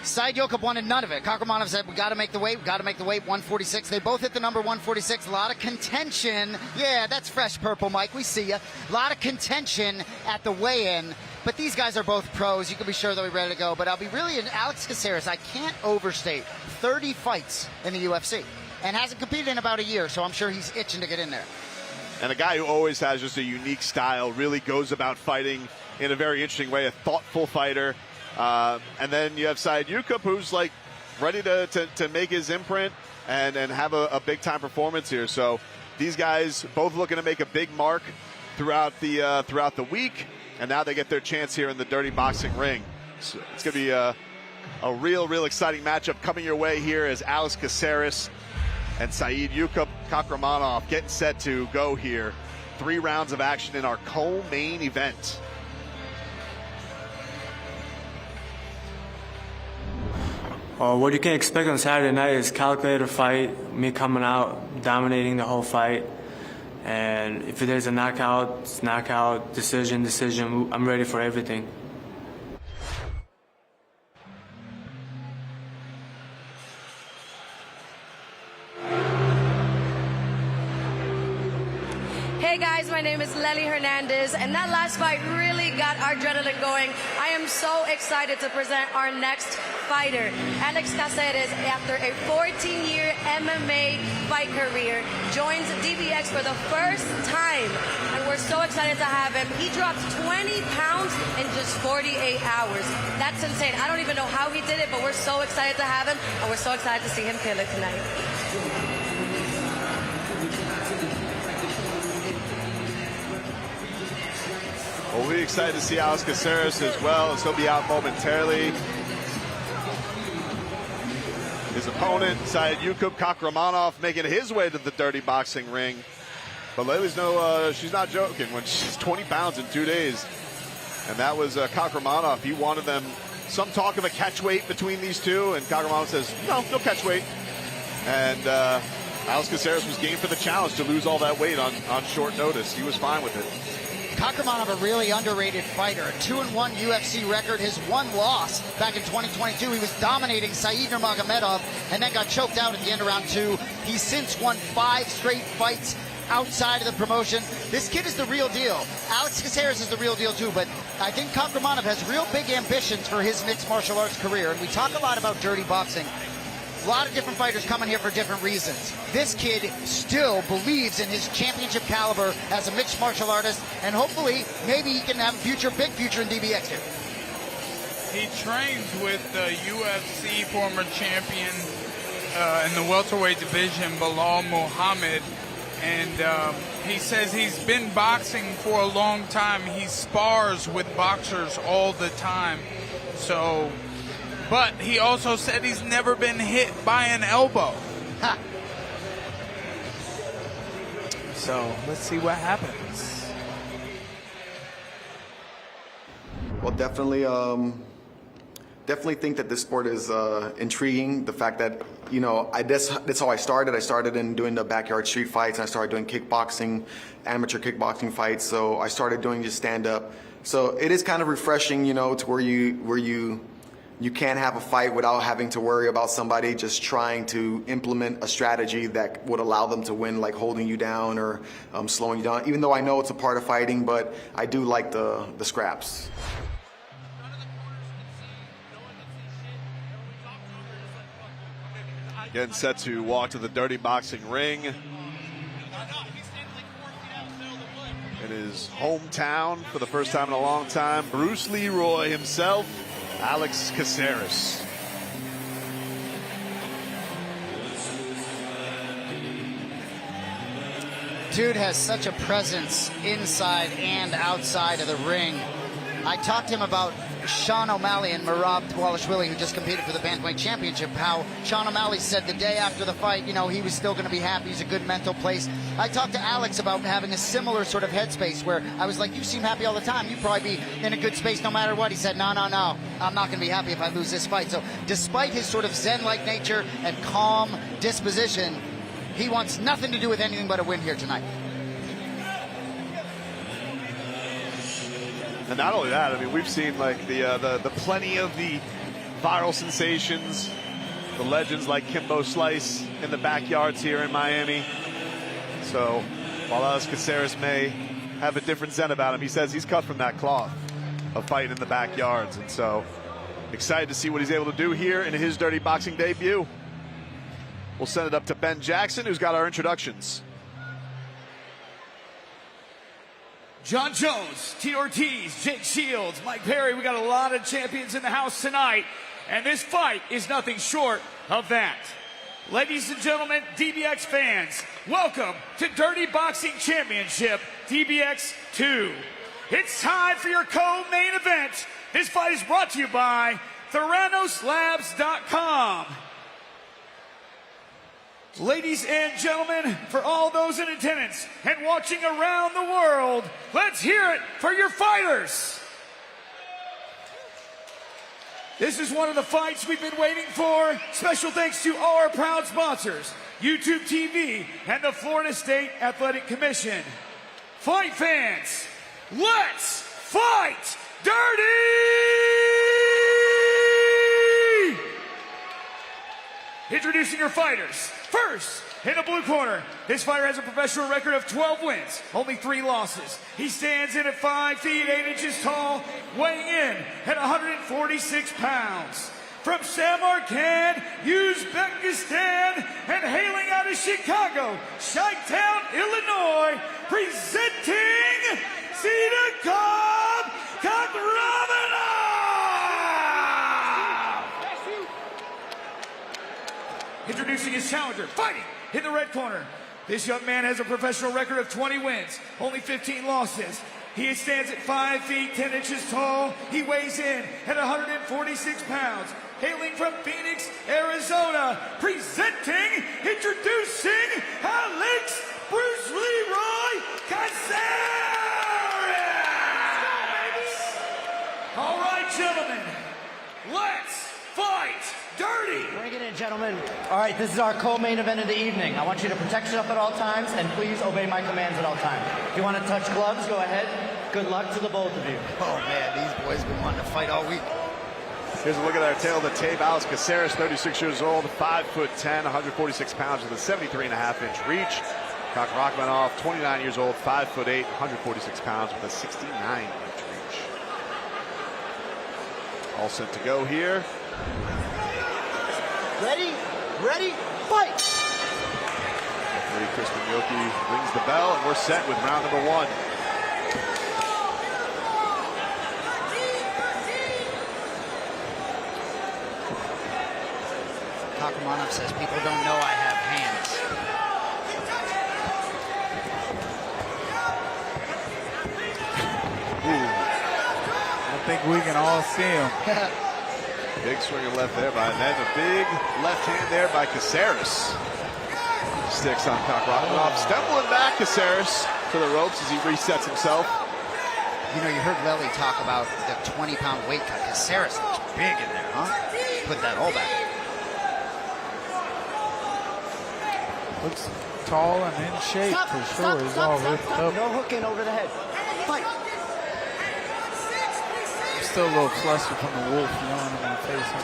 Saidyokub wanted none of it. Kakhramonov said, we got to make the weight, 146. They both hit the number 146. A lot of contention. Yeah, that's fresh purple, Mike. We see you. A lot of contention at the weigh-in. But these guys are both pros. You can be sure they'll be ready to go. But I'll be really, Alex Caceres, I can't overstate 30 fights in the UFC. And hasn't competed in about a year, so I'm sure he's itching to get in there. And a guy who always has just a unique style, really goes about fighting in a very interesting way, a thoughtful fighter. And then you have Saidyokub, who's like ready to make his imprint and have a big time performance here. So these guys both looking to make a big mark throughout the week, and now they get their chance here in the Dirty Boxing ring. So it's going to be a real exciting matchup coming your way here as Alex Caceres and Saidyokub Kakhramonov getting set to go here. 3 rounds of action in our co-main event. What you can expect on Saturday night is calculated fight, me coming out, dominating the whole fight, And if there's a knockout, it's knockout, decision. I'm ready for everything. Hey guys, my name is Lely Hernandez, and that last fight really got our adrenaline going. I am so excited to present our next fighter, Alex Caceres, after a 14-year MMA fight career, joins DBX for the first time, and we're so excited to have him. He dropped 20 pounds in just 48 hours. That's insane. I don't even know how he did it, but we're so excited to have him, and we're so excited to see him kill it tonight. Well, we're excited to see Alex Caceres as well, as he'll be out momentarily. His opponent, Saidyokub Kakhramonov, making his way to the dirty boxing ring. But Lely's she's not joking when she's 20 pounds in 2 days. And that was Kakhramonov. He wanted them, some talk of a catch weight between these two, and Kakhramonov says, no catch weight. And Alex Caceres was game for the challenge to lose all that weight on short notice. He was fine with it. Kakhramonov, a really underrated fighter, a 2-1 UFC record, his one loss back in 2022. He was dominating Said Nurmagomedov and then got choked out at the end of round 2. He's since won 5 straight fights outside of the promotion. This kid is the real deal. Alex Caceres is the real deal too, but I think Kakhramonov has real big ambitions for his mixed martial arts career, and we talk a lot about dirty boxing. A lot of different fighters coming here for different reasons. This kid still believes in his championship caliber as a mixed martial artist, and hopefully, maybe he can have a big future in DBX here. He trains with the UFC former champion in the welterweight division, Bilal Muhammad, and he says he's been boxing for a long time. He spars with boxers all the time, so... But he also said he's never been hit by an elbow. Ha. So let's see what happens. Well, definitely think that this sport is intriguing. The fact that, that's how I started. I started in doing the backyard street fights, and I started doing kickboxing, amateur kickboxing fights. So I started doing just stand-up. So it is kind of refreshing, to where you can't have a fight without having to worry about somebody just trying to implement a strategy that would allow them to win, like holding you down or slowing you down. Even though I know it's a part of fighting, but I do like the scraps. Getting set to walk to the dirty boxing ring in his hometown for the first time in a long time. Bruce Leroy himself, Alex Caceres. Dude has such a presence inside and outside of the ring. I talked to him about Sean O'Malley and Merab Dvalishvili, who just competed for the Bantamweight Championship, how Sean O'Malley said the day after the fight, he was still going to be happy. He's a good mental place. I talked to Alex about having a similar sort of headspace where I was like, you seem happy all the time. You'd probably be in a good space no matter what. He said, no. I'm not going to be happy if I lose this fight. So despite his sort of Zen-like nature and calm disposition, he wants nothing to do with anything but a win here tonight. And not only that, we've seen like the plenty of the viral sensations, the legends like Kimbo Slice in the backyards here in Miami. So while Alex Caceres may have a different zen about him, he says he's cut from that cloth of fighting in the backyards. And so excited to see what he's able to do here in his dirty boxing debut. We'll send it up to Ben Jackson, who's got our introductions. John Jones, T. Ortiz, Jake Shields, Mike Perry. We got a lot of champions in the house tonight, and this fight is nothing short of that. Ladies and gentlemen, DBX fans, welcome to Dirty Boxing Championship DBX 2. It's time for your co-main event. This fight is brought to you by TheranosLabs.com. Ladies and gentlemen, for all those in attendance and watching around the world, let's hear it for your fighters. This is one of the fights we've been waiting for. Special thanks to all our proud sponsors, YouTube TV and the Florida State Athletic Commission. Fight fans, let's fight dirty! Introducing your fighters. First, in the blue corner, this fighter has a professional record of 12 wins, only 3 losses. He stands in at 5 feet 8 inches tall, weighing in at 146 pounds. From Samarkand, Uzbekistan, and hailing out of Chicago, Chi-Town, Illinois, presenting Saidyokub, Kakhramonov! Introducing his challenger, fighting in the red corner. This young man has a professional record of 20 wins, only 15 losses. He stands at 5 feet 10 inches tall. He weighs in at 146 pounds. Hailing from Phoenix, Arizona, presenting, introducing Alex Bruce Leroy Caceres! All right, gentlemen, let's fight dirty! Bring it in, gentlemen. All right, this is our co-main event of the evening. I want you to protect yourself at all times, and please obey my commands at all times. If you want to touch gloves, go ahead. Good luck to the both of you. Oh, man, these boys been wanting to fight all week. Here's a look at our tail of the tape. Alex Caceres, 36 years old, 5'10", 146 pounds with a 73.5-inch reach. Kakhramonov, 29 years old, 5'8", 146 pounds with a 69-inch reach. All set to go here. Ready, fight! Referee Kristen Yoki rings the bell, and we're set with round number 1. Kakhramonov says people don't know I have hands. I think we can all see him. Big swing of left there by, and then a big left hand there by Caceres. Sticks on Kakhramonov, stumbling back Caceres to the ropes as he resets himself. You know, you heard Lely talk about the 20-pound weight cut. Caceres looks big in there, huh? Put that all back. Looks tall and in shape for sure. He's all ripped up. No hooking over the head. Fight. I'm still a little flustered from the wolf yelling in my face. I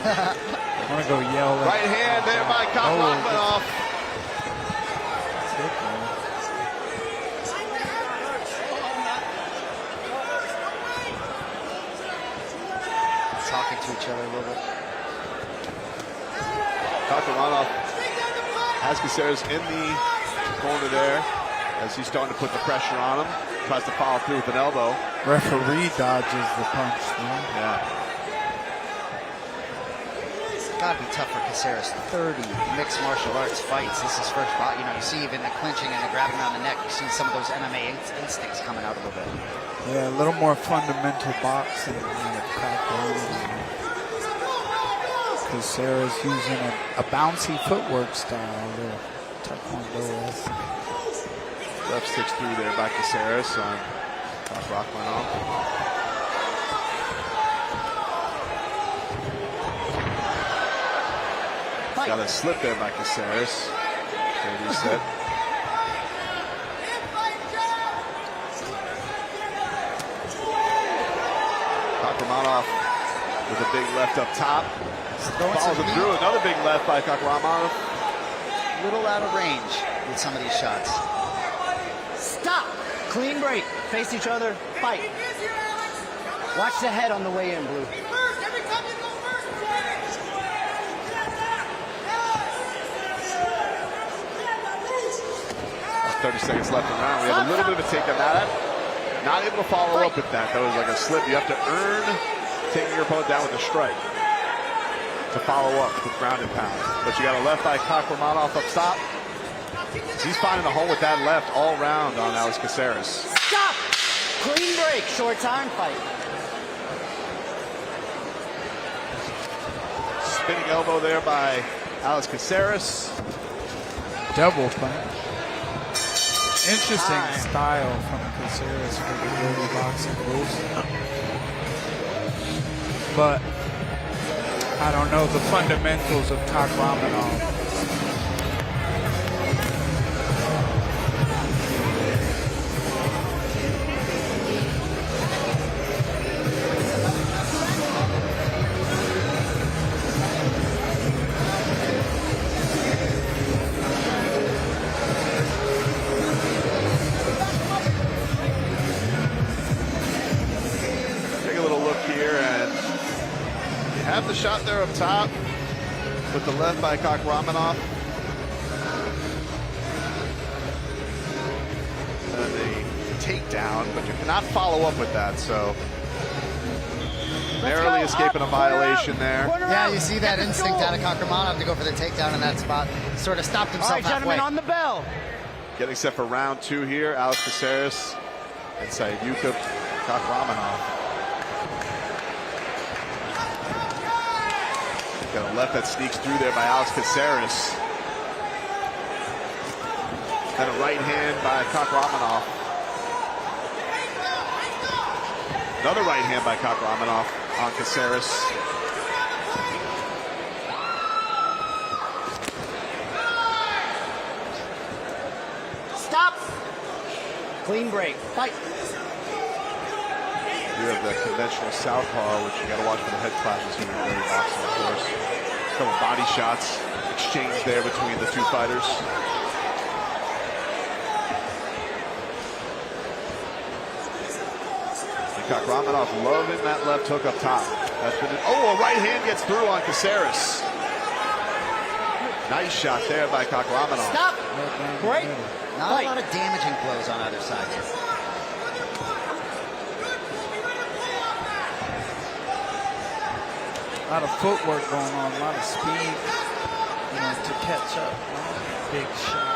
want to go yell at Right hand there by Kakhramonov. Talking to each other a little bit. Kakhramonov has Caceres in the corner there as he's starting to put the pressure on him. Tries to follow through with an elbow. Referee dodges the punch. Yeah. It's got to be tough for Caceres. 30 mixed martial arts fights. This is first bout. You know, you see even the clinching and the grabbing around the neck. You see some of those MMA instincts coming out a little bit. Yeah, a little more fundamental boxing than Caceres using a bouncy footwork style. Taekwondo. Left sticks through there by Caceres on Kakhramonov. Got a slip there by Caceres. Great reset. Kakhramonov with a big left up top. Follows him through. Another big left by Kakhramonov. A little out of range with some of these shots. Stop. Clean break. Face each other. Fight. Watch the head on the way in, Blue. 30 seconds left in the round. We have a little bit of a takedown. Not able to follow up with that. That was like a slip. You have to earn taking your opponent down with a strike to follow up with ground and pound. But you got a left by Kakhramonov up top. He's finding a hole with that left all round on Alex Caceres. Stop! Clean break. Short time fight. Spinning elbow there by Alex Caceres. Double punch. Interesting style from Caceres for the dirty boxing rules. But I don't know the fundamentals of Kakhramonov. The shot there up top with the left by Kakhramonov. And a takedown, but you cannot follow up with that, so narrowly escaping a violation there. Yeah, you see that instinct out of Kakhramonov to go for the takedown in that spot. Sort of stopped himself halfway. All right, gentlemen, on the bell. Getting set for round 2 here, Alex Caceres and Saidyokub Kakhramonov. Got a left that sneaks through there by Alex Caceres. And a right hand by Kakhramonov. Another right hand by Kakhramonov on Caceres. Stop. Clean break. Fight. You have the conventional southpaw, which you got to watch for the head clashes here in the boxing, of course. A couple body shots exchanged there between the two fighters. And Kakhramonov loving that left hook up top. That's been a right hand gets through on Caceres. Nice shot there by Kakhramonov. Stop. Great. Not a lot of damaging blows on either side here. A lot of footwork going on, a lot of speed, to catch up. Big shot.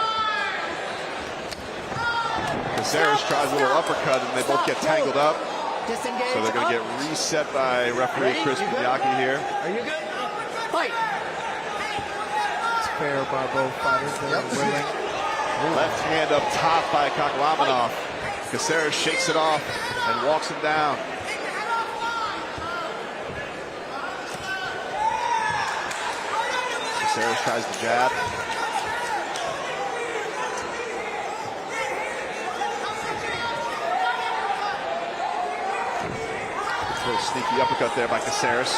Caceres tries a little uppercut, and they both get tangled up. Disengage. So they're going to get reset by referee Chris Binyaki here. Are you good? Fight. It's fair by both fighters. They're willing. Left hand up top by Kakhramonov. Caceres shakes it off and walks him down. Caceres tries the jab. A little sneaky uppercut there by Caceres.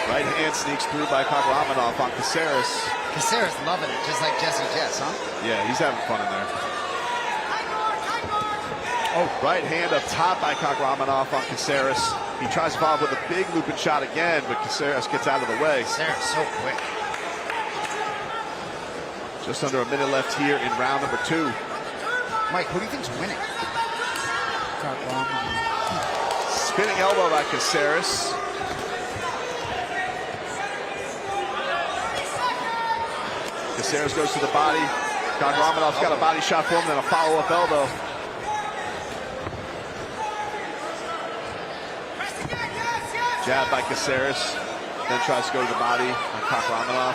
Right hand sneaks through by Kakhramonov on Caceres. Caceres loving it, just like Jessy, huh? Yeah, he's having fun in there. Right hand up top by Kakhramonov on Caceres. He tries to follow up with a big looping shot again, but Caceres gets out of the way. Caceres so quick. Just under a minute left here in round number 2. Mike, who do you think's winning? Spinning elbow by Caceres. Caceres goes to the body. Kakhramonov's got a body shot for him, then a follow-up elbow. Jab by Caceres, then tries to go to the body on Kakhramonov.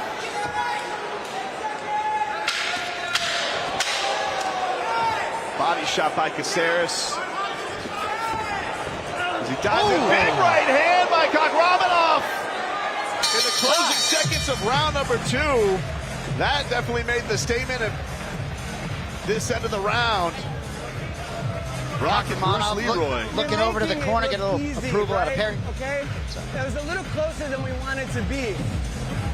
Body shot by Caceres. As he dives in, big right hand by Kakhramonov. In the closing seconds of round number 2, that definitely made the statement at this end of the round. Rock and Bruce Leroy. Looking over to the corner, get a little approval out of Perry. Okay? That was a little closer than we wanted to be.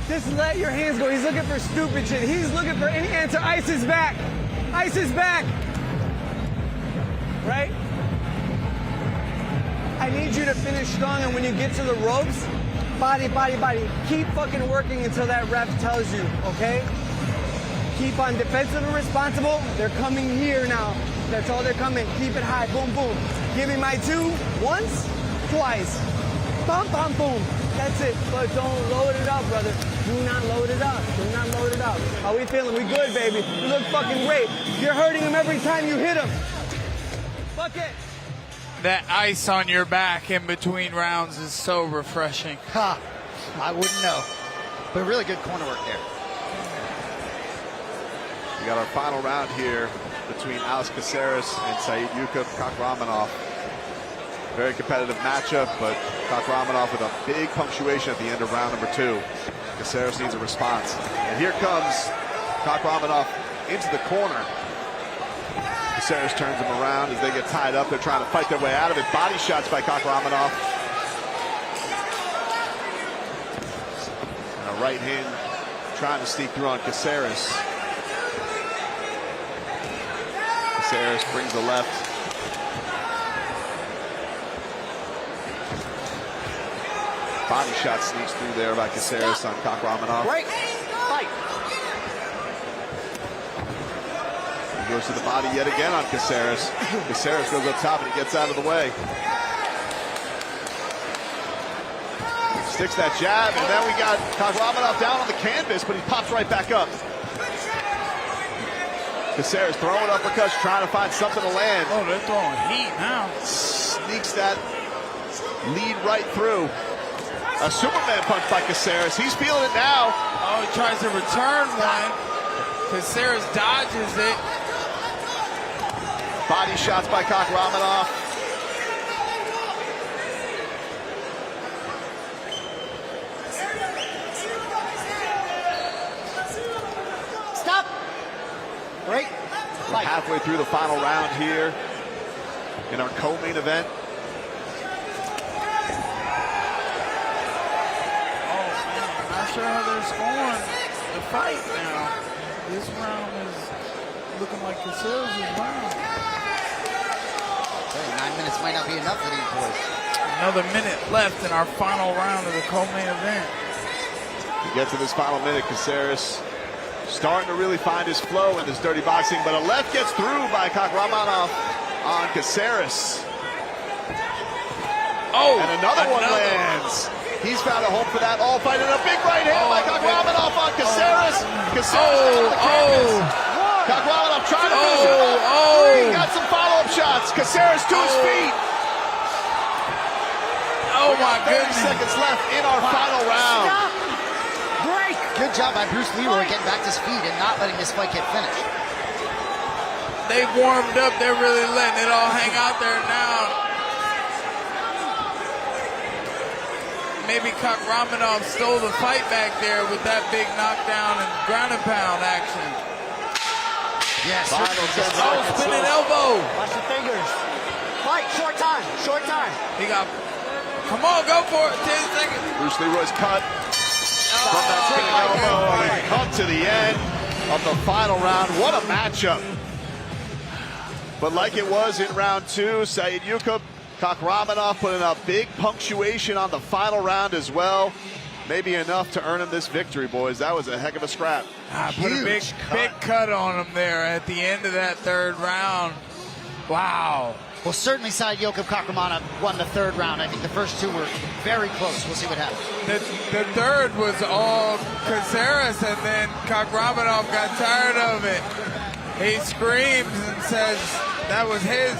Just let your hands go. He's looking for stupid shit. He's looking for any answer. Ice is back. Ice is back. Right? I need you to finish strong, and when you get to the ropes, body, body, body. Keep fucking working until that ref tells you, okay? Keep on defensive and responsible. They're coming here now. That's all they're coming. Keep it high. Boom, boom. Give me my 2 once, twice. Bum, bum, boom. That's it. But don't load it up, brother. Do not load it up. Do not load it up. How we feeling? We good, baby. We look fucking great. You're hurting him every time you hit him. Fuck it. That ice on your back in between rounds is so refreshing. Ha! I wouldn't know. But really good corner work there. We got our final round here between Alex Caceres and Saidyokub Kakhramonov. Very competitive matchup, but Kakhramonov with a big punctuation at the end of round number 2. Caceres needs a response. And here comes Kakhramonov into the corner. Caceres turns him around as they get tied up. They're trying to fight their way out of it. Body shots by Kakhramonov. And a right hand trying to sneak through on Caceres. Caceres brings the left. Body shot sneaks through there by Caceres on Kakhramonov. Break. Fight. He goes to the body yet again on Caceres. Caceres goes up top and he gets out of the way. Sticks that jab, and then we got Kakhramonov down on the canvas, but he pops right back up. Caceres throwing uppercuts, trying to find something to land. Oh, they're throwing heat now. Sneaks that lead right through. A Superman punch by Caceres. He's feeling it now. Oh, he tries to return one. Caceres dodges it. Body shots by Kakhramonov. Stop. Break. We're halfway through the final round here in our co-main event. Not sure how they're scoring the fight now. This round is looking like Caceres' round. 9 minutes might not be enough for these boys. Another minute left in our final round of the co-main event. To get to this final minute, Caceres starting to really find his flow in this dirty boxing, but a left gets through by Kakhramonov on Caceres. Oh, and another one lands. He's found a home for that all fight, and a big right hand by Kakhramonov on Caceres. Caceres Kakhramonov trying to finish it. He got some follow-up shots. Caceres to his feet. Oh my goodness. 30 seconds left in our final round. Stop. Break. Good job by Bruce Leroy getting back to his feet and not letting this fight get finished. They warmed up. They're really letting it all hang out there now. Maybe Kakhramonov stole the fight back there with that big knockdown and ground and pound action. Yes. Spinning elbow. Watch the fingers. Fight. Short time. Short time. He got. Come on, go for it. 10 seconds. Bruce Leroy's cut from that spinning elbow. And we come to the end of the final round. What a matchup. But like it was in round 2, Saidyokub Kakhramonov putting a big punctuation on the final round as well. Maybe enough to earn him this victory, boys. That was a heck of a scrap. Put a big cut on him there at the end of that 3rd round. Wow. Well, certainly Saidyokub Kakhramonov won the 3rd round. I think the first 2 were very close. We'll see what happens. The 3rd was all Caceres, and then Kakhramonov got tired of it. He screams and says that was his.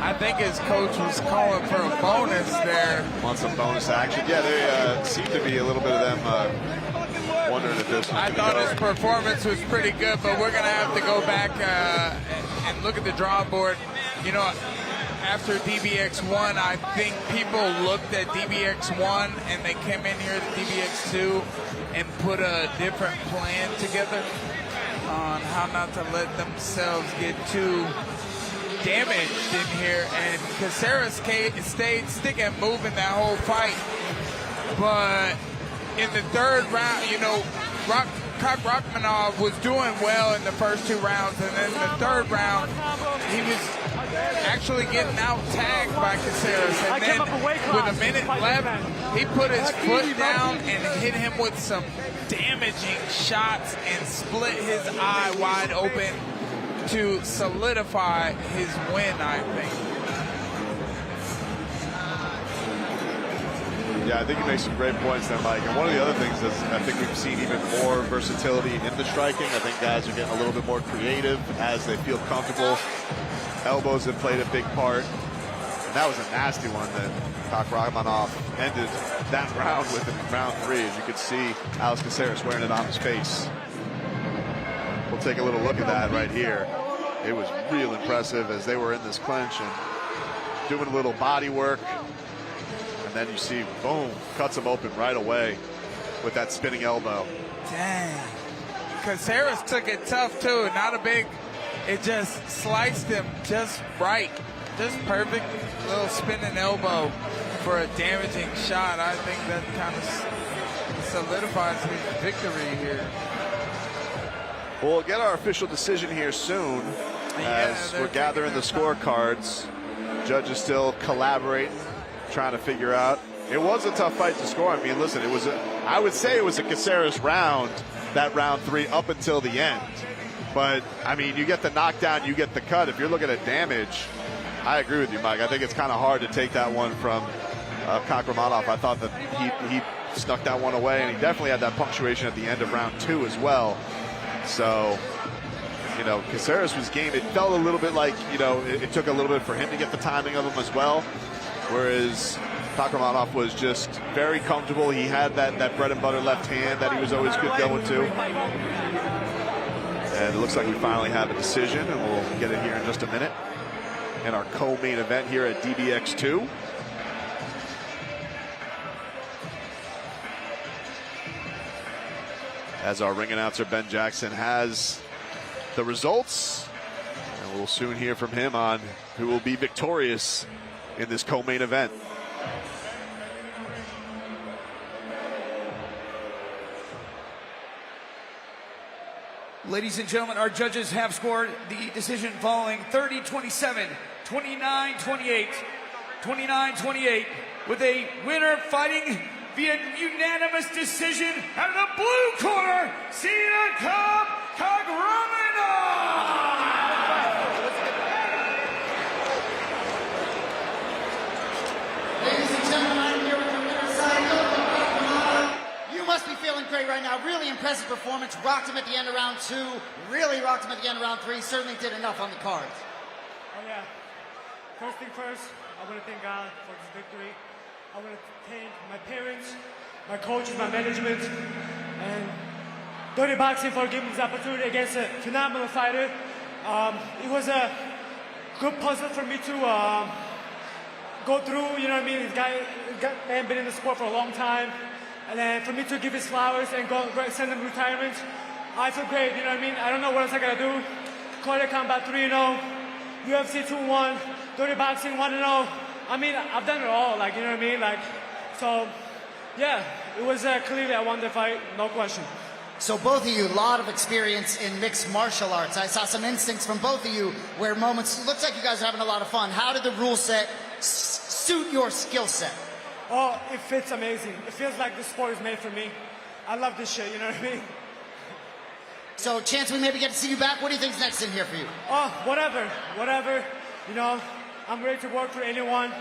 I think his coach was calling for a bonus there. Want some bonus action? Yeah, they seem to be a little bit of them wondering if this. I thought his performance was pretty good, but we're going to have to go back and look at the drawing board. You know, after DBX1, I think people looked at DBX1 and they came in here to DBX2 and put a different plan together on how not to let themselves get too damaged in here, and Caceres stayed stick and moving that whole fight. But in the 3rd round, you know, Kakhramonov was doing well in the first 2 rounds, and then the 3rd round, he was actually getting out tagged by Caceres, and then with a minute left, he put his foot down and hit him with some damaging shots and split his eye wide open to solidify his win, I think. Yeah, I think you make some great points there, Mike. And one of the other things is I think we've seen even more versatility in the striking. I think guys are getting a little bit more creative as they feel comfortable. Elbows have played a big part. And that was a nasty one that Kakhramonov ended that round with in round 3. As you could see, Alex Caceres wearing it on his face. We'll take a little look at that right here. It was real impressive as they were in this clinch and doing a little body work. And then you see, boom, cuts him open right away with that spinning elbow. Dang. Caceres took it tough, too. Not a big, it just sliced him just right. Just perfect little spinning elbow for a damaging shot. I think that kind of solidifies his victory here. We'll get our official decision here soon as we're gathering the scorecards. Judges still collaborating, trying to figure out. It was a tough fight to score. I mean, listen, it was I would say it was a Caceres round, that round 3 up until the end. But, I mean, you get the knockdown, you get the cut. If you're looking at damage, I agree with you, Mike. I think it's kind of hard to take that one from Kakhramonov. I thought that he snuck that one away, and he definitely had that punctuation at the end of round 2 as well. So, you know, Caceres was game. It felt a little bit like, you know, it took a little bit for him to get the timing of him as well. Whereas Kakhramonov was just very comfortable. He had that bread and butter left hand that he was always good going to. And it looks like we finally have a decision, and we'll get it here in just a minute. In our co-main event here at DBX2. As our ring announcer Ben Jackson has the results, and we'll soon hear from him on who will be victorious in this co-main event. Ladies and gentlemen, our judges have scored the decision following 30-27, 29-28, 29-28, with a winner fighting via unanimous decision out of the blue corner, Saidyokub Kakhramonov! Ladies and gentlemen, I'm here with the winner, Saidyokub Kakhramonov. You must be feeling great right now. Really impressive performance. Rocked him at the end of round 2. Really rocked him at the end of round 3. Certainly did enough on the cards. Oh yeah. First thing first, I want to thank God for this victory. I want to thank my parents, my coaches, my management, and Dirty Boxing for giving me this opportunity against a phenomenal fighter. It was a good puzzle for me to go through, you know what I mean? This guy has been in the sport for a long time. And then for me to give his flowers and go send him to retirement, I feel great, you know what I mean? I don't know what else I gotta do. Quarter combat 3-0, UFC 2-1, Dirty Boxing 1-0. I mean, I've done it all, like, you know what I mean? Like, so, yeah, it was clearly I won the fight, no question. So both of you, a lot of experience in mixed martial arts. I saw some instincts from both of you where moments, looks like you guys are having a lot of fun. How did the rule set suit your skill set? Oh, it fits amazing. It feels like the sport is made for me. I love this shit, you know what I mean? So, chance we maybe get to see you back. What do you think's next in here for you? Oh, whatever. You know, I'm ready to work for anyone.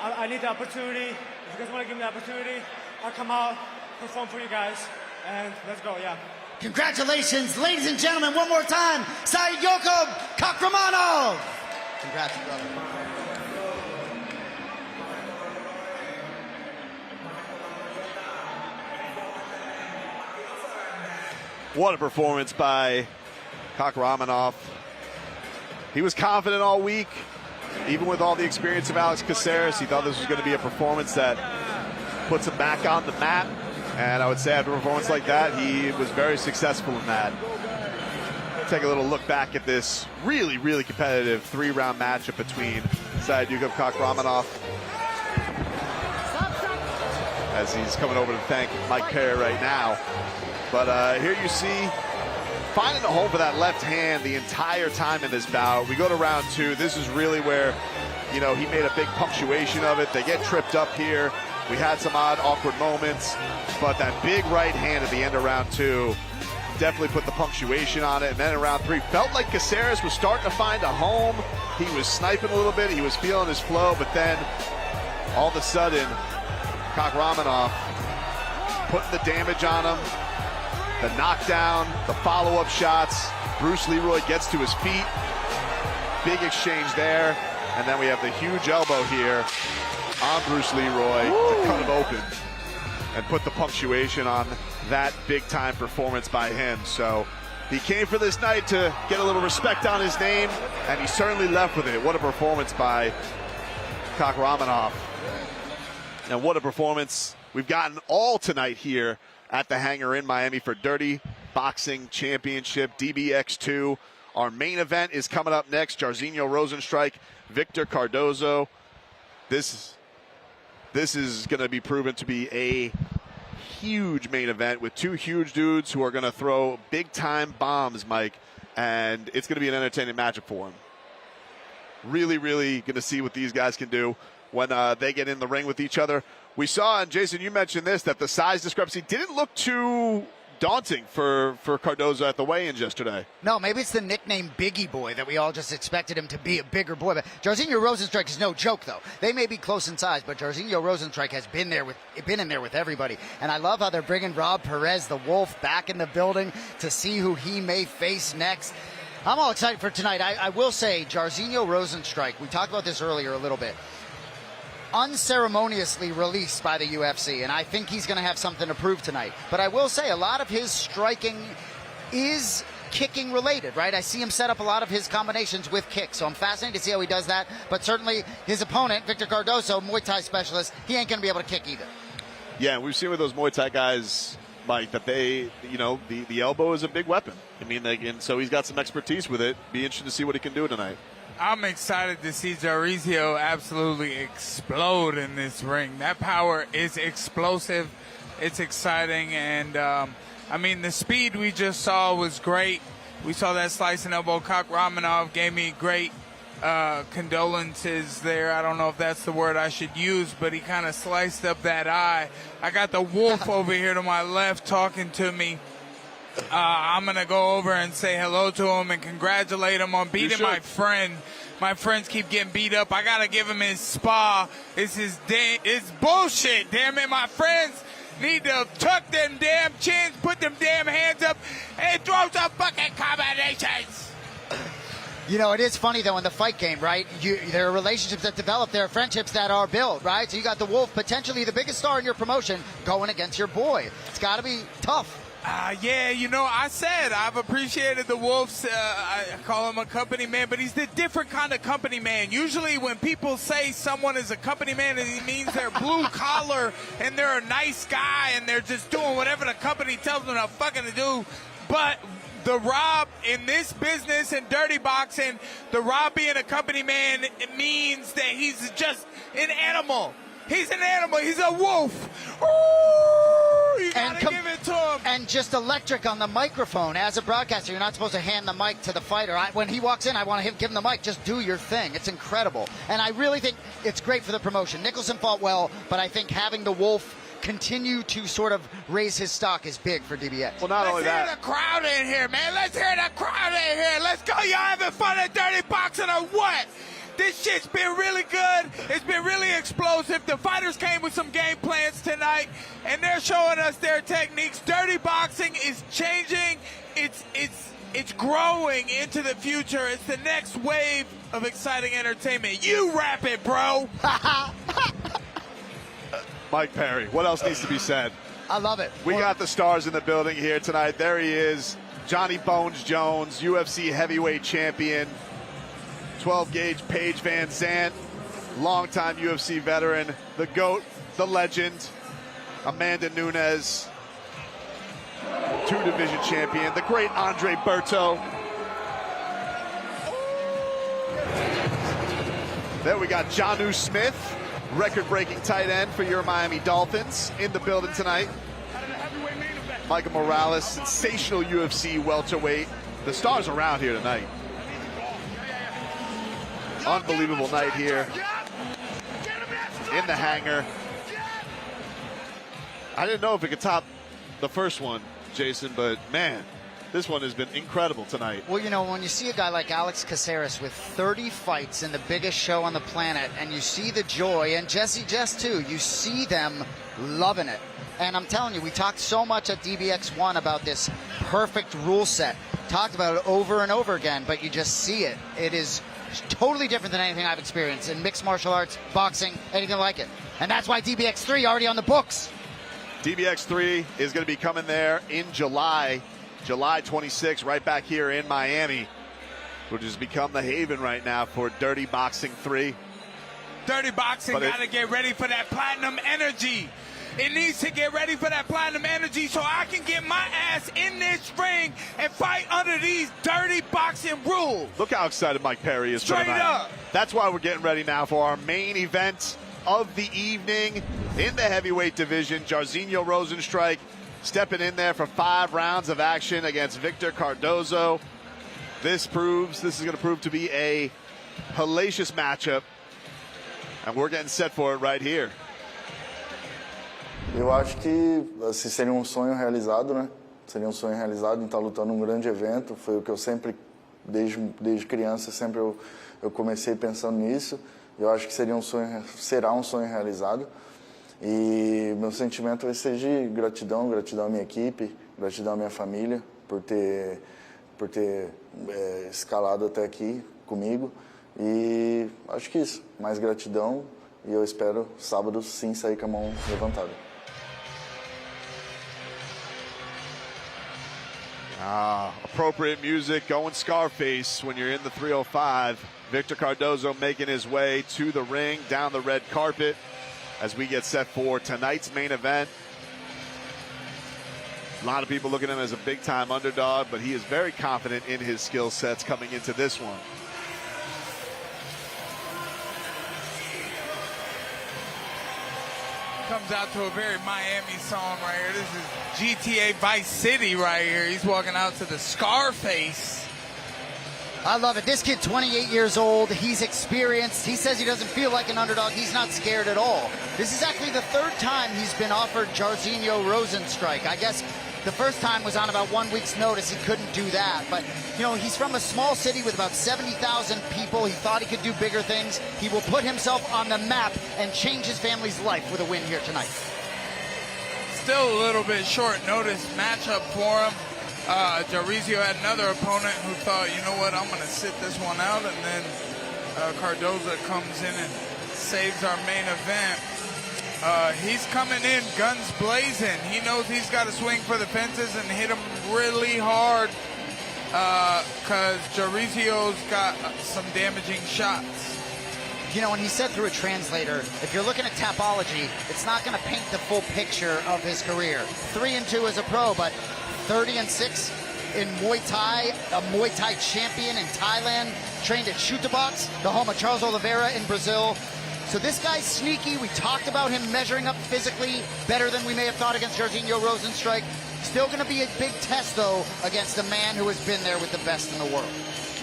I need the opportunity. If you guys want to give me the opportunity, I'll come out, perform for you guys, and let's go, yeah. Congratulations, ladies and gentlemen, one more time, Saidyokub Kakhramonov. Congrats, brother. What a performance by Kakhramonov. He was confident all week, even with all the experience of Alex Caceres. He thought this was going to be a performance that puts him back on the map. And I would say after a performance like that, he was very successful in that. Take a little look back at this really, really competitive 3-round matchup between Saidyokub Kakhramonov, as he's coming over to thank Mike Perez right now. But here you see, finding a home for that left hand the entire time in this bout. We go to round 2. This is really where, you know, he made a big punctuation of it. They get tripped up here. We had some odd, awkward moments, but that big right hand at the end of round 2 definitely put the punctuation on it. And then in round 3, felt like Caceres was starting to find a home. He was sniping a little bit. He was feeling his flow, but then all of a sudden, Kakhramonov putting the damage on him. The knockdown, the follow-up shots. Bruce Leroy gets to his feet. Big exchange there. And then we have the huge elbow here on Bruce Leroy to cut him open and put the punctuation on that big-time performance by him. So he came for this night to get a little respect on his name, and he certainly left with it. What a performance by Kakhramonov. And what a performance we've gotten all tonight here at the Hangar in Miami for Dirty Boxing Championship DBX2. Our main event is coming up next. Jairzinho Rozenstruik, Victor Cardoso. This is going to be proven to be a huge main event with two huge dudes who are going to throw big-time bombs, Mike, and it's going to be an entertaining matchup for them. Really, really going to see what these guys can do when they get in the ring with each other. We saw, and Jason, you mentioned this, that the size discrepancy didn't look too daunting for Cardoso at the weigh-ins yesterday. No, maybe it's the nickname Biggie Boy that we all just expected him to be a bigger boy. But Jairzinho Rozenstruik is no joke, though. They may be close in size, but Jairzinho Rozenstruik has been in there with everybody. And I love how they're bringing Rob Perez, the Wolf, back in the building to see who he may face next. I'm all excited for tonight. I will say, Jairzinho Rozenstruik, we talked about this earlier a little bit, unceremoniously released by the UFC, and I think he's going to have something to prove tonight. But I will say a lot of his striking is kicking related, right? I see him set up a lot of his combinations with kicks, so I'm fascinated to see how he does that. But certainly his opponent, Victor Cardoso, Muay Thai specialist, he ain't going to be able to kick either. Yeah, and we've seen with those Muay Thai guys, Mike, that they, the elbow is a big weapon. I mean, and so he's got some expertise with it. Be interested to see what he can do tonight. I'm excited to see Jairzinho absolutely explode in this ring. That power is explosive. It's exciting. And, the speed we just saw was great. We saw that slicing elbow. Kakhramonov gave me great condolences there. I don't know if that's the word I should use, but he kind of sliced up that eye. I got the Wolf over here to my left talking to me. I'm going to go over and say hello to him and congratulate him on beating my friend. My friends keep getting beat up. I got to give him his spa. It's bullshit, damn it. My friends need to tuck them damn chins, put them damn hands up, and throw some fucking combinations. It is funny, though, in the fight game, right? There are relationships that develop. There are friendships that are built, right? So you got the Wolf, potentially the biggest star in your promotion, going against your boy. It's got to be tough. I said I've appreciated the Wolves. I call him a company man, but he's the different kind of company man. Usually when people say someone is a company man, it means they're blue collar and they're a nice guy and they're just doing whatever the company tells them to fucking do. But the Rob in this business and dirty boxing, the Rob being a company man, it means that he's just an animal. He's an animal. He's a wolf. Ooh, you gotta give it to him. And just electric on the microphone. As a broadcaster, you're not supposed to hand the mic to the fighter. When he walks in, I want to give him the mic. Just do your thing. It's incredible. And I really think it's great for the promotion. Nicholson fought well, but I think having the Wolf continue to sort of raise his stock is big for DBX. Well, not only that. Let's hear the crowd in here, man. Let's hear the crowd in here. Let's go. Y'all having fun at dirty boxing or what? This shit's been really good. It's been really explosive. The fighters came with some game plans tonight, and they're showing us their techniques. Dirty boxing is changing. It's growing into the future. It's the next wave of exciting entertainment. You rap it, bro. Mike Perry, what else needs to be said? I love it. We got the stars in the building here tonight. There he is, Johnny Bones Jones, UFC heavyweight champion. 12-gauge Paige Van Zandt, longtime UFC veteran, the GOAT, the legend, Amanda Nunes, two-division champion, the great Andre Berto. Then we got Jonnu Smith, record-breaking tight end for your Miami Dolphins, in the building tonight. Michael Morales, sensational UFC welterweight. The stars around here tonight. Unbelievable night here in the Hangar. I didn't know if it could top the first one, Jason, but man, this one has been incredible tonight. Well, you know, when you see a guy like Alex Caceres with 30 fights in the biggest show on the planet, and you see the joy, and Jess too, you see them loving it. And I'm telling you, we talked so much at DBX1 about this perfect rule set. Talked about it over and over again, but you just see it. It is totally different than anything I've experienced in mixed martial arts, boxing, anything like it. And that's why DBX3 already on the books. DBX3 is going to be coming there in July 26, right back here in Miami, which has become the haven right now for Dirty Boxing 3. Dirty Boxing got to get ready for that platinum energy. It needs to get ready for that platinum energy so I can get my ass in this ring and fight under these dirty boxing rules. Look how excited Mike Perry is Straight tonight. up. That's why we're getting ready now for our main event of the evening in the heavyweight division. Jairzinho Rozenstruik stepping in there for 5 rounds of action against Victor Cardoso. This is going to prove to be a hellacious matchup, and we're getting set for it right here. Eu acho que assim, seria um sonho realizado, né? Seria um sonho realizado em estar lutando num grande evento. Foi o que eu sempre, desde criança, sempre eu comecei pensando nisso. Eu acho que será um sonho realizado. E meu sentimento vai ser de gratidão à minha equipe, gratidão à minha família por ter escalado até aqui comigo. E acho que isso, mais gratidão. E eu espero sábado sim sair com a mão levantada. Appropriate music, going Scarface when you're in the 305. Victor Cardoso making his way to the ring, down the red carpet, as we get set for tonight's main event. A lot of people looking at him as a big-time underdog, but he is very confident in his skill sets coming into this one. Comes out to a very Miami song right here. This is GTA Vice City right here. He's walking out to the Scarface. I love it. This kid, 28 years old. He's experienced. He says he doesn't feel like an underdog. He's not scared at all. This is actually the 3rd time he's been offered Jairzinho Rozenstruik. I guess the first time was on about 1 week's notice. He couldn't do that. But, you know, he's from a small city with about 70,000 people. He thought he could do bigger things. He will put himself on the map and change his family's life with a win here tonight. Still a little bit short notice matchup for him. Jairzinho had another opponent who thought, you know what, I'm going to sit this one out. And then Cardoso comes in and saves our main event. He's coming in guns blazing. He knows he's got to swing for the fences and hit him really hard because Jairzinho's got some damaging shots. You know, when he said through a translator, if you're looking at Tapology, it's not going to paint the full picture of his career. 3-2 as a pro, but 30-6 in Muay Thai, a Muay Thai champion in Thailand, trained at Chutabox, the home of Charles Oliveira in Brazil. So this guy's sneaky. We talked about him measuring up physically better than we may have thought against Jairzinho Rozenstruik. Still going to be a big test, though, against a man who has been there with the best in the world.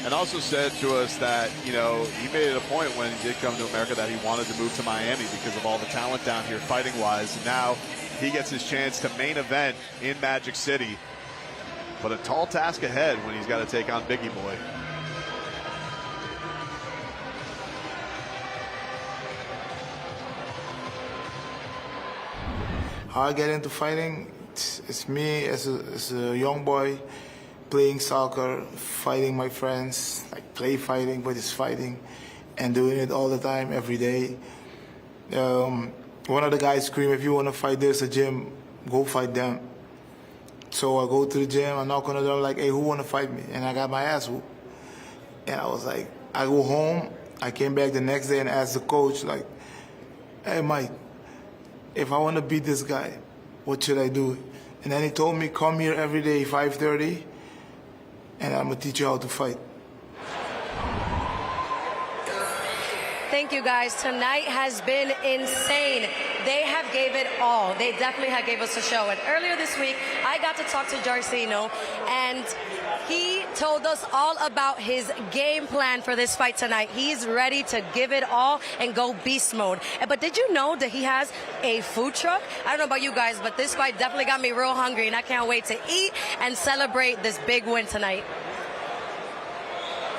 And also said to us that, you know, he made it a point when he did come to America that he wanted to move to Miami because of all the talent down here fighting-wise. And now he gets his chance to main event in Magic City. But a tall task ahead when he's got to take on Biggie Boy. How I get into fighting, it's me as a young boy playing soccer, fighting my friends, like play fighting, but it's fighting, and doing it all the time, every day. One of the guys screamed, if you want to fight, there's a gym, go fight them. So I go to the gym, I knock on the door, like, hey, who want to fight me? And I got my ass whooped. And I was like, I go home, I came back the next day and asked the coach, like, hey, Mike, if I want to beat this guy, what should I do? And then he told me, come here every day, 5:30, and I'm going to teach you how to fight. Thank you, guys. Tonight has been insane. They have gave it all. They definitely had gave us a show. And earlier this week, I got to talk to Jairzinho, and he told us all about his game plan for this fight tonight. He's ready to give it all and go beast mode. But did you know that he has a food truck? I don't know about you guys, but this fight definitely got me real hungry, and I can't wait to eat and celebrate this big win tonight.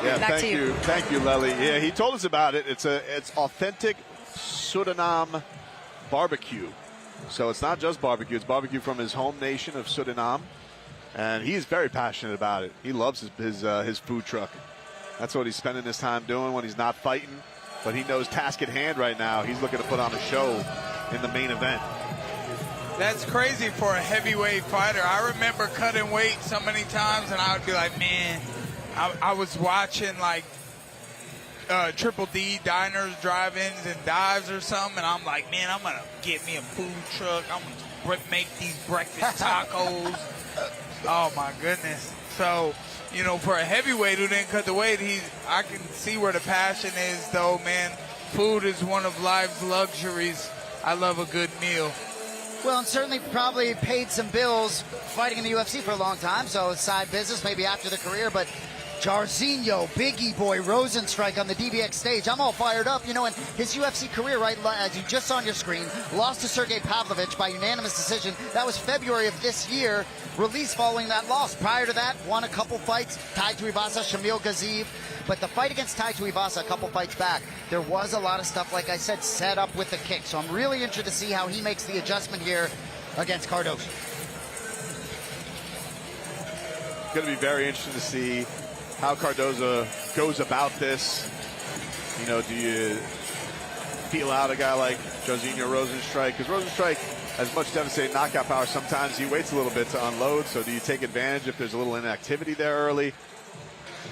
Yeah, Back to you. Thank you, Lely. Yeah, he told us about it. It's authentic Suriname barbecue. So it's not just barbecue, it's barbecue from his home nation of Suriname. And he's very passionate about it. He loves his food truck. That's what he's spending his time doing when he's not fighting. But he knows task at hand right now. He's looking to put on a show in the main event. That's crazy for a heavyweight fighter. I remember cutting weight so many times, and I would be like, man, I was watching like Triple D diners, drive-ins, and dives or something, and I'm like, man, I'm going to get me a food truck. I'm going to make these breakfast tacos. Oh, my goodness. So, you know, for a heavyweight who didn't cut the weight, I can see where the passion is, though, man. Food is one of life's luxuries. I love a good meal. Well, and certainly probably paid some bills fighting in the UFC for a long time, so it's side business maybe after the career, but Jairzinho, Biggie Boy, Rozenstruik on the DBX stage. I'm all fired up. You know, in his UFC career, right, as you just saw on your screen, lost to Sergey Pavlovich by unanimous decision. That was February of this year. Released following that loss. Prior to that, won a couple fights. Tai Tuivasa, Shamil Gaziev. But the fight against Tai Tuivasa, a couple fights back, there was a lot of stuff, like I said, set up with the kick. So I'm really interested to see how he makes the adjustment here against Cardoso. Going to be very interesting to see how Cardoso goes about this. You know, do you feel out a guy like Jairzinho Rozenstruik? Because Rozenstruik has much devastating knockout power. Sometimes he waits a little bit to unload. So do you take advantage if there's a little inactivity there early?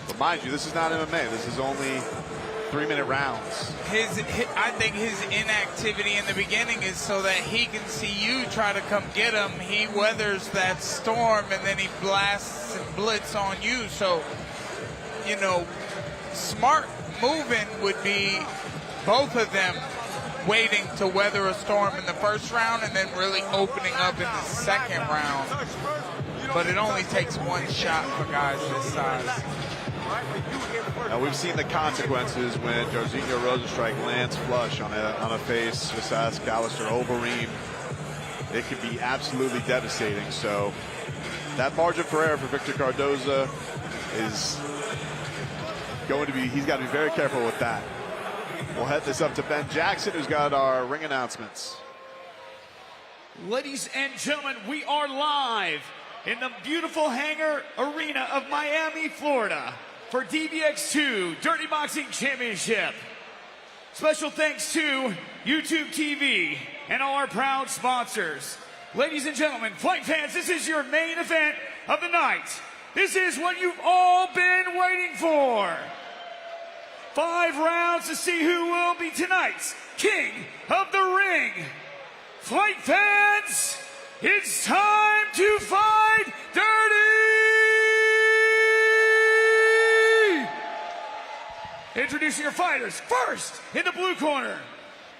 But mind you, this is not MMA. This is only 3-minute rounds. I think his inactivity in the beginning is so that he can see you try to come get him. He weathers that storm, and then he blasts and blitz on you. So, you know, smart moving would be both of them waiting to weather a storm in the first round and then really opening up in the second round. But it only takes one shot for guys this size. Now we've seen the consequences when Jairzinho Rozenstruik lands flush on a face, Visask, Alistair Overeem. It can be absolutely devastating. So that margin for error for Victor Cardoso is going to be, he's got to be very careful with that. We'll head this up to Ben Jackson, who's got our ring announcements. Ladies and gentlemen, we are live in the beautiful hangar arena of Miami, Florida for DBX2 Dirty Boxing Championship. Special thanks to YouTube TV and all our proud sponsors. Ladies and gentlemen, fight fans, this is your main event of the night. This is what you've all been waiting for. 5 rounds to see who will be tonight's King of the Ring. Fight fans, it's time to fight dirty! Introducing your fighters. First, in the blue corner.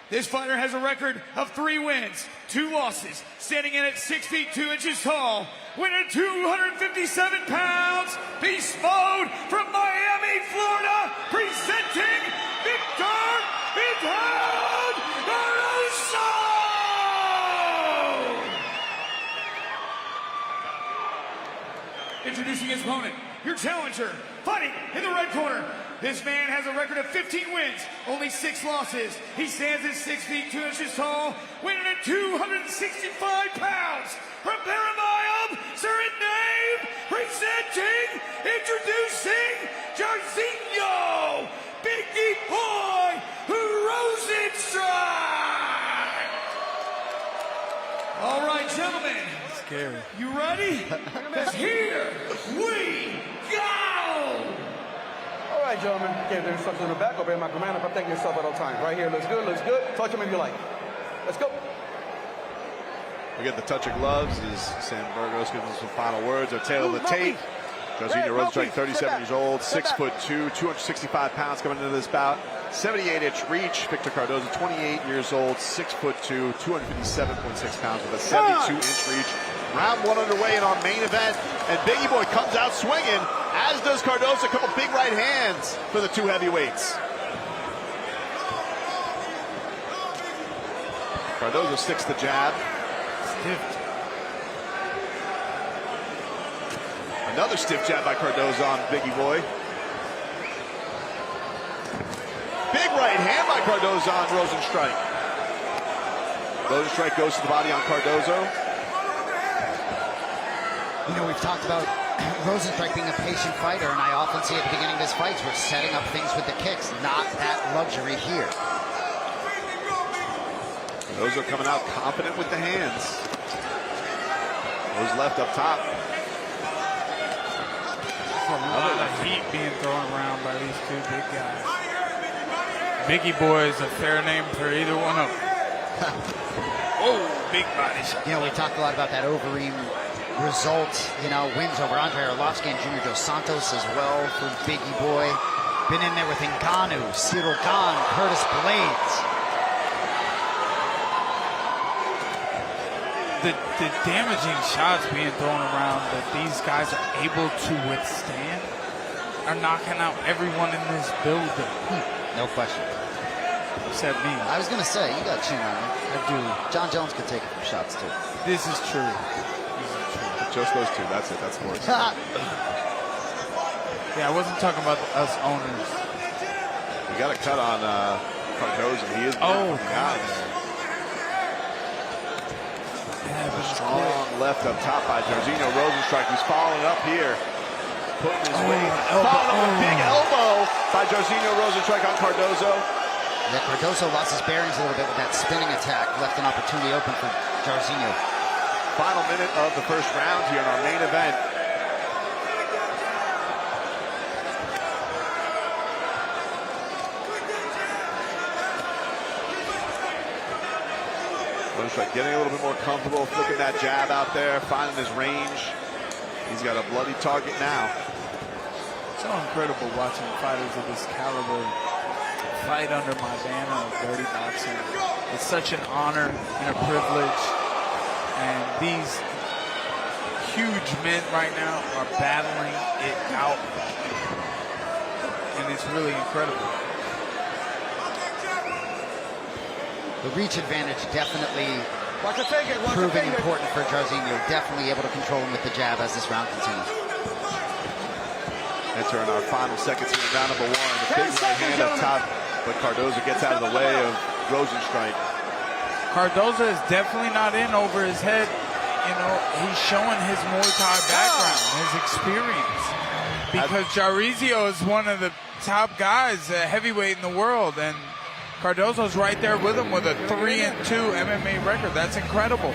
This fighter has a record of 3 wins, 2 losses, standing in at 6 feet 2 inches tall, weighing 257 pounds, beast mode from Miami, Florida, presenting Victor Cardoso! Introducing his opponent, your challenger, fighting in the red corner. This man has a record of 15 wins, only 6 losses. He stands at 6 feet 2 inches tall, weighing at 265 pounds. From Paramount, Suriname, presenting, introducing Jairzinho, Biggie Boy, Rozenstruik. All right, gentlemen. Scary. You ready? Here we go! All right, gentlemen. Gave the instructions in the back. Obey my command. Protect yourself at all times. Right here looks good, looks good. Touch him if you like. Let's go. We get the touch of gloves as Sam Burgos gives us some final words. Our tail of the tape. Jarzinho Rozenstruik, 37 years old, 6'2", 265 pounds coming into this bout. 78-inch reach. Victor Cardoso, 28 years old, 6'2", 257.6 pounds with a 72-inch reach. Round one underway in our main event, and Biggie Boy comes out swinging, as does Cardoso. A couple big right hands for the two heavyweights. Cardoso sticks the jab. Stiffed. Another stiff jab by Cardoso on Biggie Boy. Big right hand by Cardoso on Rozenstruik. Rozenstruik goes to the body on Cardoso. You know, we've talked about Rozenstruik being a patient fighter, and I often see at the beginning of his fights, we're setting up things with the kicks. Not that luxury here. Cardoso coming out confident with the hands. Those left up top. A lot of heat being thrown around by these two big guys. Biggie Boy is a fair name for either one of them. Oh, big body shot. You know, we talked a lot about that Overeem result. You know, wins over Andre Arlovsky and Junior Dos Santos as well for Biggie Boy. Been in there with Ngannou, Cyril Gane, Curtis Blades. The damaging shots being thrown around that these guys are able to withstand are knocking out everyone in this building. No question. Except me. I was going to say, you got chin on me. I do. John Jones could take a few shots too. This is true. Just those two. That's it. That's the worst. Yeah, I wasn't talking about us owners. We got a cut on Cardoso. He is strong left up top by Jarzinho Rozenstruik, who's following up here. Putting his weight. Following up a big elbow by Jarzinho Rozenstruik on Cardoso. Yeah, Cardoso lost his bearings a little bit with that spinning attack. Left an opportunity open for Jarzinho. Final minute of the first round here in our main event. Rozenstruik getting a little bit more comfortable, flicking that jab out there, finding his range. He's got a bloody target now. So incredible watching fighters of this caliber fight under my banner of Dirty Boxing. It's such an honor and a privilege. And these huge men right now are battling it out. And it's really incredible. The reach advantage definitely proving important for Jarzinho. Definitely able to control him with the jab as this round continues. Entering our final seconds in round number one. The big right hand up top, but Cardoso gets out of the way of Rozenstruik. Cardoso is definitely not in over his head. You know, he's showing his Muay Thai background, his experience. Because Jarzinho is one of the top guys, heavyweight in the world, and Cardoso's right there with him with a 3-2 MMA record. That's incredible.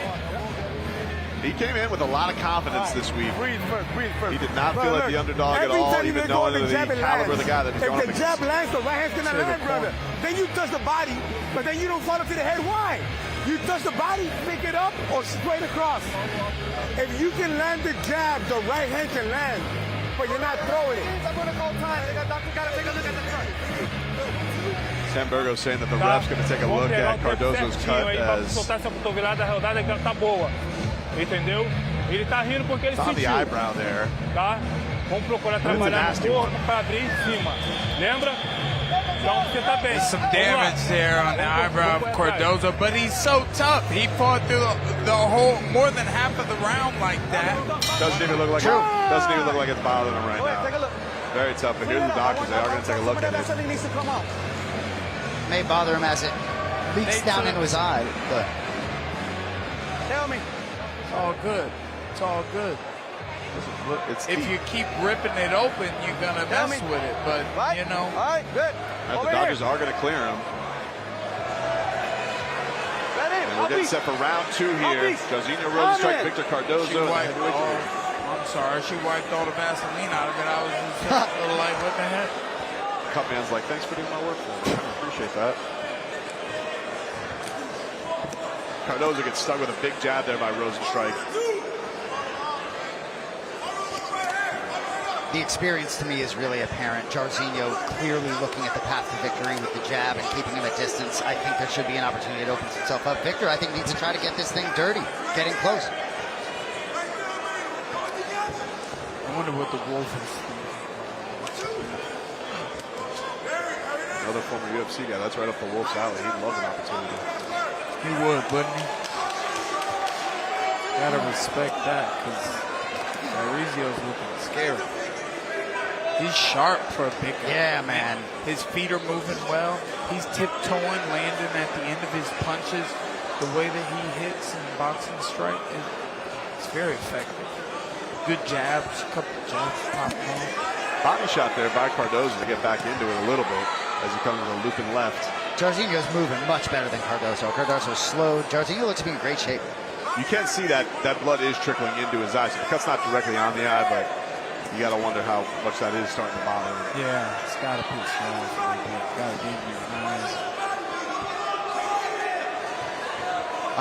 He came in with a lot of confidence this week. He did not feel like the underdog at all, even knowing the caliber of the guy that he's going up against. If the jab lands, the right hand's gonna land, brother. Then you touch the body, but then you don't follow to the head. Why? You touch the body, pick it up, or straight across. If you can land the jab, the right hand can land, but you're not throwing it. I'm gonna call time. Doctor gotta take a look at the cut. Sam Burgo saying that the ref's going to take a look at Cardoso's cut as entendeu? Ele tá rindo porque ele it's on the eyebrow there. Tá? Vamos procurar trabalhar no corpo para abrir em cima. Lembra? Então você tá bem. There's some damage there on the eyebrow of Cardoso, but he's so tough. He fought through the whole, more than half of the round like that. Doesn't even look like it's bothering him right now. Very tough, but here's the doctors. They are going to take a look at it. May bother him as it leaks down into his eye, but tell me. It's all good. It's all good. If you keep ripping it open, you're going to mess with it. But, you know. All right, good. The Dodgers are going to clear him. And we're getting set for round two here. Jarzinho Rozenstruik, Victor Cardoso. I'm sorry. She wiped all the Vaseline out of it. I was just a little like, what the heck? Cup man's like, thanks for doing my work for me. I appreciate that. Cardoso gets stuck with a big jab there by Rozenstruik. The experience to me is really apparent. Jairzinho clearly looking at the path to victory with the jab and keeping him at distance. I think there should be an opportunity that opens himself up. Victor, I think, needs to try to get this thing dirty, getting close. I wonder what the Wolf is. Another former UFC guy. That's right up the Wolf's alley. He'd love an opportunity. He would, wouldn't he? Gotta respect that, because Jairzinho's looking scary. He's sharp for a big guy. Yeah, man. His feet are moving well. He's tiptoeing, landing at the end of his punches. The way that he hits and boxing strike is very effective. Good jabs, a couple jabs, top one. Body shot there by Cardoso to get back into it a little bit as he comes with a looping left. Jairzinho's moving much better than Cardoso. Cardoso's slow. Jairzinho looks to be in great shape. You can see that blood is trickling into his eyes. The cut's not directly on the eye, but you got to wonder how much that is starting to bother him. Yeah, it's got to be small for a bit. Got to give you eyes.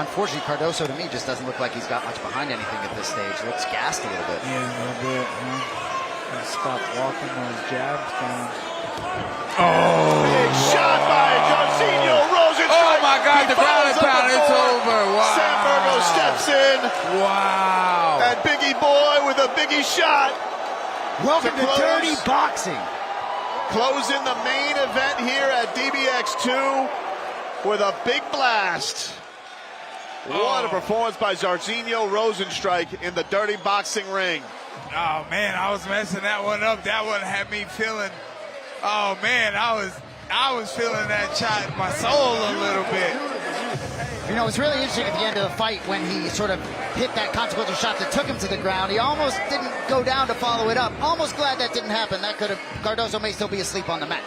Unfortunately, Cardoso to me just doesn't look like he's got much behind anything at this stage. Looks gassed a little bit. Yeah, a little bit. Gotta stop walking those jabs down. Oh! Big shot by Jairzinho Rozenstruik. Oh my God, the ground and pound, it's over. Wow. Sambergo steps in. Wow. And Biggie Boy with a Biggie shot. Welcome to Dirty Boxing. Closing the main event here at DBX2 with a big blast. What a performance by Jairzinho Rozenstruik in the Dirty Boxing ring. Oh man, I was messing that one up. That one had me feeling. Oh man, I was feeling that shot in my soul a little bit. You know, it's really interesting at the end of the fight when he sort of hit that consequential shot that took him to the ground. He almost didn't go down to follow it up. Almost glad that didn't happen. That could have, Cardoso may still be asleep on the mat.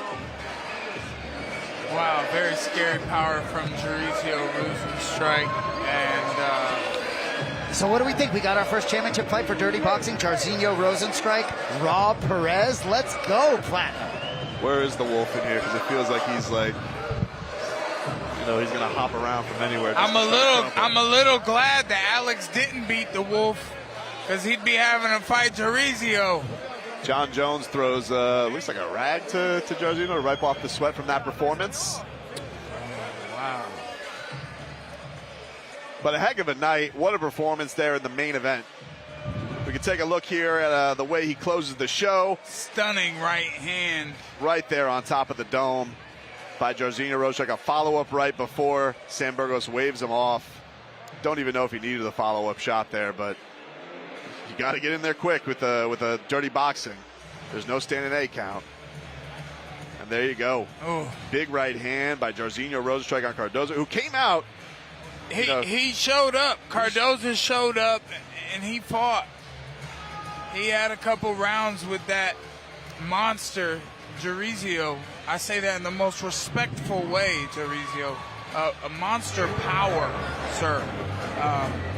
Wow, very scary power from Jairzinho Rozenstruik. And so what do we think? We got our first championship fight for Dirty Boxing. Jairzinho Rozenstruik, Rob Perez. Let's go, Platinum. Where is the Wolf in here? Because it feels like he's like, you know, he's gonna hop around from anywhere. I'm a little glad that Alex didn't beat the Wolf, because he'd be having to fight Jairzinho. John Jones throws looks like a rag to Jairzinho to wipe off the sweat from that performance. Wow. But a heck of a night. What a performance there in the main event. We can take a look here at the way he closes the show. Stunning right hand. Right there on top of the dome by Jairzinho Rozenstruik. A follow-up right before Sambergo waves him off. Don't even know if he needed the follow-up shot there, but you got to get in there quick with a Dirty Boxing. There's no standing A count. And there you go. Ooh. Big right hand by Jairzinho Rozenstruik on Cardoso, who came out. He showed up. Cardoso showed up, and he fought. He had a couple rounds with that monster, Jairzinho. I say that in the most respectful way, Jairzinho. A monster power, sir.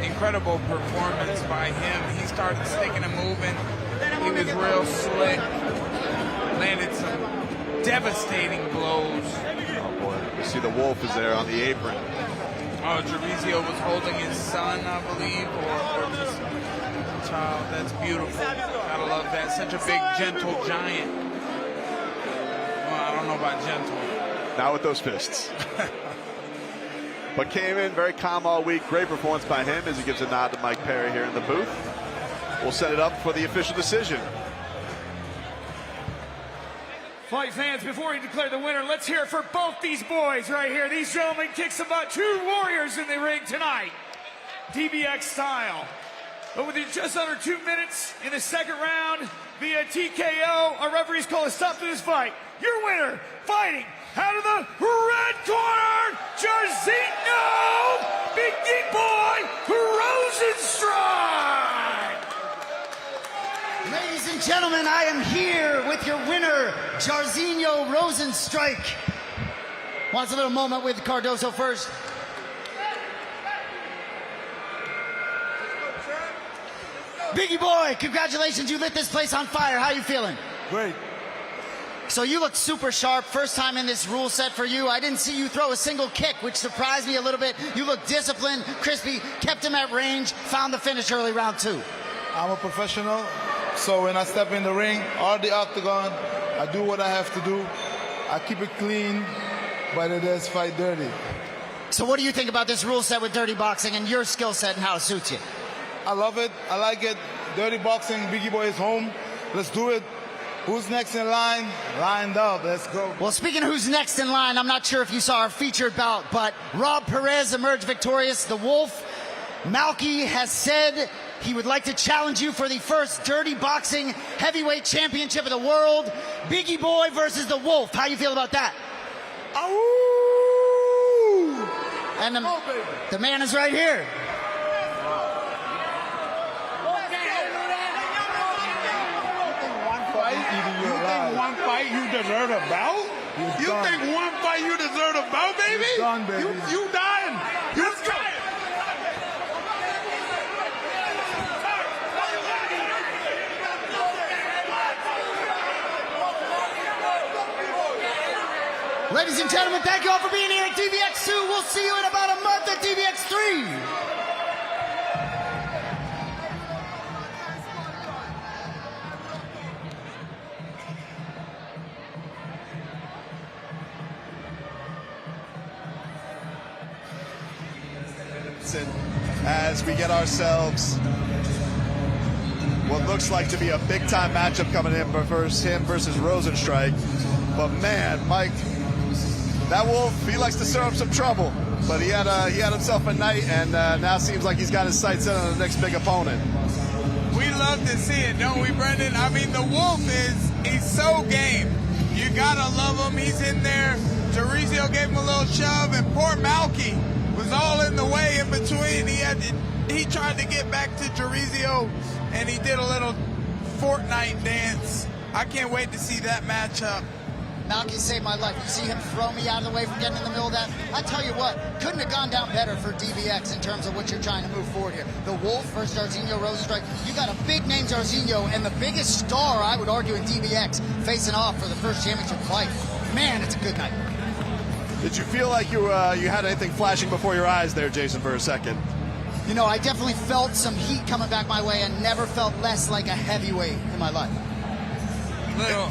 Incredible performance by him. He started sticking and moving. He was real slick. Landed some devastating blows. Oh boy, you see the Wolf is there on the apron. Oh, Jairzinho was holding his son, I believe, or just a child. That's beautiful. Gotta love that. Such a big, gentle giant. Well, I don't know about gentle. Not with those fists. But came in very calm all week. Great performance by him as he gives a nod to Mike Perry here in the booth. We'll set it up for the official decision. Fight fans, before we declare the winner, let's hear it for both these boys right here. These gentlemen kick some butt. Two warriors in the ring tonight, DBX style. But with just under 2 minutes in the second round via TKO, our referees call a stop to this fight. Your winner, fighting out of the red corner, Jairzinho Biggie Boy Rozenstruik. Ladies and gentlemen, I am here with your winner, Jairzinho Rozenstruik. Wants a little moment with Cardoso first. Biggie Boy, congratulations, you lit this place on fire. How you feeling? Great. So you look super sharp. First time in this rule set for you. I didn't see you throw a single kick, which surprised me a little bit. You look disciplined, crispy, kept him at range, found the finish early round 2. I'm a professional. So when I step in the ring or the octagon, I do what I have to do. I keep it clean, but it does fight dirty. So what do you think about this rule set with dirty boxing and your skill set and how it suits you? I love it. I like it. Dirty boxing, Biggie Boy is home. Let's do it. Who's next in line? Lined up. Let's go. Well, speaking of who's next in line, I'm not sure if you saw our featured bout, but Rob Perez emerged victorious. The Wolf, Malky, has said he would like to challenge you for the first dirty boxing heavyweight championship of the world. Biggie Boy versus the Wolf. How you feel about that? Ow! And the man is right here. One fight you deserve a bout? You think one fight you deserve a bout, baby? You're done, baby. You dying. You dying. Ladies and gentlemen, thank you all for being here at DBX2. We'll see you in about a month at DBX3. As we get ourselves what looks like to be a big-time matchup coming in versus him versus Rozenstruik. But man, Mike, that Wolf, he likes to stir up some trouble. But he had himself a night, and now seems like he's got his sights set on the next big opponent. We love to see it, don't we, Brendan? I mean, the Wolf he's so game. You gotta love him. He's in there. Jessy gave him a little shove, and poor Malky was all in the way in between. He tried to get back to Jessy, and he did a little Fortnite dance. I can't wait to see that matchup. Malky saved my life. You see him throw me out of the way from getting in the middle of that. I tell you what, couldn't have gone down better for DBX in terms of what you're trying to move forward here. The Wolf versus Rozenstruik. You got a big name, Jessy, and the biggest star, I would argue, in DBX facing off for the first championship fight. Man, it's a good night. Did you feel like you had anything flashing before your eyes there, Jason, for a second? You know, I definitely felt some heat coming back my way and never felt less like a heavyweight in my life. Little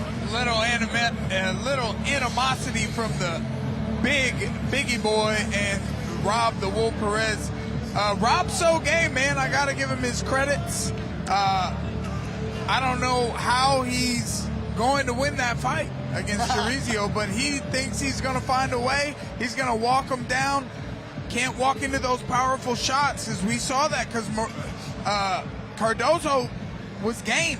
animosity from the Biggie Boy and Rob the Wolf Perez. Rob's so game, man. I gotta give him his credits. I don't know how he's going to win that fight against Jessy, but he thinks he's gonna find a way. He's gonna walk him down. Can't walk into those powerful shots, as we saw that, because Cardoso was game.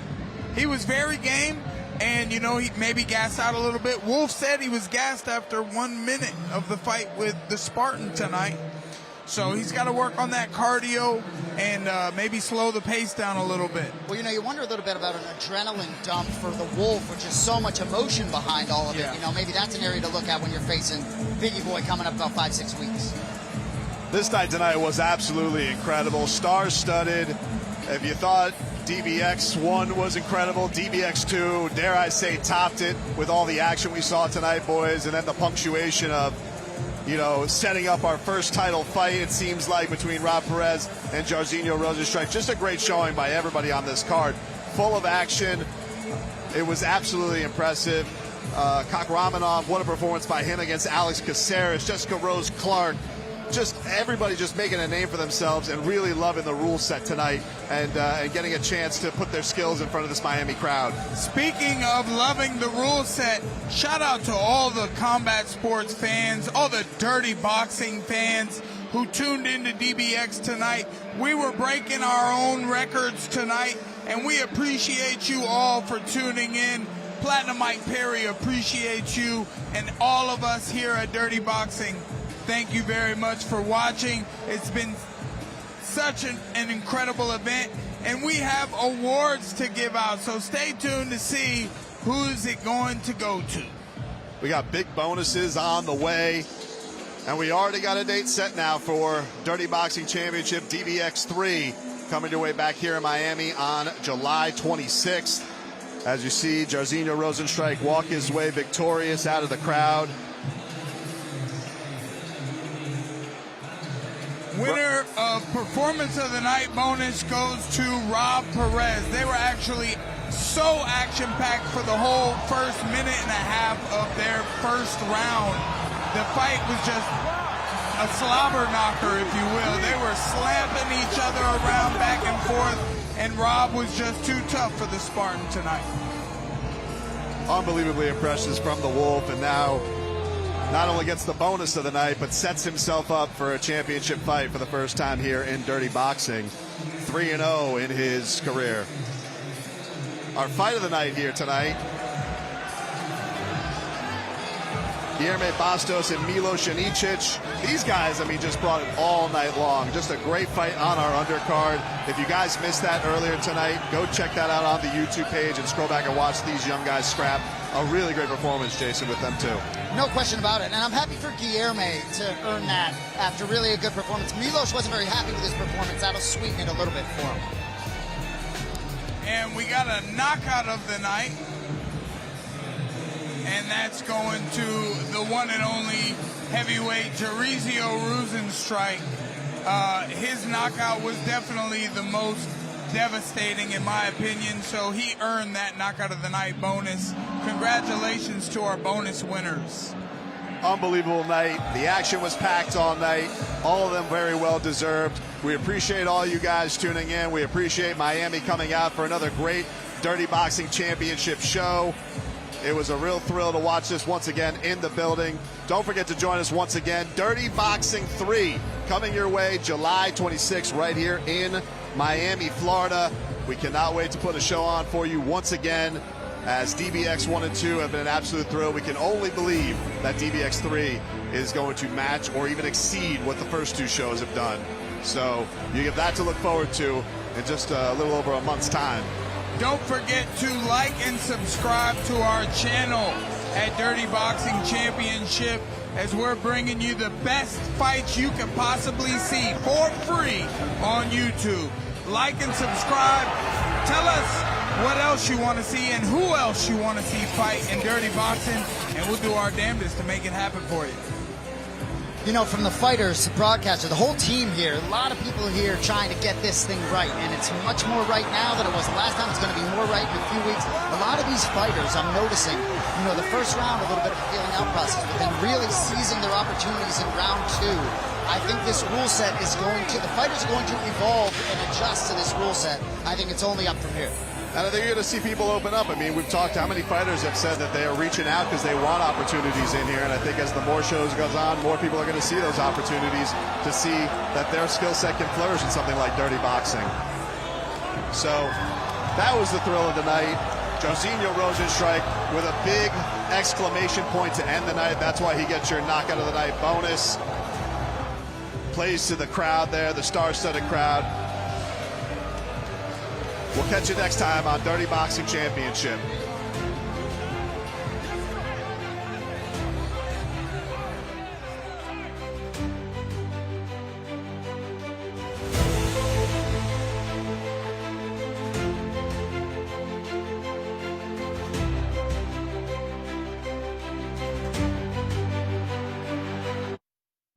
He was very game. And, you know, he maybe gassed out a little bit. Wolf said he was gassed after 1 minute of the fight with the Spartan tonight. So he's got to work on that cardio and maybe slow the pace down a little bit. Well, you know, you wonder a little bit about an adrenaline dump for the Wolf, which is so much emotion behind all of it. You know, maybe that's an area to look at when you're facing Biggie Boy coming up about 5-6 weeks. This night tonight was absolutely incredible. Star-studded. If you thought DBX1 was incredible, DBX2, dare I say, topped it with all the action we saw tonight, boys, and then the punctuation of, you know, setting up our first title fight, it seems like, between Rob Perez and Jessy Rosenstruik. Just a great showing by everybody on this card. Full of action. It was absolutely impressive. Kakhramonov, what a performance by him against Alex Caceres. Jessica Rose Clark. Just everybody just making a name for themselves and really loving the rule set tonight and getting a chance to put their skills in front of this Miami crowd. Speaking of loving the rule set, shout out to all the combat sports fans, all the dirty boxing fans who tuned into DBX tonight. We were breaking our own records tonight, and we appreciate you all for tuning in. Platinum Mike Perry appreciates you, and all of us here at Dirty Boxing. Thank you very much for watching. It's been such an incredible event, and we have awards to give out, so stay tuned to see who's it going to go to. We got big bonuses on the way, and we already got a date set now for Dirty Boxing Championship DBX3 coming your way back here in Miami on July 26th. As you see, Jessy Rosenstruik walk his way victorious out of the crowd. Winner of Performance of the Night bonus goes to Rob Perez. They were actually so action-packed for the whole first minute and a half of their first round. The fight was just a slobber knocker, if you will. They were slapping each other around back and forth, and Rob was just too tough for the Spartan tonight. Unbelievably impressive from the Wolf, and now not only gets the bonus of the night, but sets himself up for a championship fight for the first time here in Dirty Boxing. 3-0 in his career. Our fight of the night here tonight, Bastos and Janicic. These guys, I mean, just brought it all night long. Just a great fight on our undercard. If you guys missed that earlier tonight, go check that out on the YouTube page and scroll back and watch these young guys scrap. A really great performance, Jason, with them too. No question about it. And I'm happy for Guilherme to earn that after really a good performance. Milos wasn't very happy with his performance. That'll sweeten it a little bit for him. And we got a knockout of the night. And that's going to the one and only heavyweight Jarizio Rozenstruik. His knockout was definitely the most devastating in my opinion, so he earned that knockout of the night bonus. Congratulations to our bonus winners. Unbelievable night. The action was packed all night. All of them very well deserved. We appreciate all you guys tuning in. We appreciate Miami coming out for another great Dirty Boxing Championship show. It was a real thrill to watch this once again in the building. Don't forget to join us once again. Dirty Boxing 3 coming your way July 26th right here in Miami, Florida. We cannot wait to put a show on for you once again, as DBX 1 and 2 have been an absolute thrill. We can only believe that DBX 3 is going to match or even exceed what the first two shows have done. So you have that to look forward to in just a little over a month's time. Don't forget to like and subscribe to our channel at Dirty Boxing Championship, as we're bringing you the best fights you can possibly see for free on YouTube. Like and subscribe. Tell us what else you want to see and who else you want to see fight in Dirty Boxing, and we'll do our damnedest to make it happen for you. You know, from the fighters to broadcaster, the whole team here, a lot of people here trying to get this thing right, and it's much more right now than it was last time. It's going to be more right in a few weeks. A lot of these fighters, I'm noticing, you know, the first round, a little bit of a feeling out process, but then really seizing their opportunities in round two. I think this rule set is going to, the fighters are going to evolve and adjust to this rule set. I think it's only up from here. And I think you're going to see people open up. I mean, we've talked, how many fighters have said that they are reaching out because they want opportunities in here. And I think as the more shows goes on, more people are going to see those opportunities to see that their skill set can flourish in something like Dirty Boxing. So that was the thrill of the night. Jarizio Rozenstruik with a big exclamation point to end the night. That's why he gets your knockout of the night bonus. Plays to the crowd there, the star-studded crowd. We'll catch you next time on Dirty Boxing Championship.